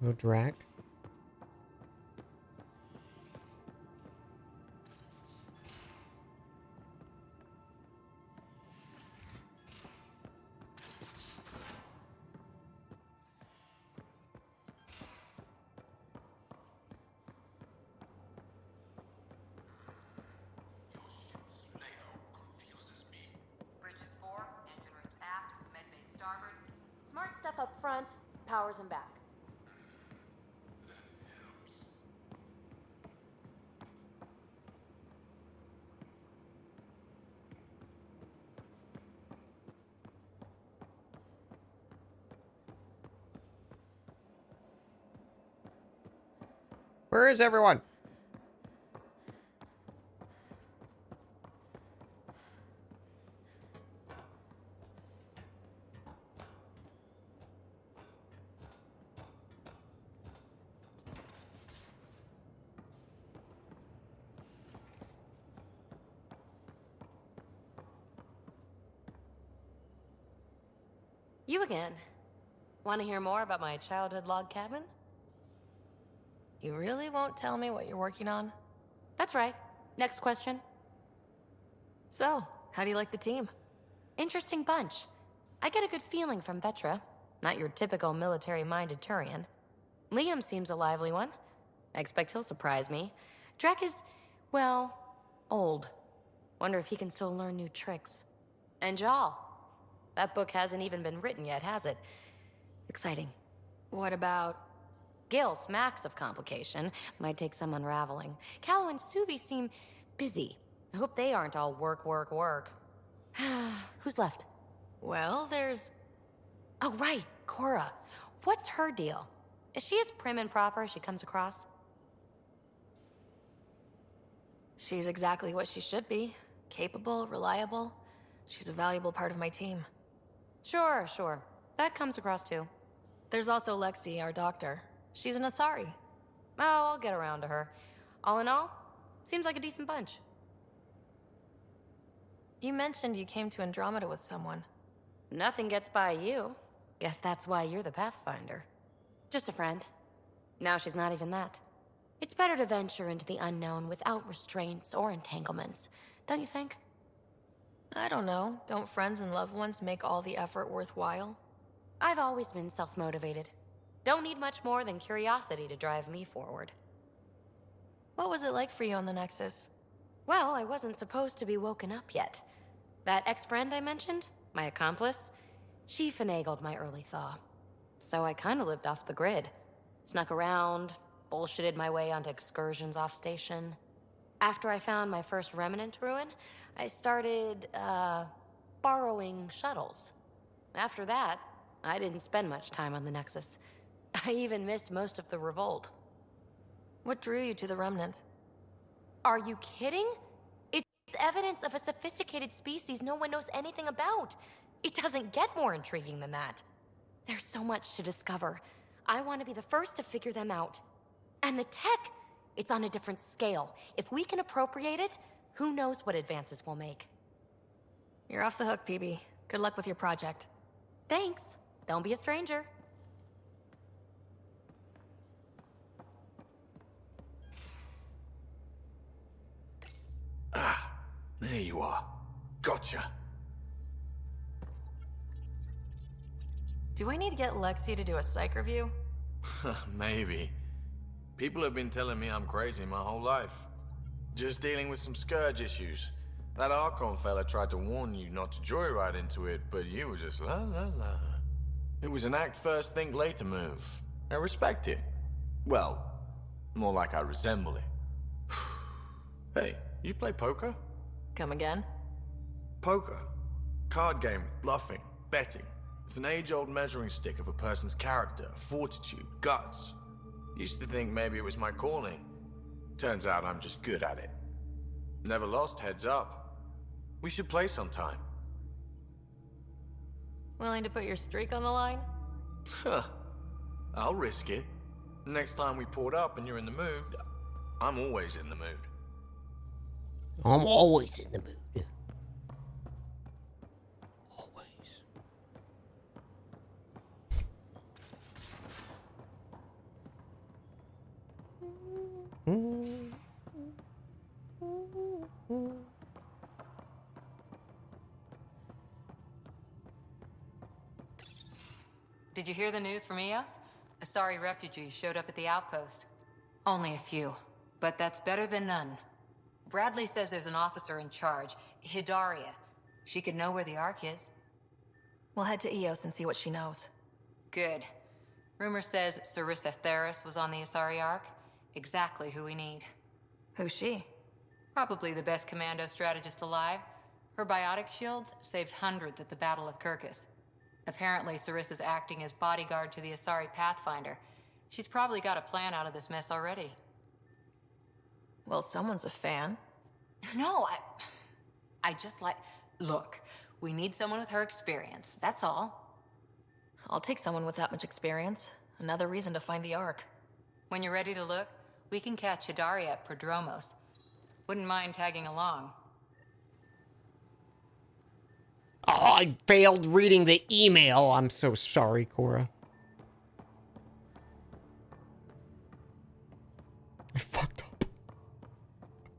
No Drac. Bridges 4, engine rooms aft, medbay starboard. Smart stuff up front, powers them back. Where is everyone? You again. Want to hear more about my childhood log cabin? You really won't tell me what you're working on? That's right. Next question. So, how do you like the team? Interesting bunch. I get a good feeling from Vetra. Not your typical military-minded Turian. Liam seems a lively one. I expect he'll surprise me. Drek is, well, old. Wonder if he can still learn new tricks. And Jal. That book hasn't even been written yet, has it? Exciting. What about... Gil smacks of complication. Might take some unraveling. Callow and Suvi seem busy. I hope they aren't all work, work, work. Who's left? Well, there's... Oh, right, Cora. What's her deal? Is she as prim and proper as she comes across? She's exactly what she should be. Capable, reliable. She's a valuable part of my team. Sure, sure. That comes across too. There's also Lexi, our doctor. She's an Asari. Oh, I'll get around to her. All in all, seems like a decent bunch. You mentioned you came to Andromeda with someone. Nothing gets by you. Guess that's why you're the Pathfinder. Just a friend. Now she's not even that. It's better to venture into the unknown without restraints or entanglements, don't you think? I don't know. Don't friends and loved ones make all the effort worthwhile? I've always been self-motivated. Don't need much more than curiosity to drive me forward. What was it like for you on the Nexus? Well, I wasn't supposed to be woken up yet. That ex-friend I mentioned, my accomplice, she finagled my early thaw. So I kinda lived off the grid. Snuck around, bullshitted my way onto excursions off station. After I found my first remnant ruin, I started, borrowing shuttles. After that, I didn't spend much time on the Nexus. I even missed most of the revolt. What drew you to the Remnant? Are you kidding? It's evidence of a sophisticated species no one knows anything about. It doesn't get more intriguing than that. There's so much to discover. I want to be the first to figure them out. And the tech, it's on a different scale. If we can appropriate it, who knows what advances we'll make. You're off the hook, PB. Good luck with your project. Thanks. Don't be a stranger. Ah, there you are. Gotcha. Do I need to get Lexi to do a psych review? Maybe. People have been telling me I'm crazy my whole life. Just dealing with some scourge issues. That Archon fella tried to warn you not to joyride into it, but you were just la la la. It was an act first, think later move. I respect it. Well, more like I resemble it. Hey, you play poker? Come again? Poker. Card game, bluffing, betting. It's an age-old measuring stick of a person's character, fortitude, guts. Used to think maybe it was my calling. Turns out I'm just good at it. Never lost heads up. We should play sometime. Willing to put your streak on the line? Huh. I'll risk it. Next time we port up and you're in the mood, I'm always in the mood. I'm always in the mood. Did you hear the news from Eos? Asari refugees showed up at the outpost. Only a few, but that's better than none. Bradley says there's an officer in charge, Hidaria. She could know where the Ark is. We'll head to Eos and see what she knows. Good. Rumor says Sarissa Theris was on the Asari Ark. Exactly who we need. Who's she? Probably the best commando strategist alive. Her biotic shields saved hundreds at the Battle of Kirkus. Apparently, Sarissa's acting as bodyguard to the Asari Pathfinder. She's probably got a plan out of this mess already. Well, someone's a fan. No, I just like... Look, we need someone with her experience, that's all. I'll take someone with that much experience. Another reason to find the Ark. When you're ready to look, we can catch Hidaria at Prodromos. Wouldn't mind tagging along. Oh, I failed reading the email. I'm so sorry, Cora. I fucked up.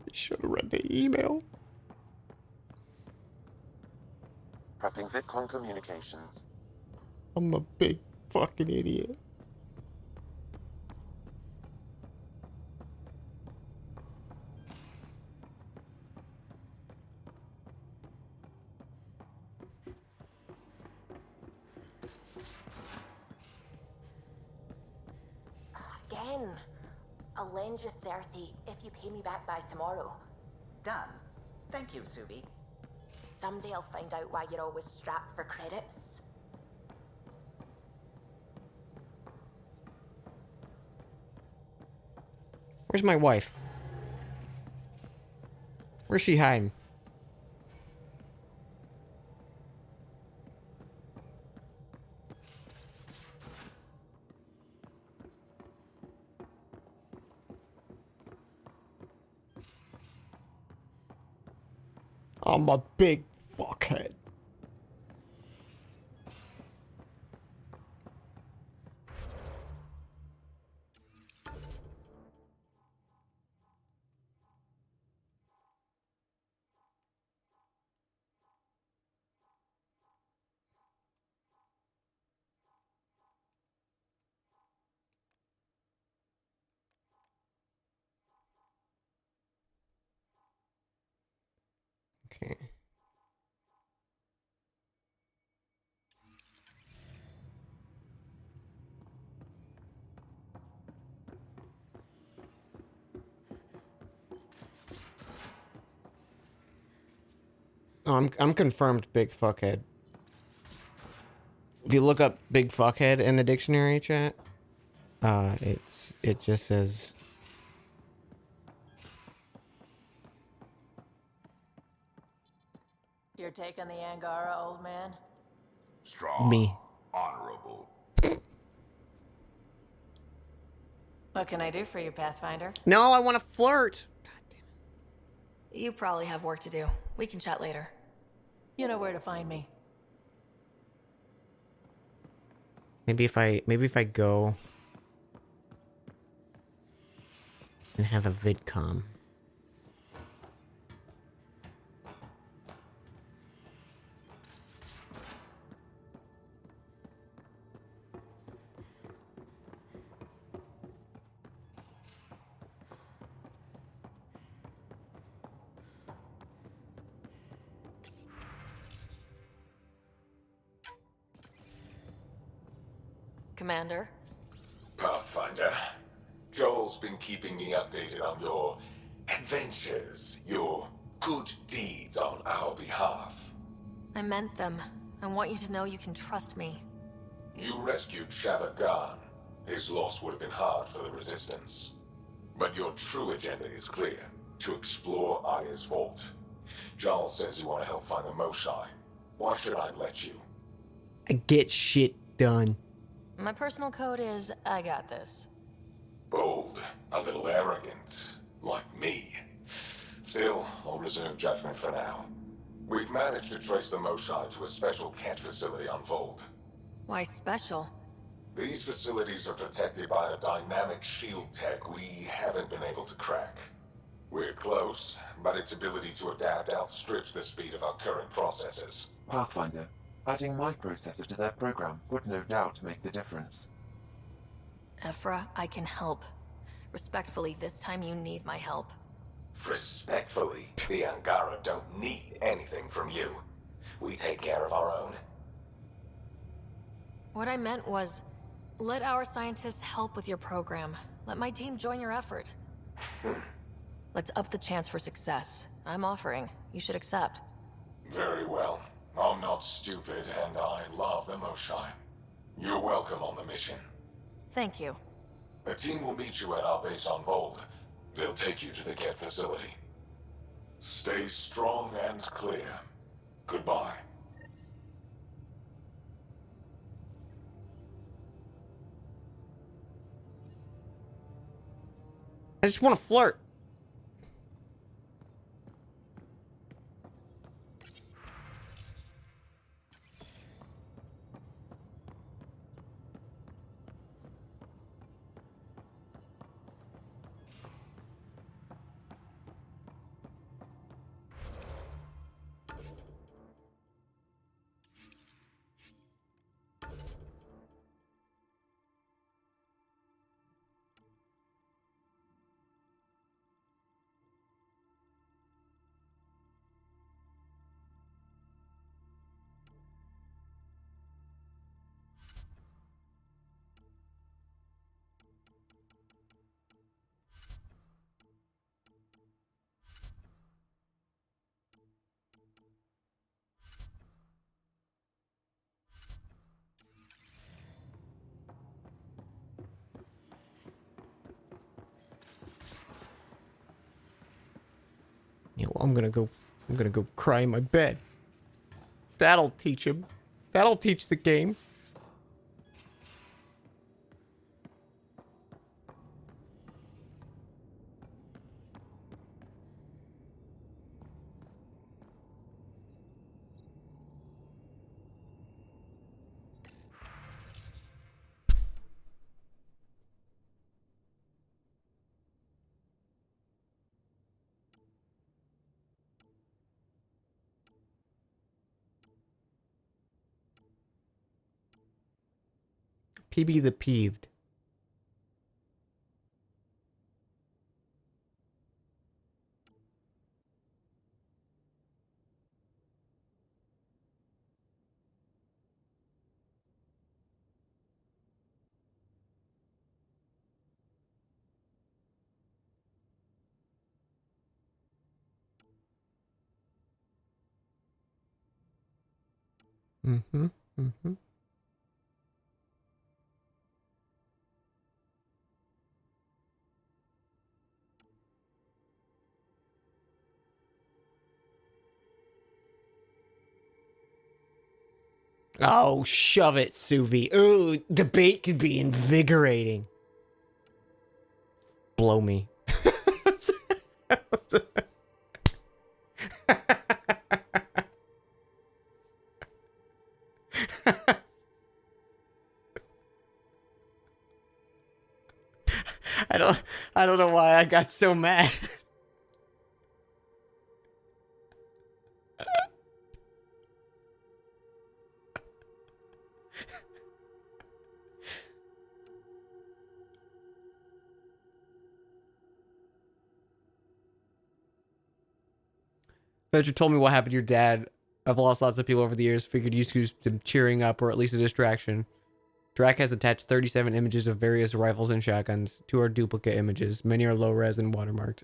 I should have read the email. Prepping VidCon communications. I'm a big fucking idiot. Again. I'll lend you 30 if you pay me back by tomorrow. Done. Thank you, Subi. Someday I'll find out why you're always strapped for credits. Where's my wife? Where's she hiding? I'm a big fuckhead. Okay. Oh, I'm confirmed big fuckhead. If you look up big fuckhead in the dictionary chat, it just says Your take on the Angara, old man? Strong, me. honorable. What can I do for you, Pathfinder? No, I want to flirt. You probably have work to do. We can chat later. You know where to find me. Maybe if I go and have a vidcom. Commander? Pathfinder, Joel's been keeping me updated on your adventures, your good deeds on our behalf. I meant them. I want you to know you can trust me. You rescued Shavak Khan. His loss would have been hard for the Resistance. But your true agenda is clear. To explore Aya's vault. Joel says you want to help find the Moshai. Why should I let you? I get shit done. My personal code is, I got this. Bold, a little arrogant, like me. Still, I'll reserve judgment for now. We've managed to trace the Moshai to a special Kent facility on Vold. Why special? These facilities are protected by a dynamic shield tech we haven't been able to crack. We're close, but its ability to adapt outstrips the speed of our current processors. Pathfinder, adding my processor to their program would no doubt make the difference. Ephra, I can help. Respectfully, this time you need my help. Respectfully, the Angara don't need anything from you. We take care of our own. What I meant was, let our scientists help with your program. Let my team join your effort. Let's up the chance for success. I'm offering. You should accept. Very well. I'm not stupid, and I love the Moshai. You're welcome on the mission. Thank you. A team will meet you at our base on Vold. They'll take you to the Ket facility. Stay strong and clear. Goodbye. I just want to flirt. Yeah, well, I'm gonna go cry in my bed. That'll teach him. That'll teach the game. PB the Peeved. Mm-hmm. Mm-hmm. Oh, shove it, Suvi. Ooh, debate could be invigorating. Blow me. I don't know why I got so mad. Fetcher told me what happened to your dad. I've lost lots of people over the years. Figured you used some cheering up or at least a distraction. Drac has attached 37 images of various rifles and shotguns. 2 are duplicate images. Many are low res and watermarked.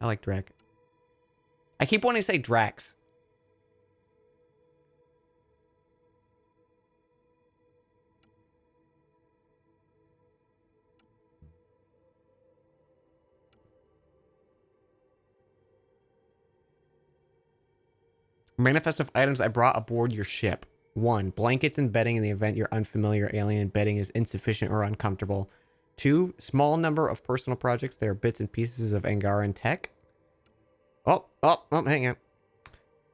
I like Drac. I keep wanting to say Drax. Manifest of items I brought aboard your ship. 1. Blankets and bedding in the event your unfamiliar alien bedding is insufficient or uncomfortable. 2. Small number of personal projects. They are bits and pieces of Angaran tech. Oh, hang on.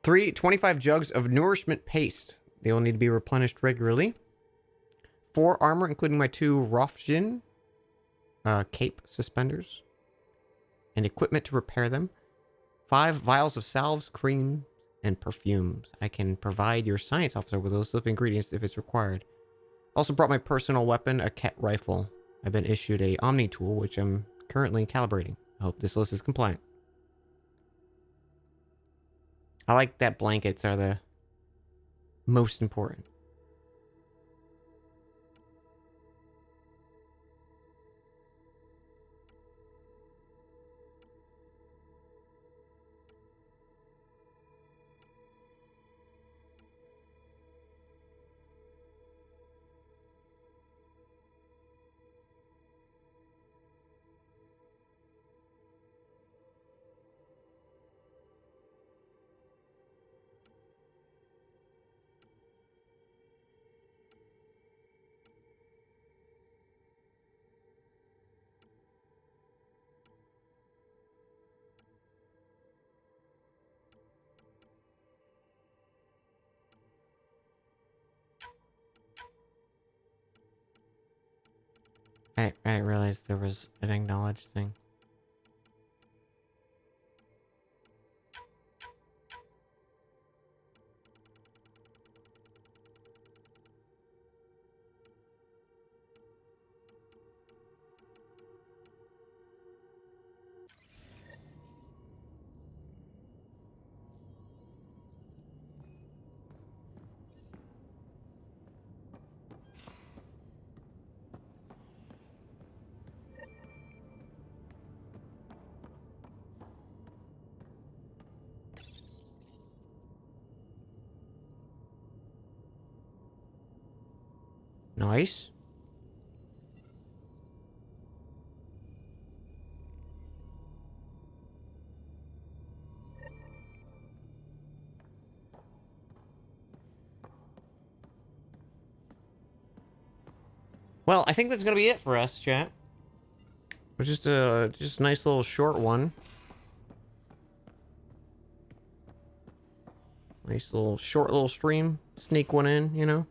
3. 25 jugs of nourishment paste. They will need to be replenished regularly. 4. Armor, including my 2 Rofjin cape suspenders. And equipment to repair them. 5 vials of salves, cream, and perfumes. I can provide your science officer with those of ingredients if it's required. Also brought my personal weapon, a Ket rifle. I've been issued a Omni tool, which I'm currently calibrating. I hope this list is compliant. I like that blankets are the most important. I didn't realize there was an acknowledge thing. Nice. Well, I think that's gonna be it for us, chat. It's just a nice little short one. Nice little short little stream. Sneak one in, you know.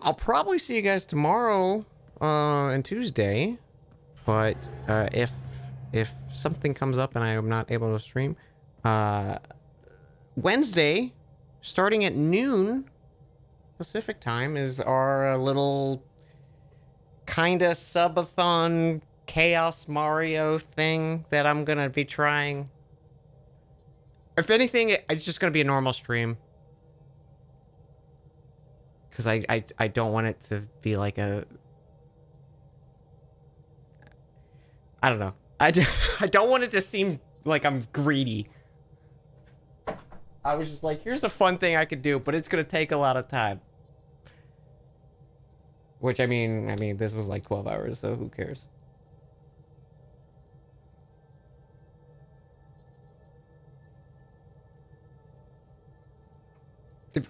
I'll probably see you guys tomorrow and Tuesday, but if if something comes up and I am not able to stream. Wednesday, starting at noon Pacific time, is our little kinda subathon Chaos Mario thing that I'm gonna be trying. If anything, it's just gonna be a normal stream. Because I don't want it to be like a... I don't know. I don't want it to seem like I'm greedy. I was just like, here's a fun thing I could do, but it's gonna take a lot of time. Which, I mean, this was like 12 hours, so who cares?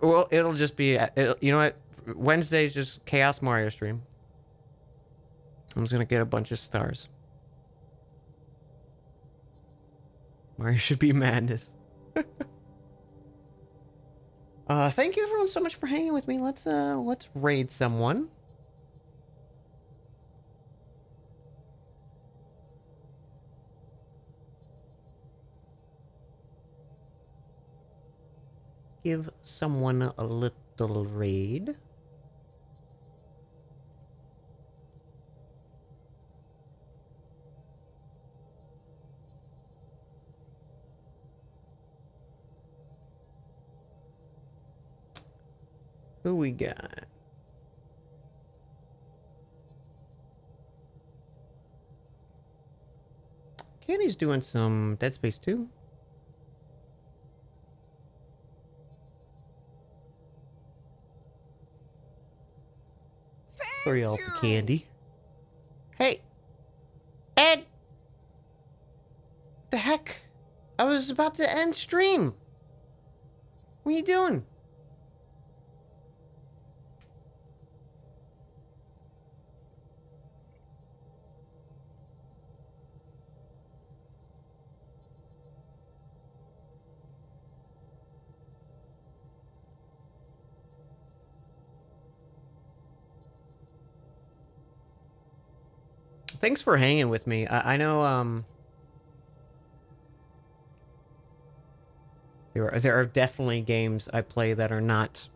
Well, it'll just be, you know what? Wednesday's just Chaos Mario stream. I'm just gonna get a bunch of stars. Mario should be madness. Thank you everyone so much for hanging with me. Let's raid someone. Give someone a little raid. Who we got? Kenny's doing some Dead Space 2. Hurry up the candy. Hey! Ed! The heck? I was about to end stream. What are you doing? Thanks for hanging with me. I know, there are definitely games I play that are not,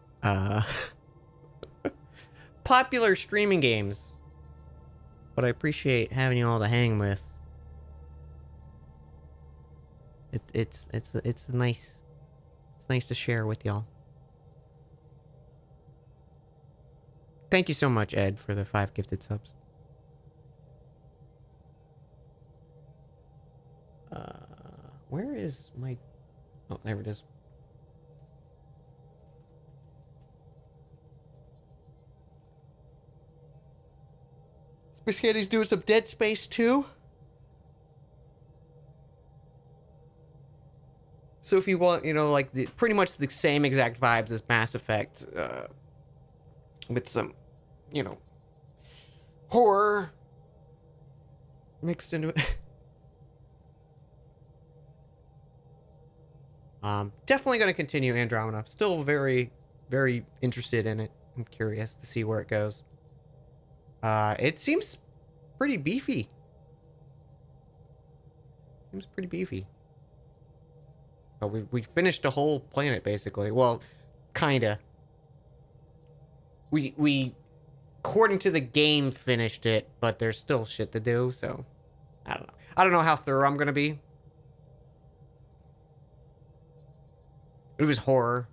popular streaming games. But I appreciate having you all to hang with. It's nice to share with y'all. Thank you so much, Ed, for the 5 gifted subs. Where is my... Oh, there it is. Space Candy's doing some Dead Space 2. So if you want, you know, like, pretty much the same exact vibes as Mass Effect, with some, you know, horror mixed into it. Definitely going to continue Andromeda. Still very, very interested in it. I'm curious to see where it goes. It seems pretty beefy. Seems pretty beefy. Oh, we finished a whole planet, basically. Well, kinda. We, according to the game, finished it, but there's still shit to do, so... I don't know. I don't know how thorough I'm gonna be. It was horror.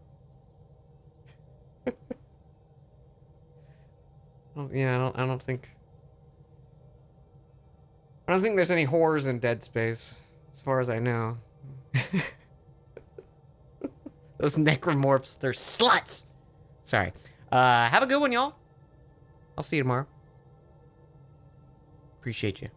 Oh, yeah, I don't think there's any horrors in Dead Space, as far as I know. Those necromorphs, they're sluts! Sorry. Have a good one, y'all. I'll see you tomorrow. Appreciate you.